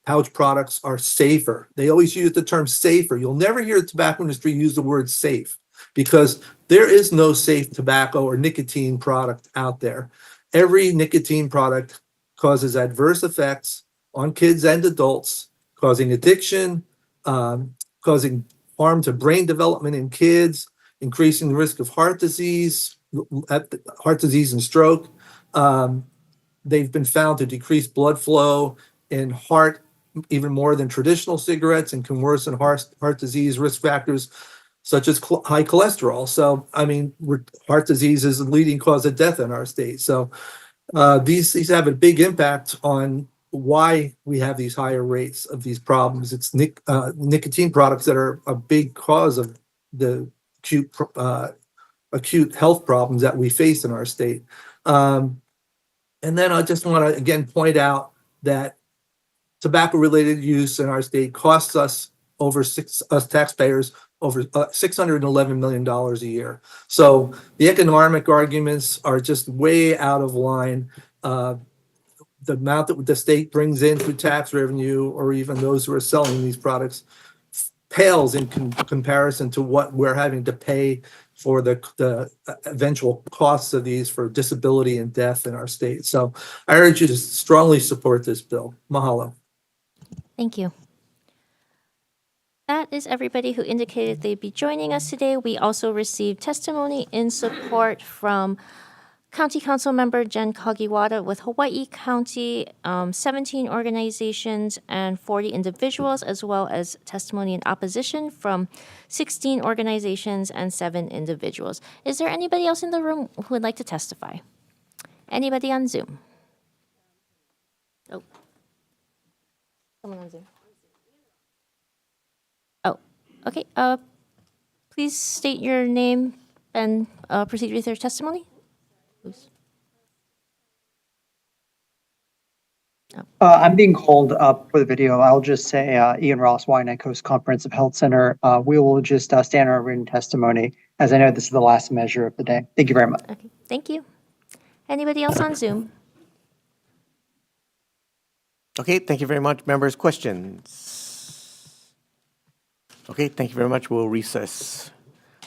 pouch products are safer. They always use the term safer. You'll never hear the tobacco industry use the word safe because there is no safe tobacco or nicotine product out there. Every nicotine product causes adverse effects on kids and adults, causing addiction, causing harm to brain development in kids, increasing the risk of heart disease and stroke. They've been found to decrease blood flow in heart even more than traditional cigarettes and can worsen heart disease risk factors. such as high cholesterol. So, I mean, heart disease is the leading cause of death in our state. So these have a big impact on why we have these higher rates of these problems. It's nicotine products that are a big cause of the acute health problems that we face in our state. And then I just want to again point out that tobacco-related use in our state costs us us taxpayers over $611 million a year. So the economic arguments are just way out of line. The amount that the state brings in through tax revenue, or even those who are selling these products, pales in comparison to what we're having to pay for the eventual costs of these for disability and death in our state. So I urge you to strongly support this bill. Mahalo. Thank you. That is everybody who indicated they'd be joining us today. We also received testimony in support from County Council Member Jen Kagiwara with Hawaii County, 17 organizations and 40 individuals, as well as testimony in opposition from 16 organizations and 7 individuals. Is there anybody else in the room who would like to testify? Anybody on Zoom? Oh. Someone on Zoom. Oh, okay. Please state your name and proceed with your testimony. I'm being called up for the video. I'll just say Ian Ross, Waianae Coast Comprehensive Health Center. We will just stand our written testimony, as I know this is the last measure of the day. Thank you very much. Okay, thank you. Anybody else on Zoom? Okay, thank you very much. Members, questions? Okay, thank you very much. We'll recess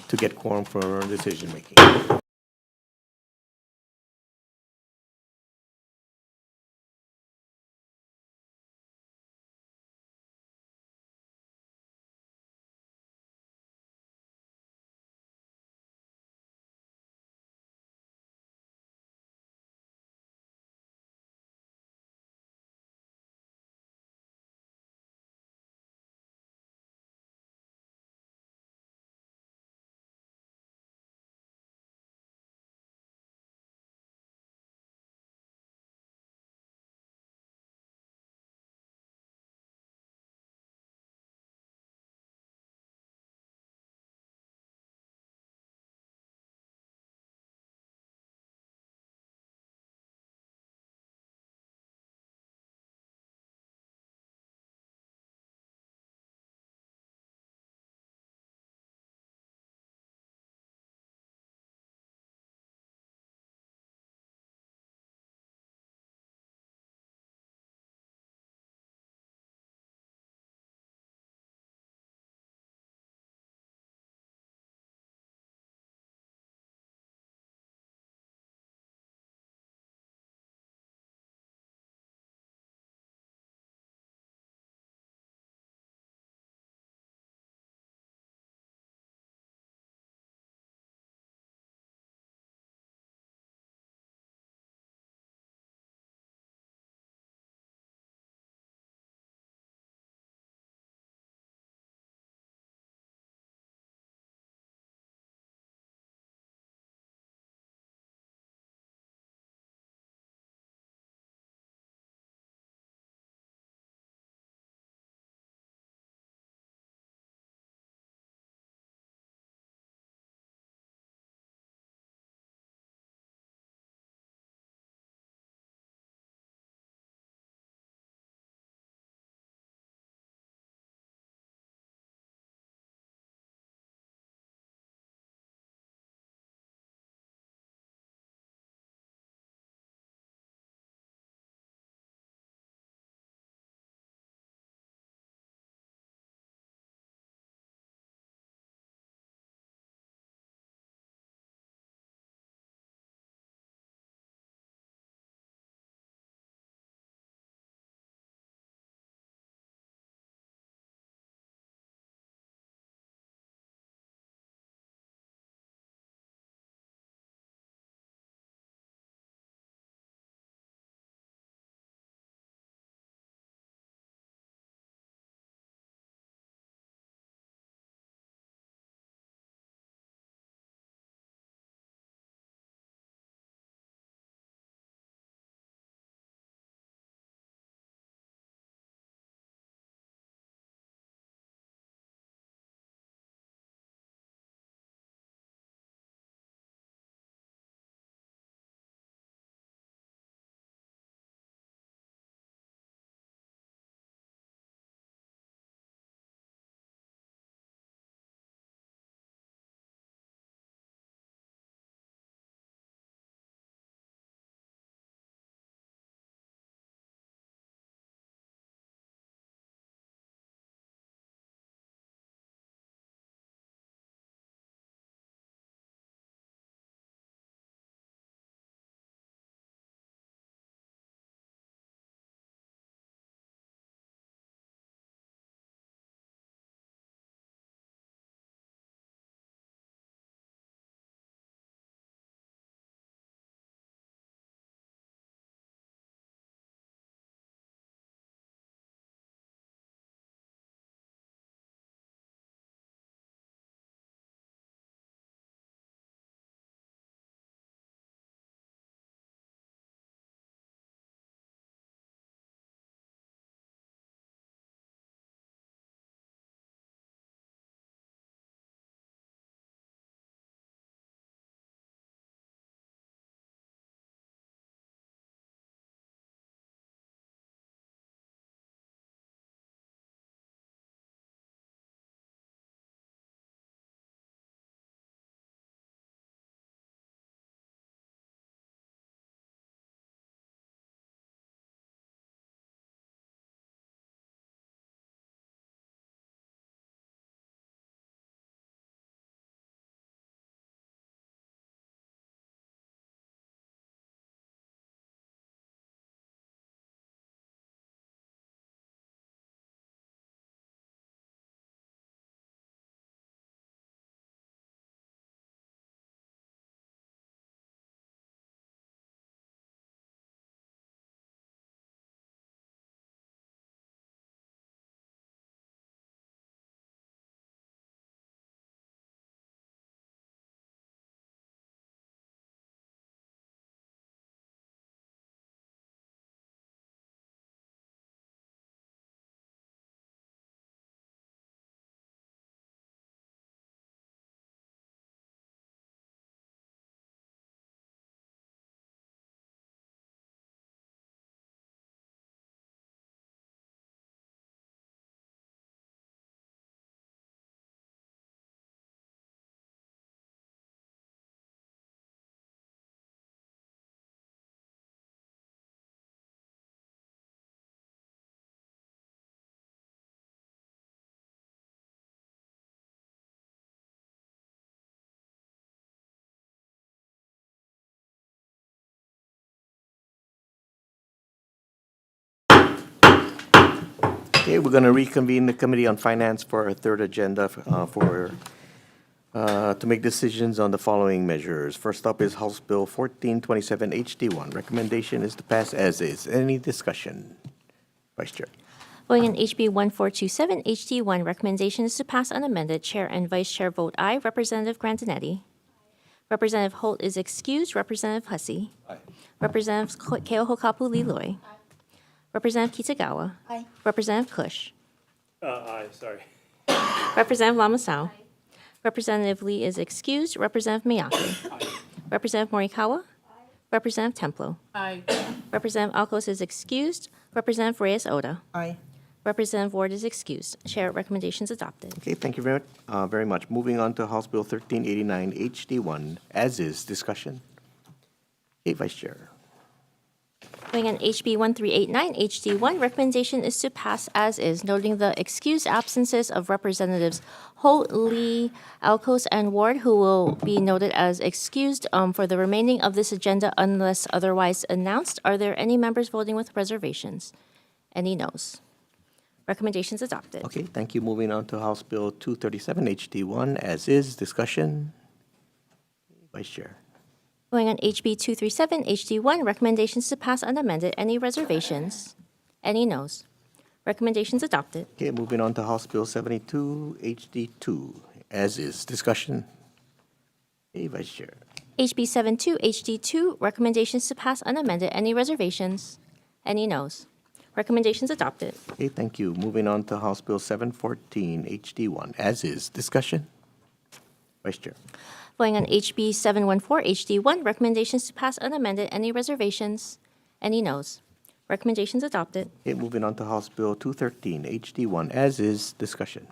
to get quorum for decision making. Okay, we're going to reconvene the Committee on Finance for our third agenda to make decisions on the following measures. First up is House Bill 1427 HD1. Recommendation is to pass as is. Any discussion? Vice Chair. Voting on HB 1427 HD1, recommendation is to pass unamended. Chair and Vice Chair vote aye. Representative Grandinetti. Representative Holt is excused. Representative Hussey. Aye. Representative Keohokapu Liloy. Representative Kitagawa. Aye. Representative Kush. Aye, sorry. Representative Lamasau. Representative Lee is excused. Representative Miyake. Representative Morikawa. Representative Templo. Aye. Representative Alcos is excused. Representative Reyes Oda. Aye. Representative Ward is excused. Chair, recommendations adopted. Okay, thank you very much. Moving on to House Bill 1389 HD1, as is. Discussion. Okay, Vice Chair. Voting on HB 1389 HD1, recommendation is to pass as is, noting the excused absences of Representatives Holt, Lee, Alcos, and Ward, who will be noted as excused for the remaining of this agenda unless otherwise announced. Are there any members voting with reservations? Any noes? Recommendations adopted. Okay, thank you. Moving on to House Bill 237 HD1, as is. Discussion. Vice Chair. Going on HB 237 HD1, recommendations to pass unamended. Any reservations? Any noes? Recommendations adopted. Okay, moving on to House Bill 72 HD2, as is. Discussion. Okay, Vice Chair. HB 72 HD2, recommendations to pass unamended. Any reservations? Any noes? Recommendations adopted. Okay, thank you. Moving on to House Bill 714 HD1, as is. Discussion. Vice Chair. Voting on HB 714 HD1, recommendations to pass unamended. Any reservations? Any noes? Recommendations adopted. Okay, moving on to House Bill 213 HD1, as is. Discussion.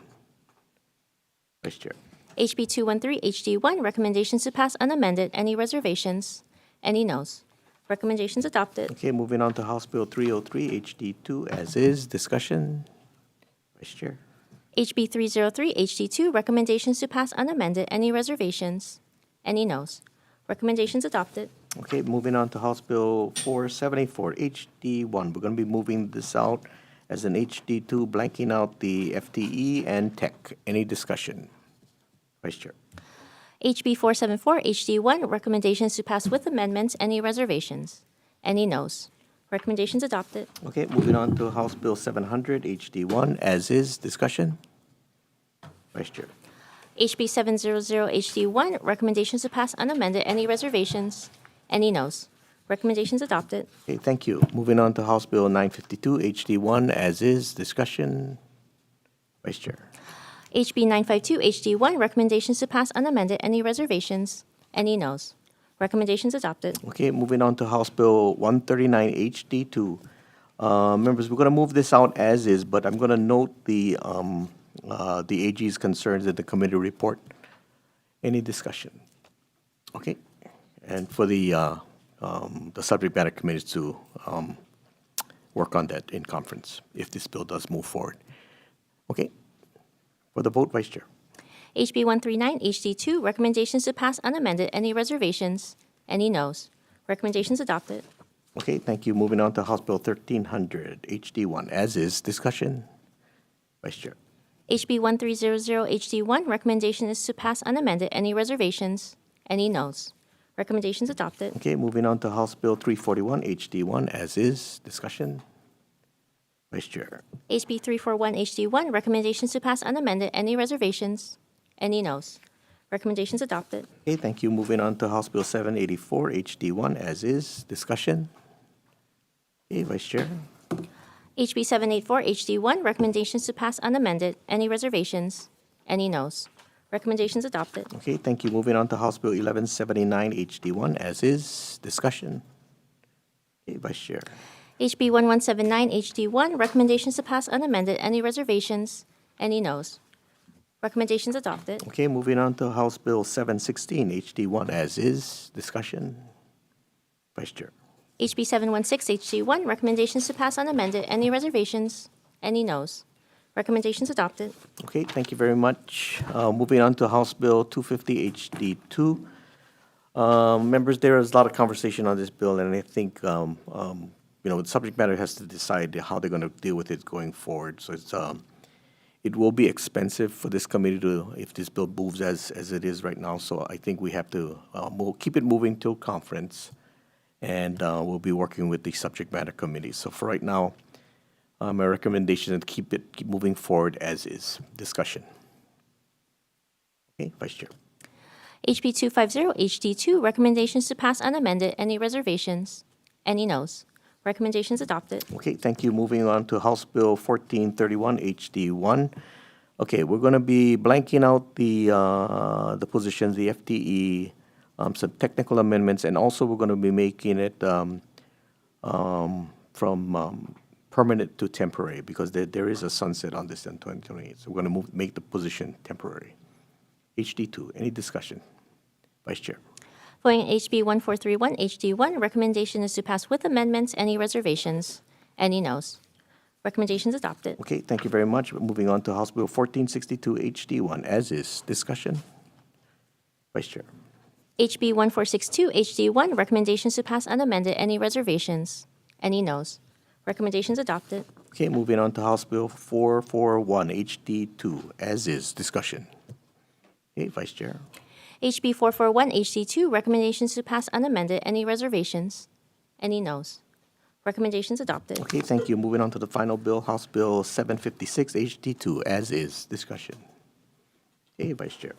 Vice Chair. HB 213 HD1, recommendations to pass unamended. Any reservations? Any noes? Recommendations adopted. Okay, moving on to House Bill 303 HD2, as is. Discussion. Vice Chair. HB 303 HD2, recommendations to pass unamended. Any reservations? Any noes? Recommendations adopted. Okay, moving on to House Bill 474 HD1. We're going to be moving this out as an HD2, blanking out the FTE and tech. Any discussion? Vice Chair. HB 474 HD1, recommendations to pass with amendments. Any reservations? Any noes? Recommendations adopted. Okay, moving on to House Bill 700 HD1, as is. Discussion. Vice Chair. HB 700 HD1, recommendations to pass unamended. Any reservations? Any noes? Recommendations adopted. Okay, thank you. Moving on to House Bill 952 HD1, as is. Discussion. Vice Chair. HB 952 HD1, recommendations to pass unamended. Any reservations? Any noes? Recommendations adopted. Okay, moving on to House Bill 139 HD2. Members, we're going to move this out as is, but I'm going to note the AG's concerns in the committee report. Any discussion? Okay, and for the subject matter committees to work on that in conference if this bill does move forward. Okay, for the vote, Vice Chair. HB 139 HD2, recommendations to pass unamended. Any reservations? Any noes? Recommendations adopted. Okay, thank you. Moving on to House Bill 1300 HD1, as is. Discussion. Vice Chair. HB 1300 HD1, recommendation is to pass unamended. Any reservations? Any noes? Recommendations adopted. Okay, moving on to House Bill 341 HD1, as is. Discussion. Vice Chair. HB 341 HD1, recommendations to pass unamended. Any reservations? Any noes? Recommendations adopted. Okay, thank you. Moving on to House Bill 784 HD1, as is. Discussion. Okay, Vice Chair. HB 784 HD1, recommendations to pass unamended. Any reservations? Any noes? Recommendations adopted. Okay, thank you. Moving on to House Bill 1179 HD1, as is. Discussion. Okay, Vice Chair. HB 1179 HD1, recommendations to pass unamended. Any reservations? Any noes? Recommendations adopted. Okay, moving on to House Bill 716 HD1, as is. Discussion. Vice Chair. HB 716 HD1, recommendations to pass unamended. Any reservations? Any noes? Recommendations adopted. Okay, thank you very much. Moving on to House Bill 250 HD2. Members, there is a lot of conversation on this bill, and I think the subject matter has to decide how they're going to deal with it going forward. So it will be expensive for this committee if this bill moves as it is right now. So I think we have to keep it moving till conference, and we'll be working with the subject matter committee. So for right now, my recommendation is keep moving forward as is. Discussion. Okay, Vice Chair. HB 250 HD2, recommendations to pass unamended. Any reservations? Any noes? Recommendations adopted. Okay, thank you. Moving on to House Bill 1431 HD1. Okay, we're going to be blanking out the positions, the FTE, some technical amendments, and also we're going to be making it from permanent to temporary because there is a sunset on this in 2028. So we're going to make the position temporary. HD2, any discussion? Vice Chair. Voting HB 1431 HD1, recommendation is to pass with amendments. Any reservations? Any noes? Recommendations adopted. Okay, thank you very much. Moving on to House Bill 1462 HD1, as is. Discussion? Vice Chair. HB 1462 HD1, recommendations to pass unamended. Any reservations? Any noes? Recommendations adopted. Okay, moving on to House Bill 441 HD2, as is. Discussion? Okay, Vice Chair. HB 441 HD2, recommendations to pass unamended. Any reservations? Any noes? Recommendations adopted. Okay, thank you. Moving on to the final bill, House Bill 756 HD2, as is. Discussion? Okay, Vice Chair.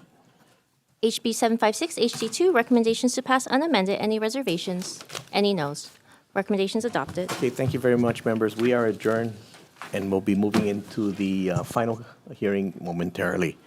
HB 756 HD2, recommendations to pass unamended. Any reservations? Any noes? Recommendations adopted. Okay, thank you very much, members. We are adjourned, and we'll be moving into the final hearing momentarily.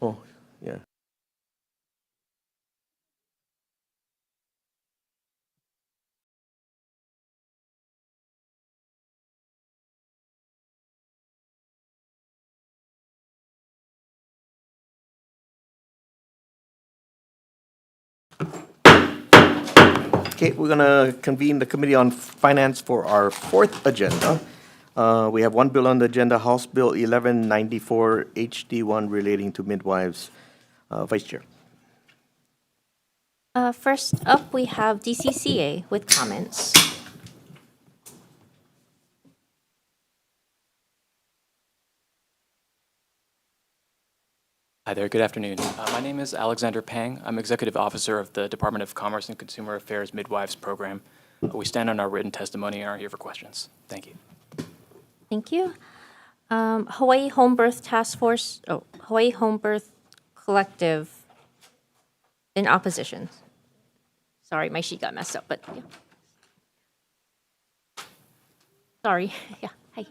Oh, yeah. Okay, we're gonna convene the Committee on Finance for our fourth agenda. We have one bill on the agenda, House Bill 1194 HD1 relating to midwives. Vice Chair. First up, we have DCCA with comments. Hi there, good afternoon. My name is Alexander Pang. I'm Executive Officer of the Department of Commerce and Consumer Affairs Midwives Program. We stand on our written testimony and are here for questions. Thank you. Thank you. Hawaii Home Birth Task Force, Hawaii Home Birth Collective in opposition. Sorry, my sheet got messed up, but yeah. Sorry, yeah, hi,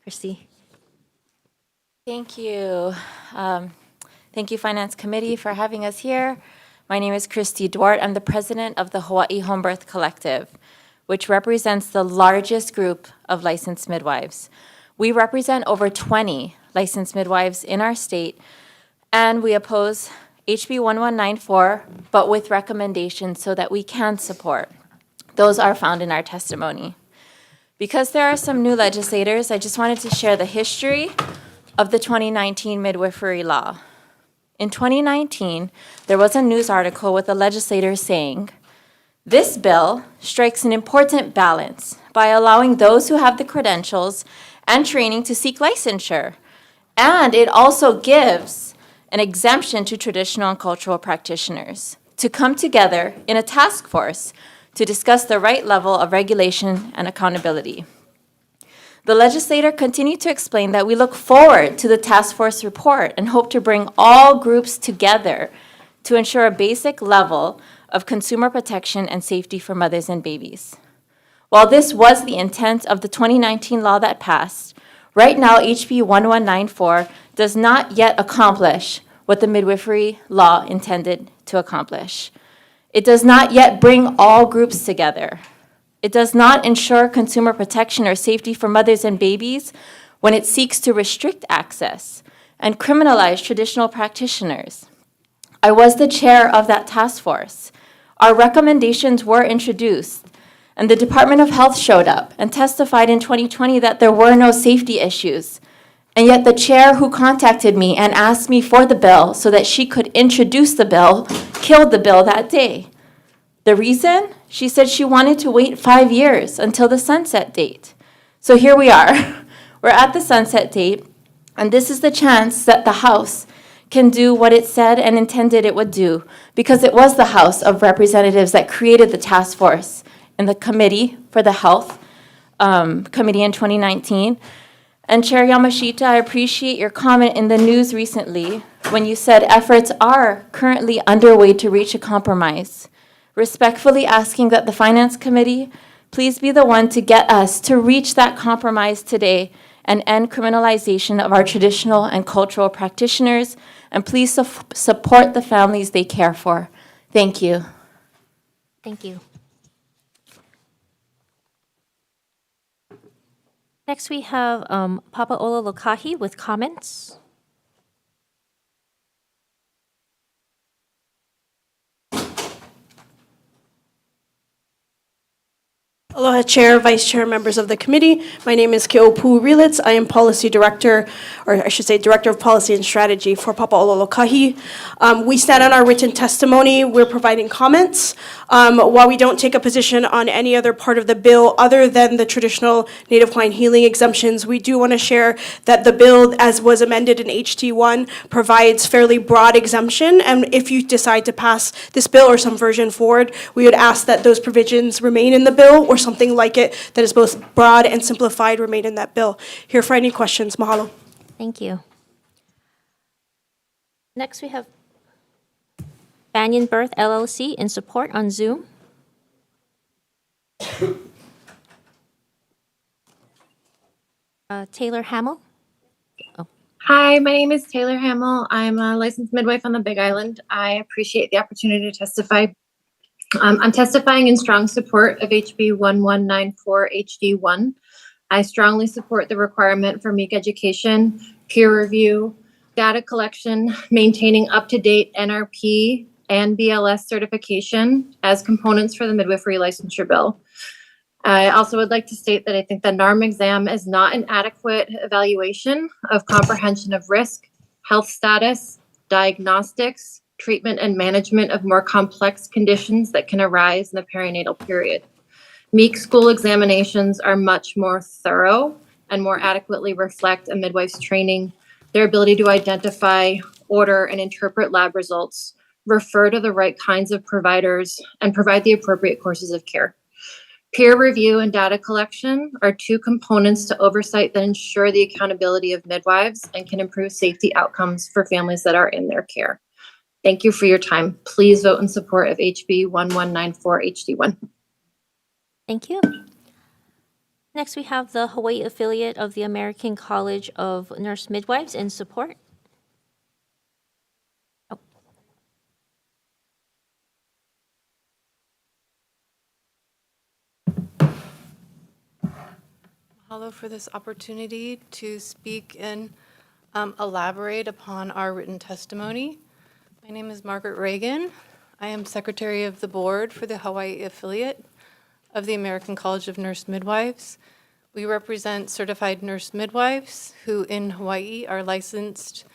Christy. Thank you. Thank you, Finance Committee, for having us here. My name is Christy Duarte. I'm the president of the Hawaii Home Birth Collective, which represents the largest group of licensed midwives. We represent over 20 licensed midwives in our state, and we oppose HB 1194, but with recommendations so that we can support. Those are found in our testimony. Because there are some new legislators, I just wanted to share the history of the 2019 midwifery law. In 2019, there was a news article with a legislator saying, "This bill strikes an important balance by allowing those who have the credentials and training to seek licensure, and it also gives an exemption to traditional and cultural practitioners to come together in a task force to discuss the right level of regulation and accountability." The legislator continued to explain that we look forward to the task force report and hope to bring all groups together to ensure a basic level of consumer protection and safety for mothers and babies. While this was the intent of the 2019 law that passed, right now HB 1194 does not yet accomplish what the midwifery law intended to accomplish. It does not yet bring all groups together. It does not ensure consumer protection or safety for mothers and babies when it seeks to restrict access and criminalize traditional practitioners. I was the chair of that task force. Our recommendations were introduced, and the Department of Health showed up and testified in 2020 that there were no safety issues. And yet the chair who contacted me and asked me for the bill so that she could introduce the bill killed the bill that day. The reason? She said she wanted to wait 5 years until the sunset date. So here we are. We're at the sunset date, and this is the chance that the House can do what it said and intended it would do, because it was the House of Representatives that created the task force in the Committee for the Health Committee in 2019. And Chair Yamashita, I appreciate your comment in the news recently when you said efforts are currently underway to reach a compromise. Respectfully asking that the Finance Committee please be the one to get us to reach that compromise today and end criminalization of our traditional and cultural practitioners, and please support the families they care for. Thank you. Thank you. Next, we have Papaola Lokahi with comments. Aloha Chair, Vice Chair, members of the committee. My name is Keopu Relitz. I am Policy Director, or I should say Director of Policy and Strategy for Papaola Lokahi. We stand on our written testimony. We're providing comments. While we don't take a position on any other part of the bill other than the traditional Native Hawaiian healing exemptions, we do want to share that the bill, as was amended in HT1, provides fairly broad exemption. And if you decide to pass this bill or some version forward, we would ask that those provisions remain in the bill, or something like it that is both broad and simplified remain in that bill. Here for any questions. Mahalo. Thank you. Next, we have Banyan Birth LLC in support on Zoom. Taylor Hamill. Oh. Hi, my name is Taylor Hamill. I'm a licensed midwife on the Big Island. I appreciate the opportunity to testify. I'm testifying in strong support of HB 1194 HD1. I strongly support the requirement for MEEK education, peer review, data collection, maintaining up-to-date NRP and BLS certification as components for the midwifery licensure bill. I also would like to state that I think the NARM exam is not an adequate evaluation of comprehension of risk, health status, diagnostics, treatment and management of more complex conditions that can arise in the perinatal period. MEEK school examinations are much more thorough and more adequately reflect a midwife's training, their ability to identify, order, and interpret lab results, refer to the right kinds of providers, and provide the appropriate courses of care. Peer review and data collection are two components to oversight that ensure the accountability of midwives and can improve safety outcomes for families that are in their care. Thank you for your time. Please vote in support of HB 1194 HD1. Thank you. Next, we have the Hawaii affiliate of the American College of Nurse Midwives in support. Mahalo for this opportunity to speak and elaborate upon our written testimony. My name is Margaret Reagan. I am Secretary of the Board for the Hawaii affiliate of the American College of Nurse Midwives. We represent certified nurse midwives who in Hawaii are licensed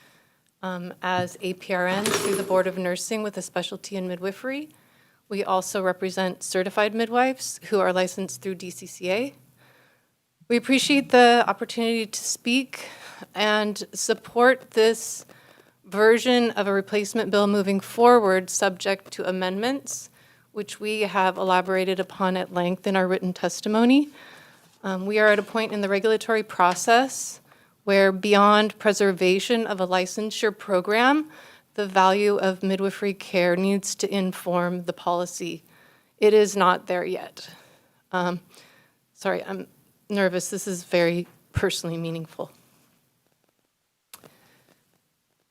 as APRNs through the Board of Nursing with a specialty in midwifery. We also represent certified midwives who are licensed through DCCA. We appreciate the opportunity to speak and support this version of a replacement bill moving forward, subject to amendments, which we have elaborated upon at length in our written testimony. We are at a point in the regulatory process where, beyond preservation of a licensure program, the value of midwifery care needs to inform the policy. It is not there yet. Sorry, I'm nervous. This is very personally meaningful.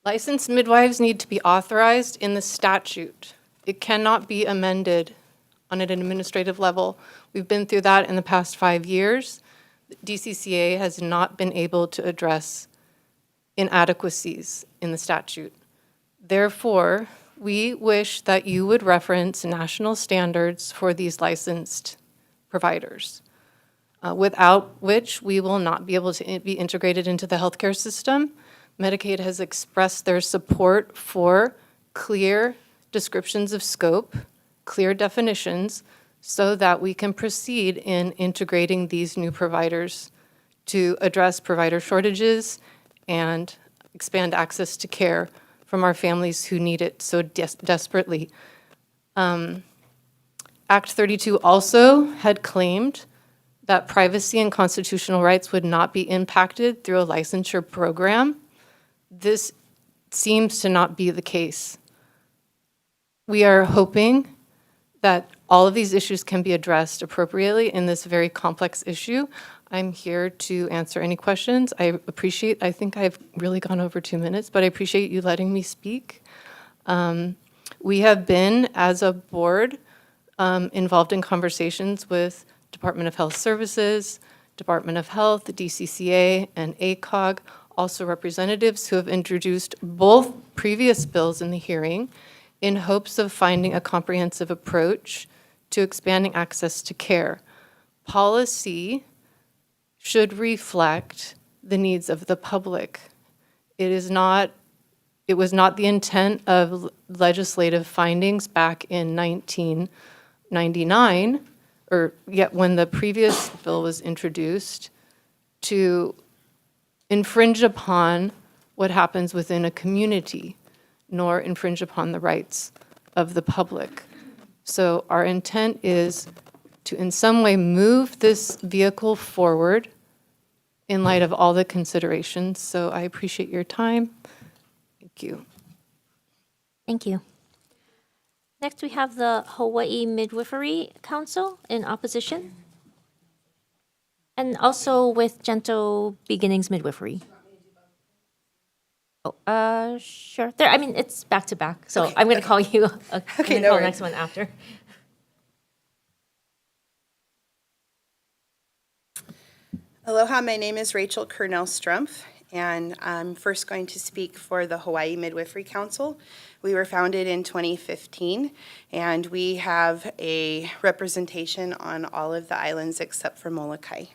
Licensed midwives need to be authorized in the statute. It cannot be amended on an administrative level. We've been through that in the past 5 years. DCCA has not been able to address inadequacies in the statute. Therefore, we wish that you would reference national standards for these licensed providers, without which we will not be able to be integrated into the healthcare system. Medicaid has expressed their support for clear descriptions of scope, clear definitions, so that we can proceed in integrating these new providers to address provider shortages and expand access to care from our families who need it so desperately. Act 32 also had claimed that privacy and constitutional rights would not be impacted through a licensure program. This seems to not be the case. We are hoping that all of these issues can be addressed appropriately in this very complex issue. I'm here to answer any questions. I think I've really gone over 2 minutes, but I appreciate you letting me speak. We have been, as a board, involved in conversations with Department of Health Services, Department of Health, the DCCA, and ACOG, also representatives who have introduced both previous bills in the hearing in hopes of finding a comprehensive approach to expanding access to care. Policy should reflect the needs of the public. It was not the intent of legislative findings back in 1999, or yet when the previous bill was introduced, to infringe upon what happens within a community, nor infringe upon the rights of the public. So our intent is to in some way move this vehicle forward in light of all the considerations. So I appreciate your time. Thank you. Thank you. Next, we have the Hawaii Midwifery Council in opposition. And also with Gentle Beginnings Midwifery. Sure. There, I mean, it's back to back, so I'm going to call you. I'm Okay, going to no call the worries. next one after. Aloha, my name is Rachel Kernell Strumpf, and I'm first going to speak for the Hawaii Midwifery Council. We were founded in 2015, and we have a representation on all of the islands except for Molokai.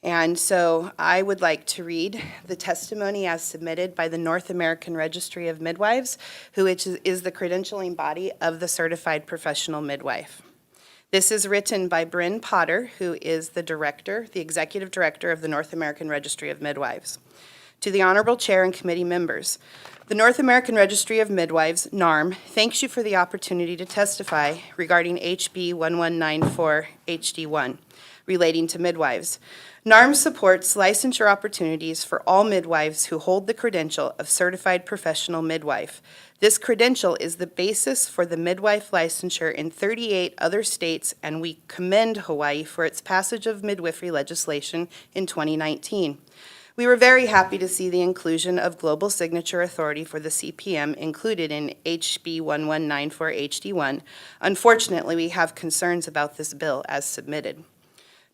And so I would like to read the testimony as submitted by the North American Registry of Midwives, which is the credentialing body of the Certified Professional Midwife. This is written by Bryn Potter, who is the director, the executive director of the North American Registry of Midwives. To the Honorable Chair and committee members, the North American Registry of Midwives, NARM, thanks you for the opportunity to testify regarding HB 1194 HD1 relating to midwives. NARM supports licensure opportunities for all midwives who hold the credential of Certified Professional Midwife. This credential is the basis for the midwife licensure in 38 other states, and we commend Hawaii for its passage of midwifery legislation in 2019. We were very happy to see the inclusion of Global Signature Authority for the CPM included in HB 1194 HD1. Unfortunately, we have concerns about this bill as submitted.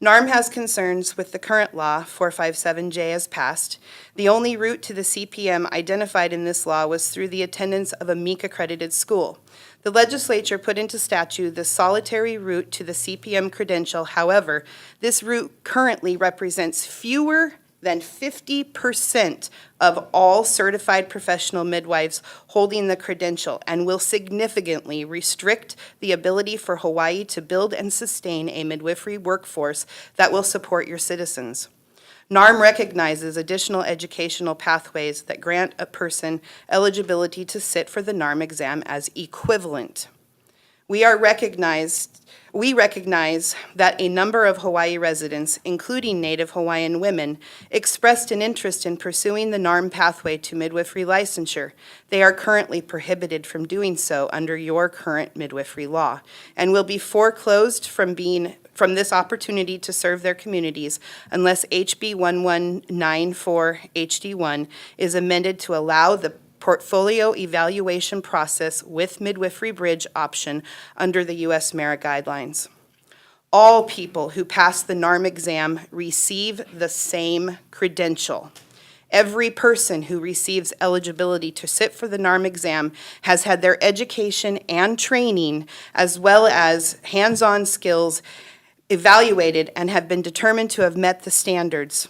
NARM has concerns with the current law, 457J, as passed. The only route to the CPM identified in this law was through the attendance of a MEEC-accredited school. The legislature put into statute the solitary route to the CPM credential. However, this route currently represents fewer than 50% of all certified professional midwives holding the credential and will significantly restrict the ability for Hawaii to build and sustain a midwifery workforce that will support your citizens. NARM recognizes additional educational pathways that grant a person eligibility to sit for the NARM exam as equivalent. We recognize that a number of Hawaii residents, including Native Hawaiian women, expressed an interest in pursuing the NARM pathway to midwifery licensure. They are currently prohibited from doing so under your current midwifery law and will be foreclosed from this opportunity to serve their communities unless HB 1194 HD1 is amended to allow the portfolio evaluation process with midwifery bridge option under the U.S. MERA guidelines. All people who pass the NARM exam receive the same credential. Every person who receives eligibility to sit for the NARM exam has had their education and training as well as hands-on skills evaluated and have been determined to have met the standards.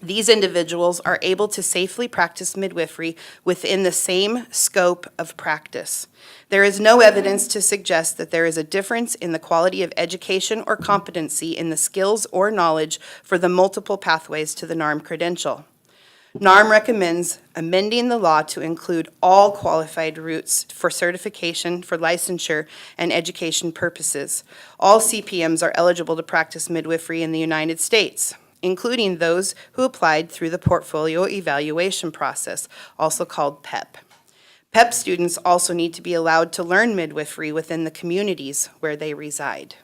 These individuals are able to safely practice midwifery within the same scope of practice. There is no evidence to suggest that there is a difference in the quality of education or competency in the skills or knowledge for the multiple pathways to the NARM credential. NARM recommends amending the law to include all qualified routes for certification for licensure and education purposes. All CPMs are eligible to practice midwifery in the United States, including those who applied through the portfolio evaluation process, also called PEP. PEP students also need to be allowed to learn midwifery within the communities where they reside.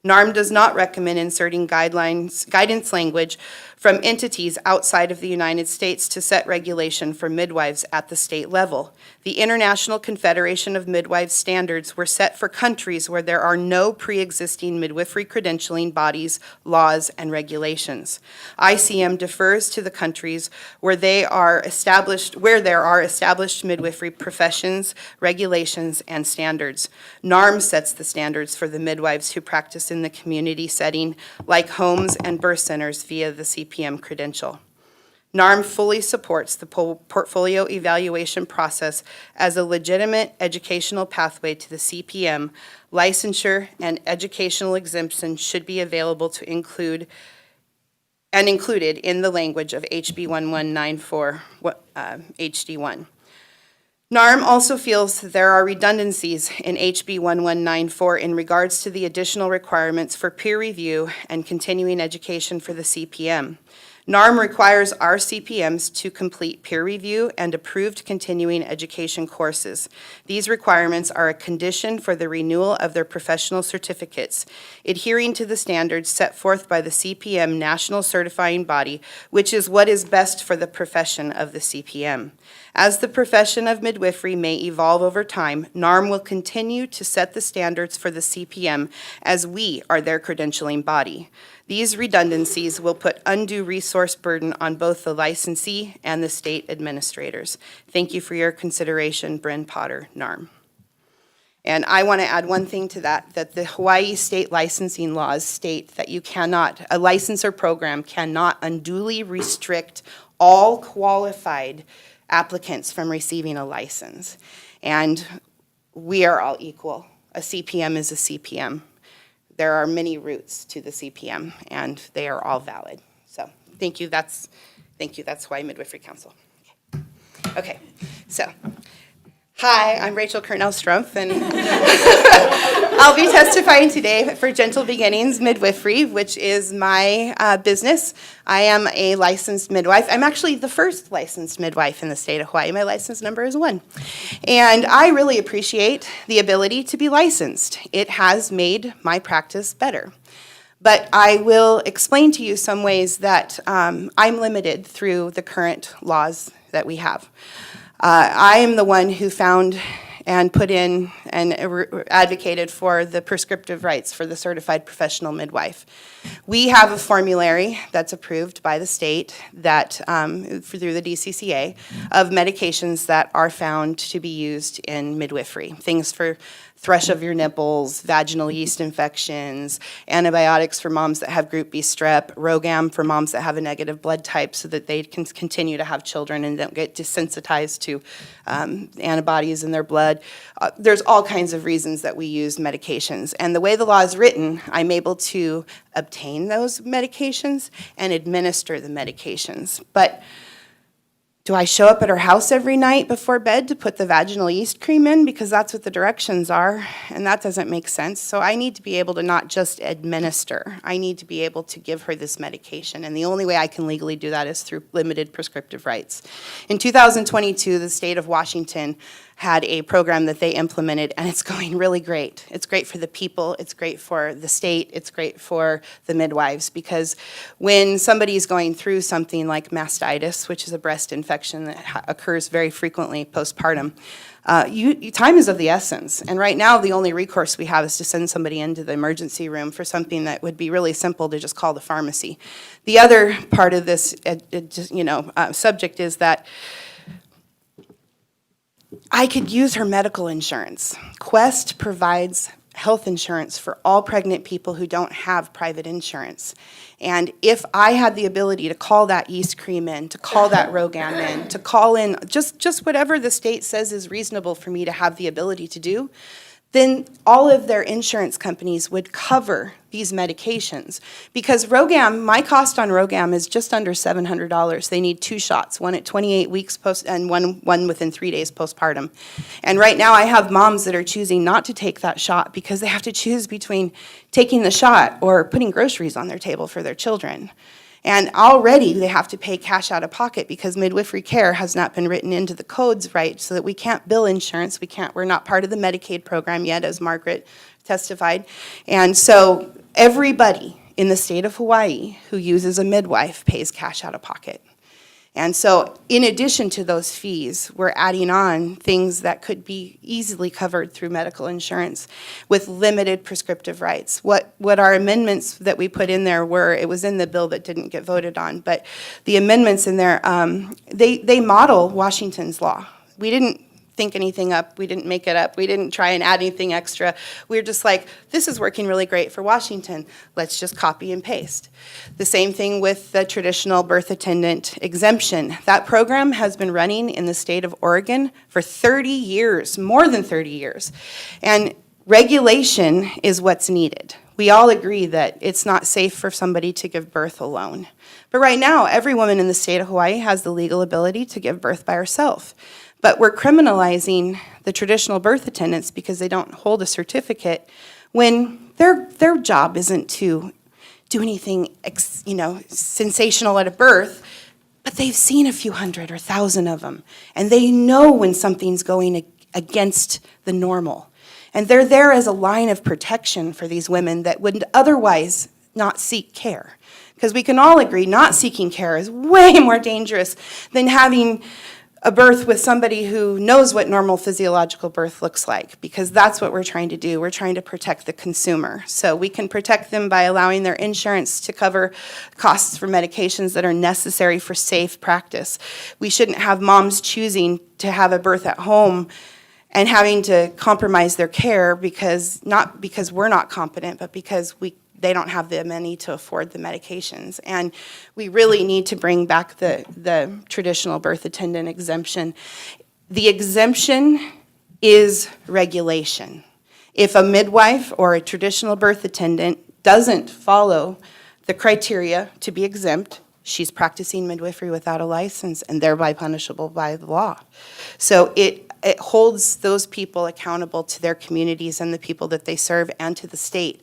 NARM does not recommend inserting guidance language from entities outside of the United States to set regulation for midwives at the state level. The International Confederation of Midwives standards were set for countries where there are no pre-existing midwifery credentialing bodies, laws, and regulations. ICM defers to the countries where there are established midwifery professions, regulations, and standards. NARM sets the standards for the midwives who practice in the community setting, like homes and birth centers via the CPM credential. NARM fully supports the portfolio evaluation process as a legitimate educational pathway to the CPM. Licensure and educational exemption should be available to included in the language of HB 1194 HD1. NARM also feels that there are redundancies in HB 1194 in regards to the additional requirements for peer review and continuing education for the CPM. NARM requires our CPMs to complete peer review and approved continuing education courses. These requirements are a condition for the renewal of their professional certificates, adhering to the standards set forth by the CPM National Certifying Body, which is what is best for the profession of the CPM. As the profession of midwifery may evolve over time, NARM will continue to set the standards for the CPM as we are their credentialing body. These redundancies will put undue resource burden on both the licensee and the state administrators. Thank you for your consideration, Bryn Potter, NARM. And I want to add one thing to that the Hawaii state licensing laws state that a license or program cannot unduly restrict all qualified applicants from receiving a license. And we are all equal. A CPM is a CPM. There are many routes to the CPM, and they are all valid. So thank you. That's Hawaii Midwifery Council. Okay, so hi, I'm Rachel Kernell-Strumpf, and I'll be testifying today for Gentle Beginnings Midwifery, which is my business. I am a licensed midwife. I'm actually the first licensed midwife in the state of Hawaii. My license number is 1. And I really appreciate the ability to be licensed. It has made my practice better. But I will explain to you some ways that I'm limited through the current laws that we have. I am the one who found and put in and advocated for the prescriptive rights for the certified professional midwife. We have a formulary that's approved by the state that through the DCCA of medications that are found to be used in midwifery. Things for thrush of your nipples, vaginal yeast infections, antibiotics for moms that have group B strep, Rogam for moms that have a negative blood type so that they can continue to have children and don't get desensitized to antibodies in their blood. There's all kinds of reasons that we use medications. And the way the law is written, I'm able to obtain those medications and administer the medications. But do I show up at her house every night before bed to put the vaginal yeast cream in? Because that's what the directions are, and that doesn't make sense. So I need to be able to not just administer. I need to be able to give her this medication, and the only way I can legally do that is through limited prescriptive rights. In 2022, the state of Washington had a program that they implemented, and it's going really great. It's great for the people, it's great for the state, it's great for the midwives, because when somebody's going through something like mastitis, which is a breast infection that occurs very frequently postpartum, time is of the essence. And right now, the only recourse we have is to send somebody into the emergency room for something that would be really simple to just call the pharmacy. The other part of this subject is that I could use her medical insurance. Quest provides health insurance for all pregnant people who don't have private insurance. And if I had the ability to call that yeast cream in, to call that Rogam in, to call in just whatever the state says is reasonable for me to have the ability to do, then all of their insurance companies would cover these medications. Because Rogam, my cost on Rogam is just under $700. They need 2 shots, one at 28 weeks post and one within 3 days postpartum. And right now I have moms that are choosing not to take that shot because they have to choose between taking the shot or putting groceries on their table for their children. And already they have to pay cash out of pocket because midwifery care has not been written into the codes right, so that we can't bill insurance. We're not part of the Medicaid program yet, as Margaret testified. And so everybody in the state of Hawaii who uses a midwife pays cash out of pocket. And so in addition to those fees, we're adding on things that could be easily covered through medical insurance with limited prescriptive rights. What our amendments that we put in there were, it was in the bill that didn't get voted on, but the amendments in there, they model Washington's law. We didn't think anything up, we didn't make it up, we didn't try and add anything extra. We were just like, this is working really great for Washington, let's just copy and paste. The same thing with the traditional birth attendant exemption. That program has been running in the state of Oregon for 30 years, more than 30 years. And regulation is what's needed. We all agree that it's not safe for somebody to give birth alone. But right now, every woman in the state of Hawaii has the legal ability to give birth by herself. But we're criminalizing the traditional birth attendants because they don't hold a certificate when their job isn't to do anything, sensational at a birth, but they've seen a few hundred or thousand of them, and they know when something's going against the normal. And they're there as a line of protection for these women that would otherwise not seek care. Because we can all agree not seeking care is way more dangerous than having a birth with somebody who knows what normal physiological birth looks like, because that's what we're trying to do. We're trying to protect the consumer. So we can protect them by allowing their insurance to cover costs for medications that are necessary for safe practice. We shouldn't have moms choosing to have a birth at home and having to compromise their care not because we're not competent, but because they don't have the money to afford the medications. And we really need to bring back the traditional birth attendant exemption. The exemption is regulation. If a midwife or a traditional birth attendant doesn't follow the criteria to be exempt, she's practicing midwifery without a license and thereby punishable by the law. So it holds those people accountable to their communities and the people that they serve and to the state.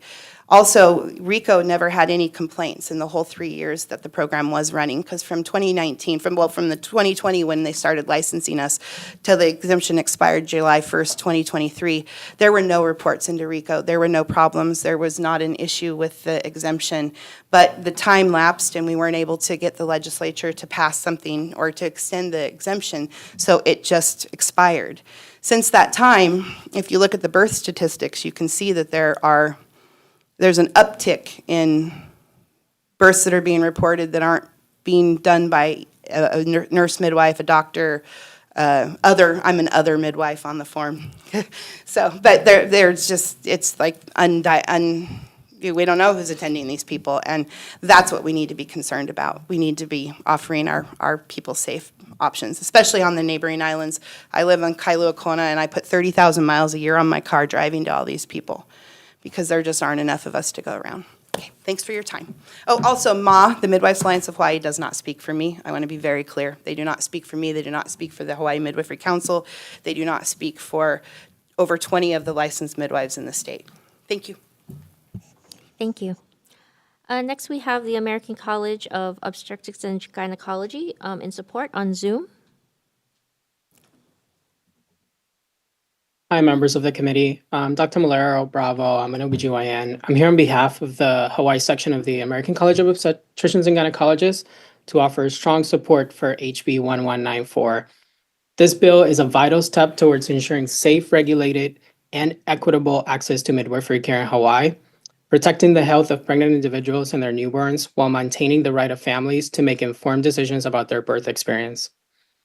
Also, RICO never had any complaints in the whole 3 years that the program was running, because from 2019, from the 2020 when they started licensing us till the exemption expired July 1st, 2023, there were no reports into RICO. There were no problems. There was not an issue with the exemption. But the time lapsed and we weren't able to get the legislature to pass something or to extend the exemption, so it just expired. Since that time, if you look at the birth statistics, you can see that there's an uptick in births that are being reported that aren't being done by a nurse midwife, a doctor, I'm an other midwife on the form. So, but there's just, it's like, we don't know who's attending these people, and that's what we need to be concerned about. We need to be offering our people safe options, especially on the neighboring islands. I live on Kailua Kona, and I put 30,000 miles a year on my car driving to all these people, because there just aren't enough of us to go around. Okay, thanks for your time. Oh, also, MA, the Midwives Alliance of Hawaii, does not speak for me. I want to be very clear. They do not speak for me. They do not speak for the Hawaii Midwifery Council. They do not speak for over 20 of the licensed midwives in the state. Thank you. Thank you. Next, we have the American College of Obstetrics and Gynecology in support on Zoom. Hi, members of the committee. Dr. Malero Bravo, I'm an OBGYN. I'm here on behalf of the Hawaii section of the American College of Obstetricians and Gynecologists to offer strong support for HB 1194. This bill is a vital step towards ensuring safe, regulated, and equitable access to midwifery care in Hawaii, protecting the health of pregnant individuals and their newborns while maintaining the right of families to make informed decisions about their birth experience.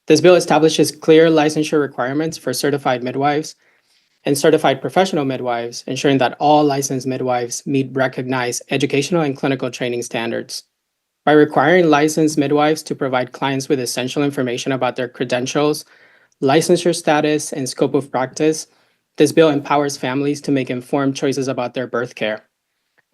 This bill establishes clear licensure requirements for certified midwives and certified professional midwives, ensuring that all licensed midwives meet recognized educational and clinical training standards. By requiring licensed midwives to provide clients with essential information about their credentials, licensure status, and scope of practice, this bill empowers families to make informed choices about their birth care.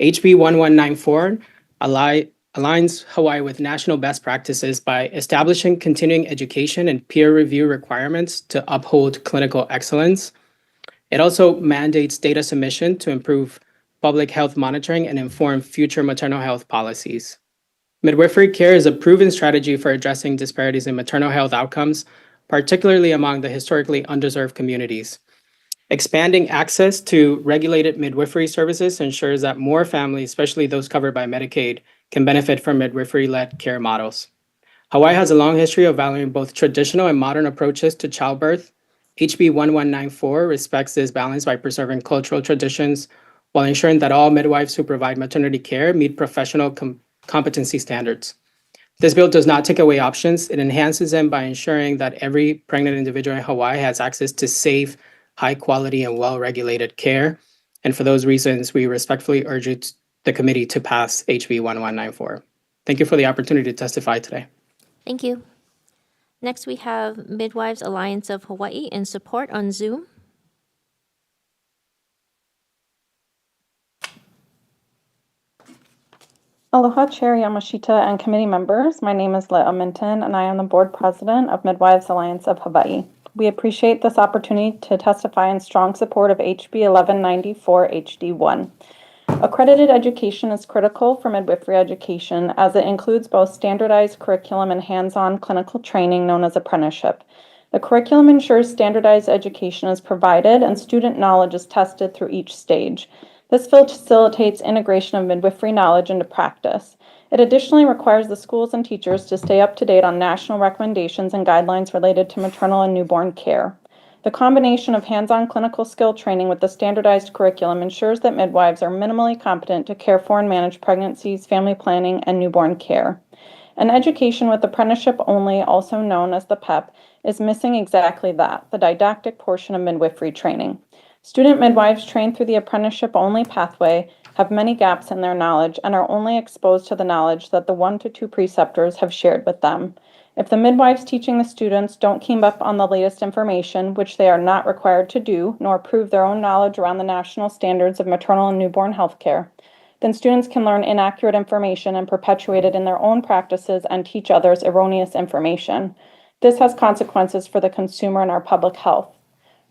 HB 1194 aligns Hawaii with national best practices by establishing continuing education and peer review requirements to uphold clinical excellence. It also mandates data submission to improve public health monitoring and inform future maternal health policies. Midwifery care is a proven strategy for addressing disparities in maternal health outcomes, particularly among the historically underserved communities. Expanding access to regulated midwifery services ensures that more families, especially those covered by Medicaid, can benefit from midwifery-led care models. Hawaii has a long history of valuing both traditional and modern approaches to childbirth. HB 1194 respects this balance by preserving cultural traditions while ensuring that all midwives who provide maternity care meet professional competency standards. This bill does not take away options. It enhances them by ensuring that every pregnant individual in Hawaii has access to safe, high quality, and well-regulated care. And for those reasons, we respectfully urge the committee to pass HB 1194. Thank you for the opportunity to testify today. Thank you. Next, we have Midwives Alliance of Hawaii in support on Zoom. Aloha, Chair Yamashita and committee members. My name is Leah Minton, and I am the board president of Midwives Alliance of Hawaii. We appreciate this opportunity to testify in strong support of HB 1194 HD1. Accredited education is critical for midwifery education as it includes both standardized curriculum and hands-on clinical training known as apprenticeship. The curriculum ensures standardized education is provided and student knowledge is tested through each stage. This facilitates integration of midwifery knowledge into practice. It additionally requires the schools and teachers to stay up to date on national recommendations and guidelines related to maternal and newborn care. The combination of hands-on clinical skill training with the standardized curriculum ensures that midwives are minimally competent to care for and manage pregnancies, family planning, and newborn care. An education with apprenticeship only, also known as the PEP, is missing exactly that, the didactic portion of midwifery training. Student midwives trained through the apprenticeship only pathway have many gaps in their knowledge and are only exposed to the knowledge that the 1 to 2 preceptors have shared with them. If the midwives teaching the students don't keep up on the latest information, which they are not required to do, nor prove their own knowledge around the national standards of maternal and newborn health care, then students can learn inaccurate information and perpetuate it in their own practices and teach others erroneous information. This has consequences for the consumer and our public health.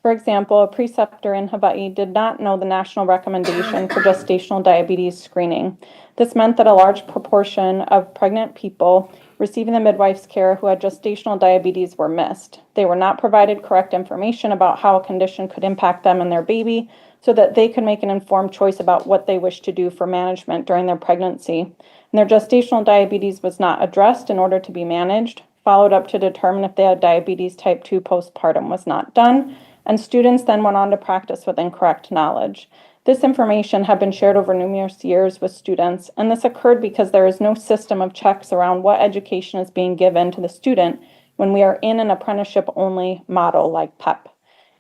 For example, a preceptor in Hawaii did not know the national recommendation for gestational diabetes screening. This meant that a large proportion of pregnant people receiving the midwife's care who had gestational diabetes were missed. They were not provided correct information about how a condition could impact them and their baby so that they could make an informed choice about what they wished to do for management during their pregnancy. And their gestational diabetes was not addressed in order to be managed. Followed up to determine if they had diabetes type 2 postpartum was not done, and students then went on to practice with incorrect knowledge. This information had been shared over numerous years with students, and this occurred because there is no system of checks around what education is being given to the student when we are in an apprenticeship-only model like PEP.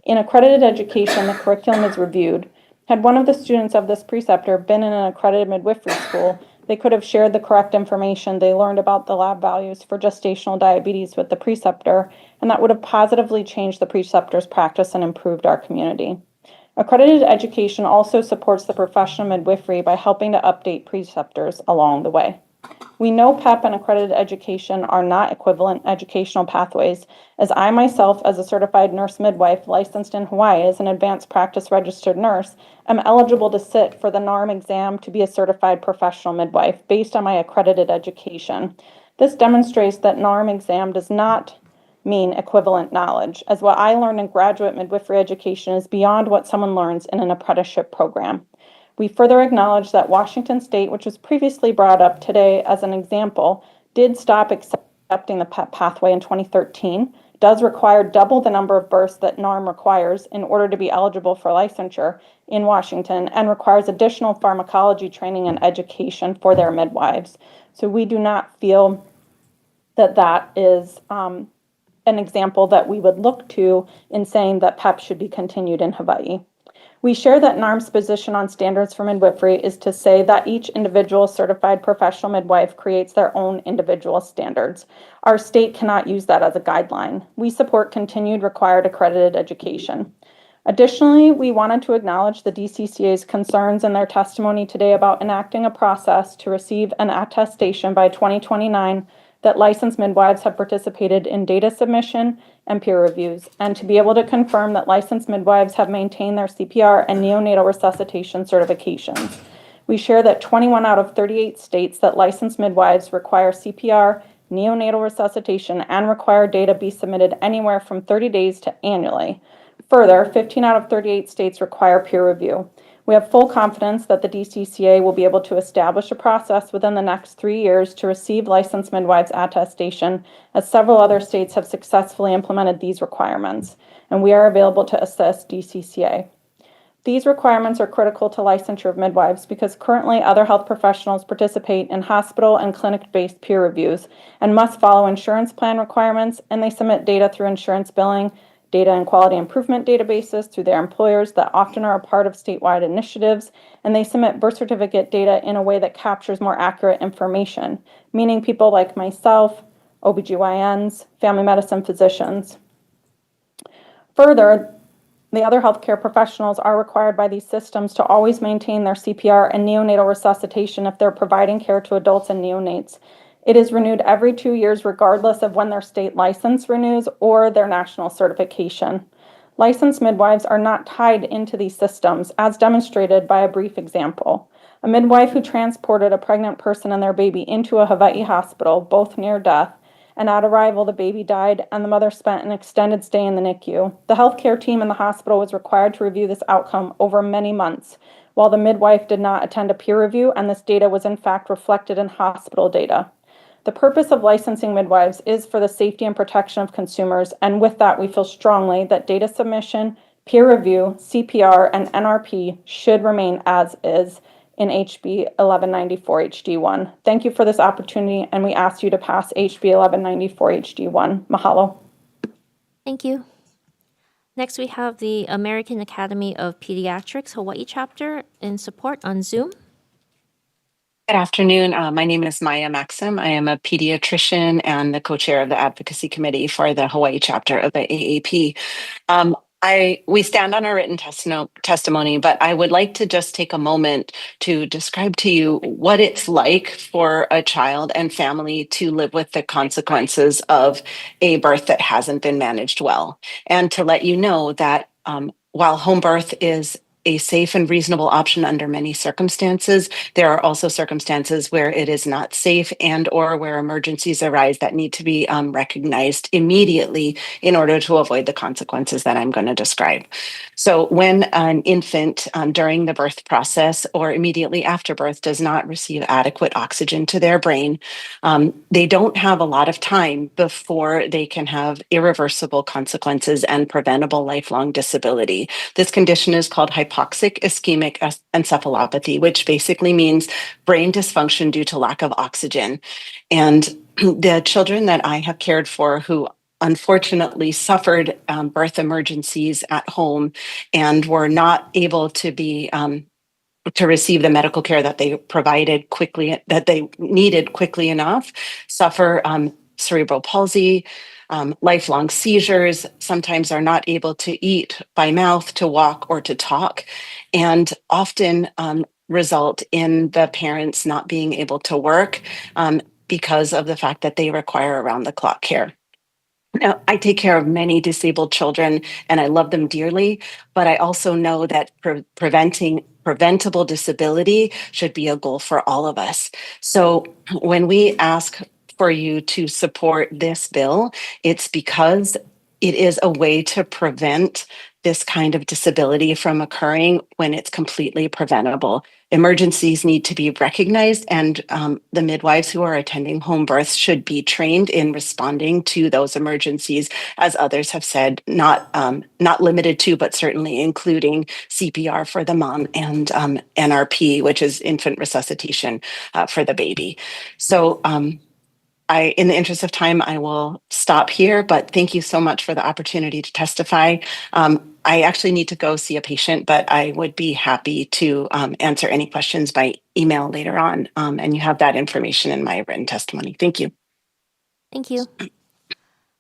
In accredited education, the curriculum is reviewed. Had one of the students of this preceptor been in an accredited midwifery school, they could have shared the correct information they learned about the lab values for gestational diabetes with the preceptor, and that would have positively changed the preceptor's practice and improved our community. Accredited education also supports the profession of midwifery by helping to update preceptors along the way. We know PEP and accredited education are not equivalent educational pathways, as I myself, as a certified nurse midwife licensed in Hawaii as an advanced practice registered nurse, am eligible to sit for the NARM exam to be a certified professional midwife based on my accredited education. This demonstrates that NARM exam does not mean equivalent knowledge, as what I learned in graduate midwifery education is beyond what someone learns in an apprenticeship program. We further acknowledge that Washington State, which was previously brought up today as an example, did stop accepting the PEP pathway in 2013, does require double the number of births that NARM requires in order to be eligible for licensure in Washington, and requires additional pharmacology training and education for their midwives. So we do not feel that that is an example that we would look to in saying that PEP should be continued in Hawaii. We share that NARM's position on standards for midwifery is to say that each individual certified professional midwife creates their own individual standards. Our state cannot use that as a guideline. We support continued required accredited education. Additionally, we wanted to acknowledge the DCCA's concerns in their testimony today about enacting a process to receive an attestation by 2029 that licensed midwives have participated in data submission and peer reviews, and to be able to confirm that licensed midwives have maintained their CPR and neonatal resuscitation certifications. We share that 21 out of 38 states that licensed midwives require CPR, neonatal resuscitation, and require data be submitted anywhere from 30 days to annually. Further, 15 out of 38 states require peer review. We have full confidence that the DCCA will be able to establish a process within the next 3 years to receive licensed midwives attestation, as several other states have successfully implemented these requirements, and we are available to assist DCCA. These requirements are critical to licensure of midwives because currently other health professionals participate in hospital and clinic-based peer reviews and must follow insurance plan requirements, and they submit data through insurance billing, data and quality improvement databases through their employers that often are a part of statewide initiatives, and they submit birth certificate data in a way that captures more accurate information, meaning people like myself, OBGYNs, family medicine physicians. Further, the other healthcare professionals are required by these systems to always maintain their CPR and neonatal resuscitation if they're providing care to adults and neonates. It is renewed every 2 years regardless of when their state license renews or their national certification. Licensed midwives are not tied into these systems, as demonstrated by a brief example. A midwife who transported a pregnant person and their baby into a Hawaii hospital, both near death, and at arrival the baby died and the mother spent an extended stay in the NICU. The healthcare team in the hospital was required to review this outcome over many months, while the midwife did not attend a peer review, and this data was in fact reflected in hospital data. The purpose of licensing midwives is for the safety and protection of consumers, and with that, we feel strongly that data submission, peer review, CPR, and NRP should remain as is in HB 1194 HD1. Thank you for this opportunity, and we ask you to pass HB 1194 HD1. Mahalo. Thank you. Next, we have the American Academy of Pediatrics Hawaii chapter in support on Zoom. Good afternoon. My name is Maya Maxim. I am a pediatrician and the co-chair of the advocacy committee for the Hawaii chapter of the AAP. We stand on our written testimony, but I would like to just take a moment to describe to you what it's like for a child and family to live with the consequences of a birth that hasn't been managed well, and to let you know that while home birth is a safe and reasonable option under many circumstances, there are also circumstances where it is not safe and or where emergencies arise that need to be recognized immediately in order to avoid the consequences that I'm going to describe. So when an infant during the birth process or immediately after birth does not receive adequate oxygen to their brain, they don't have a lot of time before they can have irreversible consequences and preventable lifelong disability. This condition is called hypoxic ischemic encephalopathy, which basically means brain dysfunction due to lack of oxygen. And the children that I have cared for who unfortunately suffered birth emergencies at home and were not able to be to receive the medical care that they provided quickly, that they needed quickly enough, suffer cerebral palsy, lifelong seizures, sometimes are not able to eat by mouth, to walk, or to talk, and often result in the parents not being able to work because of the fact that they require around-the-clock care. Now, I take care of many disabled children and I love them dearly, but I also know that preventable disability should be a goal for all of us. So when we ask for you to support this bill, it's because it is a way to prevent this kind of disability from occurring when it's completely preventable. Emergencies need to be recognized, and the midwives who are attending home births should be trained in responding to those emergencies, as others have said, not limited to, but certainly including CPR for the mom and NRP, which is infant resuscitation for the baby. So in the interest of time, I will stop here, but thank you so much for the opportunity to testify. I actually need to go see a patient, but I would be happy to answer any questions by email later on. And you have that information in my written testimony. Thank you. Thank you.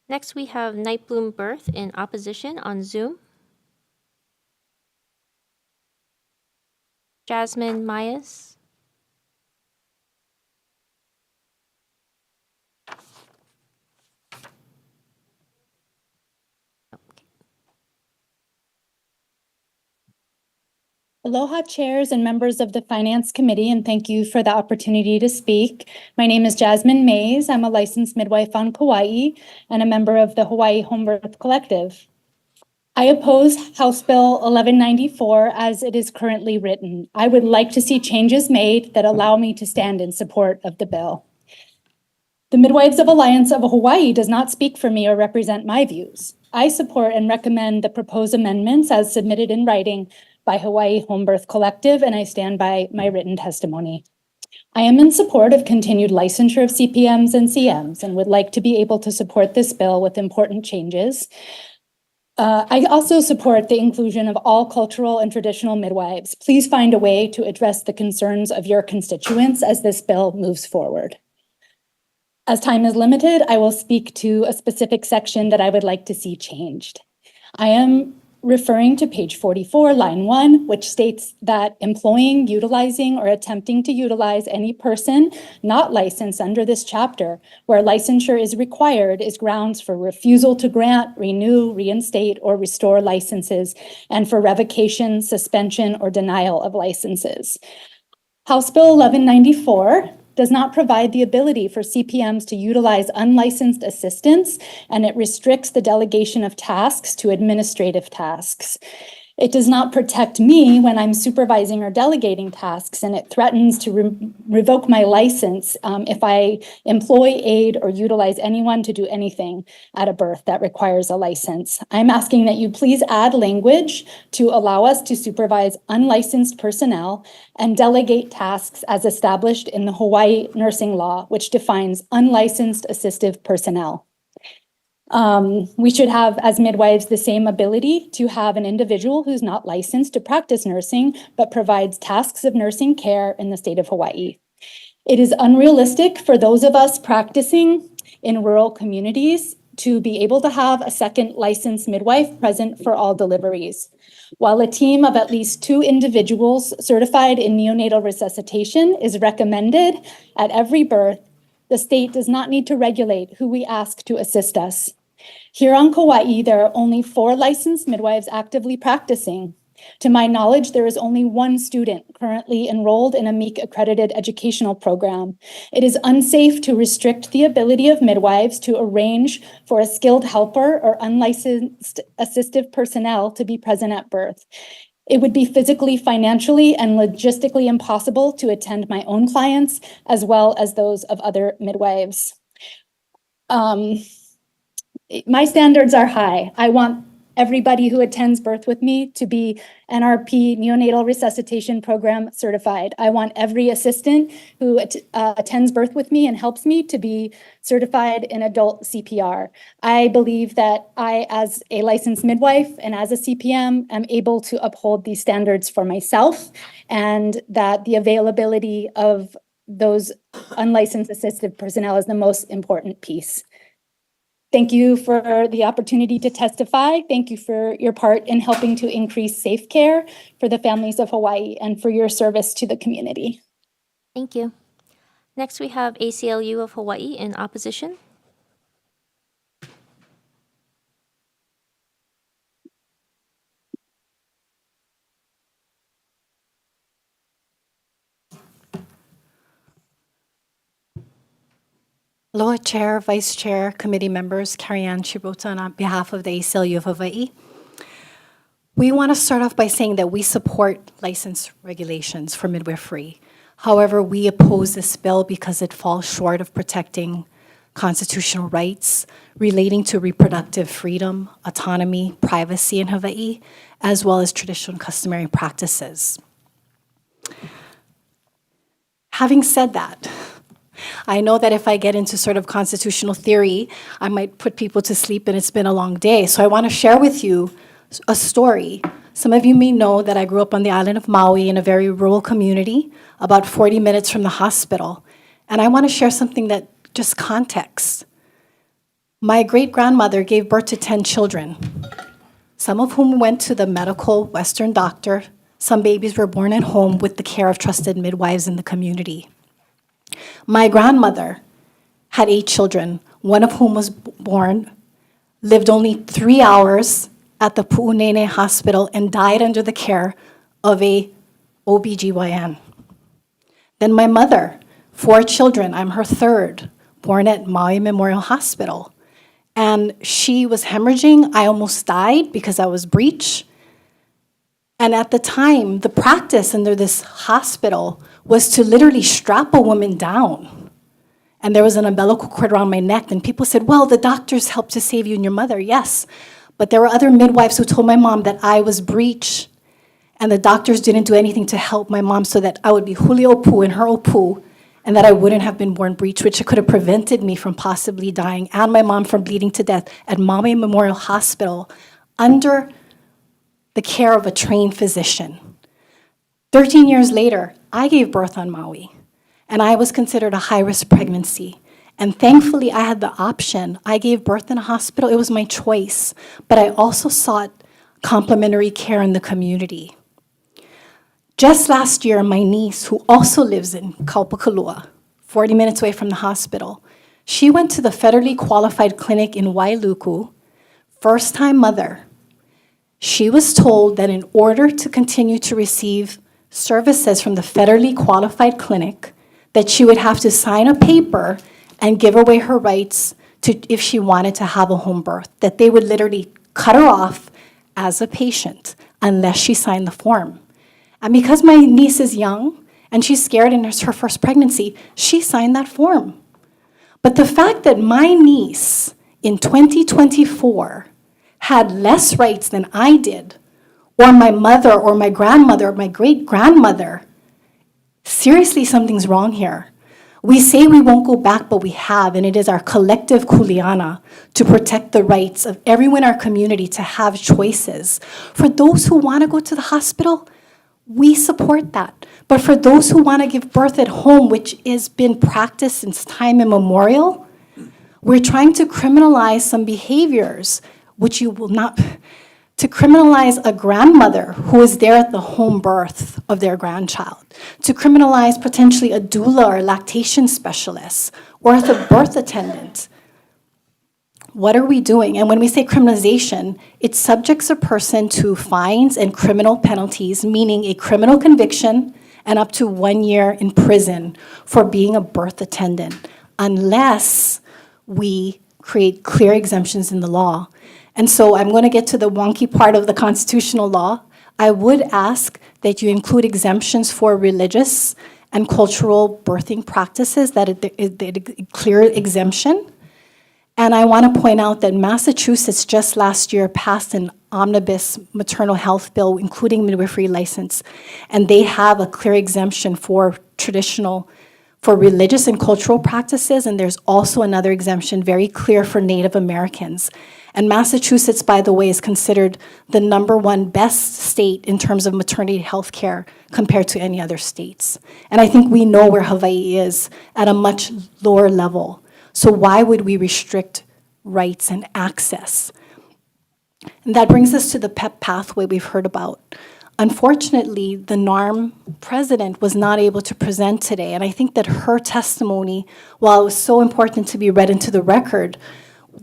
Next, we have Nightbloom Birth in opposition on Zoom. Jasmine Myers. Aloha chairs and members of the Finance Committee, and thank you for the opportunity to speak. My name is Jasmine Mays. I'm a licensed midwife on Kauai and a member of the Hawaii Home Birth Collective. I oppose House Bill 1194 as it is currently written. I would like to see changes made that allow me to stand in support of the bill. The Midwives of Alliance of Hawaii does not speak for me or represent my views. I support and recommend the proposed amendments as submitted in writing by Hawaii Home Birth Collective, and I stand by my written testimony. I am in support of continued licensure of CPMs and CMs and would like to be able to support this bill with important changes. I also support the inclusion of all cultural and traditional midwives. Please find a way to address the concerns of your constituents as this bill moves forward. As time is limited, I will speak to a specific section that I would like to see changed. I am referring to page 44, line 1, which states that employing, utilizing, or attempting to utilize any person not licensed under this chapter where licensure is required is grounds for refusal to grant, renew, reinstate, or restore licenses, and for revocation, suspension, or denial of licenses. House Bill 1194 does not provide the ability for CPMs to utilize unlicensed assistants, and it restricts the delegation of tasks to administrative tasks. It does not protect me when I'm supervising or delegating tasks, and it threatens to revoke my license if I employ, aid, or utilize anyone to do anything at a birth that requires a license. I'm asking that you please add language to allow us to supervise unlicensed personnel and delegate tasks as established in the Hawaii nursing law, which defines unlicensed assistive personnel. We should have, as midwives, the same ability to have an individual who's not licensed to practice nursing, but provides tasks of nursing care in the state of Hawaii. It is unrealistic for those of us practicing in rural communities to be able to have a second licensed midwife present for all deliveries. While a team of at least 2 individuals certified in neonatal resuscitation is recommended at every birth, the state does not need to regulate who we ask to assist us. Here on Kauai, there are only 4 licensed midwives actively practicing. To my knowledge, there is only 1 student currently enrolled in a MEEC accredited educational program. It is unsafe to restrict the ability of midwives to arrange for a skilled helper or unlicensed assistive personnel to be present at birth. It would be physically, financially, and logistically impossible to attend my own clients as well as those of other midwives. My standards are high. I want everybody who attends birth with me to be NRP Neonatal Resuscitation Program certified. I want every assistant who attends birth with me and helps me to be certified in adult CPR. I believe that I, as a licensed midwife and as a CPM, am able to uphold these standards for myself, and that the availability of those unlicensed assistive personnel is the most important piece. Thank you for the opportunity to testify. Thank you for your part in helping to increase safe care for the families of Hawaii and for your service to the community. Thank you. Next, we have ACLU of Hawaii in opposition. Aloha Chair, Vice Chair, Committee members, Carrie-Ann Shibota on behalf of the ACLU of Hawaii. We want to start off by saying that we support license regulations for midwifery. However, we oppose this bill because it falls short of protecting constitutional rights relating to reproductive freedom, autonomy, privacy in Hawaii, as well as traditional and customary practices. Having said that, I know that if I get into sort of constitutional theory, I might put people to sleep and it's been a long day. So I want to share with you a story. Some of you may know that I grew up on the island of Maui in a very rural community, about 40 minutes from the hospital. And I want to share something that just context. My great-grandmother gave birth to 10 children, some of whom went to the medical Western doctor. Some babies were born at home with the care of trusted midwives in the community. My grandmother had 8 children, one of whom was born, lived only 3 hours at the Pu'unene Hospital, and died under the care of a OBGYN. Then my mother, 4 children, I'm her 3rd, born at Maui Memorial Hospital. And she was hemorrhaging. I almost died because I was breech. And at the time, the practice under this hospital was to literally strap a woman down. And there was an umbilical cord around my neck. And people said, well, the doctors helped to save you and your mother. Yes. But there were other midwives who told my mom that I was breech. And the doctors didn't do anything to help my mom so that I would be huli opu in her opu, and that I wouldn't have been born breech, which could have prevented me from possibly dying and my mom from bleeding to death at Maui Memorial Hospital under the care of a trained physician. 13 years later, I gave birth on Maui, and I was considered a high-risk pregnancy. And thankfully, I had the option. I gave birth in a hospital. It was my choice. But I also sought complementary care in the community. Just last year, my niece, who also lives in Kaupakalua, 40 minutes away from the hospital, she went to the federally qualified clinic in Wailuku, first-time mother. She was told that in order to continue to receive services from the federally qualified clinic, that she would have to sign a paper and give away her rights to, if she wanted to have a home birth, that they would literally cut her off as a patient unless she signed the form. And because my niece is young and she's scared and it's her first pregnancy, she signed that form. But the fact that my niece in 2024 had less rights than I did, or my mother, or my grandmother, or my great-grandmother, seriously, something's wrong here. We say we won't go back, but we have, and it is our collective kuleana to protect the rights of everyone in our community to have choices. For those who want to go to the hospital, we support that. But for those who want to give birth at home, which has been practiced since time immemorial, we're trying to criminalize some behaviors, which you will not, to criminalize a grandmother who is there at the home birth of their grandchild, to criminalize potentially a doula or lactation specialist or the birth attendant. What are we doing? And when we say criminalization, it subjects a person to fines and criminal penalties, meaning a criminal conviction and up to 1 year in prison for being a birth attendant, unless we create clear exemptions in the law. And so I'm going to get to the wonky part of the constitutional law. I would ask that you include exemptions for religious and cultural birthing practices, that a clear exemption. And I want to point out that Massachusetts just last year passed an omnibus maternal health bill, including midwifery license, and they have a clear exemption for for religious and cultural practices, and there's also another exemption very clear for Native Americans. And Massachusetts, by the way, is considered the #1 best state in terms of maternity health care compared to any other states. And I think we know where Hawaii is at a much lower level. So why would we restrict rights and access? And that brings us to the PEP pathway we've heard about. Unfortunately, the NARM president was not able to present today, and I think that her testimony, while it was so important to be read into the record,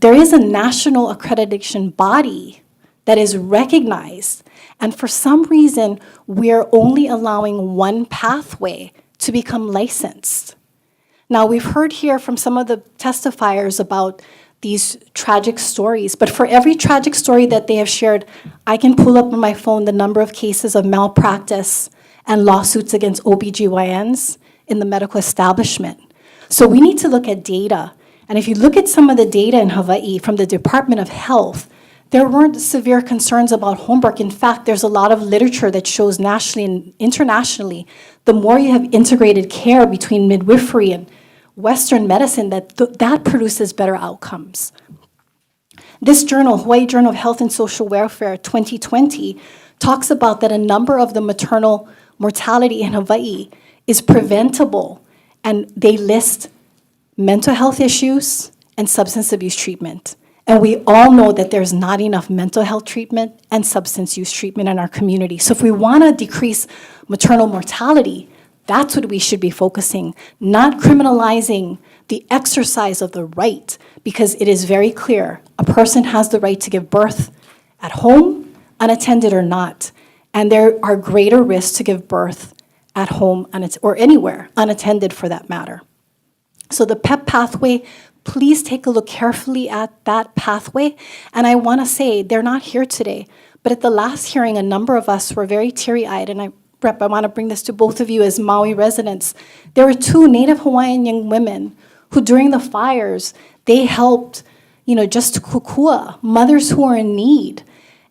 there is a national accreditation body that is recognized, and for some reason, we're only allowing one pathway to become licensed. Now, we've heard here from some of the testifiers about these tragic stories, but for every tragic story that they have shared, I can pull up on my phone the number of cases of malpractice and lawsuits against OBGYNs in the medical establishment. So we need to look at data. And if you look at some of the data in Hawaii from the Department of Health, there weren't severe concerns about home birth. In fact, there's a lot of literature that shows nationally and internationally, the more you have integrated care between midwifery and Western medicine, that produces better outcomes. This journal, Hawaii Journal of Health and Social Welfare 2020, talks about that a number of the maternal mortality in Hawaii is preventable, and they list mental health issues and substance abuse treatment. And we all know that there's not enough mental health treatment and substance use treatment in our community. So if we want to decrease maternal mortality, that's what we should be focusing, not criminalizing the exercise of the right, because it is very clear a person has the right to give birth at home, unattended or not, and there are greater risks to give birth at home or anywhere, unattended for that matter. So the PEP pathway, please take a look carefully at that pathway. And I want to say, they're not here today, but at the last hearing, a number of us were very teary-eyed, and I want to bring this to both of you as Maui residents. There were 2 Native Hawaiian young women who, during the fires, they helped, just to kukua, mothers who are in need.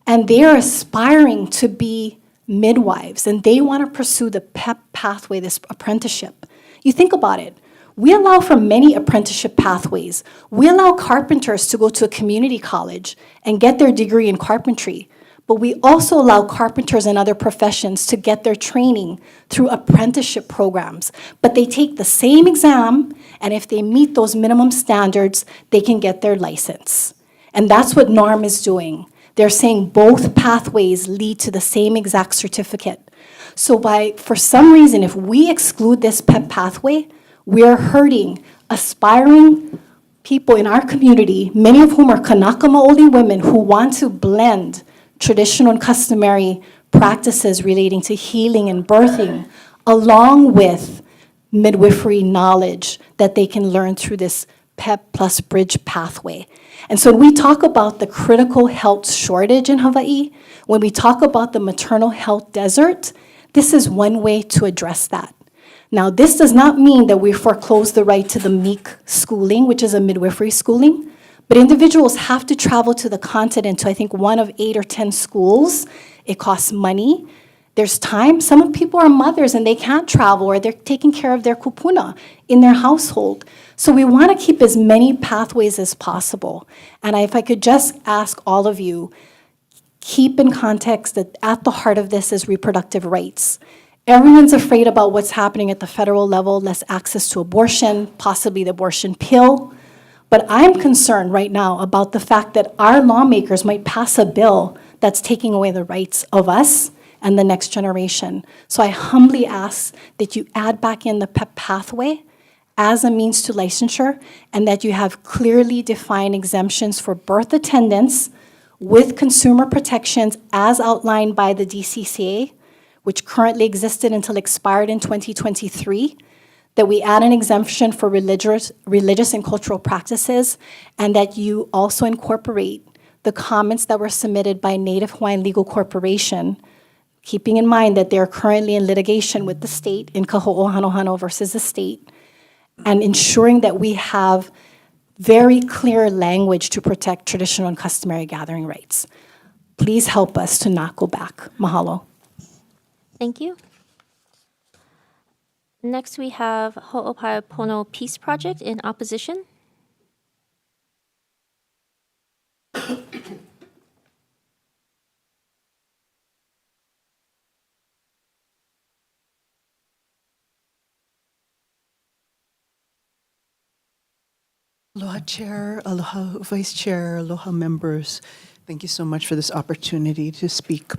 And they are aspiring to be midwives, and they want to pursue the PEP pathway, this apprenticeship. You think about it. We allow for many apprenticeship pathways. We allow carpenters to go to a community college and get their degree in carpentry. But we also allow carpenters and other professions to get their training through apprenticeship programs. But they take the same exam, and if they meet those minimum standards, they can get their license. And that's what NARM is doing. They're saying both pathways lead to the same exact certificate. So for some reason, if we exclude this PEP pathway, we are hurting aspiring people in our community, many of whom are Kanaka Maoli women who want to blend traditional and customary practices relating to healing and birthing, along with midwifery knowledge that they can learn through this PEP plus bridge pathway. And so when we talk about the critical health shortage in Hawaii, when we talk about the maternal health desert, this is one way to address that. Now, this does not mean that we foreclose the right to the MEEK schooling, which is a midwifery schooling, but individuals have to travel to the continent to, I think, one of 8 or 10 schools. It costs money. There's time. Some people are mothers and they can't travel, or they're taking care of their kupuna in their household. So we want to keep as many pathways as possible. And if I could just ask all of you, keep in context that at the heart of this is reproductive rights. Everyone's afraid about what's happening at the federal level, less access to abortion, possibly the abortion pill. But I'm concerned right now about the fact that our lawmakers might pass a bill that's taking away the rights of us and the next generation. So I humbly ask that you add back in the PEP pathway as a means to licensure, and that you have clearly defined exemptions for birth attendants with consumer protections as outlined by the DCCA, which currently existed until expired in 2023, that we add an exemption for religious and cultural practices, and that you also incorporate the comments that were submitted by Native Hawaiian Legal Corporation, keeping in mind that they're currently in litigation with the state in Kaho'ohanohano versus the state, and ensuring that we have very clear language to protect traditional and customary gathering rights. Please help us to not go back. Mahalo. Thank you. Next, we have Ho'opaopono Peace Project in opposition. Aloha Chair, aloha Vice Chair, aloha members. Thank you so much for this opportunity to speak.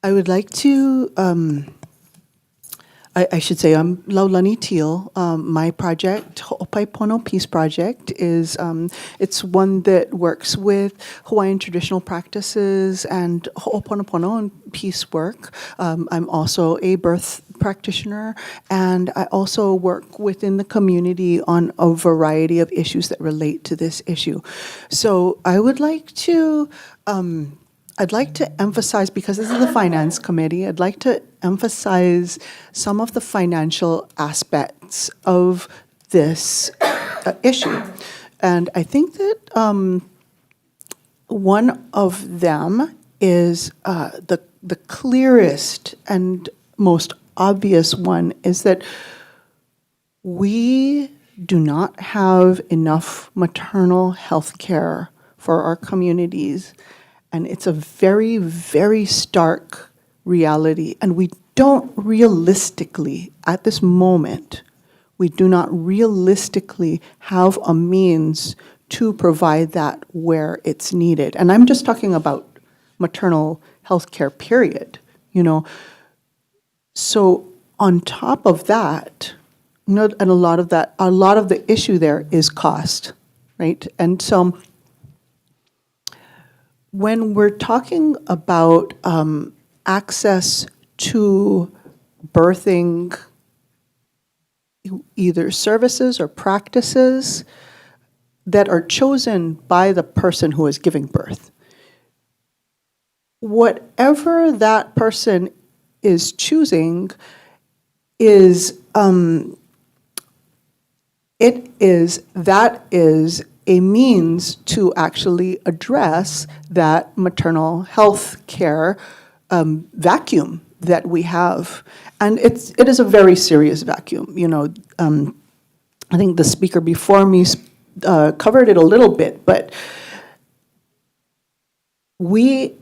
I would like to, I should say I'm Laulani Teal. My project, Ho'opaopono Peace Project, is it's one that works with Hawaiian traditional practices and Ho'oponopono and peace work. I'm also a birth practitioner, and I also work within the community on a variety of issues that relate to this issue. So I would like to I'd like to emphasize, because this is the Finance Committee, I'd like to emphasize some of the financial aspects of this issue. And I think that one of them is the clearest and most obvious one is that we do not have enough maternal health care for our communities. And it's a very, very stark reality. And we don't realistically, at this moment, we do not realistically have a means to provide that where it's needed. And I'm just talking about maternal health care, period, you know. So on top of that, you know, and a lot of the issue there is cost, right? And so when we're talking about access to birthing, either services or practices that are chosen by the person who is giving birth, whatever that person is choosing is that is a means to actually address that maternal health care vacuum that we have. And it is a very serious vacuum. You know, I think the speaker before me covered it a little bit, but we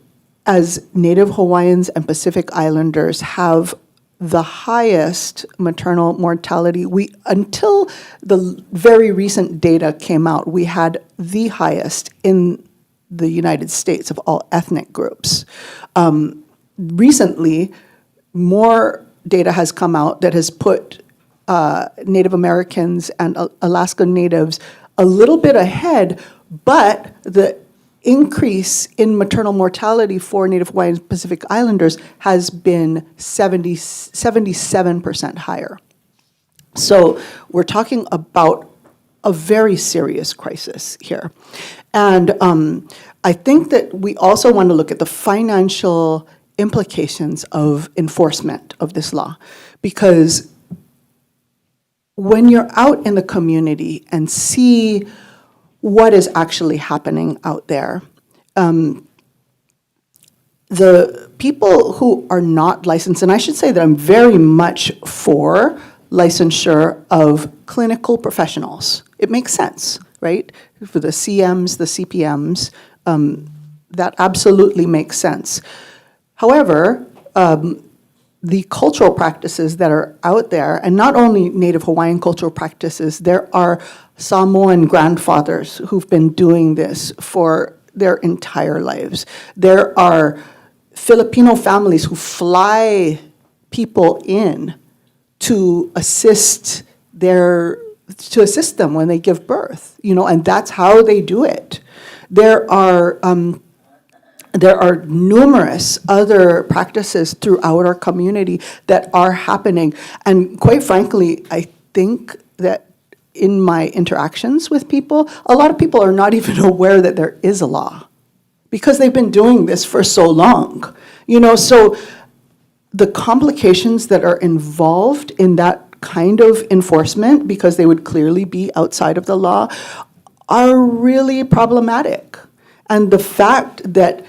as Native Hawaiians and Pacific Islanders have the highest maternal mortality. Until the very recent data came out, we had the highest in the United States of all ethnic groups. Recently, more data has come out that has put Native Americans and Alaska Natives a little bit ahead, but the increase in maternal mortality for Native Hawaiian Pacific Islanders has been 77% higher. So we're talking about a very serious crisis here. And I think that we also want to look at the financial implications of enforcement of this law, because when you're out in the community and see what is actually happening out there, the people who are not licensed, and I should say that I'm very much for licensure of clinical professionals. It makes sense, right? For the CMs, the CPMs, that absolutely makes sense. However, the cultural practices that are out there, and not only Native Hawaiian cultural practices, there are Samoan grandfathers who've been doing this for their entire lives. There are Filipino families who fly people in to assist them when they give birth, and that's how they do it. There are numerous other practices throughout our community that are happening. And quite frankly, I think that in my interactions with people, a lot of people are not even aware that there is a law because they've been doing this for so long. So the complications that are involved in that kind of enforcement, because they would clearly be outside of the law, are really problematic. And the fact that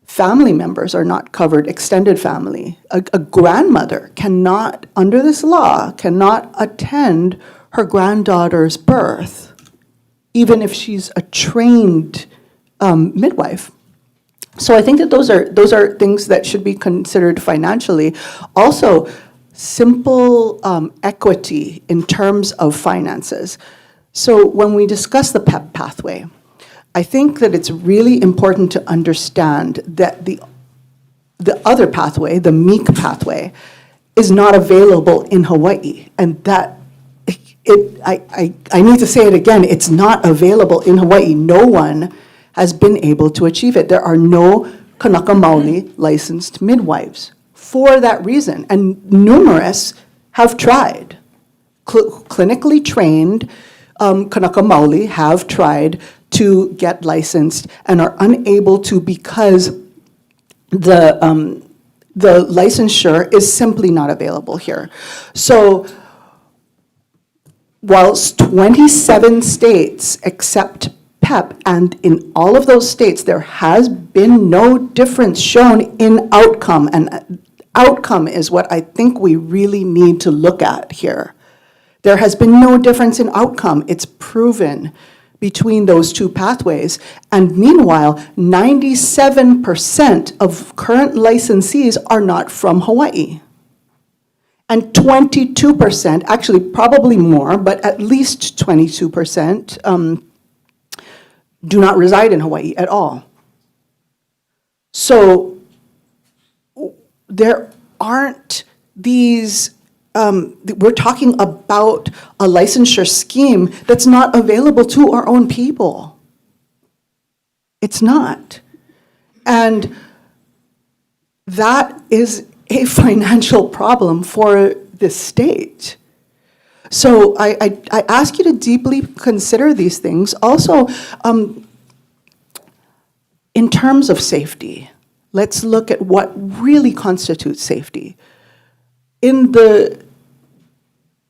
family members are not covered, extended family, a grandmother cannot, under this law, cannot attend her granddaughter's birth, even if she's a trained midwife. So I think that those are things that should be considered financially. Also, simple equity in terms of finances. So when we discuss the PEP pathway, I think that it's really important to understand that the other pathway, the MEEK pathway, is not available in Hawaii, and that I need to say it again, it's not available in Hawaii. No one has been able to achieve it. There are no Kanaka Maoli licensed midwives for that reason, and numerous have tried. Clinically trained Kanaka Maoli have tried to get licensed and are unable to because the licensure is simply not available here. So whilst 27 states accept PEP, and in all of those states there has been no difference shown in outcome, and outcome is what I think we really need to look at here. There has been no difference in outcome. It's proven between those two pathways. And meanwhile, 97% of current licensees are not from Hawaii. And 22%, actually probably more, but at least 22% do not reside in Hawaii at all. So there aren't these, we're talking about a licensure scheme that's not available to our own people. It's not. And that is a financial problem for the state. So I ask you to deeply consider these things. Also, in terms of safety, let's look at what really constitutes safety. In the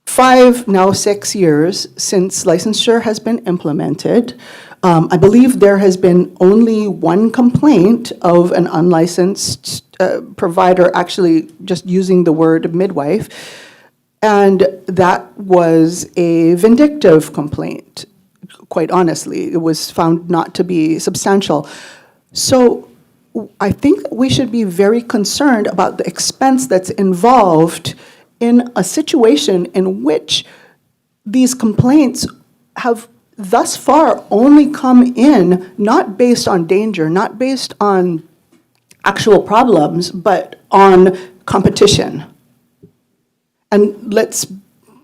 5, now 6 years since licensure has been implemented, I believe there has been only one complaint of an unlicensed provider actually just using the word midwife, and that was a vindictive complaint, quite honestly. It was found not to be substantial. So I think we should be very concerned about the expense that's involved in a situation in which these complaints have thus far only come in not based on danger, not based on actual problems, but on competition. And let's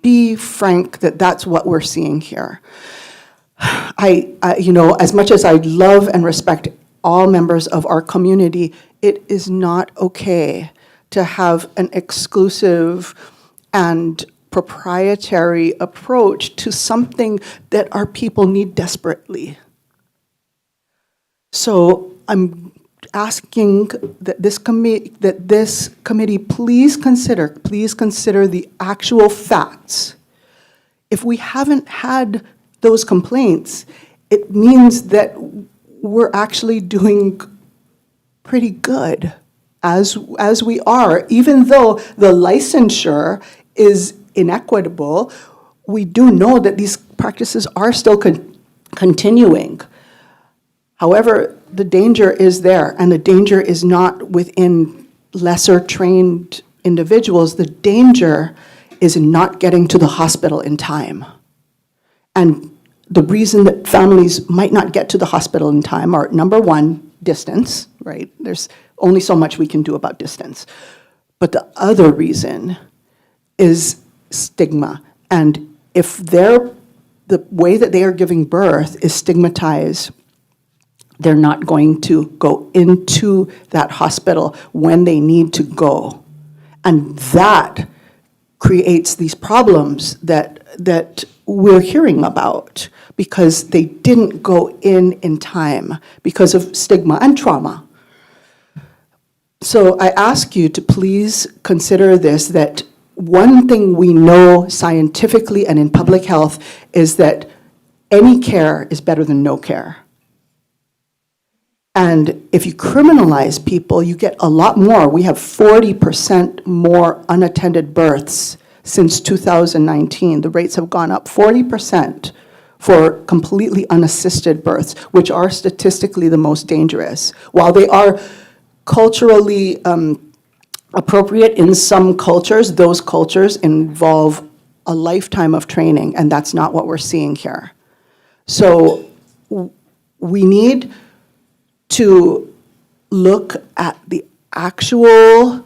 be frank that that's what we're seeing here. As much as I love and respect all members of our community, it is not okay to have an exclusive and proprietary approach to something that our people need desperately. So I'm asking that this committee please consider the actual facts. If we haven't had those complaints, it means that we're actually doing pretty good as we are. Even though the licensure is inequitable, we do know that these practices are still continuing. However, the danger is there, and the danger is not within lesser trained individuals. The danger is in not getting to the hospital in time. And the reason that families might not get to the hospital in time are, number one, distance, right? There's only so much we can do about distance. But the other reason is stigma. And if the way that they are giving birth is stigmatized, they're not going to go into that hospital when they need to go. And that creates these problems that we're hearing about because they didn't go in time because of stigma and trauma. So I ask you to please consider this, that one thing we know scientifically and in public health is that any care is better than no care. And if you criminalize people, you get a lot more. We have 40% more unattended births since 2019. The rates have gone up 40% for completely unassisted births, which are statistically the most dangerous. While they are culturally appropriate in some cultures, those cultures involve a lifetime of training, and that's not what we're seeing here. So we need to look at the actual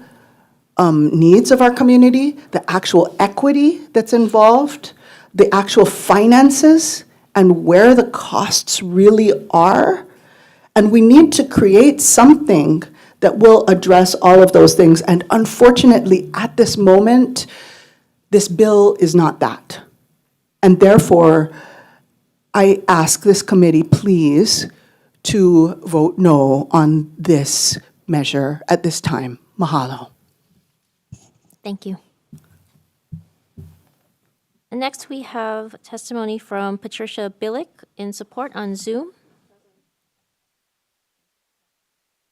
needs of our community, the actual equity that's involved, the actual finances, and where the costs really are. And we need to create something that will address all of those things. And unfortunately, at this moment, this bill is not that. And therefore, I ask this committee, please, to vote no on this measure at this time. Mahalo. Thank you. And next, we have testimony from Patricia Billick in support on Zoom.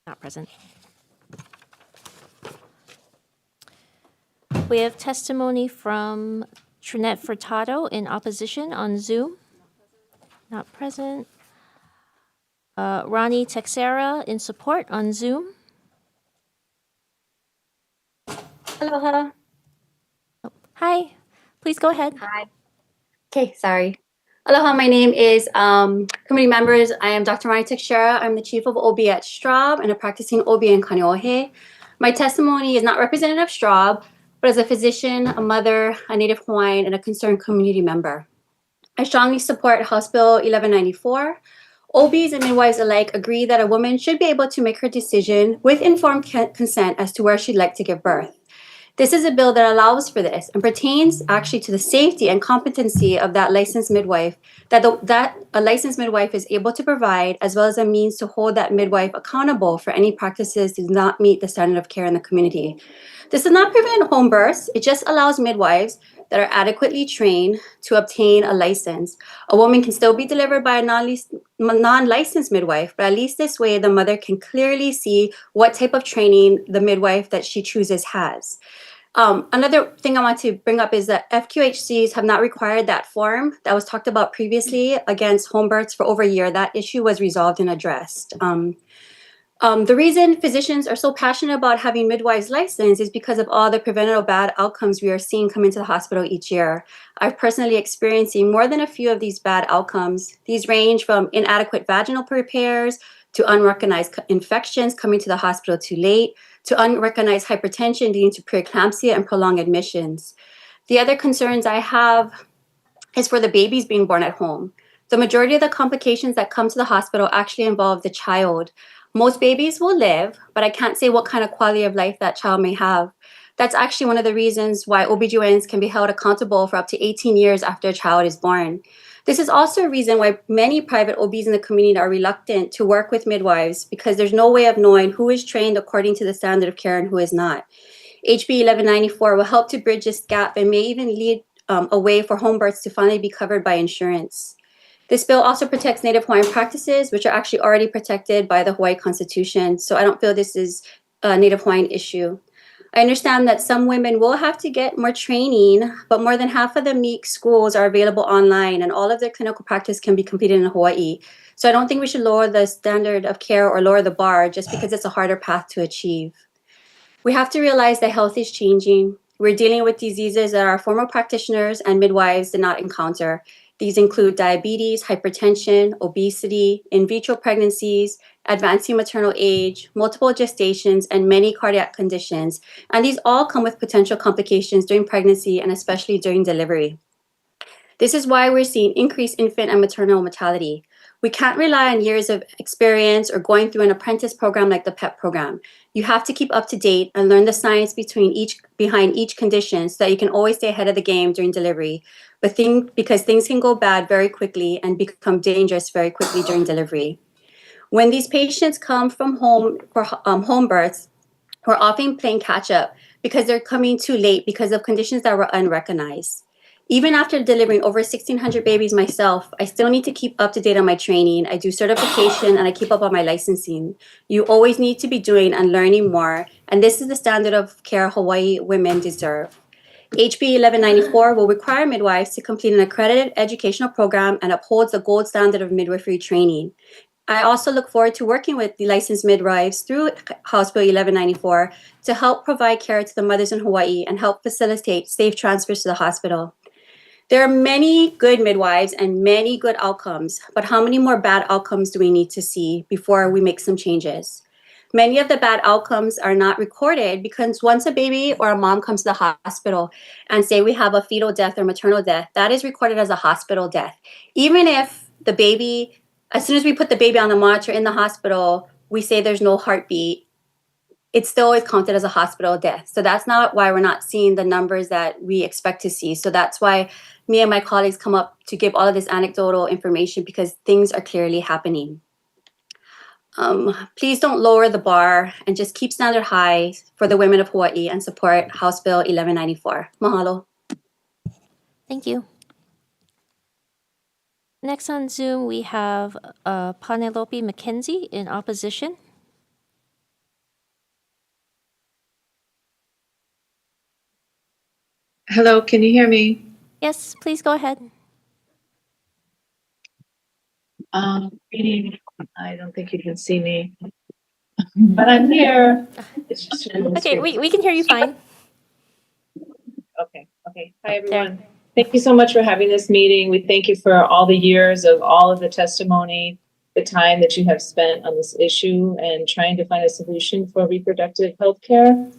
Not present. We have testimony from Trinette Furtado in opposition on Zoom. Not present. Ronnie Texera in support on Zoom. Aloha. Oh, hi, please go ahead. Hi. Okay, sorry. Aloha, my name is committee members. I am Dr. Ronnie Texera. I'm the chief of OB at Straub and a practicing OB in Kaneohe. My testimony is not representative of Straub, but as a physician, a mother, a Native Hawaiian, and a concerned community member. I strongly support House Bill 1194. OBs and midwives alike agree that a woman should be able to make her decision with informed consent as to where she'd like to give birth. This is a bill that allows for this and pertains actually to the safety and competency of that licensed midwife, that a licensed midwife is able to provide, as well as a means to hold that midwife accountable for any practices that do not meet the standard of care in the community. This does not prevent home births. It just allows midwives that are adequately trained to obtain a license. A woman can still be delivered by a non-licensed midwife, but at least this way the mother can clearly see what type of training the midwife that she chooses has. Another thing I want to bring up is that FQHCs have not required that form that was talked about previously against home births for over a year. That issue was resolved and addressed. The reason physicians are so passionate about having midwives licensed is because of all the preventable bad outcomes we are seeing come into the hospital each year. I've personally experiencing more than a few of these bad outcomes. These range from inadequate vaginal repairs to unrecognized infections coming to the hospital too late, to unrecognized hypertension leading to preeclampsia and prolonged admissions. The other concerns I have is for the babies being born at home. The majority of the complications that come to the hospital actually involve the child. Most babies will live, but I can't say what kind of quality of life that child may have. That's actually one of the reasons why OBGYNs can be held accountable for up to 18 years after a child is born. This is also a reason why many private OBs in the community are reluctant to work with midwives because there's no way of knowing who is trained according to the standard of care and who is not. HB 1194 will help to bridge this gap and may even lead a way for home births to finally be covered by insurance. This bill also protects Native Hawaiian practices, which are actually already protected by the Hawaii Constitution. So I don't feel this is a Native Hawaiian issue. I understand that some women will have to get more training, but more than half of the MEEC schools are available online and all of their clinical practice can be completed in Hawaii. So I don't think we should lower the standard of care or lower the bar just because it's a harder path to achieve. We have to realize that health is changing. We're dealing with diseases that our former practitioners and midwives did not encounter. These include diabetes, hypertension, obesity, in vitro pregnancies, advancing maternal age, multiple gestations, and many cardiac conditions. And these all come with potential complications during pregnancy and especially during delivery. This is why we're seeing increased infant and maternal mortality. We can't rely on years of experience or going through an apprentice program like the PEP program. You have to keep up to date and learn the science behind each condition so that you can always stay ahead of the game during delivery. Because things can go bad very quickly and become dangerous very quickly during delivery. When these patients come from home for home births, we're often playing catch up because they're coming too late because of conditions that were unrecognized. Even after delivering over 1,600 babies myself, I still need to keep up to date on my training. I do certification and I keep up on my licensing. You always need to be doing and learning more, and this is the standard of care Hawaii women deserve. HB 1194 will require midwives to complete an accredited educational program and upholds the gold standard of midwifery training. I also look forward to working with the licensed midwives through House Bill 1194 to help provide care to the mothers in Hawaii and help facilitate safe transfers to the hospital. There are many good midwives and many good outcomes, but how many more bad outcomes do we need to see before we make some changes? Many of the bad outcomes are not recorded because once a baby or a mom comes to the hospital and say we have a fetal death or maternal death, that is recorded as a hospital death. Even if the baby, as soon as we put the baby on the monitor in the hospital, we say there's no heartbeat, it still is counted as a hospital death. So that's not why we're not seeing the numbers that we expect to see. So that's why me and my colleagues come up to give all of this anecdotal information because things are clearly happening. Please don't lower the bar and just keep standard high for the women of Hawaii and support House Bill 1194. Mahalo. Thank you. Next on Zoom, we have Penelope McKenzie in opposition. Hello, can you hear me? Yes, please go ahead. I don't think you can see me, but I'm here. It's just Okay, we can hear you fine. Okay. Hi, everyone. Thank you so much for having this meeting. We thank you for all the years of all of the testimony, the time that you have spent on this issue and trying to find a solution for reproductive health care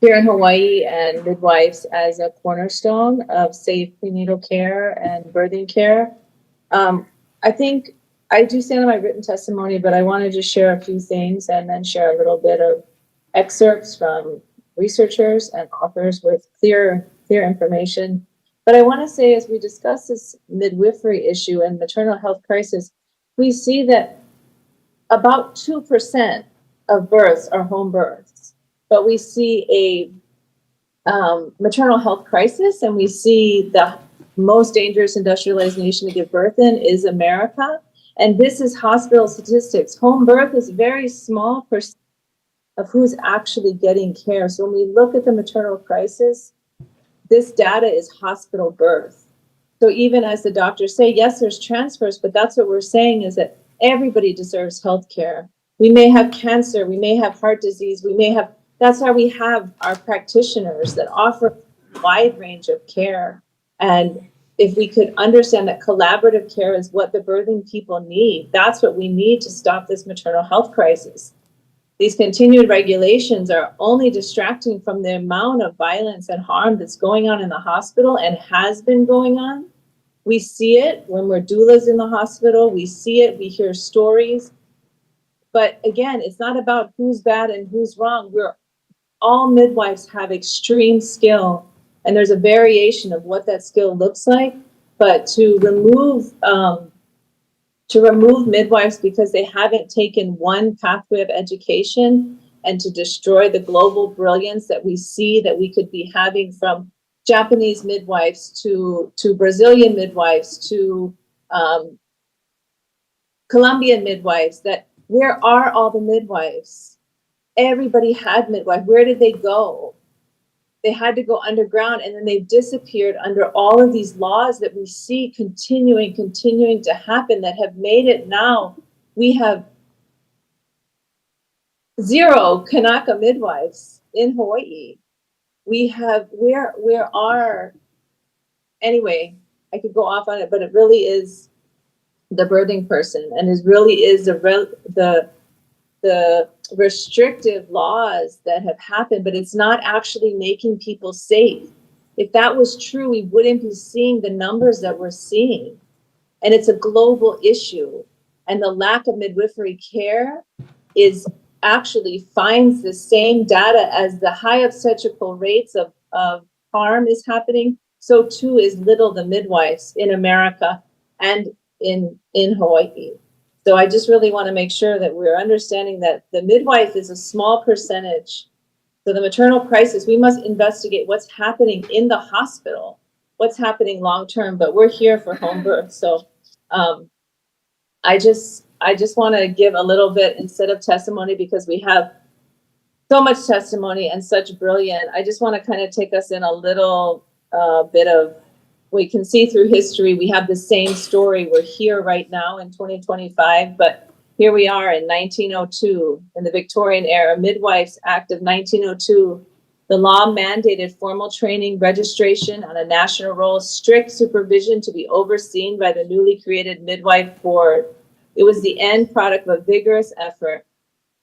here in Hawaii, and midwives as a cornerstone of safe prenatal care and birthing care. I think I do stand on my written testimony, but I want to just share a few things and then share a little bit of excerpts from researchers and authors with clear information. But I want to say, as we discuss this midwifery issue and maternal health crisis, we see that about 2% of births are home births, but we see a maternal health crisis, and we see the most dangerous industrialized nation to give birth in is America. And this is hospital statistics. Home birth is a very small percent of who's actually getting care. So when we look at the maternal crisis, this data is hospital birth. So even as the doctors say, yes, there's transfers, but that's what we're saying is that everybody deserves health care We may have cancer, we may have heart disease, that's why we have our practitioners that offer a wide range of care. And if we could understand that collaborative care is what the birthing people need, that's what we need to stop this maternal health crisis. These continued regulations are only distracting from the amount of violence and harm that's going on in the hospital and has been going on. We see it when we're doulas in the hospital. We see it, we hear stories. But again, it's not about who's bad and who's wrong. All midwives have extreme skill, and there's a variation of what that skill looks like. But to remove midwives because they haven't taken one pathway of education, and to destroy the global brilliance that we see that we could be having from Japanese midwives to Brazilian midwives to Colombian midwives, that where are all the midwives? Everybody had midwife. Where did they go? They had to go underground, and then they've disappeared under all of these laws that we see continuing to happen that have made it now. We have 0 Kanaka midwives in Hawaii. We have, where are, anyway, I could go off on it, but it really is the birthing person, and it really is the restrictive laws that have happened, but it's not actually making people safe. If that was true, we wouldn't be seeing the numbers that we're seeing. And it's a global issue. And the lack of midwifery care is actually finds the same data as the high obstetrical rates of harm is happening. So too is little the midwives in America and in Hawaii. So I just really want to make sure that we're understanding that the midwife is a small percentage. So the maternal crisis, we must investigate what's happening in the hospital, what's happening long-term, but we're here for home birth. So I just want to give a little bit instead of testimony, because we have so much testimony and such brilliant. I just want to kind of take us in a little bit of, we can see through history, we have the same story. We're here right now in 2025, but here we are in 1902, in the Victorian era, Midwives Act of 1902. The law mandated formal training, registration on a national roll, strict supervision to be overseen by the newly created Midwife Board. It was the end product of a vigorous effort.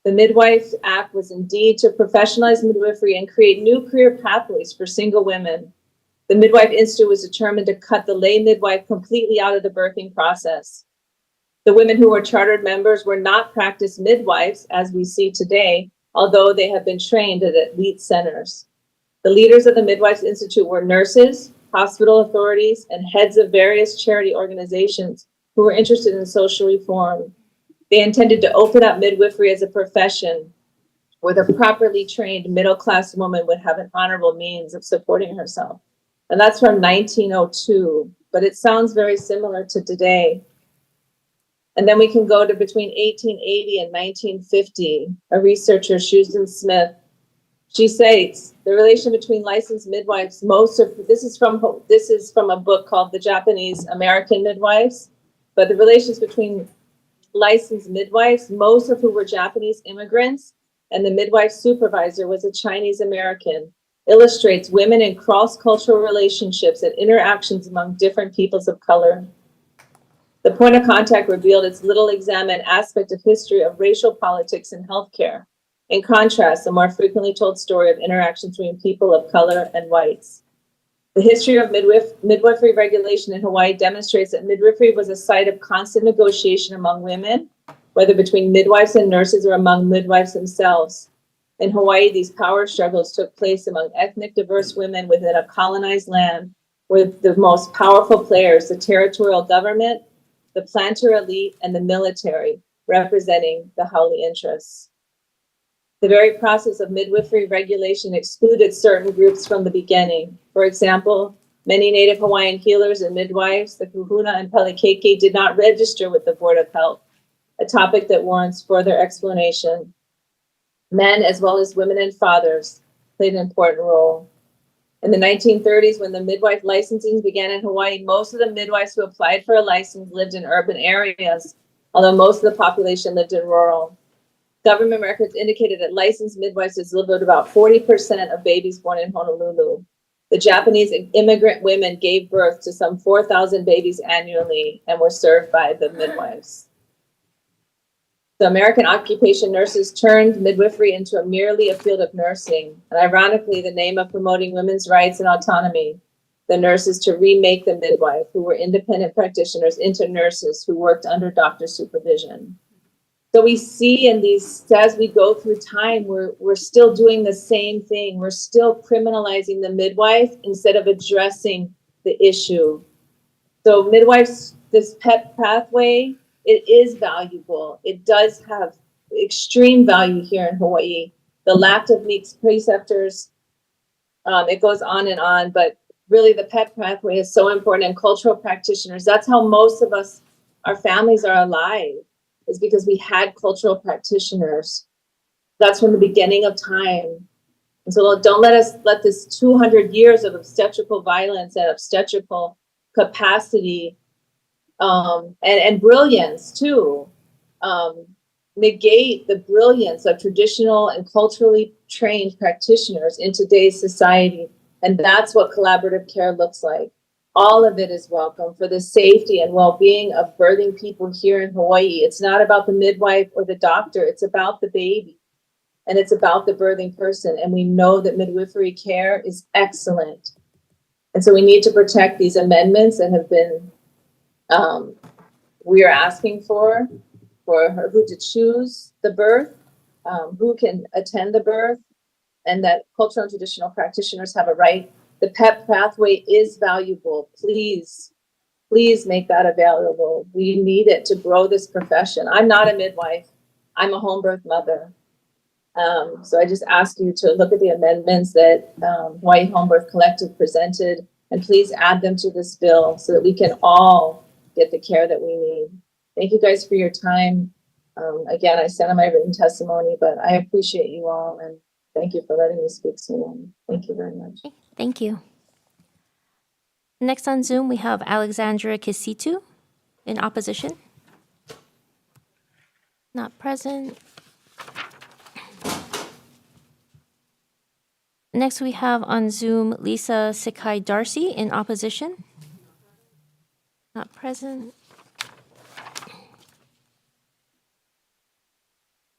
The Midwives Act was indeed to professionalize midwifery and create new career pathways for single women. The Midwife Institute was determined to cut the lay midwife completely out of the birthing process. The women who were chartered members were not practiced midwives, as we see today, although they have been trained at elite centers. The leaders of the Midwives Institute were nurses, hospital authorities, and heads of various charity organizations who were interested in social reform. They intended to open up midwifery as a profession where the properly trained middle-class woman would have an honorable means of supporting herself. And that's from 1902, but it sounds very similar to today. And then we can go to between 1880 and 1950. A researcher, Susan Smith, she states the relation between licensed midwives, this is from a book called The Japanese American Midwives, but the relations between licensed midwives, most of whom were Japanese immigrants, and the midwife supervisor was a Chinese American, illustrates women in cross-cultural relationships and interactions among different peoples of color. The point of contact revealed its little examined aspect of history of racial politics and healthcare. In contrast, the more frequently told story of interactions between people of color and whites. The history of midwifery regulation in Hawaii demonstrates that midwifery was a site of constant negotiation among women, whether between midwives and nurses or among midwives themselves. In Hawaii, these power struggles took place among ethnic diverse women within a colonized land, with the most powerful players, the territorial government, the planter elite, and the military, representing the haole interests. The very process of midwifery regulation excluded certain groups from the beginning. For example, many Native Hawaiian healers and midwives, the Kuhuna and Palikeke, did not register with the Board of Health, a topic that warrants further explanation. Men, as well as women and fathers, played an important role. In the 1930s, when the midwife licensing began in Hawaii, most of the midwives who applied for a license lived in urban areas, although most of the population lived in rural. government records indicated that licensed midwives delivered about 40% of babies born in Honolulu. The Japanese immigrant women gave birth to some 4,000 babies annually and were served by the midwives. The American occupation nurses turned midwifery into merely a field of nursing, and ironically, the name of promoting women's rights and autonomy, the nurses to remake the midwife, who were independent practitioners, into nurses who worked under doctor supervision. So we see in these, as we go through time, we're still doing the same thing. We're still criminalizing the midwife instead of addressing the issue. So midwives, this PEP pathway, it is valuable. It does have extreme value here in Hawaii. The lack of mixed preceptors, it goes on, but really the PEP pathway is so important. And cultural practitioners, that's how most of us, our families are alive, is because we had cultural practitioners. That's from the beginning of time. And so don't let this 200 years of obstetrical violence and obstetrical capacity and brilliance too, negate the brilliance of traditional and culturally trained practitioners in today's society. And that's what collaborative care looks like. All of it is welcome for the safety and well-being of birthing people here in Hawaii. It's not about the midwife or the doctor, it's about the baby. And it's about the birthing person. And we know that midwifery care is excellent. And so we need to protect these amendments that have been, we are asking for who to choose the birth, who can attend the birth, and that cultural and traditional practitioners have a right. The PEP pathway is valuable. Please make that available. We need it to grow this profession. I'm not a midwife. I'm a home birth mother. So I just ask you to look at the amendments that Hawaii Home Birth Collective presented, and please add them to this bill so that we can all get the care that we need. Thank you guys for your time. Again, I sent on my written testimony, but I appreciate you all, and thank you for letting me speak so long. Thank you very much. Thank you. Next on Zoom, we have Alexandra Kisitu in opposition. Not present. Next, we have on Zoom Lisa Sakai Darcy in opposition. Not present.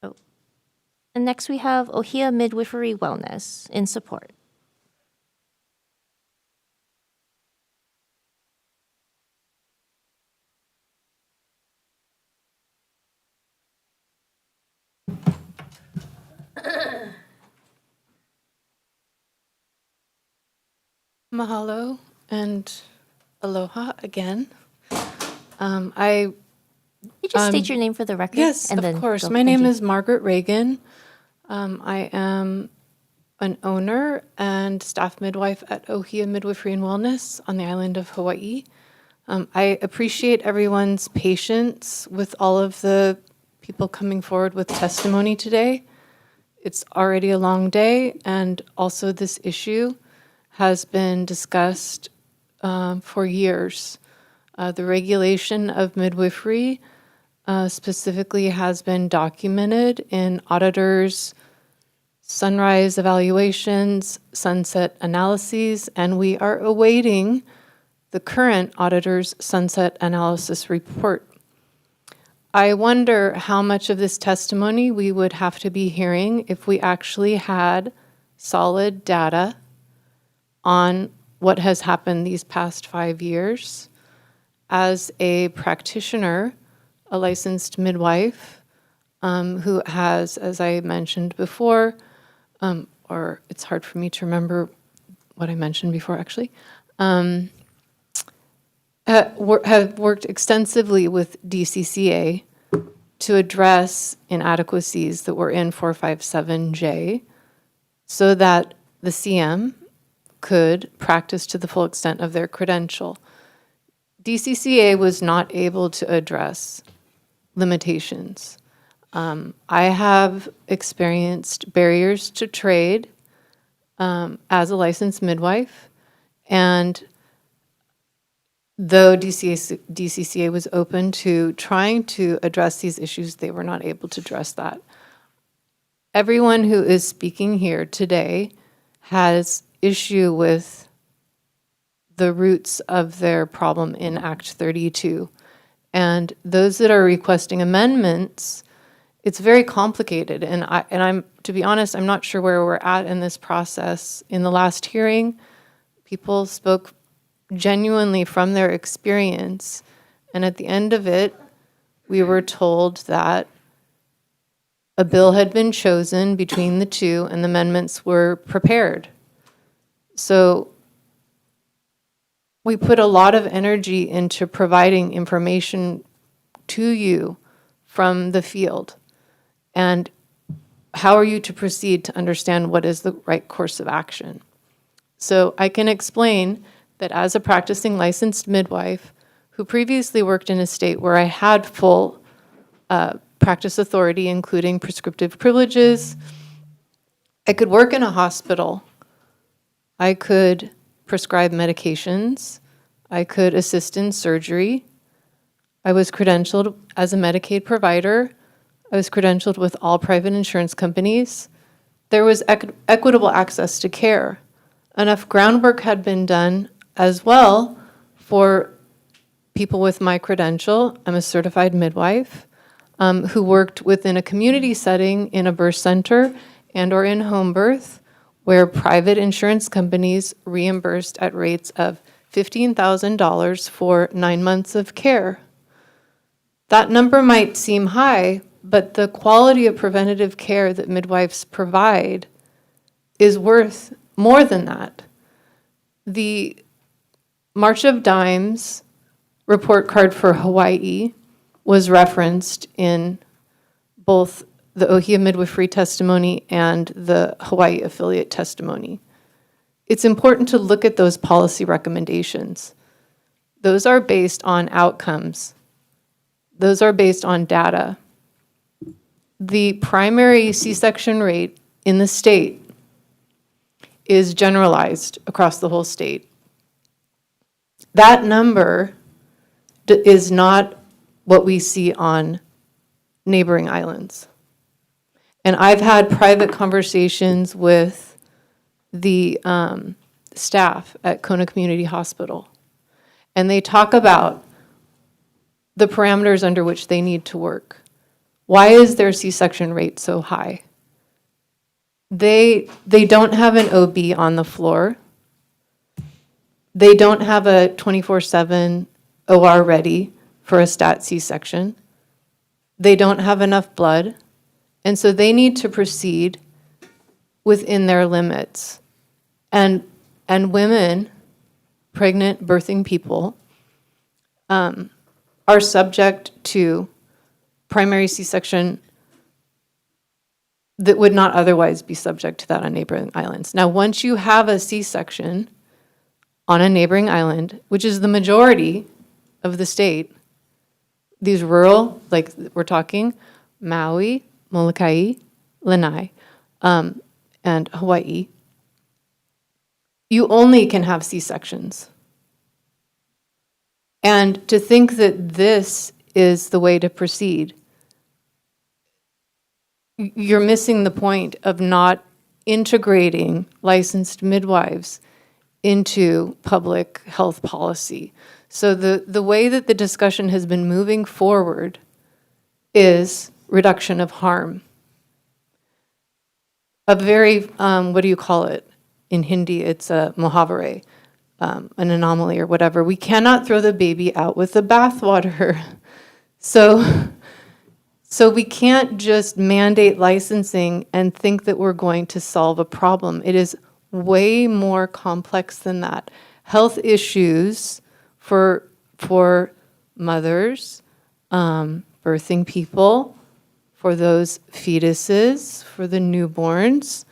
Oh. And next, we have Ohia Midwifery Wellness in support. Mahalo and aloha again. You just state your name for the record. Yes, and then of course. go. My Thank name you. is Margaret Reagan. I am an owner and staff midwife at Ohia Midwifery and Wellness on the island of Hawaii. I appreciate everyone's patience with all of the people coming forward with testimony today. It's already a long day, and also this issue has been discussed for years. The regulation of midwifery specifically has been documented in auditors' sunrise evaluations, sunset analyses, and we are awaiting the current auditor's sunset analysis report. I wonder how much of this testimony we would have to be hearing if we actually had solid data on what has happened these past 5 years. As a practitioner, a licensed midwife, who has, as I mentioned before, or it's hard for me to remember what I mentioned before actually, have worked extensively with DCCA to address inadequacies that were in 457J so that the CM could practice to the full extent of their credential. DCCA was not able to address limitations. I have experienced barriers to trade as a licensed midwife, and though DCCA was open to trying to address these issues, they were not able to address that. everyone who is speaking here today has issue with the roots of their problem in Act 32. And those that are requesting amendments, it's very complicated. And I'm, to be honest, I'm not sure where we're at in this process. In the last hearing, people spoke genuinely from their experience. And at the end of it, we were told that a bill had been chosen between the two and the amendments were prepared. So we put a lot of energy into providing information to you from the field. And how are you to proceed to understand what is the right course of action? So I can explain that as a practicing licensed midwife who previously worked in a state where I had full practice authority, including prescriptive privileges, I could work in a hospital. I could prescribe medications. I could assist in surgery. I was credentialed as a Medicaid provider. I was credentialed with all private insurance companies. There was equitable access to care. Enough groundwork had been done as well for people with my credential. I'm a certified midwife who worked within a community setting in a birth center and or in home birth where private insurance companies reimbursed at rates of $15,000 for 9 months of care. That number might seem high, but the quality of preventative care that midwives provide is worth more than that. The March of Dimes report card for Hawaii was referenced in both the Ohio Midwifery testimony and the Hawaii affiliate testimony. It's important to look at those policy recommendations. Those are based on outcomes. Those are based on data. The primary C-section rate in the state is generalized across the whole state. That number is not what we see on neighboring islands. And I've had private conversations with the staff at Kona Community Hospital, and they talk about the parameters under which they need to work. Why is their C-section rate so high? They don't have an OB on the floor. They don't have a 24/7 OR ready for a stat C-section. They don't have enough blood. And so they need to proceed within their limits. And women, pregnant, birthing people, are subject to primary C-section that would not otherwise be subject to that on neighboring islands. Now, once you have a C-section on a neighboring island, which is the majority of the state, these rural, like we're talking, Maui, Molokai, Lanai, and Hawaii, you only can have C-sections. And to think that this is the way to proceed, you're missing the point of not integrating licensed midwives into public health policy. So the way that the discussion has been moving forward is reduction of harm. A very, what do you call it? In Hindi, it's a mohavare, an anomaly or whatever. We cannot throw the baby out with the bathwater. So we can't just mandate licensing and think that we're going to solve a problem. It is way more complex than that. Health issues for mothers, birthing people, for those fetuses, for the newborns,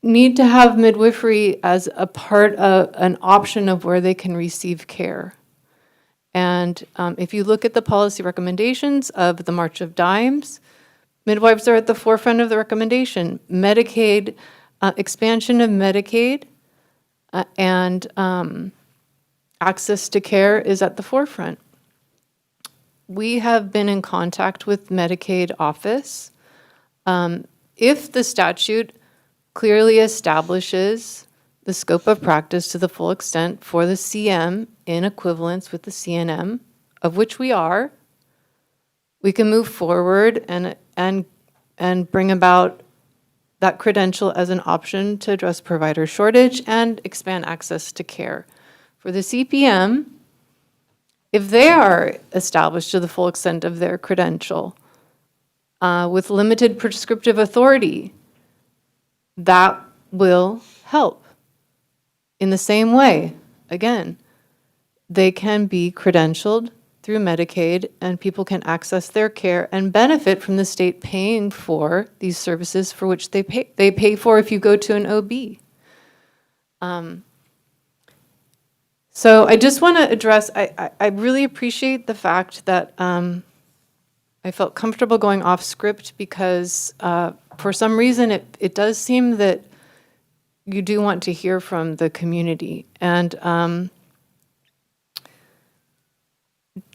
need to have midwifery as a part of an option of where they can receive care. And if you look at the policy recommendations of the March of Dimes, midwives are at the forefront of the recommendation. Medicaid, expansion of Medicaid and access to care is at the forefront. We have been in contact with Medicaid office If the statute clearly establishes the scope of practice to the full extent for the CM in equivalence with the CNM, of which we are, we can move forward and bring about that credential as an option to address provider shortage and expand access to care. For the CPM, if they are established to the full extent of their credential with limited prescriptive authority, that will help. In the same way, again, they can be credentialed through Medicaid and people can access their care and benefit from the state paying for these services for which they pay for if you go to an OB. So I just want to address, I really appreciate the fact that I felt comfortable going off script because for some reason it does seem that you do want to hear from the community. And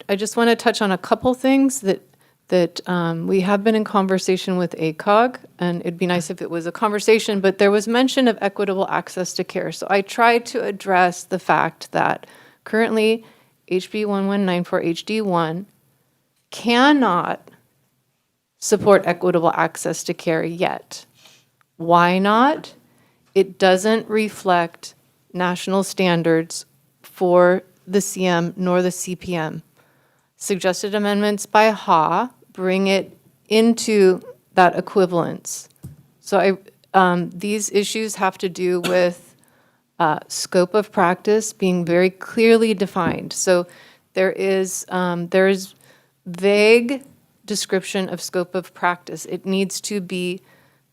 I just want to touch on a couple things that we have been in conversation with ACOG, and it'd be nice if it was a conversation, but there was mention of equitable access to care. So I tried to address the fact that currently HB 1194 HD1 cannot support equitable access to care yet. Why not? It doesn't reflect national standards for the CM nor the CPM. Suggested amendments by HA bring it into that equivalence. So these issues have to do with scope of practice being very clearly defined. So there is vague description of scope of practice. It needs to be,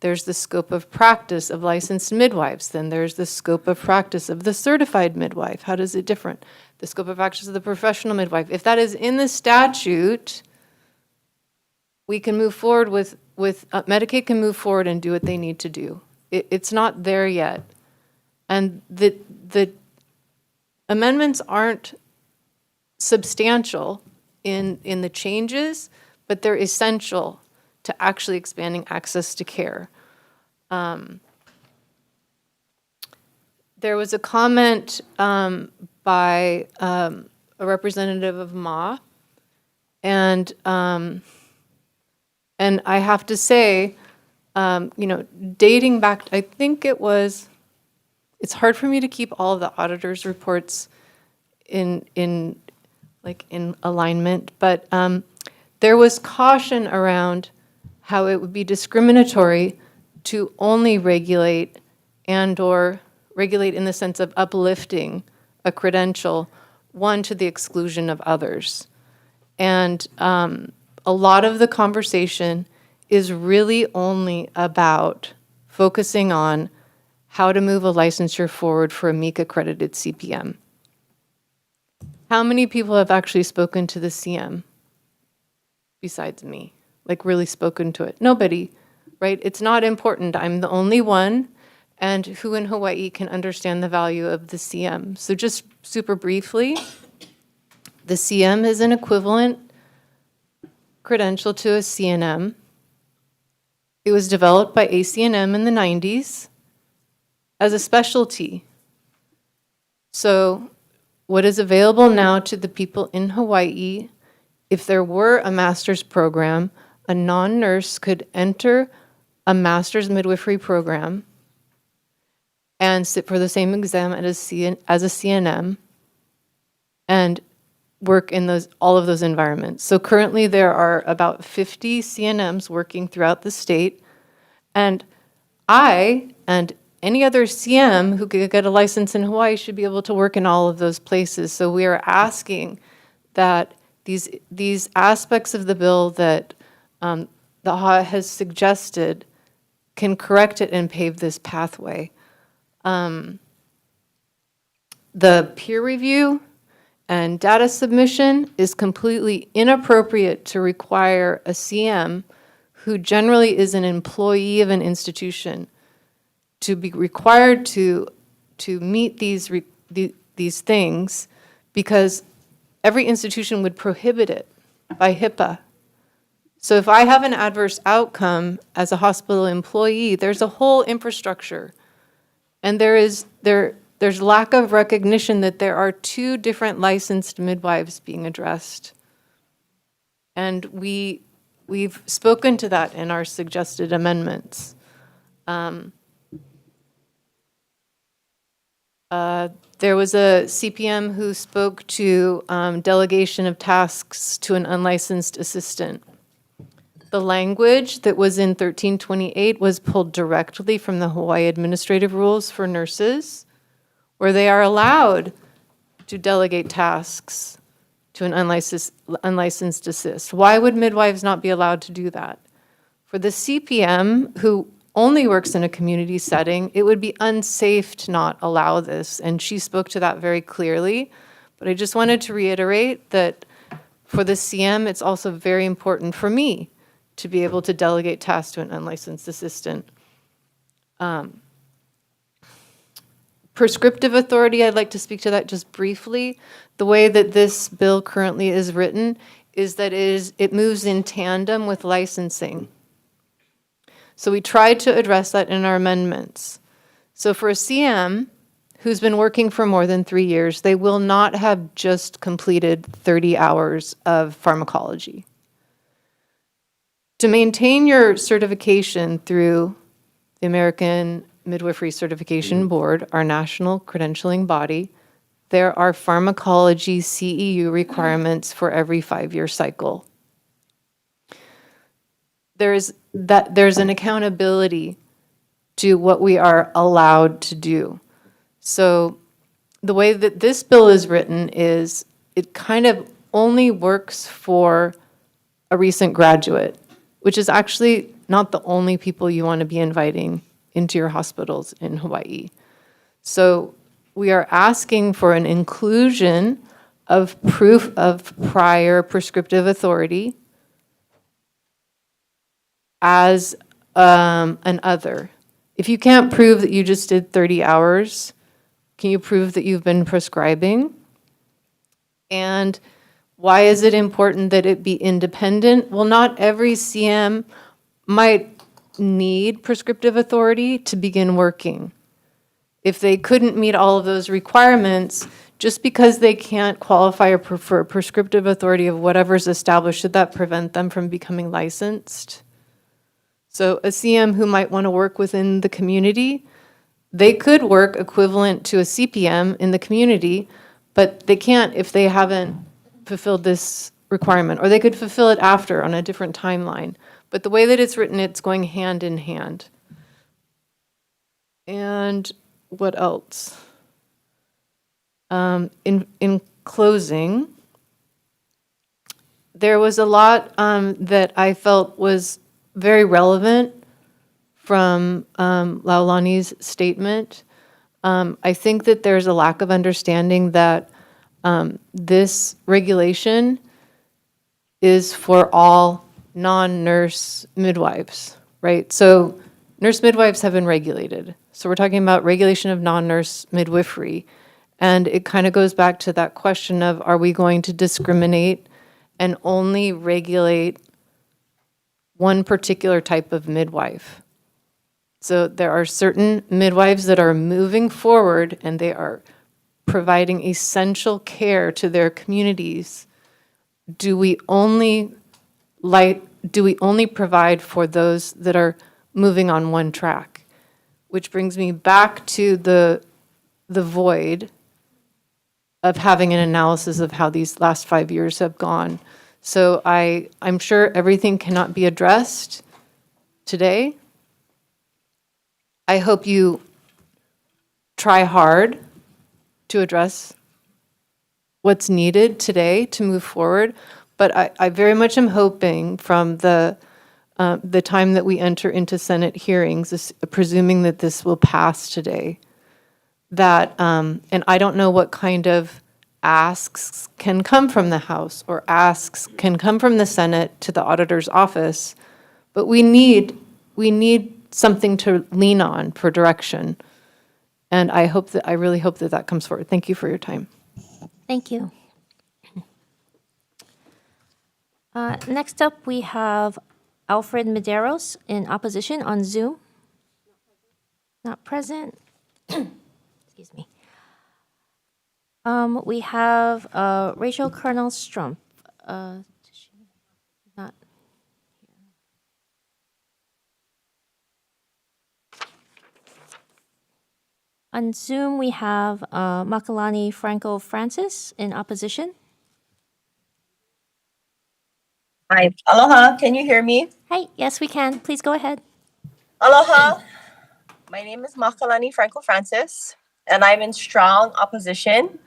there's the scope of practice of licensed midwives, then there's the scope of practice of the certified midwife. How does it different? The scope of practice of the professional midwife. If that is in the statute, we can move forward with Medicaid can move forward and do what they need to do. It's not there yet. And the amendments aren't substantial in the changes, but they're essential to actually expanding access to care. There was a comment by a representative of MA, and I have to say, dating back, I think it's hard for me to keep all of the auditors' reports in alignment, but there was caution around how it would be discriminatory to only regulate and/or regulate in the sense of uplifting a credential, one to the exclusion of others. And a lot of the conversation is really only about focusing on how to move a licensure forward for a MEEC accredited CPM. How many people have actually spoken to the CM besides me? Like really spoken to it? Nobody, right? It's not important. I'm the only one, and who in Hawaii can understand the value of the CM? So just super briefly, the CM is an equivalent credential to a CNM. It was developed by ACNM in the 90s as a specialty. So what is available now to the people in Hawaii, if there were a master's program, a non-nurse could enter a master's midwifery program and sit for the same exam as a CNM and work in all of those environments. So currently there are about 50 CNMs working throughout the state, and I and any other CM who could get a license in Hawaii should be able to work in all of those places. So we are asking that these aspects of the bill that the HA has suggested can correct it and pave this pathway. The peer review and data submission is completely inappropriate to require a CM who generally is an employee of an institution to be required to meet these things, because every institution would prohibit it by HIPAA. So if I have an adverse outcome as a hospital employee, there's a whole infrastructure. And there's lack of recognition that there are two different licensed midwives being addressed. And we've spoken to that in our suggested amendments. There was a CPM who spoke to delegation of tasks to an unlicensed assistant. The language that was in 1328 was pulled directly from the Hawaii Administrative Rules for nurses, where they are allowed to delegate tasks to an unlicensed assist. Why would midwives not be allowed to do that? For the CPM, who only works in a community setting, it would be unsafe to not allow this, and she spoke to that very clearly. But I just wanted to reiterate that for the CM, it's also very important for me to be able to delegate tasks to an unlicensed assistant. Prescriptive authority, I'd like to speak to that just briefly. The way that this bill currently is written is that it moves in tandem with licensing. So we tried to address that in our amendments. So for a CM who's been working for more than 3 years, they will not have just completed 30 hours of pharmacology. To maintain your certification through the American Midwifery Certification Board, our national credentialing body, there are pharmacology CEU requirements for every 5-year cycle. There's an accountability to what we are allowed to do. So the way that this bill is written is it kind of only works for a recent graduate, which is actually not the only people you want to be inviting into your hospitals in Hawaii. So we are asking for an inclusion of proof of prior prescriptive authority as an other. If you can't prove that you just did 30 hours, can you prove that you've been prescribing? And why is it important that it be independent? Well, not every CM might need prescriptive authority to begin working. If they couldn't meet all of those requirements, just because they can't qualify for prescriptive authority of whatever's established, should that prevent them from becoming licensed? So a CM who might want to work within the community, they could work equivalent to a CPM in the community, but they can't if they haven't fulfilled this requirement, or they could fulfill it after on a different timeline. But the way that it's written, it's going hand in hand. And what else? In closing, there was a lot that I felt was very relevant from Laulani's statement. I think that there's a lack of understanding that this regulation is for all non-nurse midwives, right? So nurse midwives have been regulated. So we're talking about regulation of non-nurse midwifery. And it kind of goes back to that question of, are we going to discriminate and only regulate one particular type of midwife? So there are certain midwives that are moving forward and they are providing essential care to their communities. Do we only provide for those that are moving on one track? Which brings me back to the void of having an analysis of how these last 5 years have gone. So I'm sure everything cannot be addressed today. I hope you try hard to address what's needed today to move forward. But I very much am hoping from the time that we enter into Senate hearings, presuming that this will pass today, that, and I don't know what kind of asks can come from the House or asks can come from the Senate to the auditor's office, but we need something to lean on for direction. And I really hope that that comes forward. Thank you for your time. Thank you. Next up, we have Alfred Medeiros in opposition on Zoom. Not present. Excuse me. We have Rachel Colonel Strumpf. Not here. On Zoom, we have Makalani Franco Francis in opposition. Hi. Aloha. Can you hear me? Hey, yes, we can. Please go ahead. Aloha. My name is Makalani Franco Francis, and I'm in strong opposition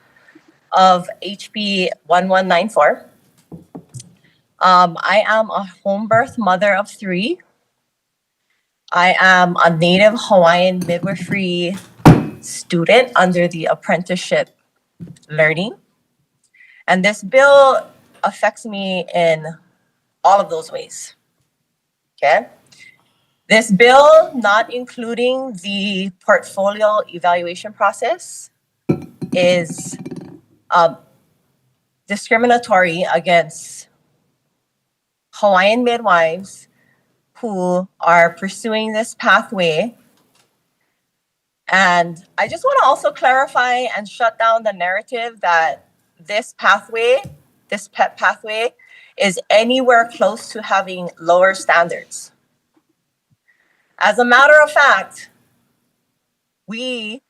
of HB 1194. I am a home birth mother of 3. I am a native Hawaiian midwifery student under the apprenticeship learning. And this bill affects me in all of those ways. Okay? This bill, not including the portfolio evaluation process, is discriminatory against Hawaiian midwives who are pursuing this pathway. And I just want to also clarify and shut down the narrative that this pathway, this PEP pathway, is anywhere close to having lower standards. As a matter of fact, we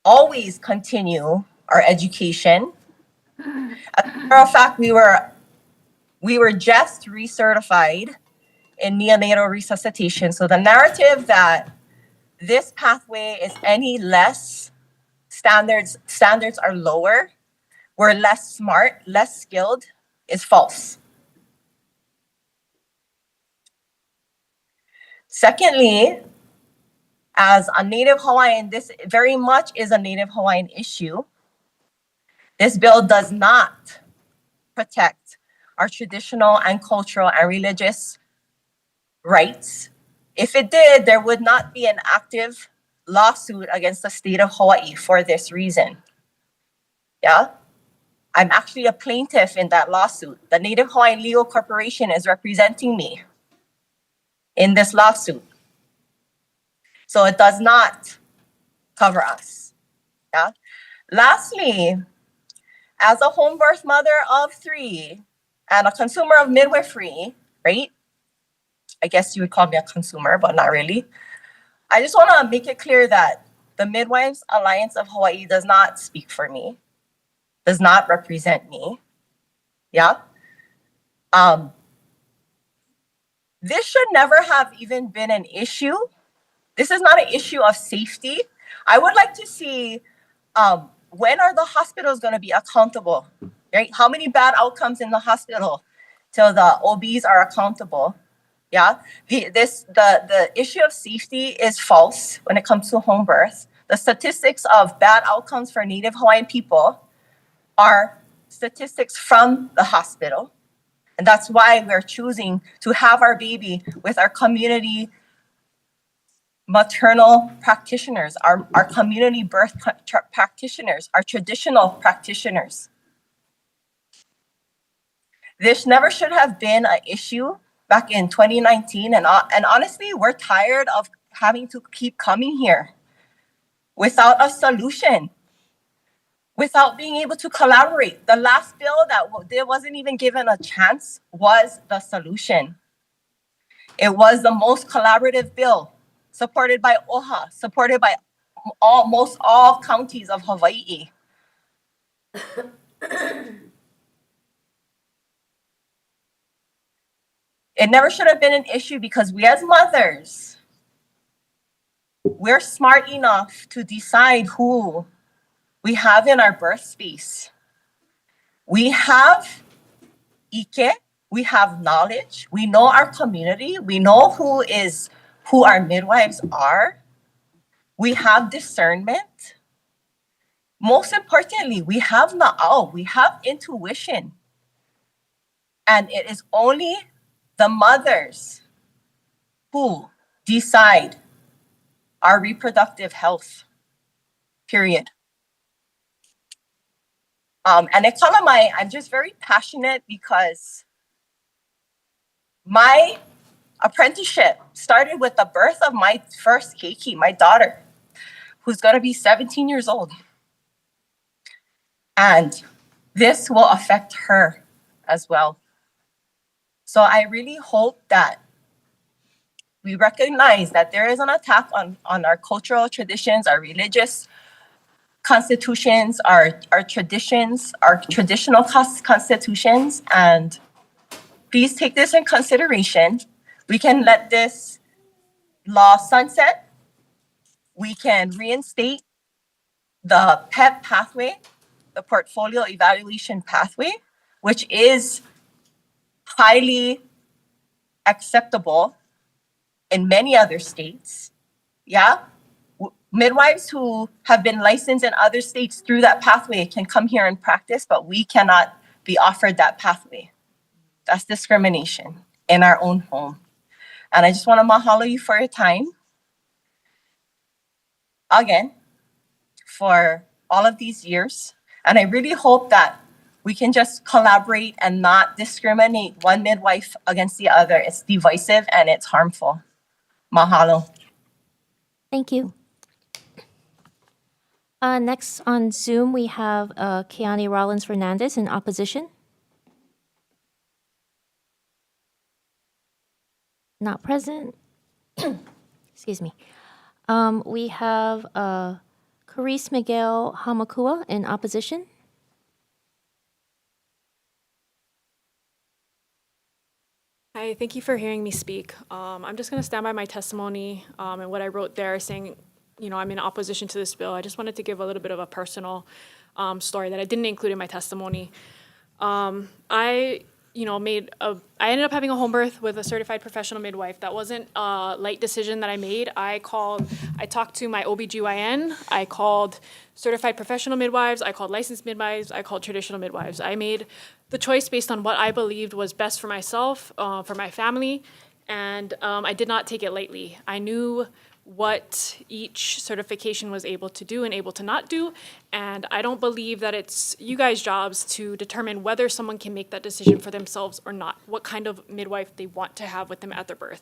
always continue our education. As a matter of fact, we were just recertified in neonatal resuscitation. So the narrative that this pathway is any less, standards are lower, we're less smart, less skilled, is false. Secondly, as a Native Hawaiian, this very much is a Native Hawaiian issue. This bill does not protect our traditional and cultural and religious rights. If it did, there would not be an active lawsuit against the state of Hawaii for this reason. Yeah? I'm actually a plaintiff in that lawsuit. The Native Hawaiian Legal Corporation is representing me in this lawsuit. So it does not cover us. Yeah? Lastly, as a home birth mother of 3 and a consumer of midwifery, right? I guess you would call me a consumer, but not really. I just want to make it clear that the Midwives Alliance of Hawaii does not speak for me, does not represent me. Yeah? This should never have even been an issue. This is not an issue of safety. I would like to see when are the hospitals going to be accountable, right? How many bad outcomes in the hospital till the OBs are accountable? Yeah, the issue of safety is false when it comes to home birth. The statistics of bad outcomes for Native Hawaiian people are statistics from the hospital. And that's why we're choosing to have our baby with our community maternal practitioners, our community birth practitioners, our traditional practitioners. This never should have been an issue back in 2019. And honestly, we're tired of having to keep coming here without a solution, without being able to collaborate. The last bill that there wasn't even given a chance was the solution. It was the most collaborative bill, supported by OHA, supported by almost all counties of Hawaii. It never should have been an issue because we as mothers, we're smart enough to decide who we have in our birth space. We have ike, we have knowledge, we know our community, we know who our midwives are. We have discernment. Most importantly, we have na'au, we have intuition. And it is only the mothers who decide our reproductive health, period. And I'm just very passionate because My apprenticeship started with the birth of my first Keiki, my daughter, who's going to be 17 years old. And this will affect her as well. So I really hope that we recognize that there is an attack on our cultural traditions, our religious constitutions, our traditions, our traditional constitutions, and please take this in consideration. We can let this law sunset. We can reinstate the PEP pathway, the portfolio evaluation pathway, which is highly acceptable in many other states. Yeah. Midwives who have been licensed in other states through that pathway can come here and practice, but we cannot be offered that pathway. That's discrimination in our own home. And I just want to mahalo you for your time. Again, for all of these years. And I really hope that we can just collaborate and not discriminate one midwife against the other. It's divisive and it's harmful. Mahalo. Thank you. Next on Zoom, we have Keani Rollins Fernandez in opposition. Not present. Excuse me. We have Carice Miguel Hamakua in opposition. Hi, thank you for hearing me speak. I'm just going to stand by my testimony and what I wrote there saying, you know, I'm in opposition to this bill. I just wanted to give a little bit of a personal story that I didn't include in my testimony. I ended up having a home birth with a certified professional midwife. That wasn't a light decision that I made. I talked to my OBGYN, I called certified professional midwives, I called licensed midwives, I called traditional midwives. I made the choice based on what I believed was best for myself, for my family, and I did not take it lightly. I knew what each certification was able to do and able to not do, and I don't believe that it's you guys' jobs to determine whether someone can make that decision for themselves or not, what kind of midwife they want to have with them at their birth.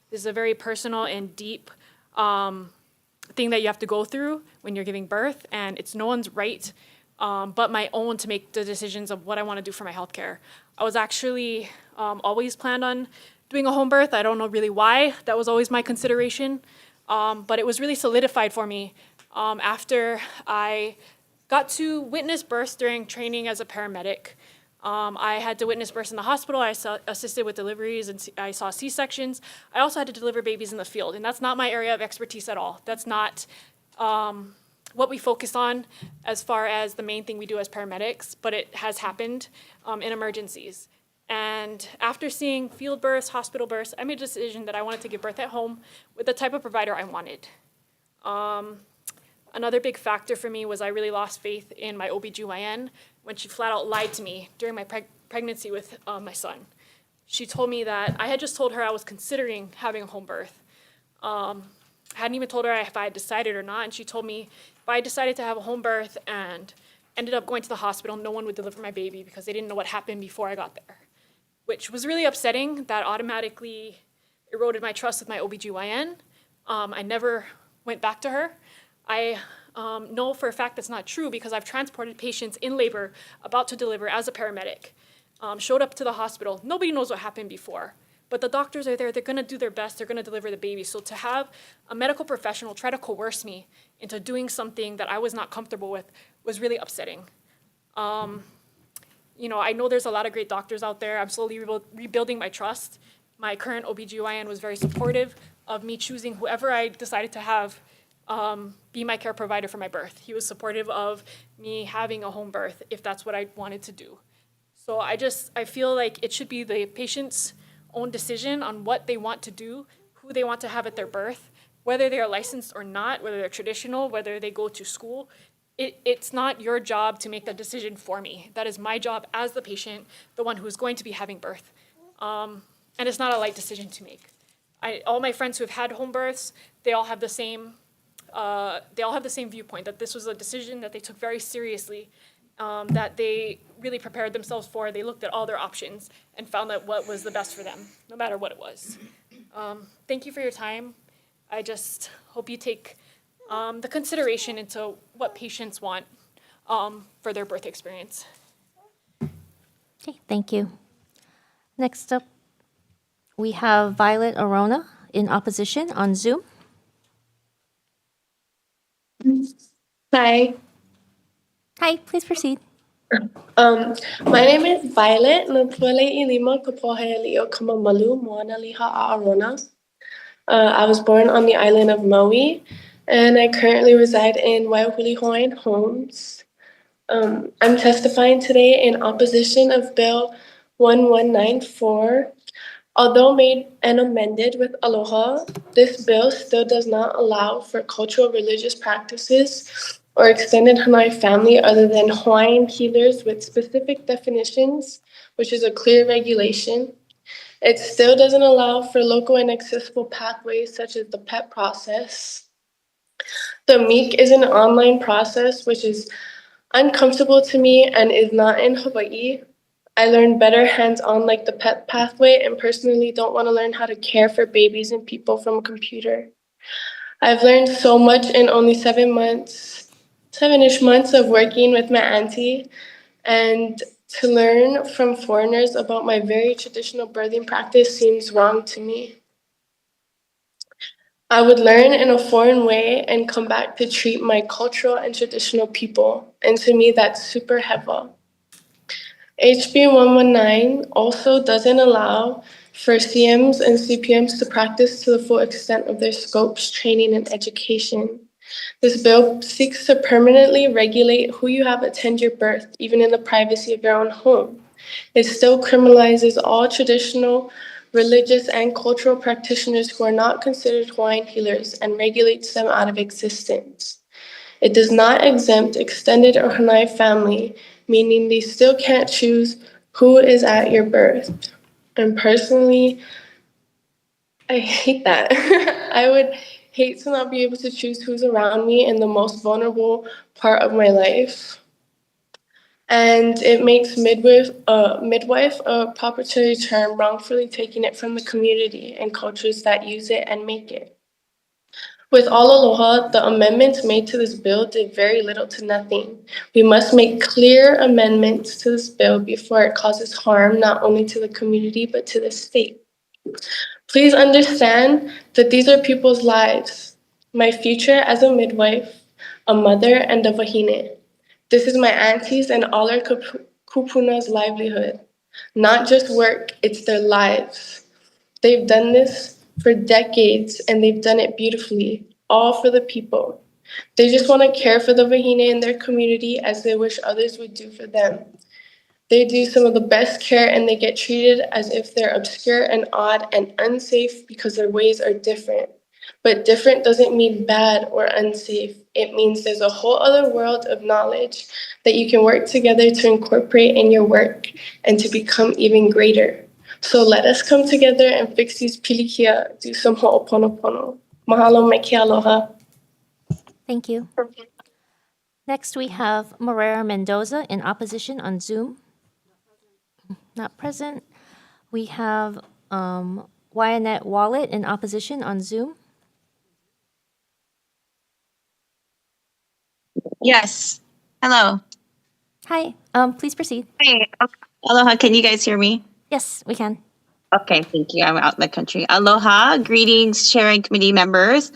This is a very personal and deep thing that you have to go through when you're giving birth, and it's no one's right but my own to make the decisions of what I want to do for my healthcare. I was actually always planned on doing a home birth. I don't know really why. That was always my consideration. But it was really solidified for me after I got to witness births during training as a paramedic. I had to witness births in the hospital. I assisted with deliveries and I saw C-sections. I also had to deliver babies in the field, and that's not my area of expertise at all. That's not what we focus on as far as the main thing we do as paramedics, but it has happened in emergencies. And after seeing field births, hospital births, I made a decision that I wanted to give birth at home with the type of provider I wanted. Another big factor for me was I really lost faith in my OBGYN when she flat out lied to me during my pregnancy with my son. She told me that I had just told her I was considering having a home birth. I hadn't even told her if I had decided or not, and she told me if I decided to have a home birth and ended up going to the hospital, no one would deliver my baby because they didn't know what happened before I got there, which was really upsetting. That automatically eroded my trust with my OBGYN. I never went back to her. I know for a fact that's not true because I've transported patients in labor about to deliver as a paramedic, showed up to the hospital. Nobody knows what happened before, but the doctors are there. They're going to do their best. They're going to deliver the baby. So to have a medical professional try to coerce me into doing something that I was not comfortable with was really upsetting. You know, I know there's a lot of great doctors out there. I'm slowly rebuilding my trust. My current OBGYN was very supportive of me choosing whoever I decided to have be my care provider for my birth. He was supportive of me having a home birth if that's what I wanted to do. So I feel like it should be the patient's own decision on what they want to do, who they want to have at their birth, whether they are licensed or not, whether they're traditional, whether they go to school. It's not your job to make that decision for me. That is my job as the patient, the one who is going to be having birth. And it's not a light decision to make. All my friends who have had home births, they all have the same viewpoint, that this was a decision that they took very seriously that they really prepared themselves for. They looked at all their options and found out what was the best for them, no matter what it was. Thank you for your time. I just hope you take the consideration into what patients want for their birth experience. Okay, thank you. Next up, we have Violet Arona in opposition on Zoom. Hi. Hi, please proceed. My name is Violet Napule Ilima Kapohe Leo Kamamalu Moana Liha Arona. I was born on the island of Maui, and I currently reside in Waiahuli Hawaiian Homes. I'm testifying today in opposition of Bill 1194. Although made and amended with Aloha, this bill still does not allow for cultural religious practices or extended Hanai family other than Hawaiian healers with specific definitions, which is a clear regulation. It still doesn't allow for local and accessible pathways such as the PET process. The MEEK is an online process which is uncomfortable to me and is not in Hawaii. I learned better hands-on like the PET pathway and personally don't want to learn how to care for babies and people from a computer. I've learned so much in only 7-ish months of working with my auntie, and to learn from foreigners about my very traditional birthing practice seems wrong to me. I would learn in a foreign way and come back to treat my cultural and traditional people, and to me that's super hewa. HB 119 also doesn't allow for CMs and CPMs to practice to the full extent of their scopes, training, and education. This bill seeks to permanently regulate who you have attend your birth, even in the privacy of your own home. It still criminalizes all traditional, religious, and cultural practitioners who are not considered Hawaiian healers and regulates them out of existence. It does not exempt extended or Hanai family, meaning they still can't choose who is at your birth. And personally, I hate that. I would hate to not be able to choose who's around me in the most vulnerable part of my life. And it makes midwife a proprietary term, wrongfully taking it from the community and cultures that use it and make it. With all aloha, the amendments made to this bill did very little to nothing. We must make clear amendments to this bill before it causes harm not only to the community but to the state. Please understand that these are people's lives. My future as a midwife, a mother, and a wahine. This is my aunties and all our kupuna's livelihood. Not just work, it's their lives. They've done this for decades and they've done it beautifully, all for the people. They just want to care for the wahine in their community as they wish others would do for them. They do some of the best care and they get treated as if they're obscure and odd and unsafe because their ways are different. But different doesn't mean bad or unsafe. It means there's a whole other world of knowledge that you can work together to incorporate in your work and to become even greater. So let us come together and fix these pilikia, do some ho'oponopono. Mahalo me ke aloha. Thank you. Next, we have Morera Mendoza in opposition on Zoom. Not present. We have Wyanet Wallet in opposition on Zoom. Yes. Hello. Hi, please proceed. Hey. Okay. Aloha. Can you guys hear me? Yes, we can. Okay. Thank you. I'm out in the country. Aloha. Greetings, sharing committee members.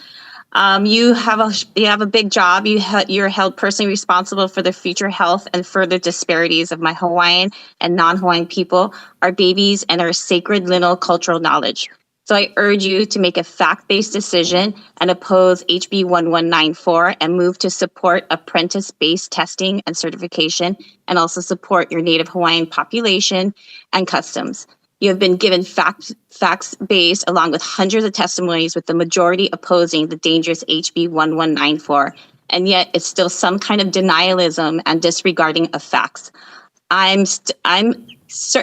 You have a big job. You're held personally responsible for the future health and further disparities of my Hawaiian and non-Hawaiian people, our babies, and our sacred lineal cultural knowledge. So I urge you to make a fact-based decision and oppose HB 1194 and move to support apprentice-based testing and certification, and also support your Native Hawaiian population and customs. You have been given facts-based along with hundreds of testimonies, with the majority opposing the dangerous HB 1194, and yet it's still some kind of denialism and disregarding of facts. I'm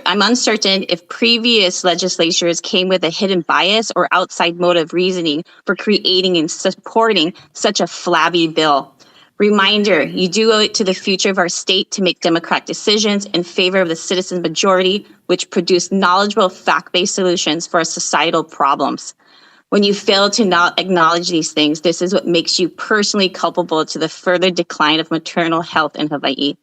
uncertain if previous legislatures came with a hidden bias or outside motive reasoning for creating and supporting such a flabby bill. Reminder, you do owe it to the future of our state to make democratic decisions in favor of the citizen majority, which produce knowledgeable, fact-based solutions for our societal problems. When you fail to not acknowledge these things, this is what makes you personally culpable to the further decline of maternal health in Hawaii.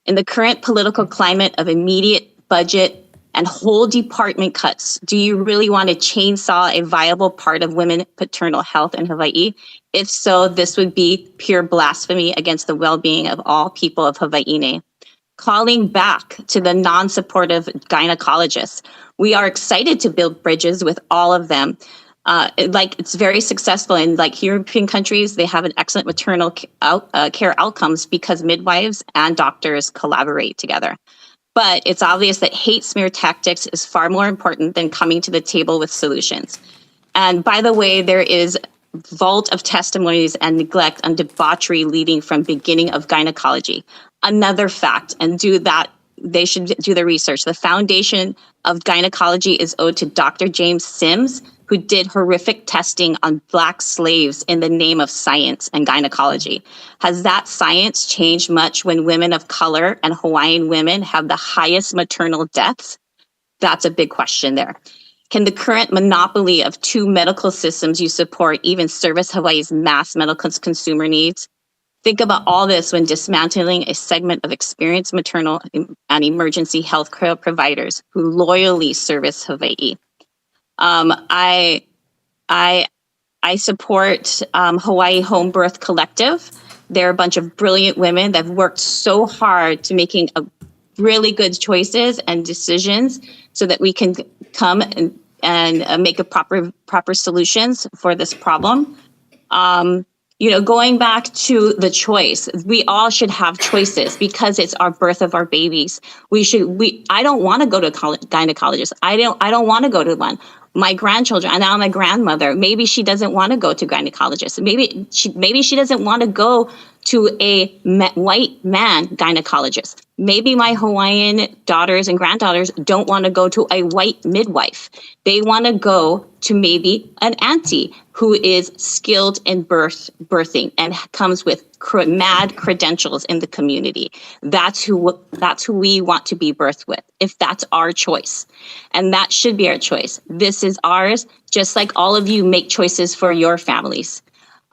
In the current political climate of immediate budget and whole department cuts, do you really want to chainsaw a viable part of women paternal health in Hawaii? If so, this would be pure blasphemy against the well-being of all people of Hawaii. Calling back to the non-supportive gynecologists, we are excited to build bridges with all of them. It's very successful in European countries. They have an excellent maternal care outcomes because midwives and doctors collaborate together. But it's obvious that hate smear tactics is far more important than coming to the table with solutions. And by the way, there is vault of testimonies and neglect and debauchery leading from beginning of gynecology. Another fact, and they should do the research. The foundation of gynecology is owed to Dr. James Sims, who did horrific testing on Black slaves in the name of science and gynecology. Has that science changed much when women of color and Hawaiian women have the highest maternal deaths? That's a big question there. Can the current monopoly of two medical systems you support even service Hawaii's mass medical consumer needs? Think about all this when dismantling a segment of experienced maternal and emergency health care providers who loyally service Hawaii. I support Hawaii Home Birth Collective. They're a bunch of brilliant women that have worked so hard to making really good choices and decisions so that we can come and make a proper solutions for this problem. Going back to the choice, we all should have choices because it's our birth of our babies. I don't want to go to a gynecologist. I don't want to go to one. My grandchildren, and now I'm a grandmother, maybe she doesn't want to go to gynecologist. Maybe she doesn't want to go to a white man gynecologist. Maybe my Hawaiian daughters and granddaughters don't want to go to a white midwife. They want to go to maybe an auntie who is skilled in birthing and comes with mad credentials in the community. That's who we want to be birthed with, if that's our choice. And that should be our choice. This is ours, just like all of you make choices for your families.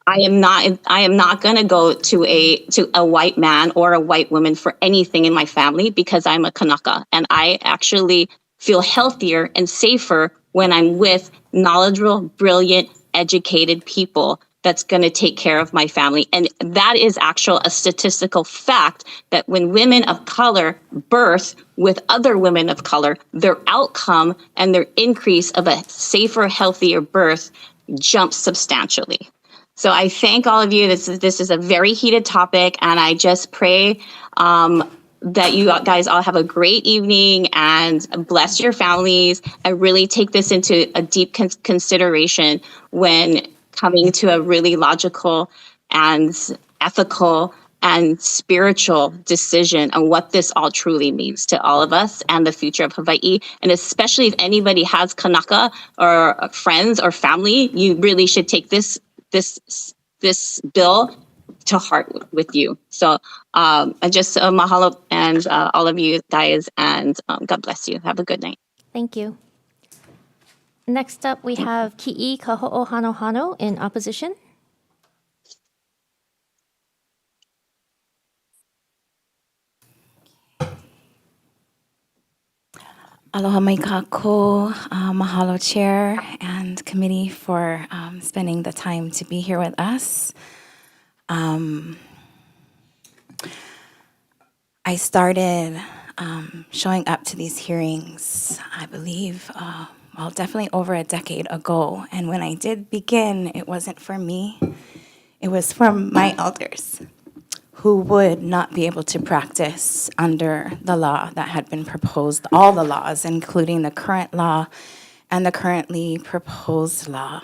I am not going to go to a white man or a white woman for anything in my family because I'm a Kanaka, and I actually feel healthier and safer when I'm with knowledgeable, brilliant, educated people that's going to take care of my family. And that is a statistical fact that when women of color birth with other women of color, their outcome and their increase of a safer, healthier birth jumps substantially. So I thank all of you. This is a very heated topic, and I just pray that you guys all have a great evening and bless your families. I really take this into a deep consideration when coming to a really logical and ethical and spiritual decision on what this all truly means to all of us and the future of Hawaii. And especially if anybody has Kanaka or friends or family, you really should take this bill to heart with you. So just mahalo and all of you guys, and God bless you. Have a good night. Thank you. Next up, we have Ki'i Kaho'ohanohano in opposition. Aloha mai kako, mahalo chair and committee for spending the time to be here with us. I started showing up to these hearings, I believe, definitely over a decade ago. And when I did begin, it wasn't for me. It was for my elders who would not be able to practice under the law that had been proposed, all the laws, including the current law and the currently proposed law.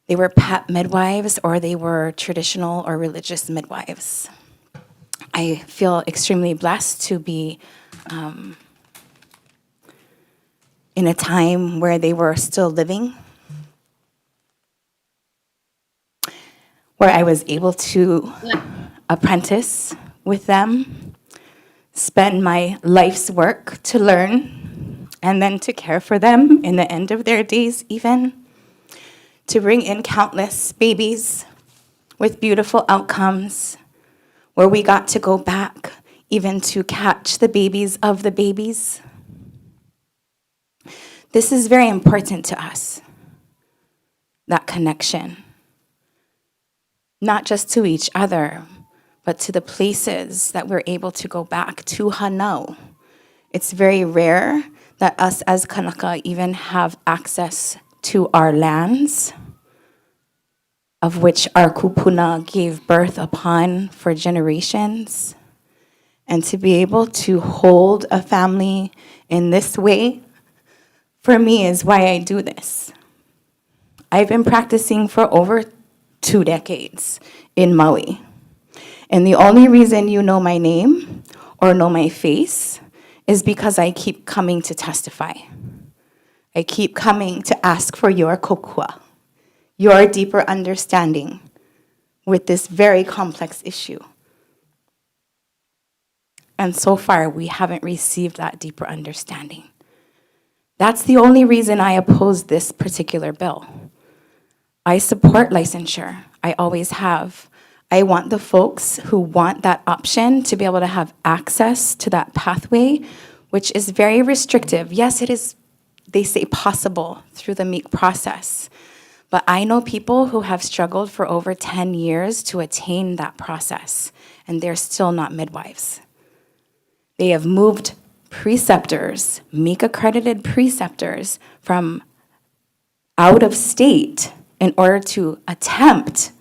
They were PAP midwives or they were traditional or religious midwives. I feel extremely blessed to be in a time where they were still living, where I was able to apprentice with them, spend my life's work to learn, and then to care for them in the end of their days even, to bring in countless babies with beautiful outcomes, where we got to go back even to catch the babies of the babies. This is very important to us, that connection, not just to each other, but to the places that we're able to go back to Hanau. It's very rare that us as Kanaka even have access to our lands, of which our kupuna gave birth upon for generations. And to be able to hold a family in this way, for me, is why I do this. I've been practicing for over 2 decades in Maui. And the only reason you know my name or know my face is because I keep coming to testify. I keep coming to ask for your kokua, your deeper understanding with this very complex issue. And so far, we haven't received that deeper understanding. That's the only reason I oppose this particular bill. I support licensure. I always have. I want the folks who want that option to be able to have access to that pathway, which is very restrictive. Yes, it is, they say, possible through the MEEK process. But I know people who have struggled for over 10 years to attain that process, and they're still not midwives. They have moved preceptors, MEEK accredited preceptors, from out of state in order to attempt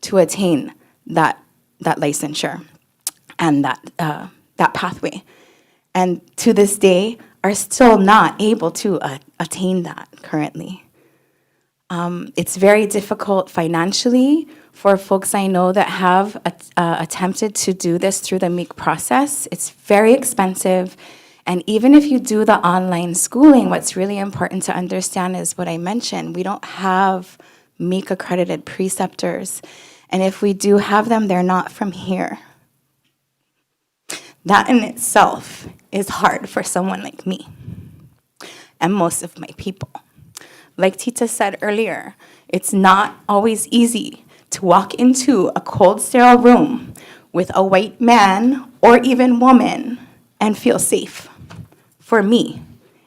to attain that licensure and that pathway. And to this day, are still not able to attain that currently. It's very difficult financially for folks I know that have attempted to do this through the MEEK process. It's very expensive. And even if you do the online schooling, what's really important to understand is what I mentioned. We don't have MEEK accredited preceptors. And if we do have them, they're not from here. That in itself is hard for someone like me and most of my people. Like Tita said earlier, it's not always easy to walk into a cold, sterile room with a white man or even woman and feel safe. For me,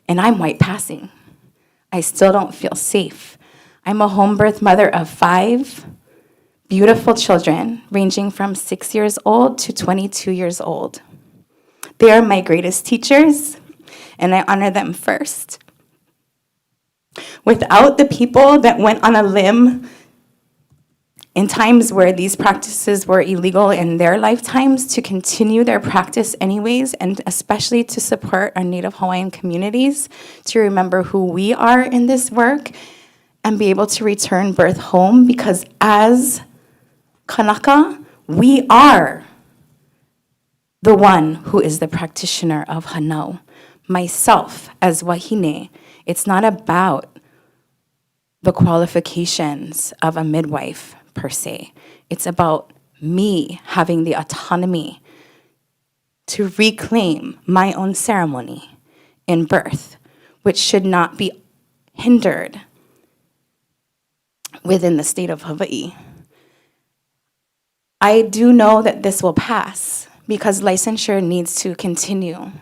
and I'm white passing, I still don't feel safe. I'm a home birth mother of 5 beautiful children, ranging from 6 years old to 22 years old. They are my greatest teachers, and I honor them first. Without the people that went on a limb in times where these practices were illegal in their lifetimes to continue their practice anyways, and especially to support our Native Hawaiian communities, to remember who we are in this work and be able to return birth home, because as Kanaka, we are the one who is the practitioner of Hanau. Myself, as Wahine, it's not about the qualifications of a midwife per se. It's about me having the autonomy to reclaim my own ceremony in birth, which should not be hindered within the state of Hawaii. I do know that this will pass because licensure needs to continue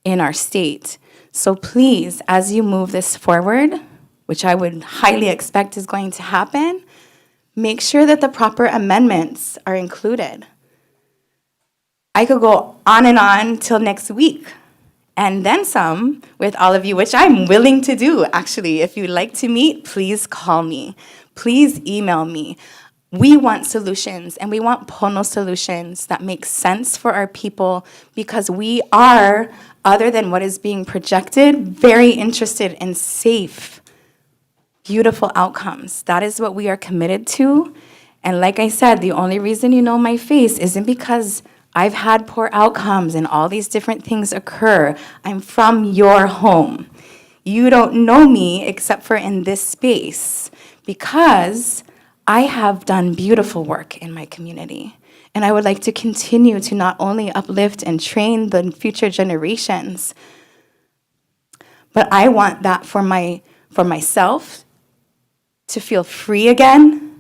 in our state. So please, as you move this forward, which I would highly expect is going to happen, make sure that the proper amendments are included. I could go on and on till next week, and then some with all of you, which I'm willing to do, actually. If you'd like to meet, please call me. Please email me. We want solutions, and we want pono solutions that make sense for our people, because we are, other than what is being projected, very interested in safe, beautiful outcomes. That is what we are committed to. And like I said, the only reason you know my face isn't because I've had poor outcomes and all these different things occur. I'm from your home. You don't know me except for in this space, because I have done beautiful work in my community. And I would like to continue to not only uplift and train the future generations, but I want that for myself to feel free again,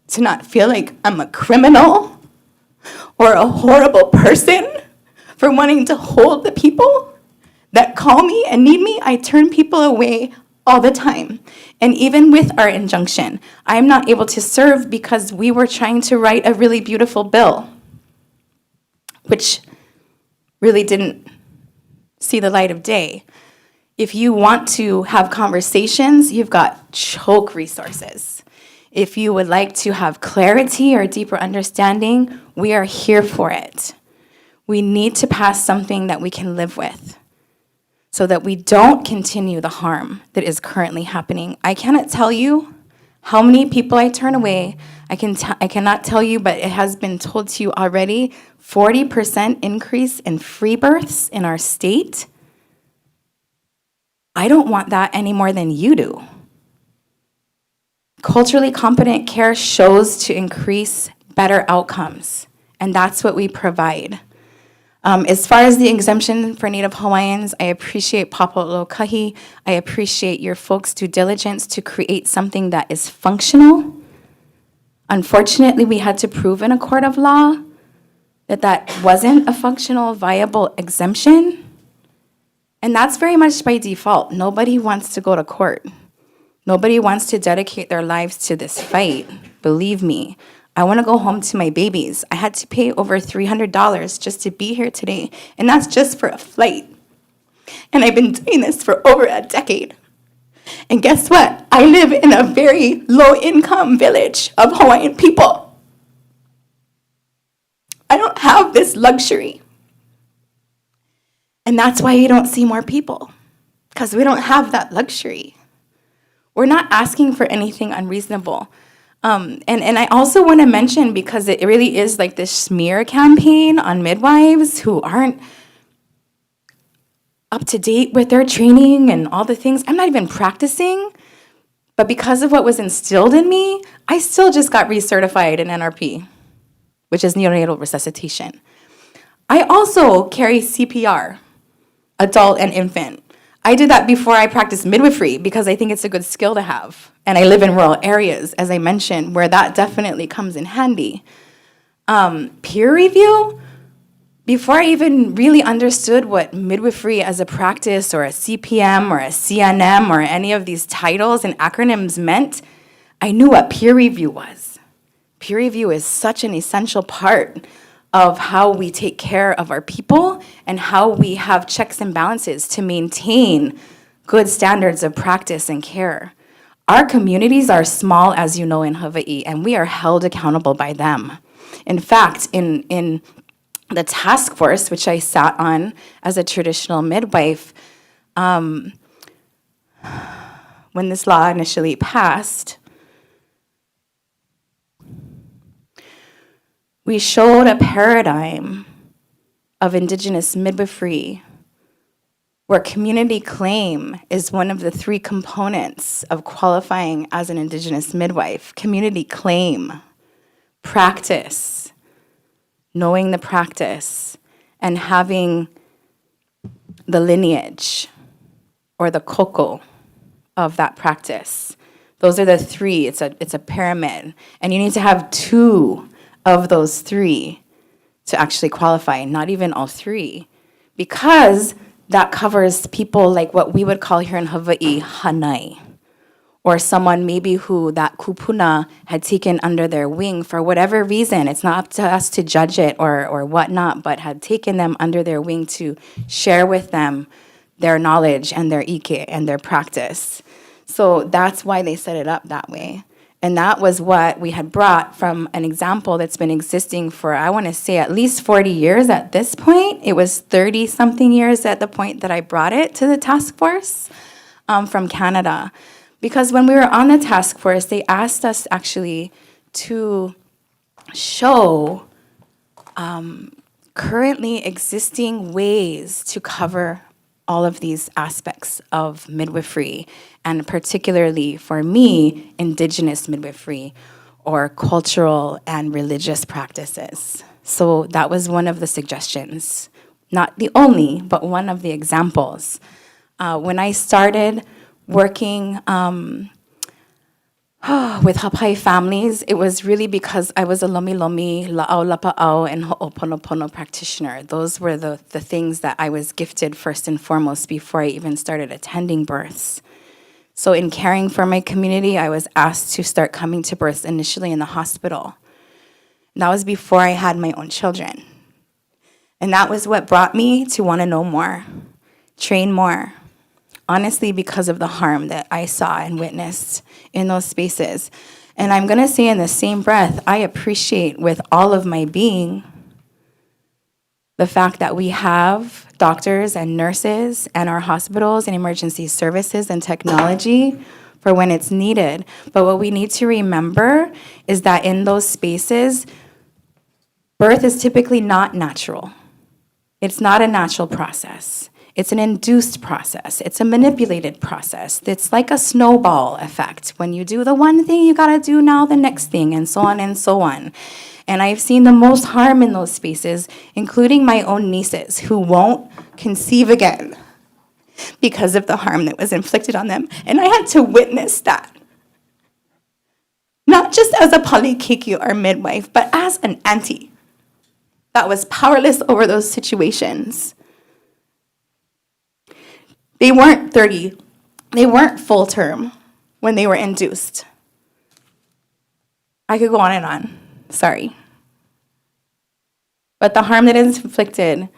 to not feel like I'm a criminal or a horrible person for wanting to hold the people that call me and need me. I turn people away all the time. And even with our injunction, I'm not able to serve because we were trying to write a really beautiful bill, which really didn't see the light of day. If you want to have conversations, you've got choke resources. If you would like to have clarity or deeper understanding, we are here for it. We need to pass something that we can live with so that we don't continue the harm that is currently happening. I cannot tell you how many people I turn away. I cannot tell you, but it has been told to you already, 40% increase in free births in our state. I don't want that any more than you do. Culturally competent care shows to increase better outcomes, and that's what we provide. As far as the exemption for Native Hawaiians, I appreciate Papa'olokahi. I appreciate your folks' due diligence to create something that is functional. Unfortunately, we had to prove in a court of law that that wasn't a functional, viable exemption. And that's very much by default. Nobody wants to go to court. Nobody wants to dedicate their lives to this fight. Believe me, I want to go home to my babies. I had to pay over $300 just to be here today, and that's just for a flight. And I've been doing this for over a decade. And guess what? I live in a very low-income village of Hawaiian people. I don't have this luxury. And that's why you don't see more people, because we don't have that luxury. We're not asking for anything unreasonable. And I also want to mention, because it really is like this smear campaign on midwives who aren't up to date with their training and all the things. I'm not even practicing, but because of what was instilled in me, I still just got recertified in NRP, which is neonatal resuscitation. I also carry CPR, adult and infant. I did that before I practiced midwifery because I think it's a good skill to have. And I live in rural areas, as I mentioned, where that definitely comes in handy. Peer review, before I even really understood what midwifery as a practice or a CPM or a CNM or any of these titles and acronyms meant, I knew what peer review was. Peer review is such an essential part of how we take care of our people and how we have checks and balances to maintain good standards of practice and care. Our communities are small, as you know, in Hawaii, and we are held accountable by them. In fact, in the task force, which I sat on as a traditional midwife, when this law initially passed, we showed a paradigm of Indigenous midwifery where community claim is one of the 3 components of qualifying as an Indigenous midwife. Community claim, practice, knowing the practice, and having the lineage or the koko of that practice. Those are the 3. It's a pyramid. And you need to have 2 of those 3 to actually qualify, not even all 3, because that covers people like what we would call here in Hawaii, hanai, or someone maybe who that kupuna had taken under their wing for whatever reason. It's not up to us to judge it or whatnot, but had taken them under their wing to share with them their knowledge and their ike and their practice. So that's why they set it up that way. And that was what we had brought from an example that's been existing for, I want to say, at least 40 years at this point. It was 30-something years at the point that I brought it to the task force from Canada. Because when we were on the task force, they asked us actually to show currently existing ways to cover all of these aspects of midwifery, and particularly for me, Indigenous midwifery, or cultural and religious practices. So that was one of the suggestions. Not the only, but one of the examples. When I started working with Hapai families, it was really because I was a Lomi Lomi, La'au Lapa'au, and Ho'oponopono practitioner. Those were the things that I was gifted first and foremost before I even started attending births. So in caring for my community, I was asked to start coming to births initially in the hospital. And that was before I had my own children. And that was what brought me to want to know more, train more, honestly, because of the harm that I saw and witnessed in those spaces. And I'm going to say in the same breath, I appreciate with all of my being the fact that we have doctors and nurses and our hospitals and emergency services and technology for when it's needed. But what we need to remember is that in those spaces, birth is typically not natural. It's not a natural process. It's an induced process. It's a manipulated process. It's like a snowball effect. When you do the one thing, you gotta do now the next thing, and so on and so on. And I've seen the most harm in those spaces, including my own nieces who won't conceive again because of the harm that was inflicted on them. And I had to witness that. Not just as a palikiki or midwife, but as an auntie that was powerless over those situations. They weren't 30, they weren't full term when they were induced. I could go on and on, sorry. But the harm that is inflicted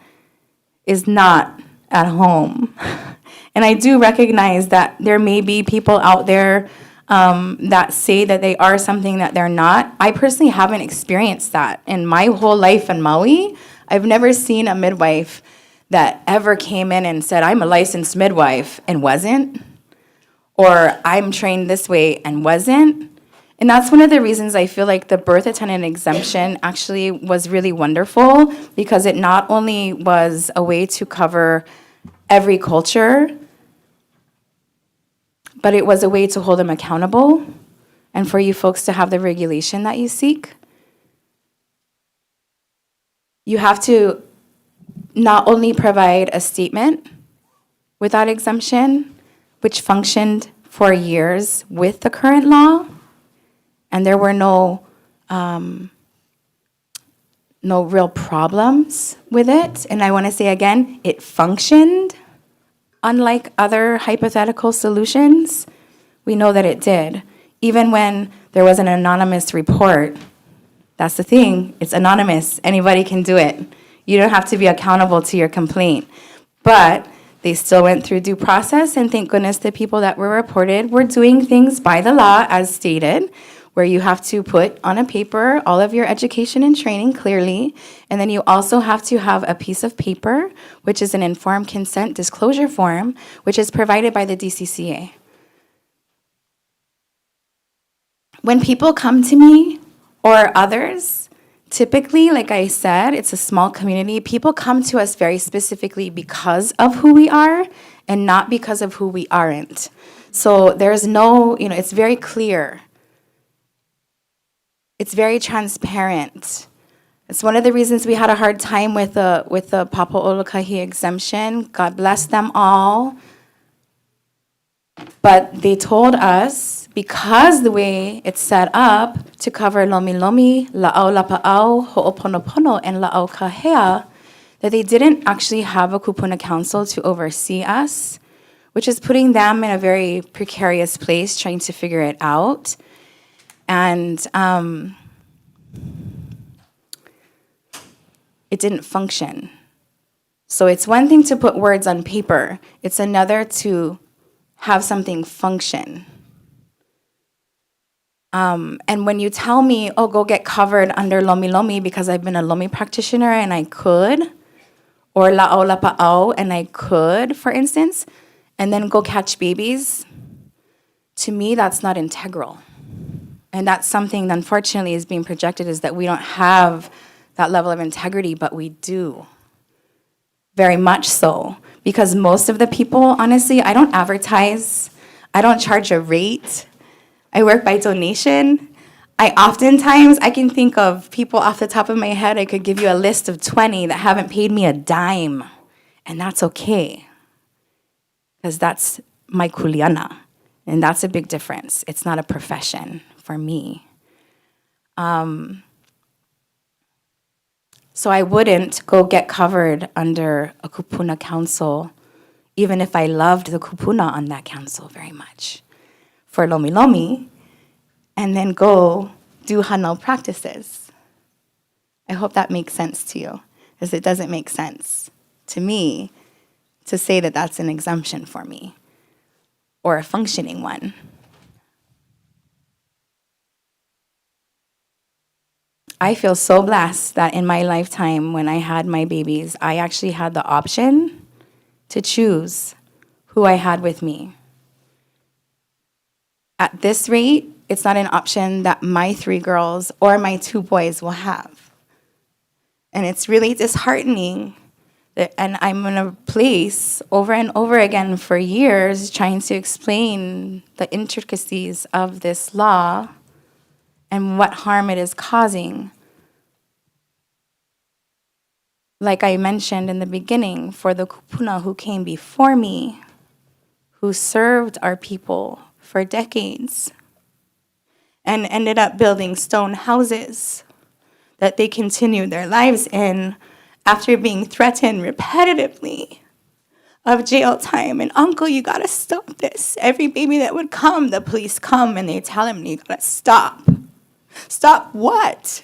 is not at home. And I do recognize that there may be people out there that say that they are something that they're not. I personally haven't experienced that. In my whole life in Maui, I've never seen a midwife that ever came in and said, I'm a licensed midwife and wasn't, or I'm trained this way and wasn't. And that's one of the reasons I feel like the birth attendant exemption actually was really wonderful, because it not only was a way to cover every culture, but it was a way to hold them accountable and for you folks to have the regulation that you seek. You have to not only provide a statement without exemption, which functioned for years with the current law, and there were no real problems with it. And I want to say again, it functioned. Unlike other hypothetical solutions, we know that it did. Even when there was an anonymous report, that's the thing, it's anonymous, anybody can do it. You don't have to be accountable to your complaint. But they still went through due process, and thank goodness the people that were reported were doing things by the law as stated, where you have to put on a paper all of your education and training clearly, and then you also have to have a piece of paper, which is an informed consent disclosure form, which is provided by the DCCA. When people come to me or others, typically, like I said, it's a small community. People come to us very specifically because of who we are and not because of who we aren't. So there's no, it's very clear. It's very transparent. It's one of the reasons we had a hard time with the Papa'olakahi exemption. God bless them all. But they told us, because the way it's set up to cover Lomi Lomi, La'au Lapa'au, Ho'oponopono, and La'au Kahea, that they didn't actually have a kupuna council to oversee us, which is putting them in a very precarious place trying to figure it out. And it didn't function. So it's one thing to put words on paper. It's another to have something function. And when you tell me, oh, go get covered under Lomi Lomi because I've been a Lomi practitioner and I could, or La'au Lapa'au and I could, for instance, and then go catch babies, to me, that's not integral. And that's something that unfortunately is being projected, is that we don't have that level of integrity, but we do. Very much so. Because most of the people, honestly, I don't advertise. I don't charge a rate. I work by donation. I can think of people off the top of my head. I could give you a list of 20 that haven't paid me a dime, and that's okay, because that's my kuleana, and that's a big difference. It's not a profession for me. So I wouldn't go get covered under a kupuna council, even if I loved the kupuna on that council very much, for lomi lomi, and then go do hanal practices. I hope that makes sense to you, because it doesn't make sense to me to say that that's an exemption for me, or a functioning one. I feel so blessed that in my lifetime, when I had my babies, I actually had the option to choose who I had with me. At this rate, it's not an option that my 3 girls or my 2 boys will have. And it's really disheartening that, and I'm in a place over and over again for years trying to explain the intricacies of this law and what harm it is causing. Like I mentioned in the beginning, for the kupuna who came before me, who served our people for decades and ended up building stone houses that they continued their lives in after being threatened repetitively of jail time. And uncle, you gotta stop this. Every baby that would come, the police come and they tell him, you gotta stop. Stop what?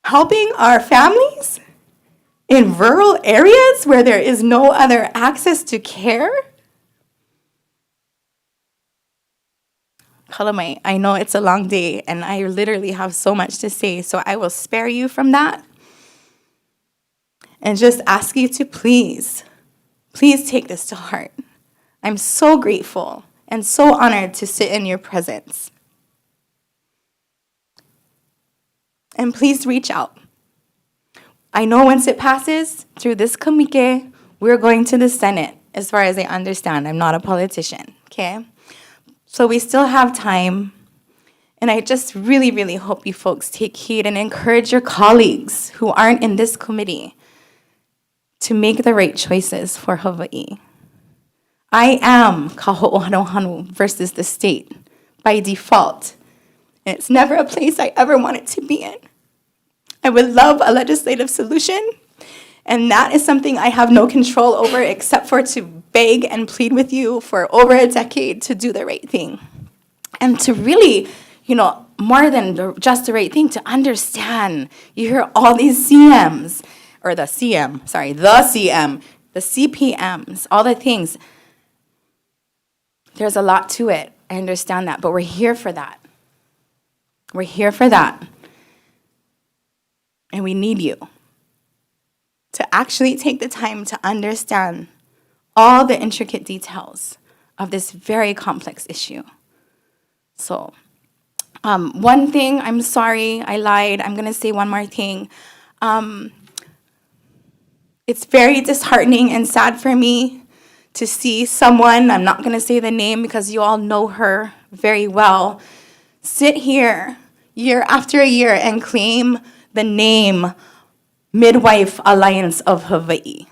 Helping our families in rural areas where there is no other access to care? Kalamai, I know it's a long day and I literally have so much to say, so I will spare you from that and just ask you to please take this to heart. I'm so grateful and so honored to sit in your presence. And please reach out. I know once it passes through this comike, we're going to the Senate, as far as I understand. I'm not a politician, okay? So we still have time. And I just really, really hope you folks take heed and encourage your colleagues who aren't in this committee to make the right choices for Hawaii. I am kaho'ohanohano versus the state by default. And it's never a place I ever wanted to be in. I would love a legislative solution, and that is something I have no control over except for to beg and plead with you for over a decade to do the right thing. And to really, more than just the right thing, to understand. You hear all these CMs, or the CM, the CPMs, all the things. There's a lot to it. I understand that, but we're here for that. We're here for that. And we need you to actually take the time to understand all the intricate details of this very complex issue. So, one thing, I'm sorry, I lied. I'm going to say one more thing. It's very disheartening and sad for me to see someone, I'm not going to say the name because you all know her very well, sit here year after year and claim the name Midwife Alliance of Hawaii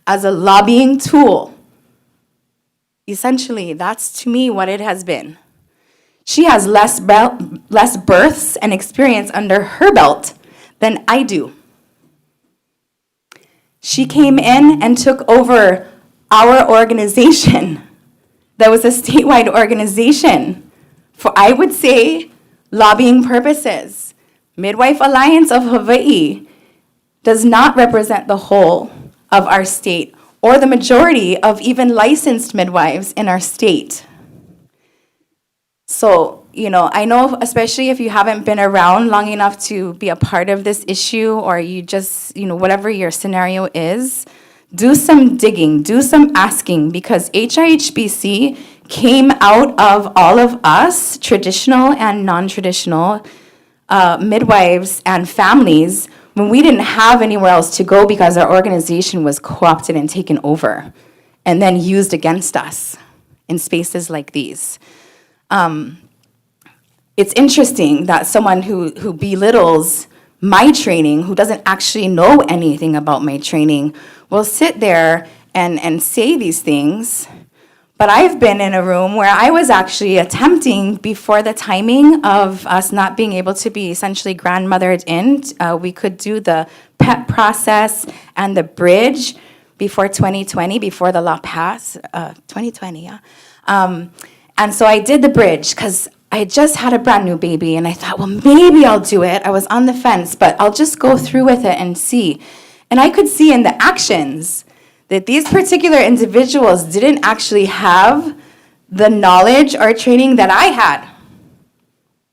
as a lobbying tool. Essentially, that's to me what it has been. She has less births and experience under her belt than I do. She came in and took over our organization that was a statewide organization for, I would say, lobbying purposes. Midwife Alliance of Hawaii does not represent the whole of our state or the majority of even licensed midwives in our state. So, I know, especially if you haven't been around long enough to be a part of this issue, or you just, whatever your scenario is, do some digging, do some asking, because HRHBC came out of all of us, traditional and non-traditional midwives and families, when we didn't have anywhere else to go because our organization was co-opted and taken over and then used against us in spaces like these. it's interesting that someone who belittles my training, who doesn't actually know anything about my training, will sit there and say these things. But I've been in a room where I was actually attempting, before the timing of us not being able to be essentially grandmothered in, we could do the PEP process and the bridge before 2020, before the law passed, 2020, yeah. And so I did the bridge because I just had a brand new baby and I thought, well, maybe I'll do it. I was on the fence, but I'll just go through with it and see. And I could see in the actions that these particular individuals didn't actually have the knowledge or training that I had.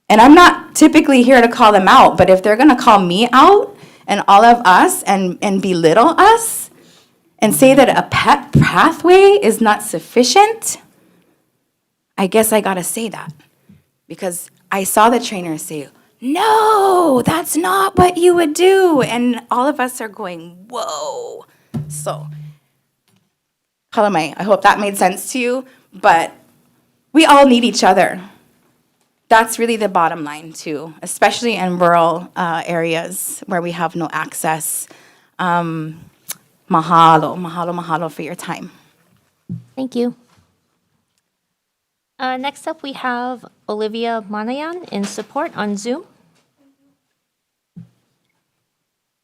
And I'm not typically here to call them out, but if they're gonna call me out and all of us and belittle us and say that a PEP pathway is not sufficient, I guess I gotta say that. Because I saw the trainer say, no, that's not what you would do. And all of us are going, whoa. So, Kalamai, I hope that made sense to you, but we all need each other. That's really the bottom line too, especially in rural areas where we have no access. Mahalo, mahalo, mahalo for your time. Thank you. Next up, we have Olivia Manayan in support on Zoom.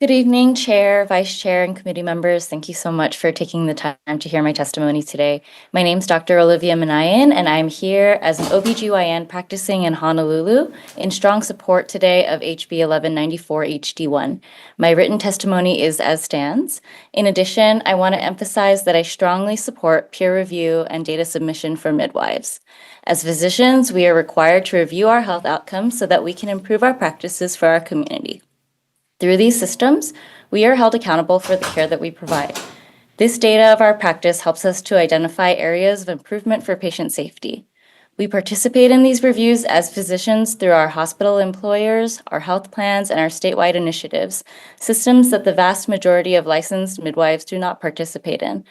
Good evening, Chair, Vice Chair, and committee members. Thank you so much for taking the time to hear my testimony today. My name is Dr. Olivia Manayan, and I'm here as an OBGYN practicing in Honolulu in strong support today of HB 1194 HD1. My written testimony is as stands. In addition, I want to emphasize that I strongly support peer review and data submission for midwives. As physicians, we are required to review our health outcomes so that we can improve our practices for our community. Through these systems, we are held accountable for the care that we provide. This data of our practice helps us to identify areas of improvement for patient safety. We participate in these reviews as physicians through our hospital employers, our health plans, and our statewide initiatives, systems that the vast majority of licensed midwives do not participate in.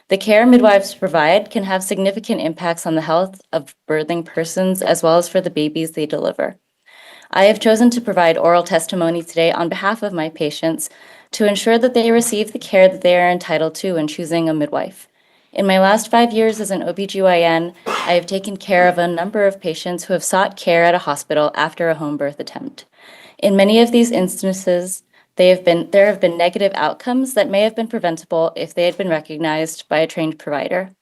The care midwives provide can have significant impacts on the health of birthing persons as well as for the babies they deliver. I have chosen to provide oral testimony today on behalf of my patients to ensure that they receive the care that they are entitled to when choosing a midwife. In my last 5 years as an OBGYN, I have taken care of a number of patients who have sought care at a hospital after a home birth attempt. In many of these instances, there have been negative outcomes that may have been preventable if they had been recognized by a trained provider.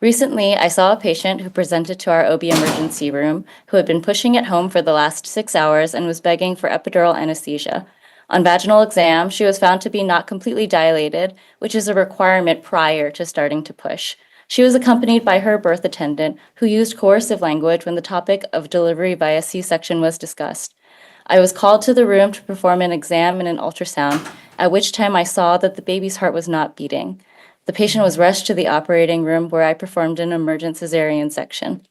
Recently, I saw a patient who presented to our OB emergency room who had been pushing at home for the last 6 hours and was begging for epidural anesthesia. On vaginal exam, she was found to be not completely dilated, which is a requirement prior to starting to push. She was accompanied by her birth attendant, who used coercive language when the topic of delivery via C-section was discussed. I was called to the room to perform an exam and an ultrasound, at which time I saw that the baby's heart was not beating. The patient was rushed to the operating room where I performed an emergent cesarean section.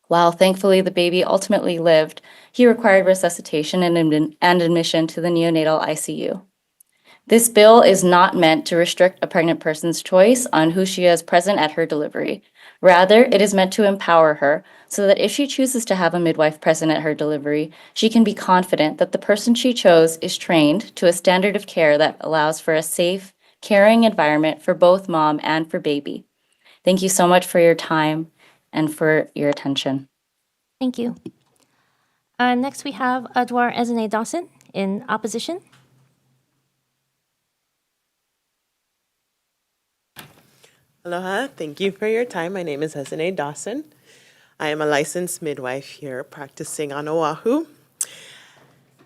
While thankfully the baby ultimately lived, he required resuscitation and admission to the neonatal ICU. This bill is not meant to restrict a pregnant person's choice on who she has present at her delivery. Rather, it is meant to empower her so that if she chooses to have a midwife present at her delivery, she can be confident that the person she chose is trained to a standard of care that allows for a safe, caring environment for both mom and for baby. Thank you so much for your time and for your attention. Thank you. Next, we have Adwar Ezene Dawson in opposition. Aloha, thank you for your time. My name is Ezene Dawson. I am a licensed midwife here practicing on Oahu.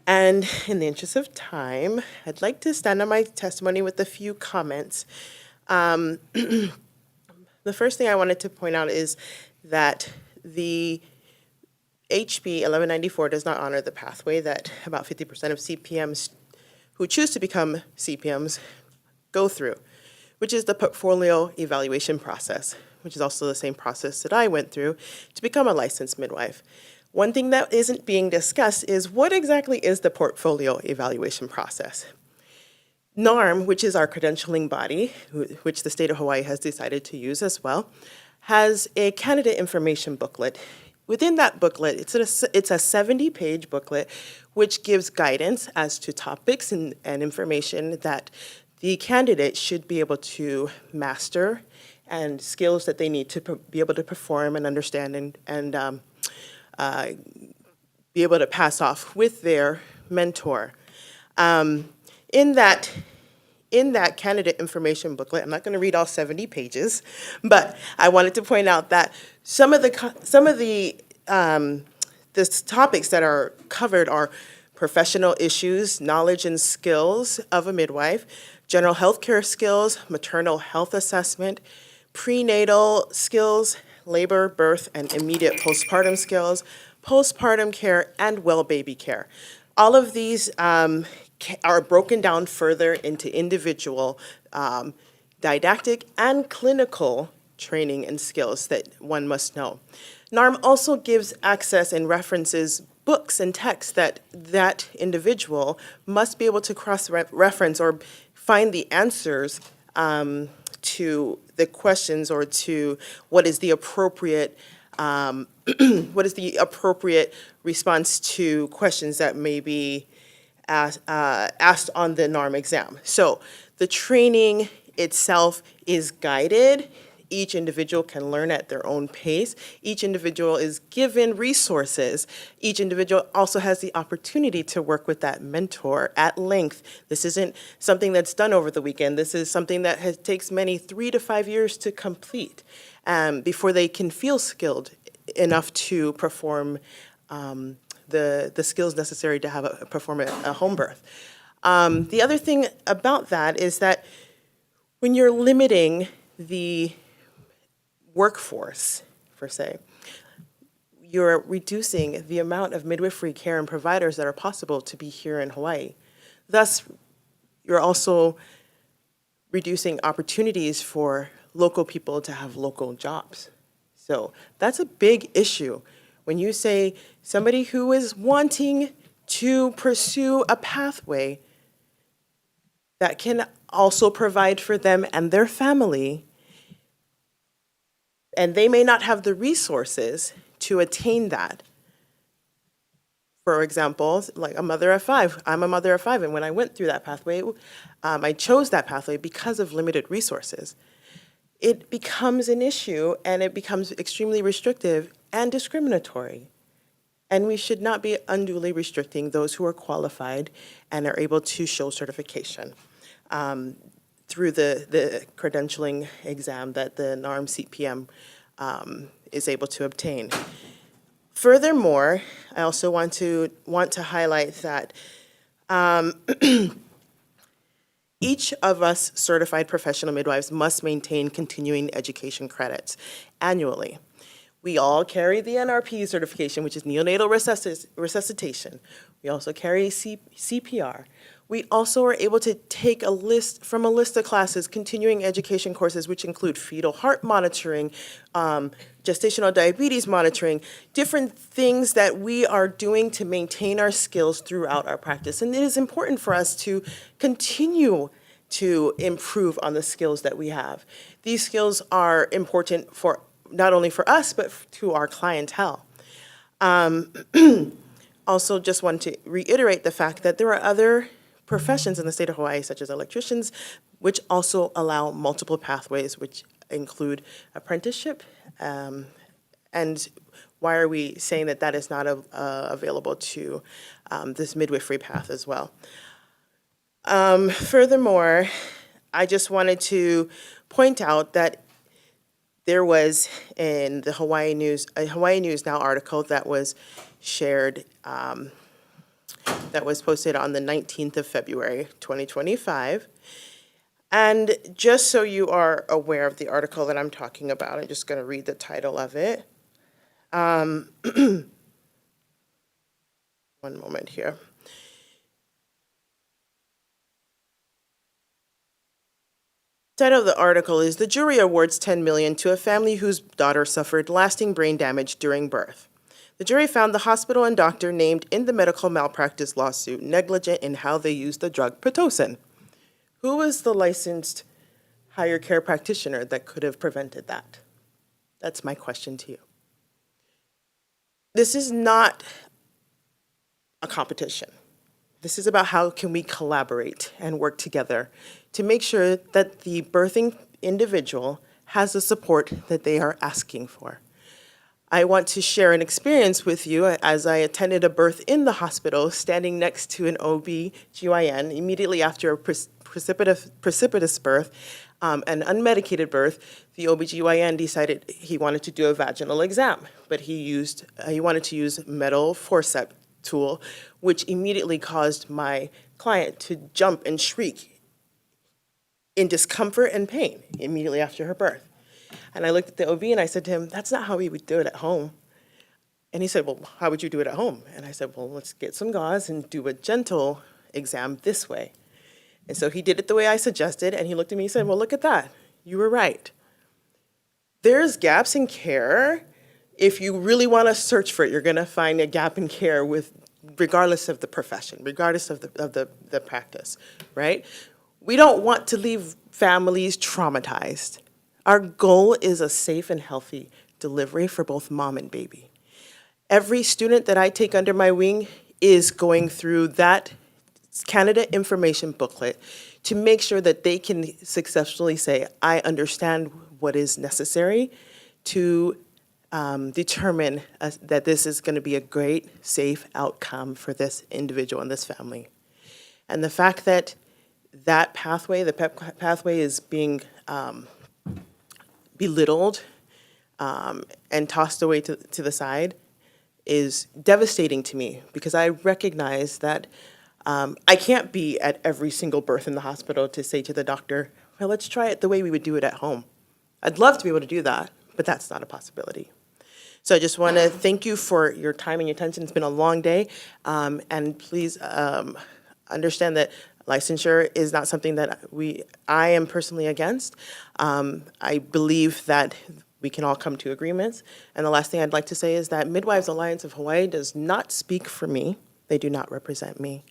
And in the interest of time, I'd like to stand on my testimony with a few comments. The first thing I wanted to point out is that the HB 1194 does not honor the pathway that about 50% of CPMs who choose to become CPMs go through, which is the portfolio evaluation process, which is also the same process that I went through to become a licensed midwife. One thing that isn't being discussed is what exactly is the portfolio evaluation process. NARM, which is our credentialing body, which the state of Hawaii has decided to use as well, has a candidate information booklet within that booklet, it's a 70-page booklet, which gives guidance as to topics and information that the candidate should be able to master and skills that they need to be able to perform and understand and be able to pass off with their mentor. In that candidate information booklet, I'm not going to read all 70 pages, but I wanted to point out that some of the topics that are covered are professional issues, knowledge and skills of a midwife, general health care skills, maternal health assessment, prenatal skills, labor, birth, and immediate postpartum skills, postpartum care, and well baby care. All of these are broken down further into individual didactic and clinical training and skills that one must know. NARM also gives access and references books and texts that that individual must be able to cross-reference or find the answers to the questions or to what is the appropriate response to questions that may be asked on the NARM exam. So the training itself is guided. Each individual can learn at their own pace. Each individual is given resources. Each individual also has the opportunity to work with that mentor at length. This isn't something that's done over the weekend. This is something that takes many 3 to 5 years to complete before they can feel skilled enough to perform the skills necessary to perform a home birth. The other thing about that is that when you're limiting the workforce, per se, you're reducing the amount of midwifery care and providers that are possible to be here in Hawaii. Thus, you're also reducing opportunities for local people to have local jobs. So that's a big issue. When you say somebody who is wanting to pursue a pathway that can also provide for them and their family, and they may not have the resources to attain that. For example, like a mother of 5. I'm a mother of 5, and when I went through that pathway, I chose that pathway because of limited resources. It becomes an issue, and it becomes extremely restrictive and discriminatory. And we should not be unduly restricting those who are qualified and are able to show certification through the credentialing exam that the NARM CPM is able to obtain. Furthermore, I also want to highlight that each of us certified professional midwives must maintain continuing education credits annually. We all carry the NRP certification, which is neonatal resuscitation. We also carry CPR. We also are able to take a list of classes, continuing education courses, which include fetal heart monitoring, gestational diabetes monitoring, different things that we are doing to maintain our skills throughout our practice. And it is important for us to continue to improve on the skills that we have. These skills are important for not only for us, but to our clientele. Also, just want to reiterate the fact that there are other professions in the state of Hawaii, such as electricians, which also allow multiple pathways, which include apprenticeship. And why are we saying that that is not available to this midwifery path as well? Furthermore, I just wanted to point out that there was in the Hawaii News, a Hawaii News Now article that was shared, that was posted on the 19th of February, 2025. And just so you are aware of the article that I'm talking about, I'm just going to read the title of it. One moment here. The title of the article is "The Jury Awards $10 Million to a Family Whose Daughter Suffered Lasting Brain Damage During Birth." The jury found the hospital and doctor named in the medical malpractice lawsuit negligent in how they used the drug Pitocin. Who was the licensed higher care practitioner that could have prevented that? That's my question to you. this is not a competition. This is about how can we collaborate and work together to make sure that the birthing individual has the support that they are asking for. I want to share an experience with you as I attended a birth in the hospital, standing next to an OB/GYN immediately after a precipitous birth, an unmedicated birth. The OB/GYN decided he wanted to do a vaginal exam, but he wanted to use metal forceps tool, which immediately caused my client to jump and shriek in discomfort and pain immediately after her birth. And I looked at the OB and I said to him, that's not how we would do it at home. And he said, well, how would you do it at home? And I said, well, let's get some gauze and do a gentle exam this way. And so he did it the way I suggested, and he looked at me and said, well, look at that. You were right. There's gaps in care. If you really want to search for it, you're going to find a gap in care regardless of the profession, regardless of the practice, right? We don't want to leave families traumatized. Our goal is a safe and healthy delivery for both mom and baby. Every student that I take under my wing is going through that candidate information booklet to make sure that they can successfully say, I understand what is necessary to determine that this is going to be a great, safe outcome for this individual and this family. And the fact that that pathway, the PEP pathway, is being belittled and tossed away to the side is devastating to me, because I recognize that I can't be at every single birth in the hospital to say to the doctor, well, let's try it the way we would do it at home. I'd love to be able to do that, but that's not a possibility. So I just want to thank you for your time and your attention. It's been a long day, and please understand that licensure is not something that I am personally against. I believe that we can all come to agreements. And the last thing I'd like to say is that Midwives Alliance of Hawaii does not speak for me. They do not represent me.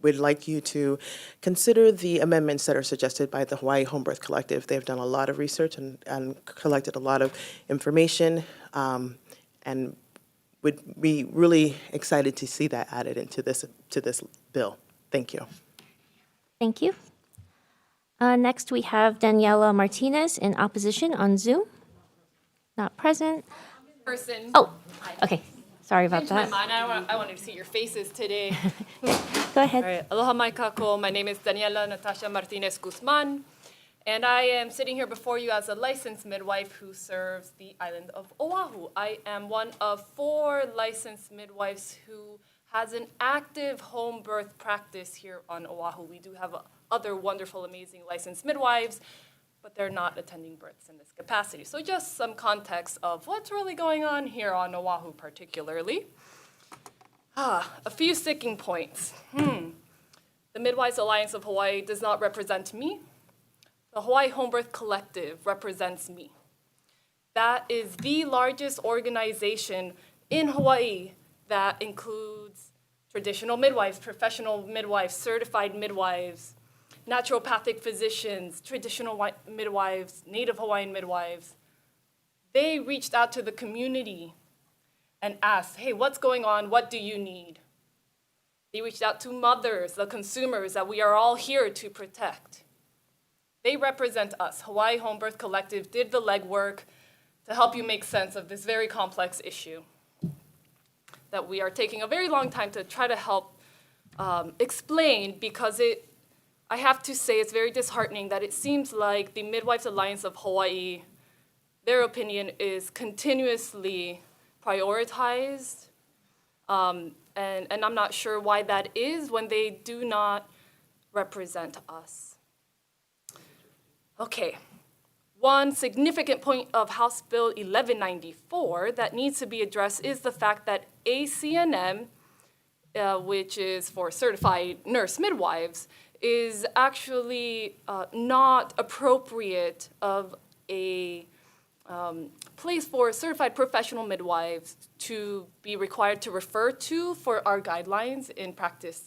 Would like you to consider the amendments that are suggested by the Hawaii Home Birth Collective. They've done a lot of research and collected a lot of information, and would be really excited to see that added into this bill. Thank you. Thank you. Next, we have Daniela Martinez in opposition on Zoom. Not present. Person. Oh, okay. Sorry about Changed my that. mind. I wanted to see your faces today. Go ahead. All right. Aloha mai kako. My name is Daniela Natasha Martinez Guzman, and I am sitting here before you as a licensed midwife who serves the island of Oahu. I am one of 4 licensed midwives who has an active home birth practice here on Oahu. We do have other wonderful, amazing licensed midwives, but they're not attending births in this capacity. So just some context of what's really going on here on Oahu particularly. A few sticking points. The Midwives Alliance of Hawaii does not represent me. The Hawaii Home Birth Collective represents me. That is the largest organization in Hawaii that includes traditional midwives, professional midwives, certified midwives, naturopathic physicians, traditional midwives, Native Hawaiian midwives. They reached out to the community and asked, hey, what's going on? What do you need? They reached out to mothers, the consumers that we are all here to protect. They represent us. Hawaii Home Birth Collective did the legwork to help you make sense of this very complex issue that we are taking a very long time to try to help explain, because I have to say it's very disheartening that it seems like the Midwives Alliance of Hawaii, their opinion is continuously prioritized, and I'm not sure why that is when they do not represent us. Okay, one significant point of House Bill 1194 that needs to be addressed is the fact that ACNM, which is for certified nurse midwives, is actually not appropriate of a place for certified professional midwives to be required to refer to for our guidelines in practice.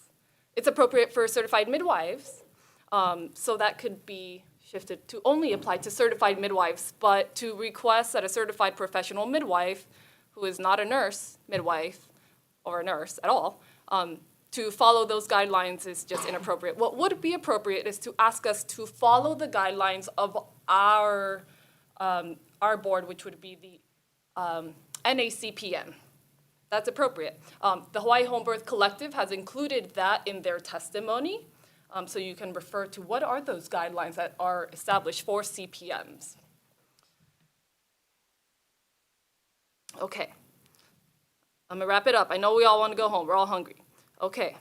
It's appropriate for certified midwives, so that could be shifted to only apply to certified midwives, but to request that a certified professional midwife who is not a nurse, midwife, or a nurse at all, to follow those guidelines is just inappropriate. What would be appropriate is to ask us to follow the guidelines of our board, which would be the NACPM. That's appropriate. The Hawaii Home Birth Collective has included that in their testimony, so you can refer to what are those guidelines that are established for CPMs. Okay, I'm gonna wrap it up. I know we all want to go home. We're all hungry. Okay.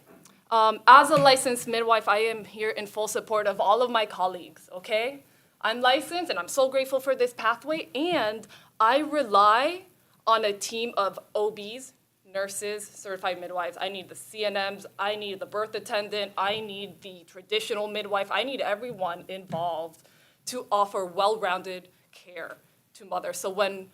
As a licensed midwife, I am here in full support of all of my colleagues, okay? I'm licensed, and I'm so grateful for this pathway, and I rely on a team of OBs, nurses, certified midwives. I need the CNMs, I need the birth attendant, I need the traditional midwife, I need everyone involved to offer well-rounded care to mothers. So when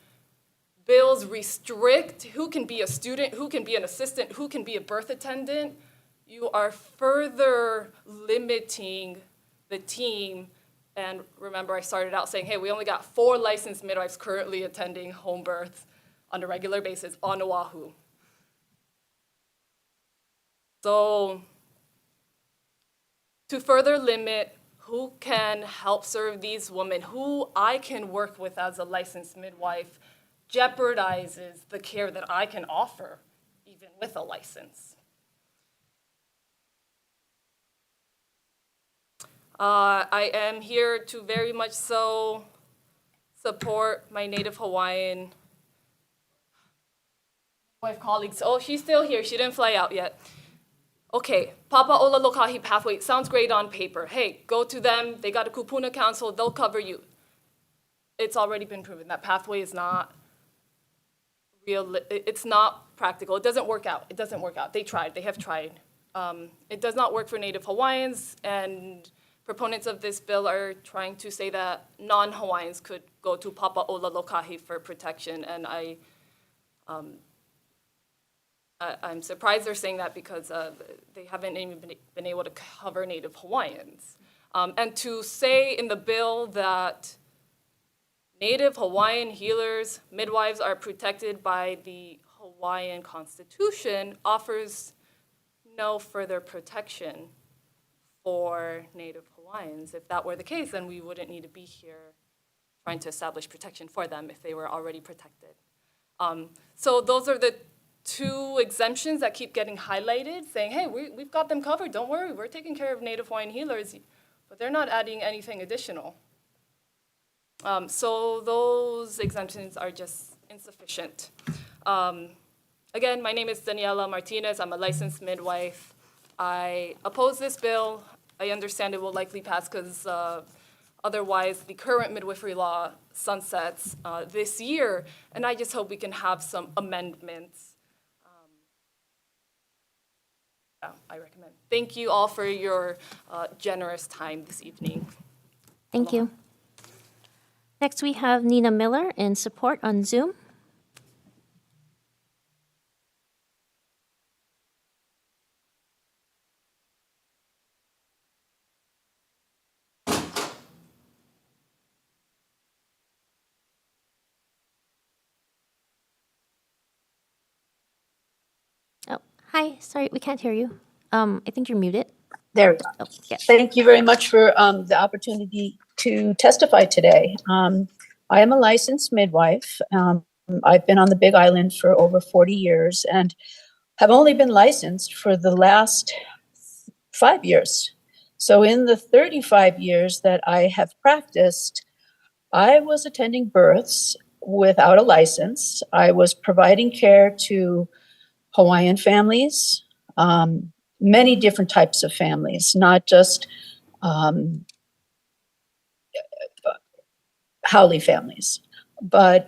bills restrict who can be a student, who can be an assistant, who can be a birth attendant, you are further limiting the team. And remember, I started out saying, hey, we only got 4 licensed midwives currently attending home births on a regular basis on Oahu. So to further limit who can help serve these women, who I can work with as a licensed midwife, jeopardizes the care that I can offer, even with a license. I am here to very much so support my Native Hawaiian wife colleagues. Oh, she's still here. She didn't fly out yet. Okay, Papa Ola Lokahi pathway sounds great on paper. Hey, go to them. They got a kupuna council. They'll cover you. It's already been proven that pathway is not real. It's not practical. It doesn't work out. It doesn't work out. They tried. They have tried. It does not work for Native Hawaiians, and proponents of this bill are trying to say that non-Hawaiians could go to Papa Ola Lokahi for protection, and I'm surprised they're saying that because they haven't even been able to cover Native Hawaiians. And to say in the bill that Native Hawaiian healers, midwives are protected by the Hawaiian Constitution offers no further protection for Native Hawaiians. If that were the case, then we wouldn't need to be here trying to establish protection for them if they were already protected. So those are the 2 exemptions that keep getting highlighted, saying, hey, we've got them covered, don't worry, we're taking care of Native Hawaiian healers, but they're not adding anything additional. So those exemptions are just insufficient. Again, my name is Daniela Martinez. I'm a licensed midwife. I oppose this bill. I understand it will likely pass because otherwise the current midwifery law sunsets this year, and I just hope we can have some amendments. I recommend. Thank you all for your generous time this evening. Thank you. Next, we have Nina Miller in support on Zoom. Oh, hi. Sorry, we can't hear you. I think you're muted. There we go. Oh, yes. Thank you very much for the opportunity to testify today. I am a licensed midwife. I've been on the Big Island for over 40 years and have only been licensed for the last 5 years. So in the 35 years that I have practiced, I was attending births without a license. I was providing care to Hawaiian families, many different types of families, not just haole families. But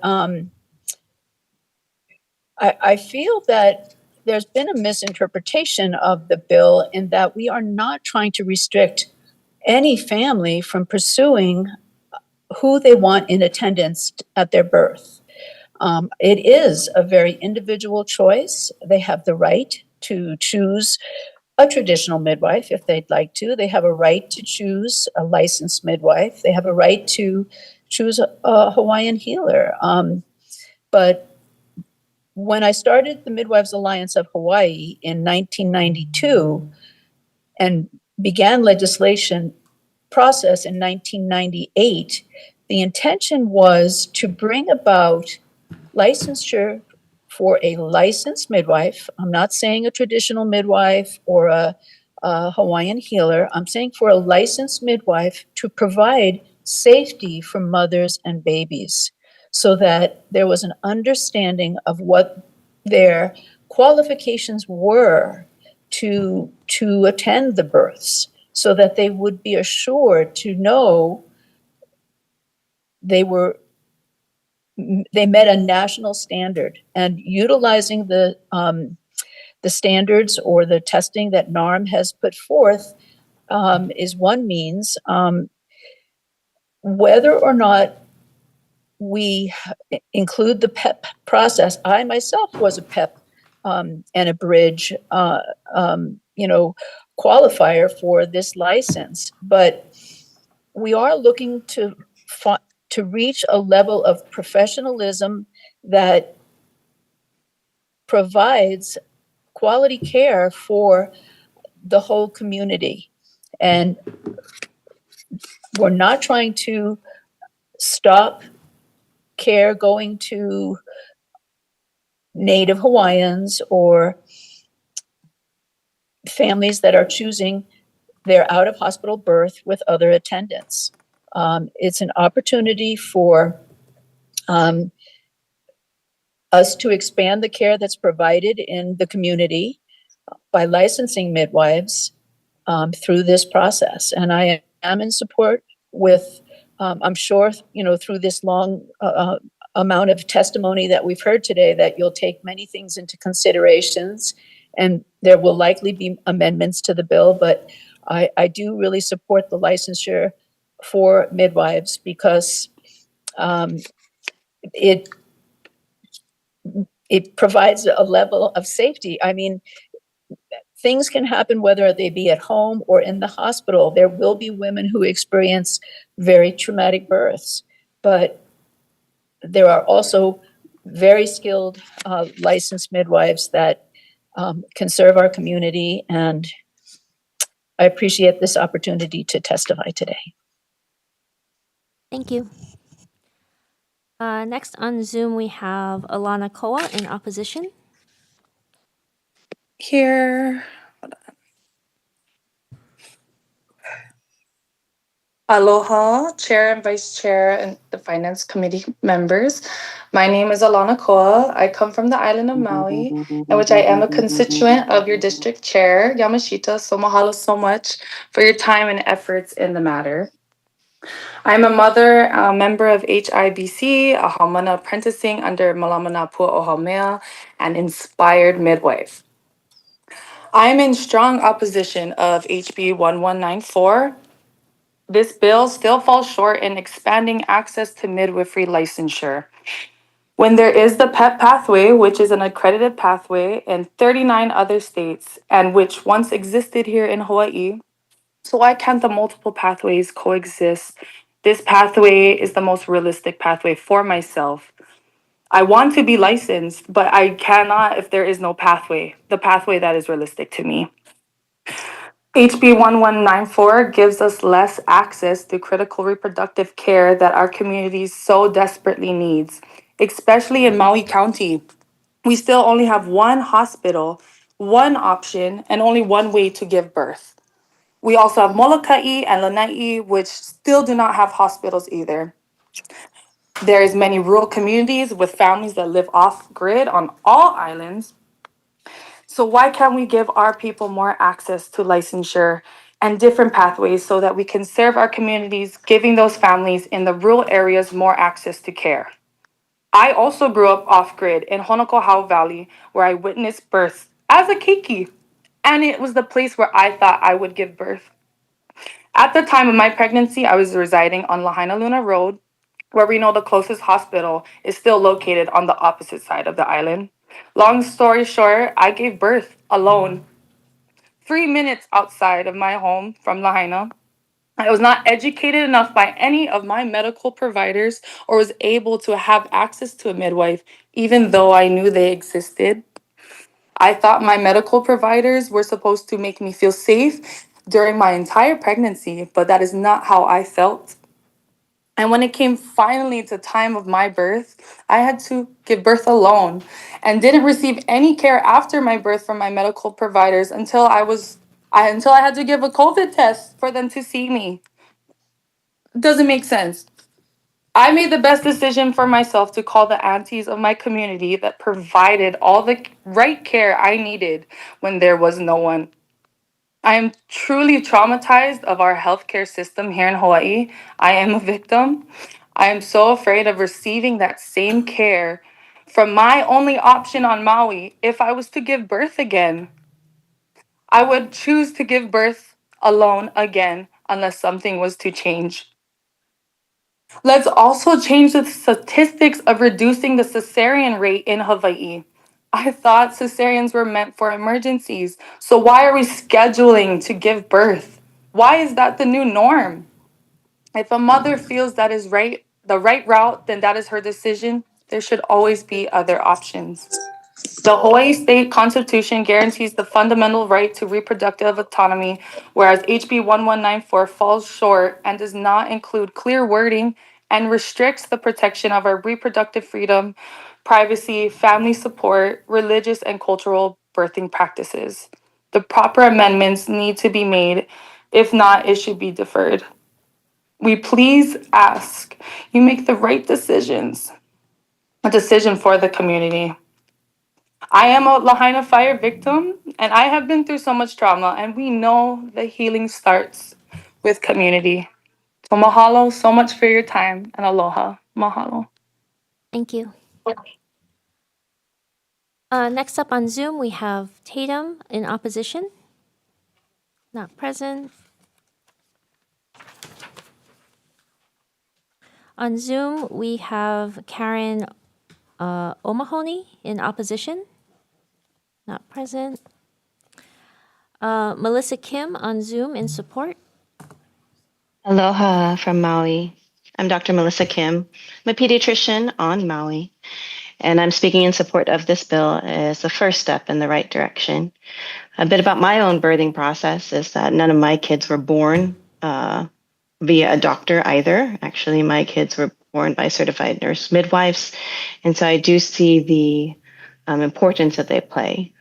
I feel that there's been a misinterpretation of the bill in that we are not trying to restrict any family from pursuing who they want in attendance at their birth. It is a very individual choice. They have the right to choose a traditional midwife if they'd like to. They have a right to choose a licensed midwife. They have a right to choose a Hawaiian healer. But when I started the Midwives Alliance of Hawaii in 1992 and began legislation process in 1998, the intention was to bring about licensure for a licensed midwife. I'm not saying a traditional midwife or a Hawaiian healer. I'm saying for a licensed midwife to provide safety for mothers and babies so that there was an understanding of what their qualifications were to attend the births so that they would be assured to know they met a national standard, and utilizing the standards or the testing that NARM has put forth is one means. Whether or not we include the PEP process, I myself was a PEP and a bridge, qualifier for this license, but we are looking to reach a level of professionalism that provides quality care for the whole community. And we're not trying to stop care going to Native Hawaiians or families that are choosing their out of hospital birth with other attendants. It's an opportunity for us to expand the care that's provided in the community by licensing midwives through this process. And I am in support with, I'm sure, through this long amount of testimony that we've heard today, that you'll take many things into considerations, and there will likely be amendments to the bill, but I do really support the licensure for midwives because it provides a level of safety. I mean, things can happen whether they be at home or in the hospital. There will be women who experience very traumatic births, but there are also very skilled licensed midwives that can serve our community, and I appreciate this opportunity to testify today. Thank you. Next on Zoom, we have Alana Koa in opposition. Here. Aloha, Chair and Vice Chair and the Finance Committee members. My name is Alana Koa. I come from the island of Maui, in which I am a constituent of your district chair, Yamashita. So mahalo so much for your time and efforts in the matter. I'm a mother, a member of HIBC, a Haumana apprenticing under Malamana Pua Ohaumea, and inspired midwife. I am in strong opposition of HB 1194. This bill still falls short in expanding access to midwifery licensure. When there is the PEP pathway, which is an accredited pathway in 39 other states and which once existed here in Hawaii, so why can't the multiple pathways coexist? This pathway is the most realistic pathway for myself. I want to be licensed, but I cannot if there is no pathway, the pathway that is realistic to me. HB 1194 gives us less access to critical reproductive care that our community so desperately needs, especially in Maui County. We still only have one hospital, one option, and only one way to give birth. We also have Molokai and Lanai, which still do not have hospitals either. There is many rural communities with families that live off grid on all islands. So why can't we give our people more access to licensure and different pathways so that we can serve our communities, giving those families in the rural areas more access to care? I also grew up off grid in Honokohau Valley, where I witnessed births as a keiki, and it was the place where I thought I would give birth. At the time of my pregnancy, I was residing on Lahaina Luna Road, where we know the closest hospital is still located on the opposite side of the island. Long story short, I gave birth alone, 3 minutes outside of my home from Lahaina. I was not educated enough by any of my medical providers or was able to have access to a midwife, even though I knew they existed. I thought my medical providers were supposed to make me feel safe during my entire pregnancy, but that is not how I felt. And when it came finally to time of my birth, I had to give birth alone and didn't receive any care after my birth from my medical providers until I had to give a COVID test for them to see me. Doesn't make sense. I made the best decision for myself to call the aunties of my community that provided all the right care I needed when there was no one. I am truly traumatized of our healthcare system here in Hawaii. I am a victim. I am so afraid of receiving that same care from my only option on Maui if I was to give birth again. I would choose to give birth alone again unless something was to change. Let's also change the statistics of reducing the cesarean rate in Hawaii. I thought cesareans were meant for emergencies. So why are we scheduling to give birth? Why is that the new norm? If a mother feels that is the right route, then that is her decision. There should always be other options. The Hawaii State Constitution guarantees the fundamental right to reproductive autonomy, whereas HB 1194 falls short and does not include clear wording and restricts the protection of our reproductive freedom, privacy, family support, religious and cultural birthing practices. The proper amendments need to be made. If not, it should be deferred. We please ask you make the right decisions, a decision for the community. I am a Lahaina fire victim, and I have been through so much trauma, and we know that healing starts with community. So mahalo so much for your time, and aloha. Mahalo. Thank you. Next up on Zoom, we have Tatum in opposition. Not present. On Zoom, we have Karen O'Mahony in opposition. Not present. Melissa Kim on Zoom in support. Aloha from Maui. I'm Dr. Melissa Kim. I'm a pediatrician on Maui, and I'm speaking in support of this bill as the first step in the right direction. A bit about my own birthing process is that none of my kids were born via a doctor either. Actually, my kids were born by certified nurse midwives, and so I do see the importance that they play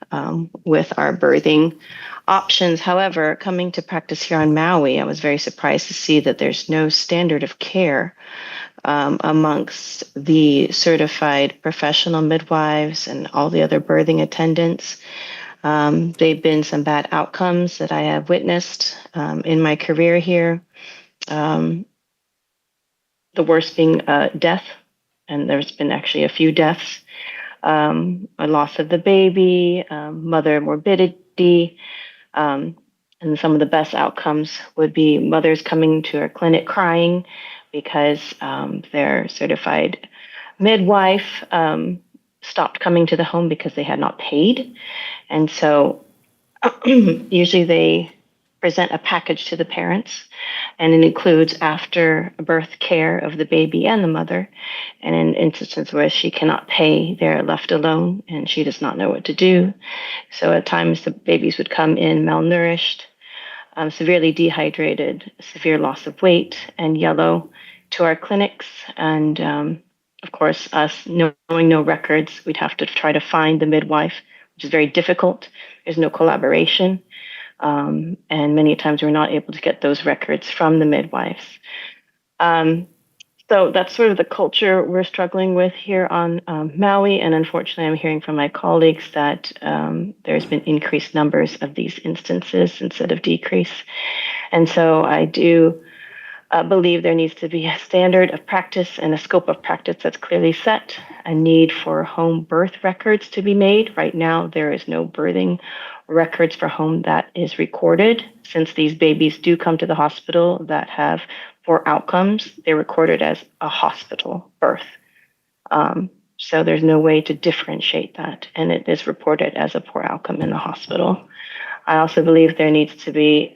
with our birthing options. However, coming to practice here on Maui, I was very surprised to see that there's no standard of care amongst the certified professional midwives and all the other birthing attendants. They've been some bad outcomes that I have witnessed in my career here. The worst being death, and there's been actually a few deaths. A loss of the baby, mother morbidity, and some of the best outcomes would be mothers coming to our clinic crying because their certified midwife stopped coming to the home because they had not paid. And so usually they present a package to the parents, and it includes after birth care of the baby and the mother. And in instances where she cannot pay, they're left alone and she does not know what to do. So at times the babies would come in malnourished, severely dehydrated, severe loss of weight, and yellow to our clinics. And of course, us knowing no records, we'd have to try to find the midwife, which is very difficult. There's no collaboration. And many times we're not able to get those records from the midwives. So that's sort of the culture we're struggling with here on Maui. And unfortunately, I'm hearing from my colleagues that there's been increased numbers of these instances instead of decrease. And so I do believe there needs to be a standard of practice and a scope of practice that's clearly set, a need for home birth records to be made. Right now, there is no birthing records for home that is recorded. Since these babies do come to the hospital that have poor outcomes, they're recorded as a hospital birth. So there's no way to differentiate that, and it is reported as a poor outcome in the hospital. I also believe there needs to be,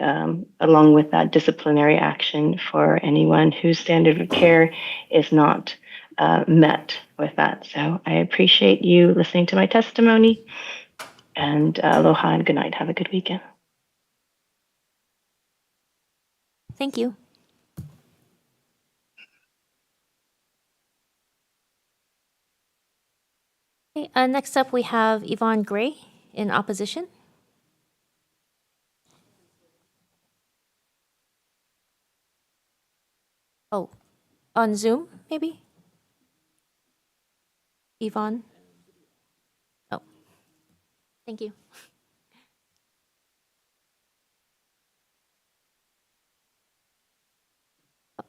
along with that, disciplinary action for anyone whose standard of care is not met with that. So I appreciate you listening to my testimony, and aloha and good night. Have a good weekend. Thank you. Okay, next up, we have Yvonne Gray in opposition. Oh, on Zoom, maybe? Yvonne? Oh, thank you.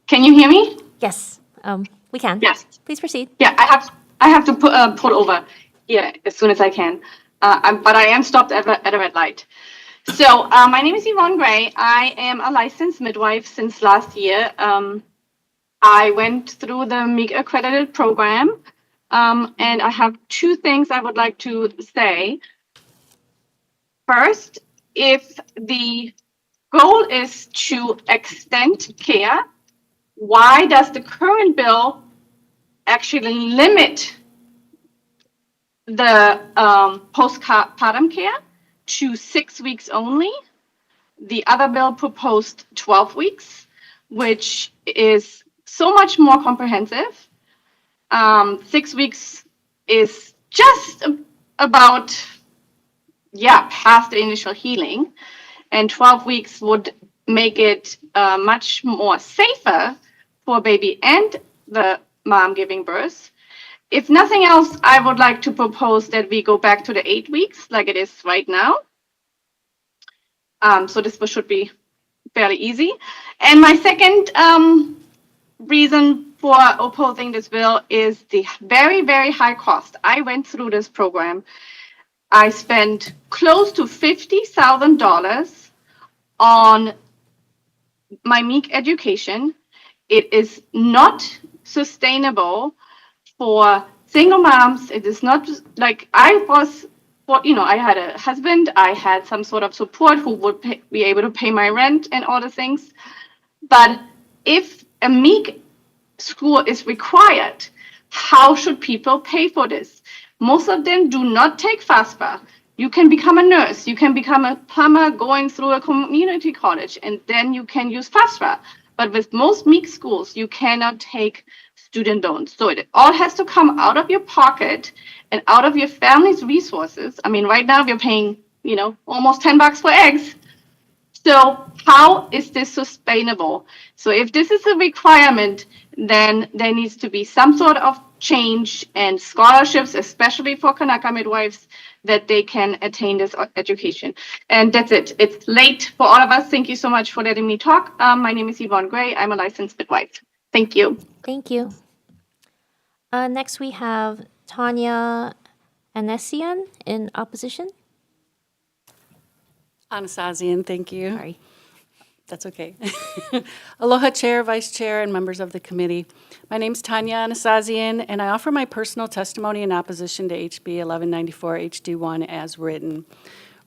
Can you hear me? Yes, we can. Yes. Please proceed. Yeah, I have to pull over here as soon as I can. But I am stopped at a red light. So my name is Yvonne Gray. I am a licensed midwife since last year. I went through the MEEC accredited program, and I have two things I would like to say. First, if the goal is to extend care, why does the current bill actually limit the postpartum care to 6 weeks only? The other bill proposed 12 weeks, which is so much more comprehensive. 6 weeks is just about, past the initial healing. And 12 weeks would make it much more safer for baby and the mom giving birth. If nothing else, I would like to propose that we go back to the 8 weeks like it is right now. So this should be fairly easy. And my second reason for opposing this bill is the very, very high cost. I went through this program. I spent close to $50,000 on my MEEC education. It is not sustainable for single moms. It is not like I was, I had a husband, I had some sort of support who would be able to pay my rent and all the things. But if a MEEC school is required, how should people pay for this? Most of them do not take FAFSA. You can become a nurse, you can become a plumber going through a community college, and then you can use FAFSA. But with most MEEC schools, you cannot take student loans. So it all has to come out of your pocket and out of your family's resources. I mean, right now we're paying, almost $10 for eggs. So how is this sustainable? So if this is a requirement, then there needs to be some sort of change and scholarships, especially for Kanaka midwives, that they can attain this education. And that's it. It's late for all of us. Thank you so much for letting me talk. My name is Yvonne Gray. I'm a licensed midwife. Thank you. Thank you. Next, we have Tanya Anesian in opposition. Anasazian, thank you. Sorry. That's okay. Aloha Chair, Vice Chair, and members of the committee. My name's Tanya Anasazian, and I offer my personal testimony in opposition to HB 1194 HD1 as written.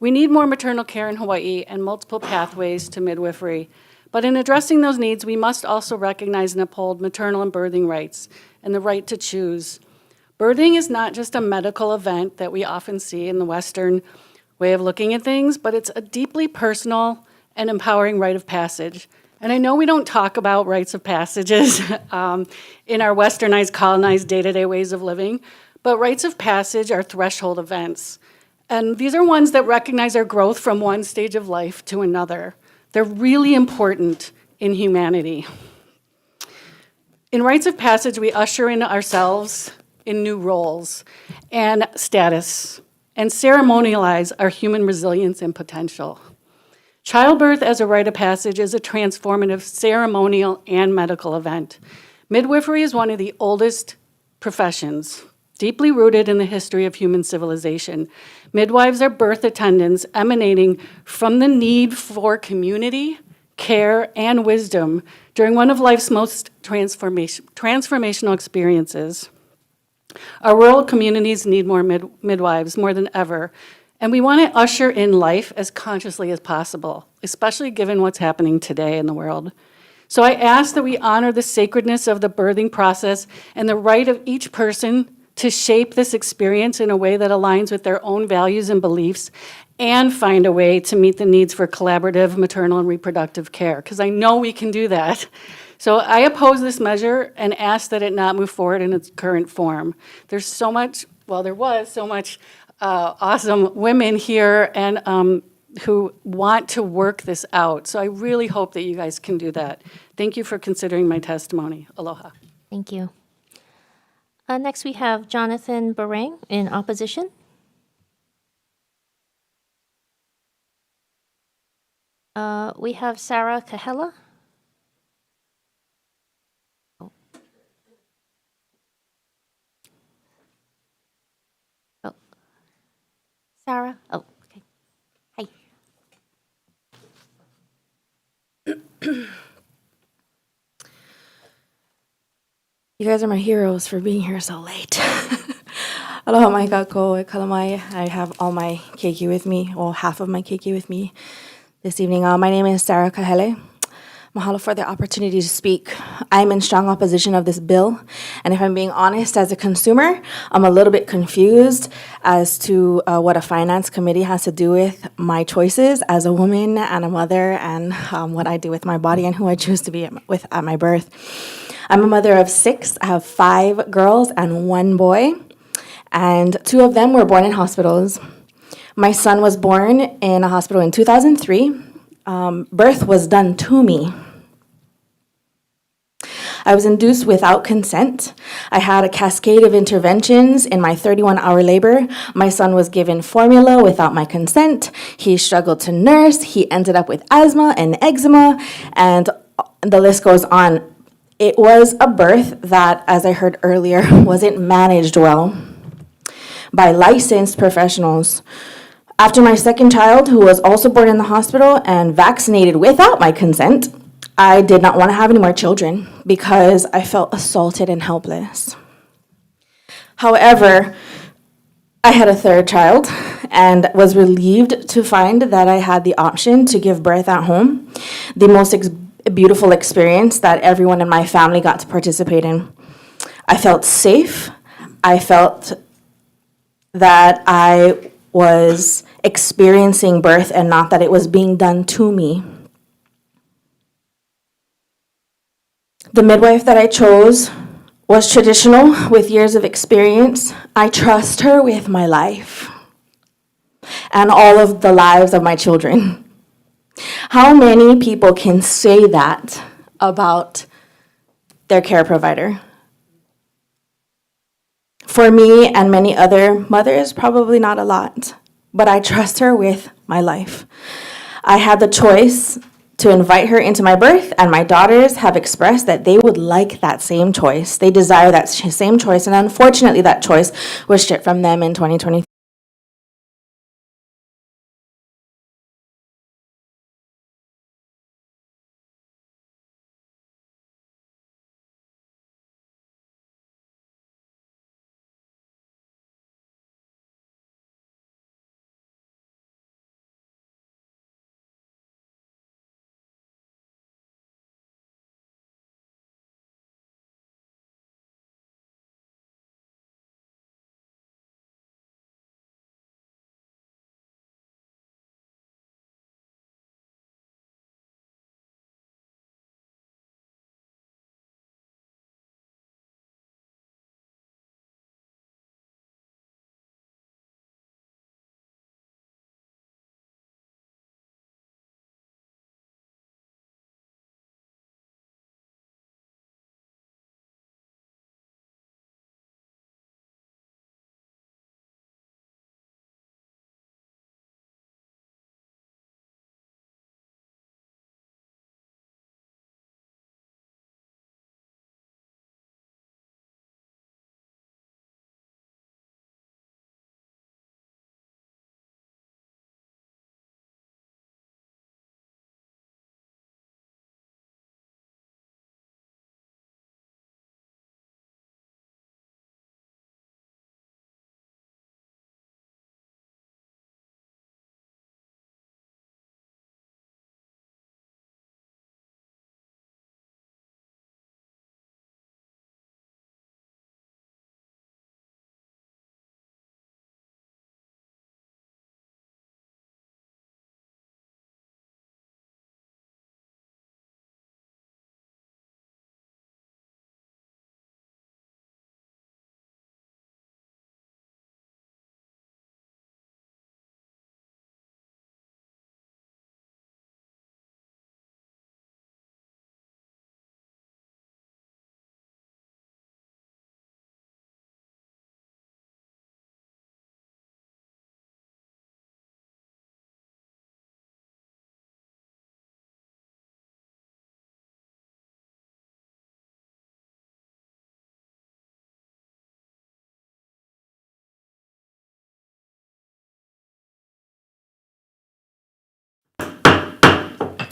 We need more maternal care in Hawaii and multiple pathways to midwifery. But in addressing those needs, we must also recognize and uphold maternal and birthing rights and the right to choose. Birthing is not just a medical event that we often see in the Western way of looking at things, but it's a deeply personal and empowering rite of passage. And I know we don't talk about rites of passages in our westernized, colonized day-to-day ways of living, but rites of passage are threshold events. And these are ones that recognize our growth from one stage of life to another. They're really important in humanity. In rites of passage, we usher in ourselves in new roles and status, and ceremonialize our human resilience and potential. Childbirth as a rite of passage is a transformative ceremonial and medical event. Midwifery is one of the oldest professions, deeply rooted in the history of human civilization. Midwives are birth attendants emanating from the need for community, care, and wisdom during one of life's most transformational experiences. Our rural communities need more midwives more than ever, And we want to usher in life as consciously as possible, especially given what's happening today in the world. So I ask that we honor the sacredness of the birthing process and the right of each person to shape this experience in a way that aligns with their own values and beliefs, and find a way to meet the needs for collaborative maternal and reproductive care, because I know we can do that. So I oppose this measure and ask that it not move forward in its current form. There's so much, well, there was so much awesome women here and who want to work this out. So I really hope that you guys can do that. Thank you for considering my testimony. Aloha. Thank you. Next, we have Jonathan Barang in opposition. We have Sarah Kahela. Oh. Oh. Sarah? Oh, okay. Hi. You guys are my heroes for being here so late. Aloha mai kako e kalamai. I have all my keiki with me, well, half of my keiki with me this evening. My name is Sarah Kahele. Mahalo for the opportunity to speak. I'm in strong opposition of this bill, and if I'm being honest, as a consumer, I'm a little bit confused as to what a finance committee has to do with my choices as a woman and a mother, and what I do with my body and who I choose to be with at my birth. I'm a mother of 6. I have 5 girls and 1 boy, and 2 of them were born in hospitals. My son was born in a hospital in 2003. Birth was done to me. I was induced without consent. I had a cascade of interventions in my 31-hour labor. My son was given formula without my consent. He struggled to nurse. He ended up with asthma and eczema, and the list goes on. It was a birth that, as I heard earlier, wasn't managed well by licensed professionals. After my second child, who was also born in the hospital and vaccinated without my consent, I did not want to have any more children because I felt assaulted and helpless. However, I had a 3rd child and was relieved to find that I had the option to give birth at home, the most beautiful experience that everyone in my family got to participate in. I felt safe. I felt that I was experiencing birth and not that it was being done to me. The midwife that I chose was traditional with years of experience. I trust her with my life and all of the lives of my children. How many people can say that about their care provider? For me and many other mothers, probably not a lot, but I trust her with my life. I had the choice to invite her into my birth, and my daughters have expressed that they would like that same choice. They desire that same choice, and unfortunately that choice was stripped from them in 2023.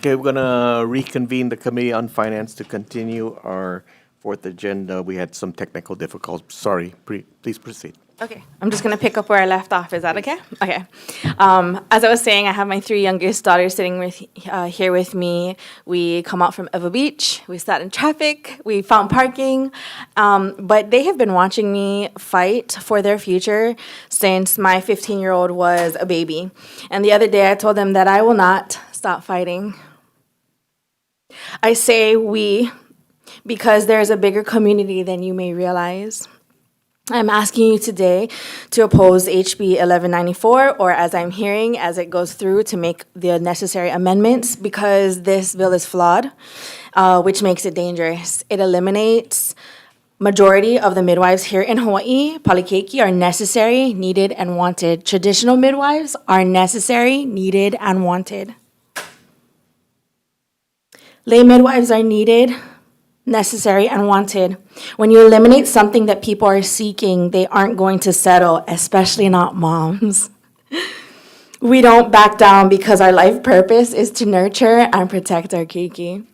Okay, we're gonna reconvene the Committee on Finance to continue our fourth agenda. We had some technical difficulties. Sorry, please proceed. Okay, I'm just gonna pick up where I left off. Is that okay? Okay. As I was saying, I have my 3 youngest daughters sitting here with me. We come out from Evo Beach. We sat in traffic. We found parking. But they have been watching me fight for their future since my 15-year-old was a baby. And the other day, I told them that I will not stop fighting. I say we because there's a bigger community than you may realize. I'm asking you today to oppose HB 1194, or as I'm hearing, as it goes through, to make the necessary amendments, because this bill is flawed, which makes it dangerous. It eliminates majority of the midwives here in Hawaii. Palikeiki are necessary, needed, and wanted. Traditional midwives are necessary, needed, and wanted. Lay midwives are needed, necessary, and wanted. When you eliminate something that people are seeking, they aren't going to settle, especially not moms. We don't back down because our life purpose is to nurture and protect our keiki.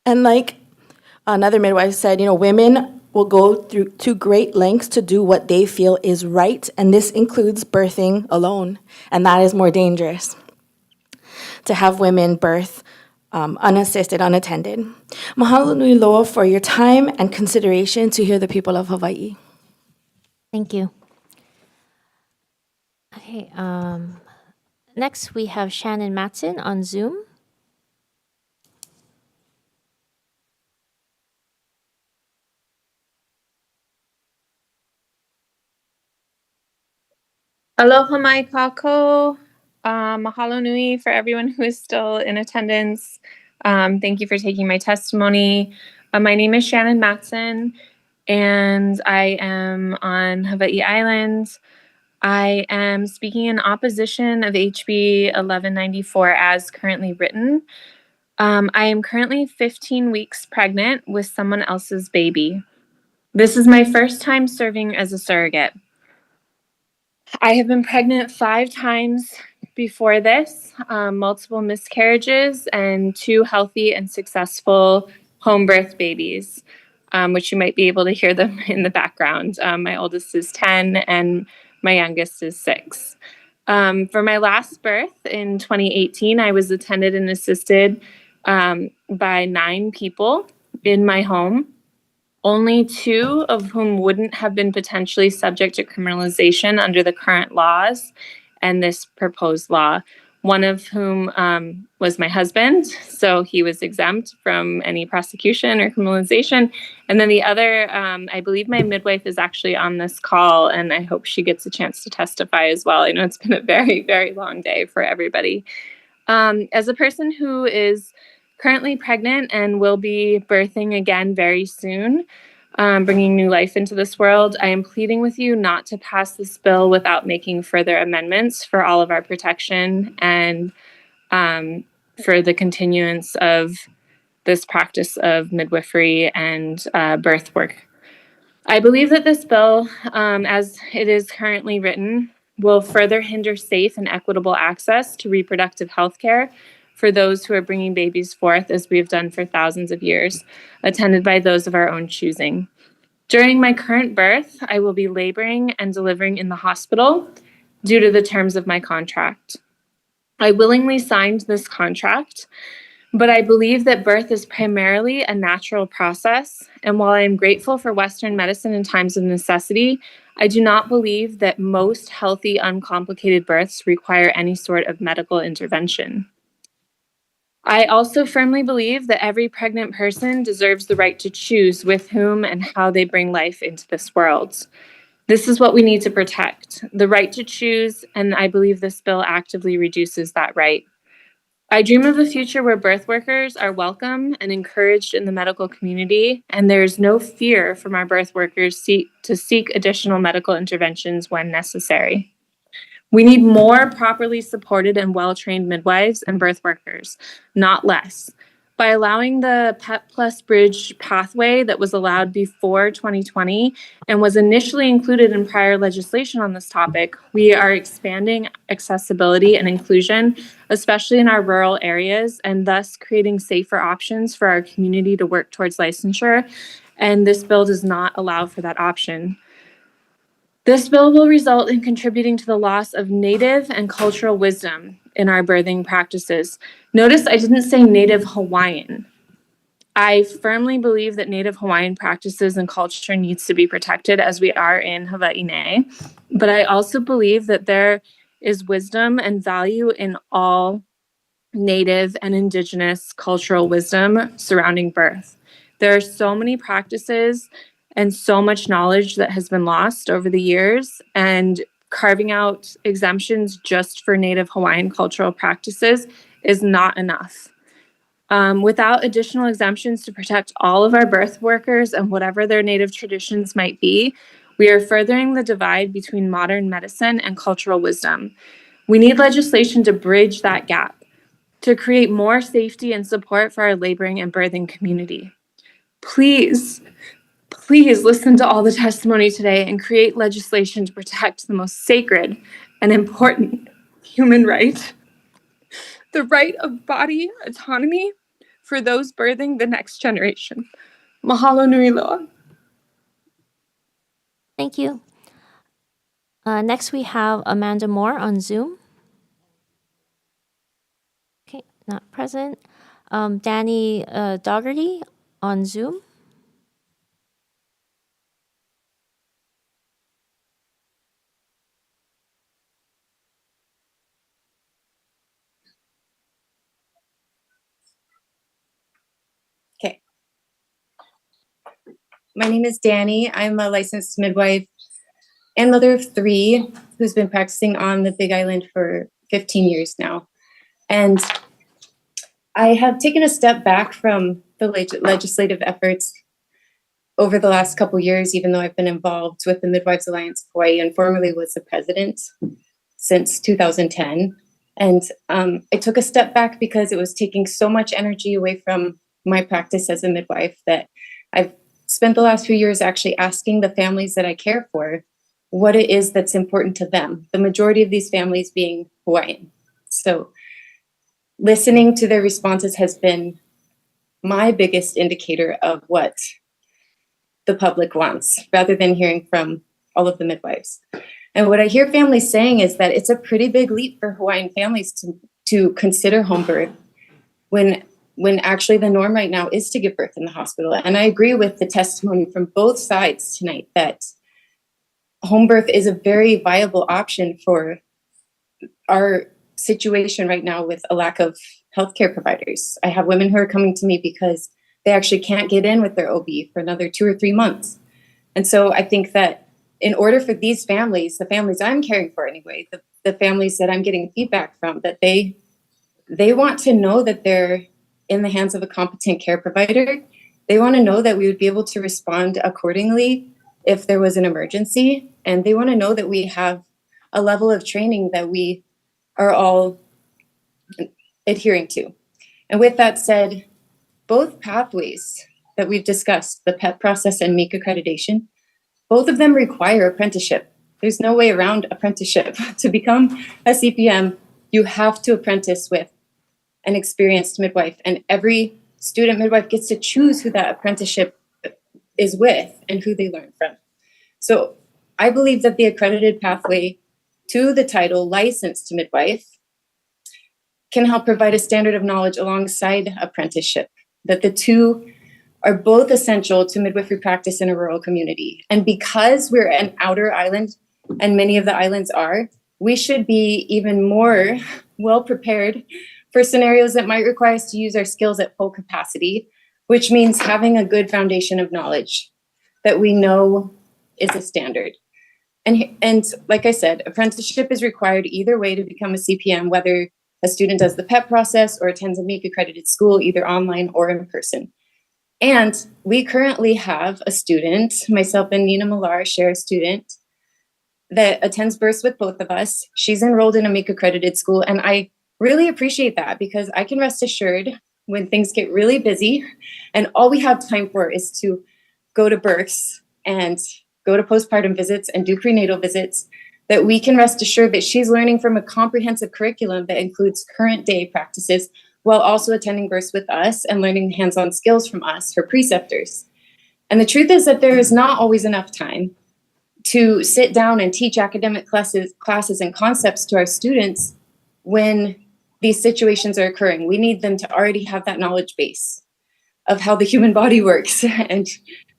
And like another midwife said, women will go through to great lengths to do what they feel is right, and this includes birthing alone, and that is more dangerous. To have women birth unassisted, unattended. Mahalo nui loa for your time and consideration to hear the people of Hawaii. Thank you. Okay, next we have Shannon Matson on Zoom. Aloha mai kako. Mahalo nui for everyone who is still in attendance. Thank you for taking my testimony. My name is Shannon Matson, and I am on Hawaii Island. I am speaking in opposition of HB 1194 as currently written. I am currently 15 weeks pregnant with someone else's baby. This is my first time serving as a surrogate. I have been pregnant 5 times before this, multiple miscarriages, and 2 healthy and successful home birth babies, which you might be able to hear them in the background. My oldest is 10 and my youngest is 6. For my last birth in 2018, I was attended and assisted by 9 people in my home. Only 2 of whom wouldn't have been potentially subject to criminalization under the current laws and this proposed law. One of whom was my husband, so he was exempt from any prosecution or criminalization. And then the other, I believe my midwife is actually on this call, and I hope she gets a chance to testify as well. I know it's been a very, very long day for everybody. As a person who is currently pregnant and will be birthing again very soon, bringing new life into this world, I am pleading with you not to pass this bill without making further amendments for all of our protection and for the continuance of this practice of midwifery and birth work. I believe that this bill, as it is currently written, will further hinder safe and equitable access to reproductive health care for those who are bringing babies forth, as we have done for thousands of years, attended by those of our own choosing. During my current birth, I will be laboring and delivering in the hospital due to the terms of my contract. I willingly signed this contract, but I believe that birth is primarily a natural process, and while I am grateful for Western medicine in times of necessity, I do not believe that most healthy, uncomplicated births require any sort of medical intervention. I also firmly believe that every pregnant person deserves the right to choose with whom and how they bring life into this world. This is what we need to protect, the right to choose, and I believe this bill actively reduces that right. I dream of a future where birth workers are welcome and encouraged in the medical community, and there is no fear from our birth workers to seek additional medical interventions when necessary. We need more properly supported and well-trained midwives and birth workers, not less. By allowing the PEP Plus Bridge pathway that was allowed before 2020 and was initially included in prior legislation on this topic, we are expanding accessibility and inclusion, especially in our rural areas, and thus creating safer options for our community to work towards licensure. And this bill does not allow for that option. This bill will result in contributing to the loss of Native and cultural wisdom in our birthing practices. Notice I didn't say Native Hawaiian. I firmly believe that Native Hawaiian practices and culture needs to be protected as we are in Hawaii, but I also believe that there is wisdom and value in all Native and Indigenous cultural wisdom surrounding birth. There are so many practices and so much knowledge that has been lost over the years, and carving out exemptions just for Native Hawaiian cultural practices is not enough. Without additional exemptions to protect all of our birth workers and whatever their Native traditions might be, we are furthering the divide between modern medicine and cultural wisdom. We need legislation to bridge that gap, to create more safety and support for our laboring and birthing community. Please listen to all the testimony today and create legislation to protect the most sacred and important human right, the right of body autonomy for those birthing the next generation. Mahalo nui loa. Thank you. Next, we have Amanda Moore on Zoom. Okay, not present. Danny Dougherty on Zoom. Okay. My name is Danny. I'm a licensed midwife and mother of 3 who's been practicing on the Big Island for 15 years now. And I have taken a step back from the legislative efforts over the last couple years, even though I've been involved with the Midwives Alliance of Hawaii and formerly was the president since 2010. And I took a step back because it was taking so much energy away from my practice as a midwife that I've spent the last few years actually asking the families that I care for what it is that's important to them, the majority of these families being Hawaiian. So listening to their responses has been my biggest indicator of what the public wants, rather than hearing from all of the midwives. And what I hear families saying is that it's a pretty big leap for Hawaiian families to consider home birth when actually the norm right now is to give birth in the hospital. And I agree with the testimony from both sides tonight that home birth is a very viable option for our situation right now with a lack of healthcare providers. I have women who are coming to me because they actually can't get in with their OB for another 2 or 3 months. And so I think that in order for these families, the families I'm caring for anyway, the families that I'm getting feedback from, that they want to know that they're in the hands of a competent care provider. They want to know that we would be able to respond accordingly if there was an emergency. And they want to know that we have a level of training that we are all adhering to. And with that said, both pathways that we've discussed, the PEP process and MEC accreditation, both of them require apprenticeship. There's no way around apprenticeship. To become a CPM, you have to apprentice with an experienced midwife, and every student midwife gets to choose who that apprenticeship is with and who they learn from. So I believe that the accredited pathway to the title licensed midwife can help provide a standard of knowledge alongside apprenticeship, that the two are both essential to midwifery practice in a rural community. And because we're an outer island, and many of the islands are, we should be even more well prepared for scenarios that might require us to use our skills at full capacity, which means having a good foundation of knowledge that we know is a standard. And like I said, apprenticeship is required either way to become a CPM, whether a student does the PEP process or attends a MEC accredited school, either online or in person. And we currently have a student, myself and Nina Millar share a student that attends births with both of us. She's enrolled in a MEC accredited school, and I really appreciate that because I can rest assured when things get really busy and all we have time for is to go to births and go to postpartum visits and do prenatal visits, that we can rest assured that she's learning from a comprehensive curriculum that includes current day practices while also attending births with us and learning hands-on skills from us, her preceptors. And the truth is that there is not always enough time to sit down and teach academic classes and concepts to our students when these situations are occurring. We need them to already have that knowledge base of how the human body works and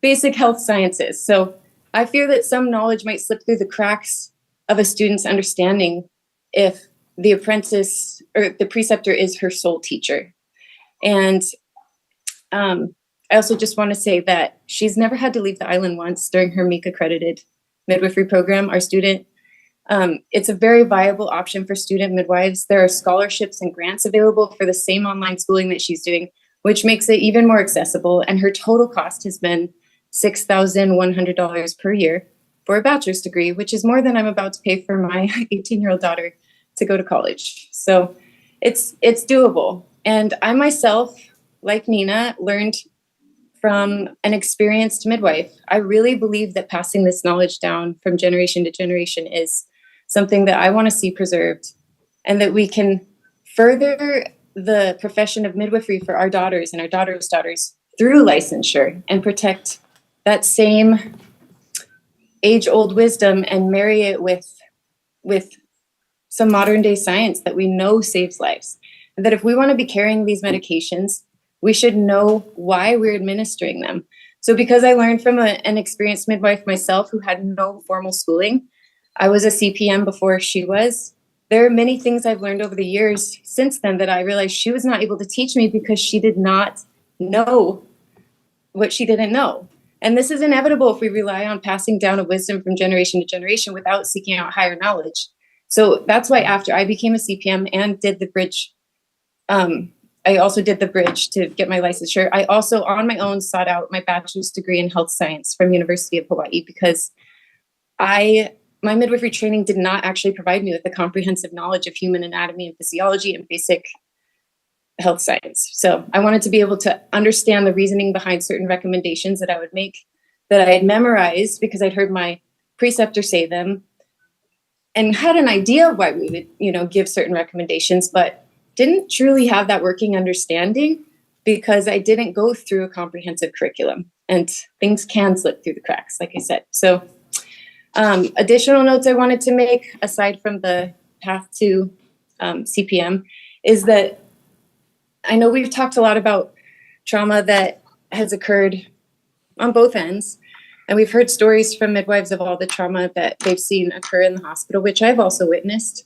basic health sciences. So I fear that some knowledge might slip through the cracks of a student's understanding if the apprentice or the preceptor is her sole teacher. And I also just want to say that she's never had to leave the island once during her MEC accredited midwifery program. Our student, it's a very viable option for student midwives. There are scholarships and grants available for the same online schooling that she's doing, which makes it even more accessible. And her total cost has been $6,100 per year for a bachelor's degree, which is more than I'm about to pay for my 18-year-old daughter to go to college. So it's doable. And I myself, like Nina, learned from an experienced midwife. I really believe that passing this knowledge down from generation to generation is something that I want to see preserved, and that we can further the profession of midwifery for our daughters and our daughters' daughters through licensure and protect that same age-old wisdom and marry it with some modern day science that we know saves lives. And that if we want to be carrying these medications, we should know why we're administering them. So because I learned from an experienced midwife myself who had no formal schooling, I was a CPM before she was. There are many things I've learned over the years since then that I realized she was not able to teach me because she did not know what she didn't know. And this is inevitable if we rely on passing down a wisdom from generation to generation without seeking out higher knowledge. So that's why after I became a CPM and did the bridge, I also did the bridge to get my licensure. I also, on my own, sought out my bachelor's degree in health science from University of Hawaii because my midwifery training did not actually provide me with a comprehensive knowledge of human anatomy and physiology and basic health science. So I wanted to be able to understand the reasoning behind certain recommendations that I would make, that I had memorized because I'd heard my preceptor say them and had an idea of why we would, give certain recommendations, but didn't truly have that working understanding because I didn't go through a comprehensive curriculum, and things can slip through the cracks, like I said. So additional notes I wanted to make, aside from the path to CPM, is that I know we've talked a lot about trauma that has occurred on both ends, and we've heard stories from midwives of all the trauma that they've seen occur in the hospital, which I've also witnessed.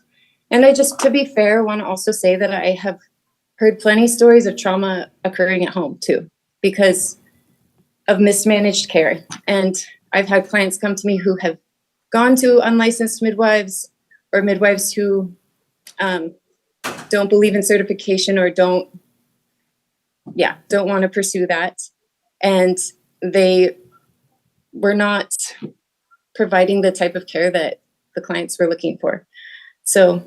And I just, to be fair, want to also say that I have heard plenty of stories of trauma occurring at home too, because of mismanaged care. And I've had clients come to me who have gone to unlicensed midwives or midwives who don't believe in certification or don't want to pursue that. And they were not providing the type of care that the clients were looking for. So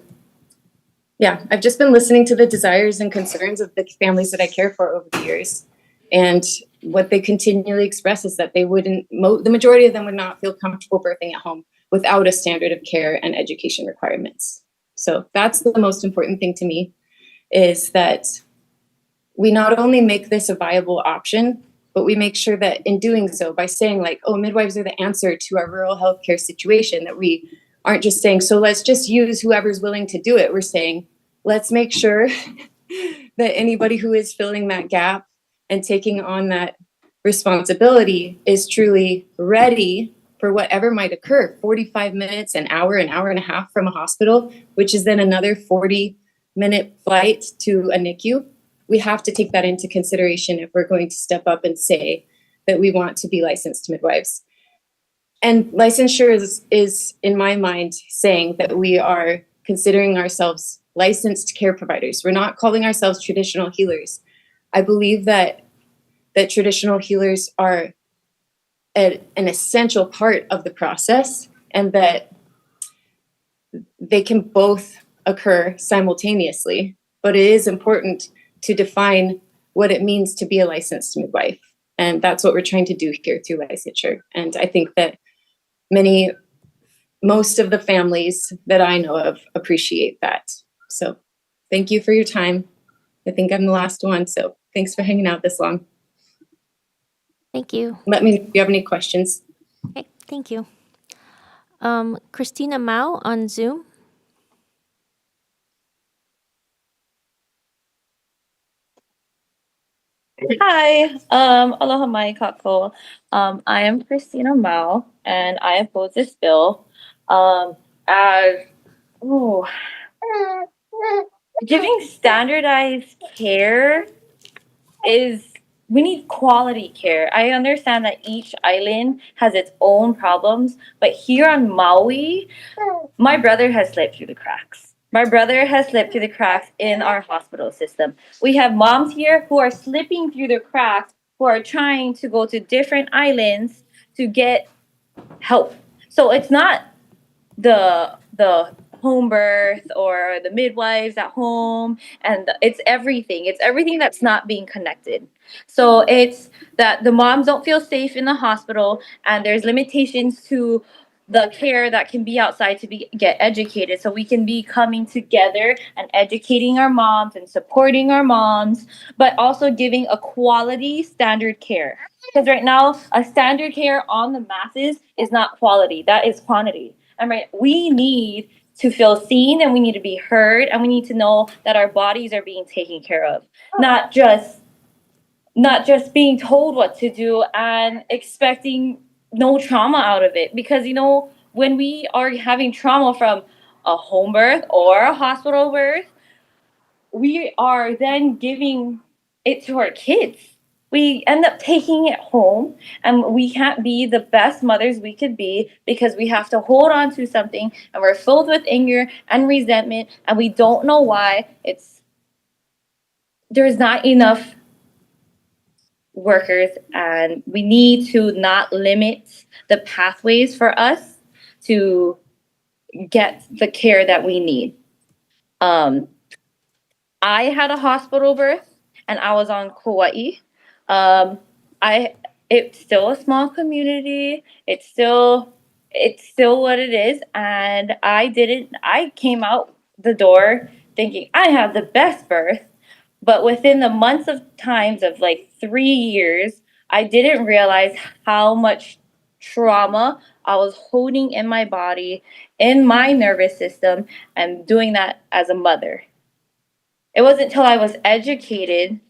yeah, I've just been listening to the desires and concerns of the families that I care for over the years. And what they continually express is that they the majority of them would not feel comfortable birthing at home without a standard of care and education requirements. So that's the most important thing to me, is that we not only make this a viable option, but we make sure that in doing so, by saying like, oh, midwives are the answer to our rural healthcare situation, that we aren't just saying, so let's just use whoever's willing to do it. We're saying, let's make sure that anybody who is filling that gap and taking on that responsibility is truly ready for whatever might occur. 45 minutes, an hour and a half from a hospital, which is then another 40-minute flight to a NICU. We have to take that into consideration if we're going to step up and say that we want to be licensed midwives. And licensure is, in my mind, saying that we are considering ourselves licensed care providers. We're not calling ourselves traditional healers. I believe that traditional healers are an essential part of the process, and that they can both occur simultaneously. But it is important to define what it means to be a licensed midwife. And that's what we're trying to do here through licensure. And I think that most of the families that I know of appreciate that. So thank you for your time. I think I'm the last one, so thanks for hanging out this long. Thank you. Let me know if you have any questions. Okay, thank you. Christina Mao on Zoom. Hi, aloha mai kako. I am Christina Mao, and I oppose this bill. As giving standardized care we need quality care. I understand that each island has its own problems, but here on Maui, my brother has slipped through the cracks. My brother has slipped through the cracks in our hospital system. We have moms here who are slipping through the cracks, who are trying to go to different islands to get help. So it's not the home birth or the midwives at home, and it's everything that's not being connected. So it's that the moms don't feel safe in the hospital, and there's limitations to the care that can be outside to get educated. So we can be coming together and educating our moms and supporting our moms, but also giving a quality standard care. Because right now, a standard care on the masses is not quality, that is quantity. And right, we need to feel seen, and we need to be heard, and we need to know that our bodies are being taken care of, not just being told what to do and expecting no trauma out of it. Because when we are having trauma from a home birth or a hospital birth, we are then giving it to our kids. We end up taking it home, and we can't be the best mothers we could be because we have to hold on to something, and we're filled with anger and resentment, and we don't know why. There's not enough workers, and we need to not limit the pathways for us to get the care that we need. I had a hospital birth, and I was on Kauai. It's still a small community. It's still what it is, and I came out the door thinking I have the best birth, but within the months of times of like 3 years, I didn't realize how much trauma I was holding in my body, in my nervous system, and doing that as a mother. It wasn't until I was educated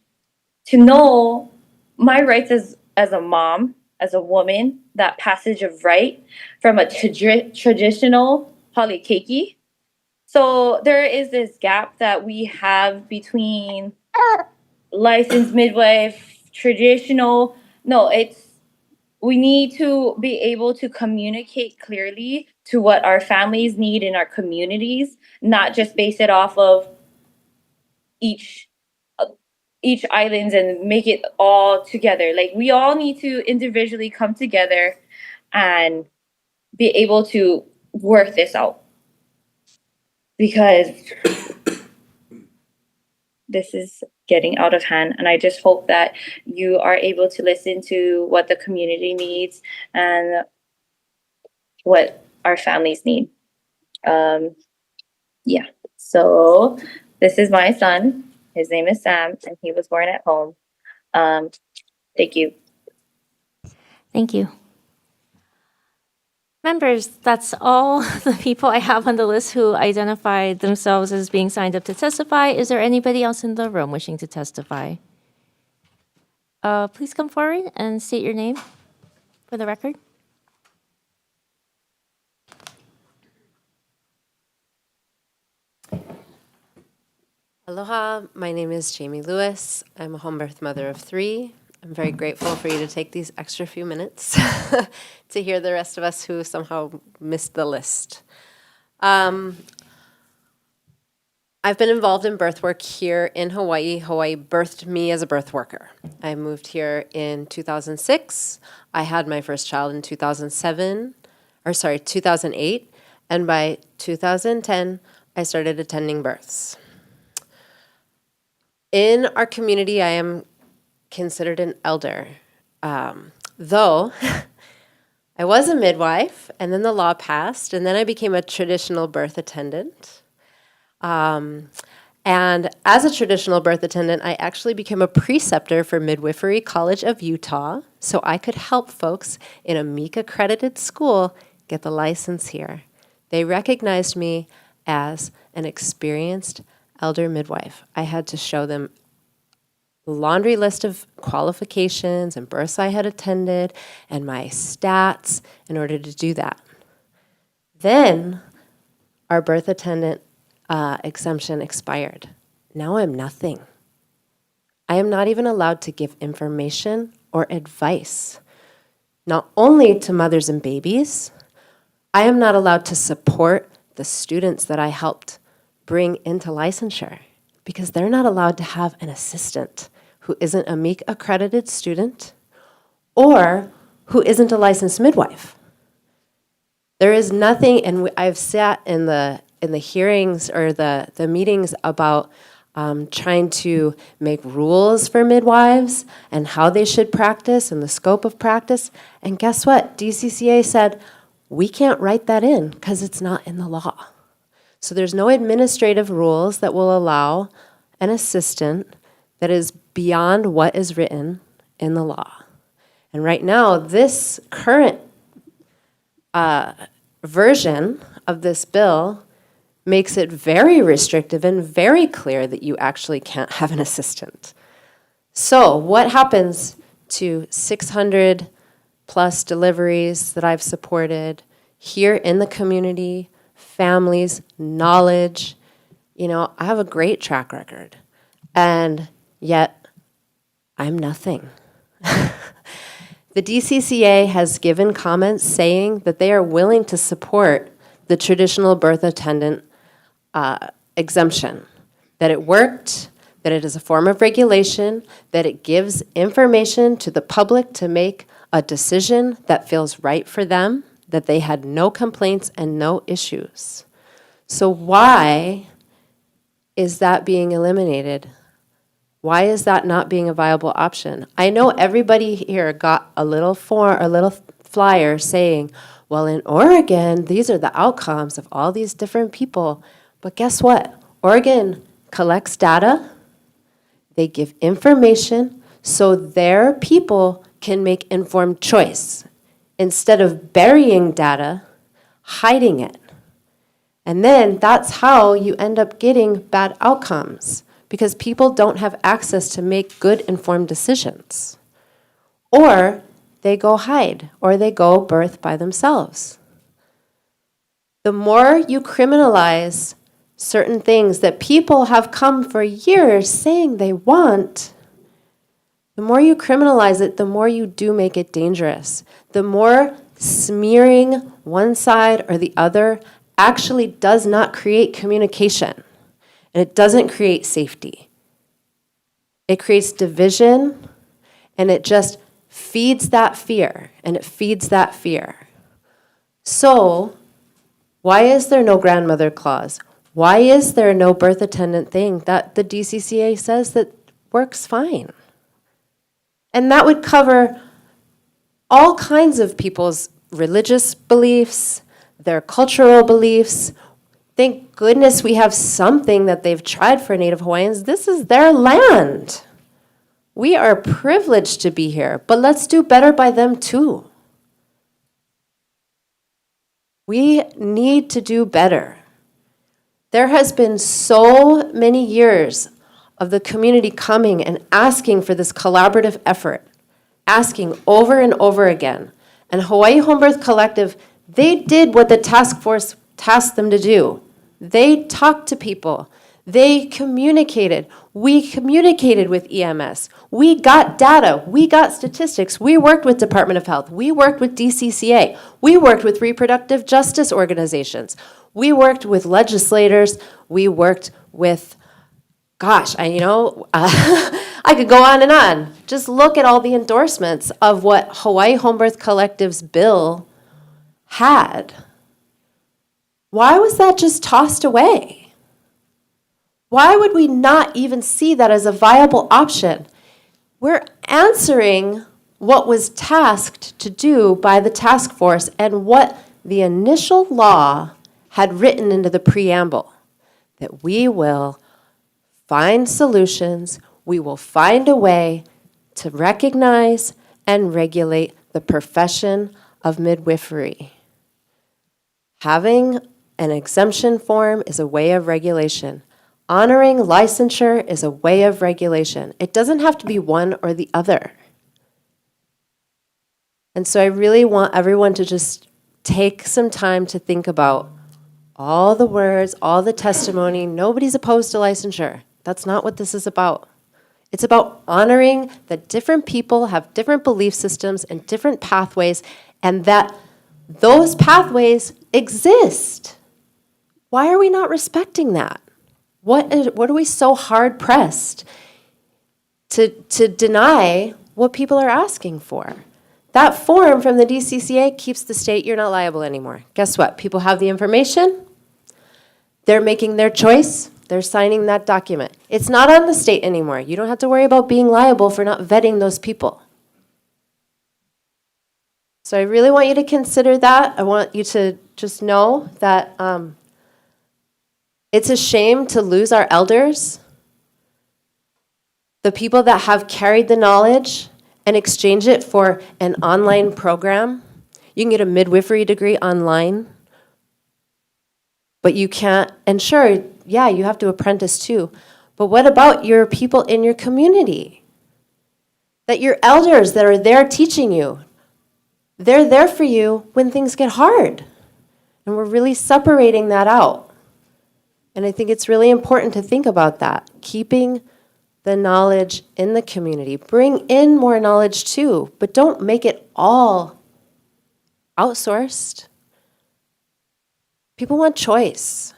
to know my rights as a mom, as a woman, that passage of right from a traditional halikeiki. So there is this gap that we have between licensed midwife, traditional. No, we need to be able to communicate clearly to what our families need in our communities, not just base it off of each islands and make it all together. Like, we all need to individually come together and be able to work this out, because this is getting out of hand, and I just hope that you are able to listen to what the community needs and what our families need. Yeah, so this is my son. His name is Sam, and he was born at home. Thank you. Thank you. Members, that's all the people I have on the list who identified themselves as being signed up to testify. Is there anybody else in the room wishing to testify? Please come forward and state your name for the record. Aloha, my name is Jamie Lewis. I'm a home birth mother of 3. I'm very grateful for you to take these extra few minutes to hear the rest of us who somehow missed the list. I've been involved in birth work here in Hawaii. Hawaii birthed me as a birth worker. I moved here in 2006. I had my first child in 2008. And by 2010, I started attending births. In our community, I am considered an elder. Though I was a midwife, and then the law passed, and then I became a traditional birth attendant. And as a traditional birth attendant, I actually became a preceptor for Midwifery College of Utah, so I could help folks in a MEEC-accredited school get the license here. They recognized me as an experienced elder midwife. I had to show them a laundry list of qualifications and births I had attended and my stats in order to do that. Then our birth attendant exemption expired. Now I'm nothing. I am not even allowed to give information or advice, not only to mothers and babies. I am not allowed to support the students that I helped bring into licensure because they're not allowed to have an assistant who isn't a MEEC accredited student or who isn't a licensed midwife. There is nothing, and I've sat in the hearings or the meetings about trying to make rules for midwives and how they should practice and the scope of practice. And guess what? DCCA said, we can't write that in because it's not in the law. So there's no administrative rules that will allow an assistant that is beyond what is written in the law. And right now, this current version of this bill makes it very restrictive and very clear that you actually can't have an assistant. So what happens to 600 plus deliveries that I've supported here in the community, families, knowledge? You know, I have a great track record, and yet I'm nothing. The DCCA has given comments saying that they are willing to support the traditional birth attendant exemption, that it worked, that it is a form of regulation, that it gives information to the public to make a decision that feels right for them, that they had no complaints and no issues. So why is that being eliminated? Why is that not being a viable option? I know everybody here got a little flyer saying, well, in Oregon, these are the outcomes of all these different people. But guess what? Oregon collects data. They give information so their people can make informed choice instead of burying data, hiding it. And then that's how you end up getting bad outcomes, because people don't have access to make good informed decisions. Or they go hide, or they go birth by themselves. The more you criminalize certain things that people have come for years saying they want, the more you criminalize it, the more you do make it dangerous. The more smearing one side or the other actually does not create communication. And it doesn't create safety. It creates division, and it just feeds that fear, and it feeds that fear. So, why is there no grandmother clause? Why is there no birth attendant thing that the DCCA says that works fine? And that would cover all kinds of people's religious beliefs, their cultural beliefs. Thank goodness we have something that they've tried for Native Hawaiians. This is their land. We are privileged to be here, but let's do better by them too. We need to do better. There has been so many years of the community coming and asking for this collaborative effort, asking over and over again. And Hawaii Home Birth Collective, they did what the task force tasked them to do. They talked to people. They communicated. We communicated with EMS. We got data. We got statistics. We worked with Department of Health. We worked with DCCA. We worked with reproductive justice organizations. We worked with legislators. We worked with, I could go on and on. Just look at all the endorsements of what Hawaii Home Birth Collective's bill had. Why was that just tossed away? Why would we not even see that as a viable option? We're answering what was tasked to do by the task force and what the initial law had written into the preamble, that we will find solutions, we will find a way to recognize and regulate the profession of midwifery. Having an exemption form is a way of regulation. Honoring licensure is a way of regulation. It doesn't have to be one or the other. And so I really want everyone to just take some time to think about all the words, all the testimony. Nobody's opposed to licensure. That's not what this is about. It's about honoring that different people have different belief systems and different pathways, and that those pathways exist. Why are we not respecting that? What are we so hard pressed to deny what people are asking for? That form from the DCCA keeps the state, you're not liable anymore. Guess what? People have the information. They're making their choice. They're signing that document. It's not on the state anymore. You don't have to worry about being liable for not vetting those people. So I really want you to consider that. I want you to just know that it's a shame to lose our elders, the people that have carried the knowledge and exchange it for an online program. You can get a midwifery degree online, but you can't, and sure, yeah, you have to apprentice too. But what about your people in your community? That your elders that are there teaching you, they're there for you when things get hard. And we're really separating that out. And I think it's really important to think about that, keeping the knowledge in the community. Bring in more knowledge too, but don't make it all outsourced. People want choice.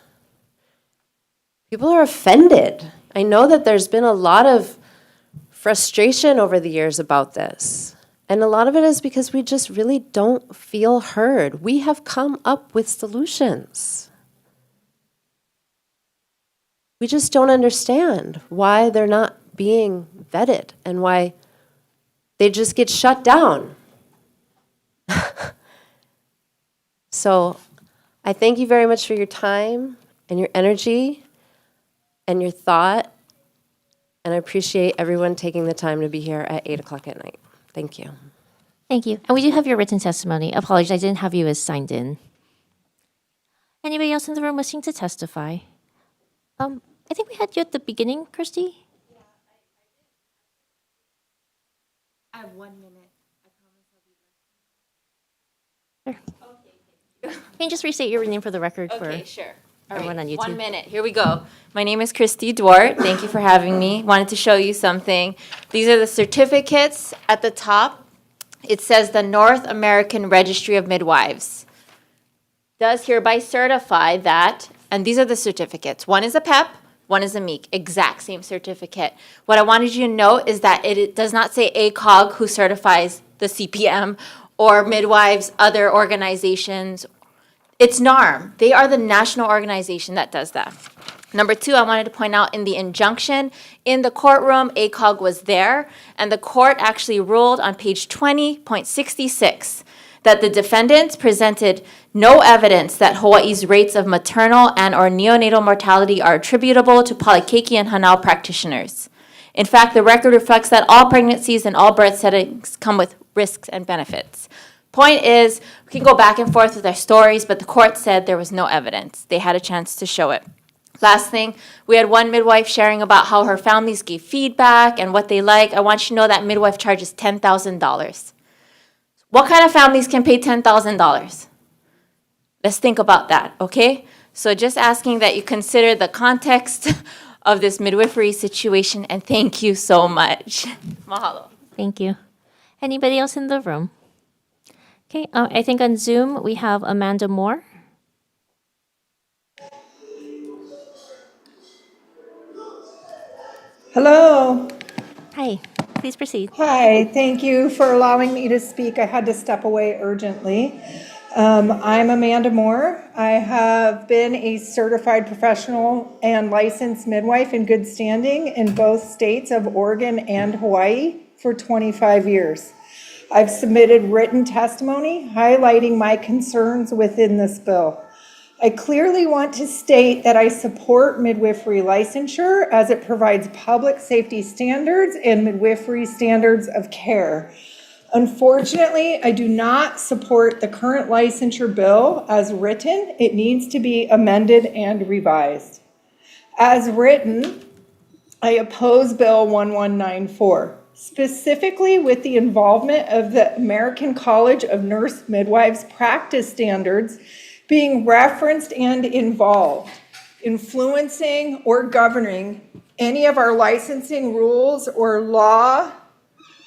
People are offended. I know that there's been a lot of frustration over the years about this. And a lot of it is because we just really don't feel heard. We have come up with solutions. We just don't understand why they're not being vetted and why they just get shut down. So I thank you very much for your time and your energy and your thought. And I appreciate everyone taking the time to be here at 8 o'clock at night. Thank you. Thank you. And we do have your written testimony. Apologies, I didn't have you as signed in. Anybody else in the room wishing to testify? I think we had you at the beginning, Christy. I have 1 minute. Can you just restate your name for the record Okay, for sure. everyone on YouTube? 1 minute. Here we go. My name is Christy Dwart. Thank you for having me. Wanted to show you something. These are the certificates at the top. It says the North American Registry of Midwives does hereby certify that, and these are the certificates. One is a PEP, one is a MEEK, exact same certificate. What I wanted you to know is that it does not say ACOG who certifies the CPM or midwives, other organizations. It's NARM. They are the national organization that does that. Number two, I wanted to point out in the injunction, in the courtroom, ACOG was there, and the court actually ruled on page 20.66 that the defendants presented no evidence that Hawaii's rates of maternal and or neonatal mortality are attributable to polykeiki and Hanau practitioners. In fact, the record reflects that all pregnancies and all birth settings come with risks and benefits. Point is, we can go back and forth with our stories, but the court said there was no evidence. They had a chance to show it. Last thing, we had one midwife sharing about how her families gave feedback and what they like. I want you to know that midwife charges $10,000. What kind of families can pay $10,000? Let's think about that, okay? So just asking that you consider the context of this midwifery situation, and thank you so much. Mahalo. Thank you. Anybody else in the room? Okay, I think on Zoom we have Amanda Moore. Hello. Hi, please proceed. Hi, thank you for allowing me to speak. I had to step away urgently. I'm Amanda Moore. I have been a certified professional and licensed midwife in good standing in both states of Oregon and Hawaii for 25 years. I've submitted written testimony highlighting my concerns within this bill. I clearly want to state that I support midwifery licensure as it provides public safety standards and midwifery standards of care. Unfortunately, I do not support the current licensure bill as written. It needs to be amended and revised. As written, I oppose Bill 1194, specifically with the involvement of the American College of Nurse Midwives practice standards being referenced and involved, influencing or governing any of our licensing rules or law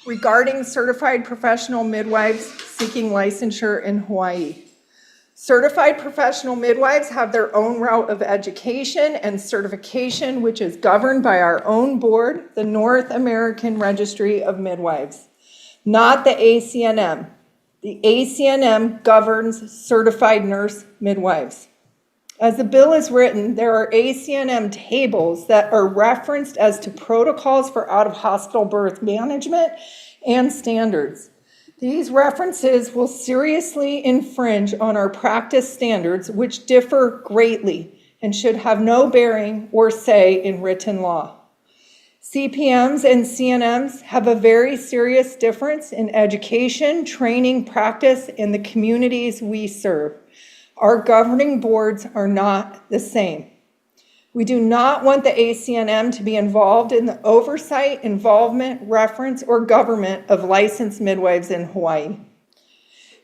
regarding certified professional midwives seeking licensure in Hawaii. Certified professional midwives have their own route of education and certification, which is governed by our own board, the North American Registry of Midwives, not the ACNM. The ACNM governs certified nurse midwives. As the bill is written, there are ACNM tables that are referenced as to protocols for out-of-hospital birth management and standards. These references will seriously infringe on our practice standards, which differ greatly and should have no bearing or say in written law. CPMs and CNMs have a very serious difference in education, training, practice in the communities we serve. Our governing boards are not the same. We do not want the ACNM to be involved in the oversight, involvement, reference, or government of licensed midwives in Hawaii.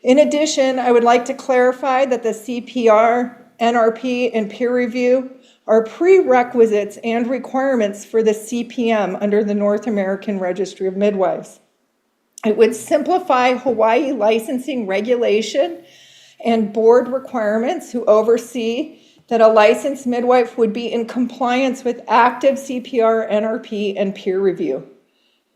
In addition, I would like to clarify that the CPR, NRP, and peer review are prerequisites and requirements for the CPM under the North American Registry of Midwives. It would simplify Hawaii licensing regulation and board requirements who oversee that a licensed midwife would be in compliance with active CPR, NRP, and peer review.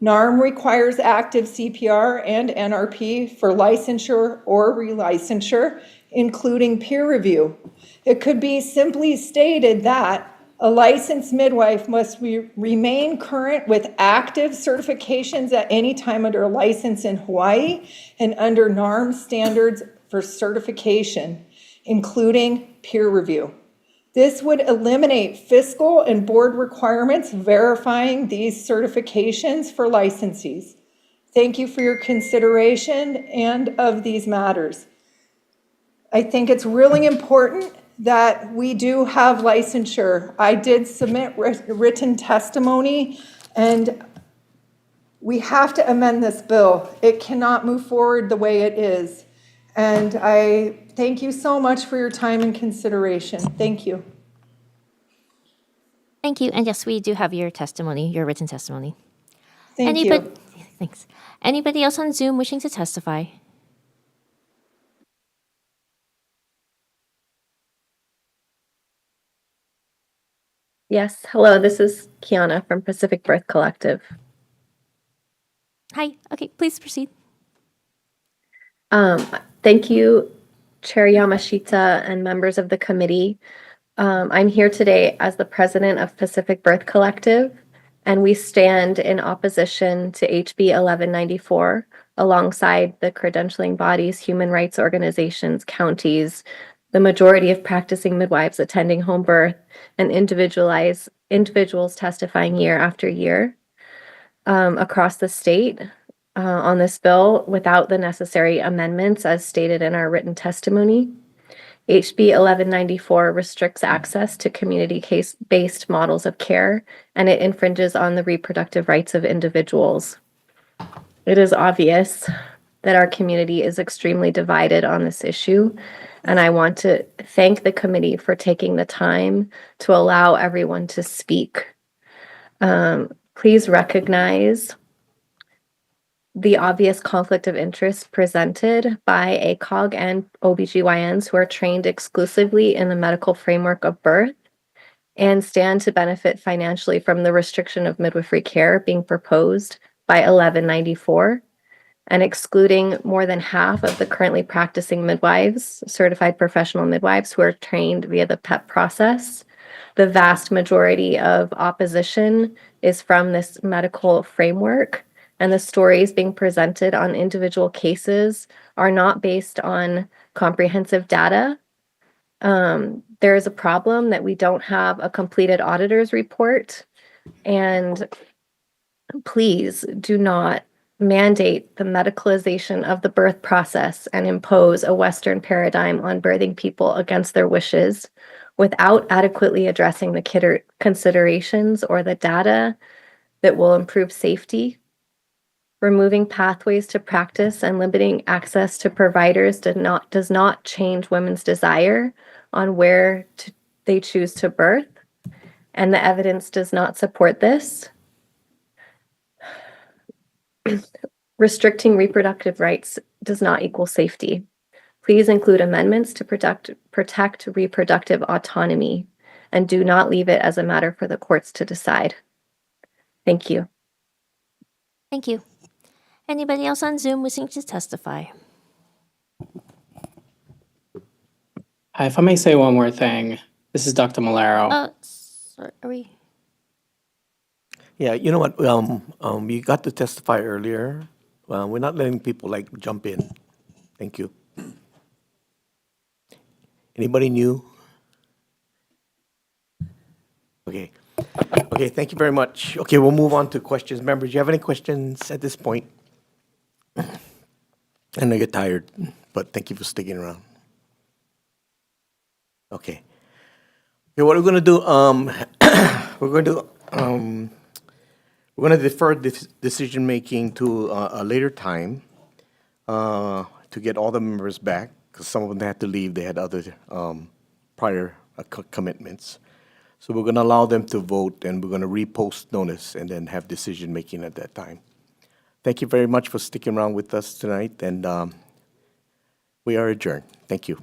NARM requires active CPR and NRP for licensure or relicensure, including peer review. It could be simply stated that a licensed midwife must remain current with active certifications at any time under a license in Hawaii and under NARM standards for certification, including peer review. This would eliminate fiscal and board requirements verifying these certifications for licensees. Thank you for your consideration and of these matters. I think it's really important that we do have licensure. I did submit written testimony, and we have to amend this bill. It cannot move forward the way it is. And I thank you so much for your time and consideration. Thank you. Thank you. And yes, we do have your testimony, your written testimony. Thank you. Thanks. Anybody else on Zoom wishing to testify? Yes, hello, this is Kiana from Pacific Birth Collective. Hi. Okay, please proceed. Thank you, Chair Yamashita and members of the committee. I'm here today as the president of Pacific Birth Collective, and we stand in opposition to HB 1194 alongside the credentialing bodies, human rights organizations, counties, the majority of practicing midwives attending home birth, and individuals testifying year after year across the state on this bill without the necessary amendments as stated in our written testimony. HB 1194 restricts access to community case-based models of care, and it infringes on the reproductive rights of individuals. It is obvious that our community is extremely divided on this issue, and I want to thank the committee for taking the time to allow everyone to speak. Please recognize the obvious conflict of interest presented by ACOG and OBGYNs who are trained exclusively in the medical framework of birth and stand to benefit financially from the restriction of midwifery care being proposed by 1194. and excluding more than half of the currently practicing midwives, certified professional midwives who are trained via the PEP process. The vast majority of opposition is from this medical framework, and the stories being presented on individual cases are not based on comprehensive data. There is a problem that we don't have a completed auditor's report, and please do not mandate the medicalization of the birth process and impose a Western paradigm on birthing people against their wishes without adequately addressing the considerations or the data that will improve safety. Removing pathways to practice and limiting access to providers does not change women's desire on where they choose to birth, and the evidence does not support this. Restricting reproductive rights does not equal safety. Please include amendments to protect reproductive autonomy, and do not leave it as a matter for the courts to decide. Thank you. Thank you. Anybody else on Zoom wishing to testify? Hi, if I may say one more thing, this is Dr. Malero. Sorry. Yeah, you know what? You got to testify earlier. We're not letting people jump in. Thank you. Anybody new? Okay. Okay, thank you very much. Okay, we'll move on to questions. Members, do you have any questions at this point? I know you're tired, but thank you for sticking around. Okay. Okay, what we're going to do, we're going to defer this decision making to a later time to get all the members back, because some of them had to leave. They had other prior commitments. So we're going to allow them to vote, and we're going to repost notice and then have decision making at that time. Thank you very much for sticking around with us tonight, and we are adjourned. Thank you.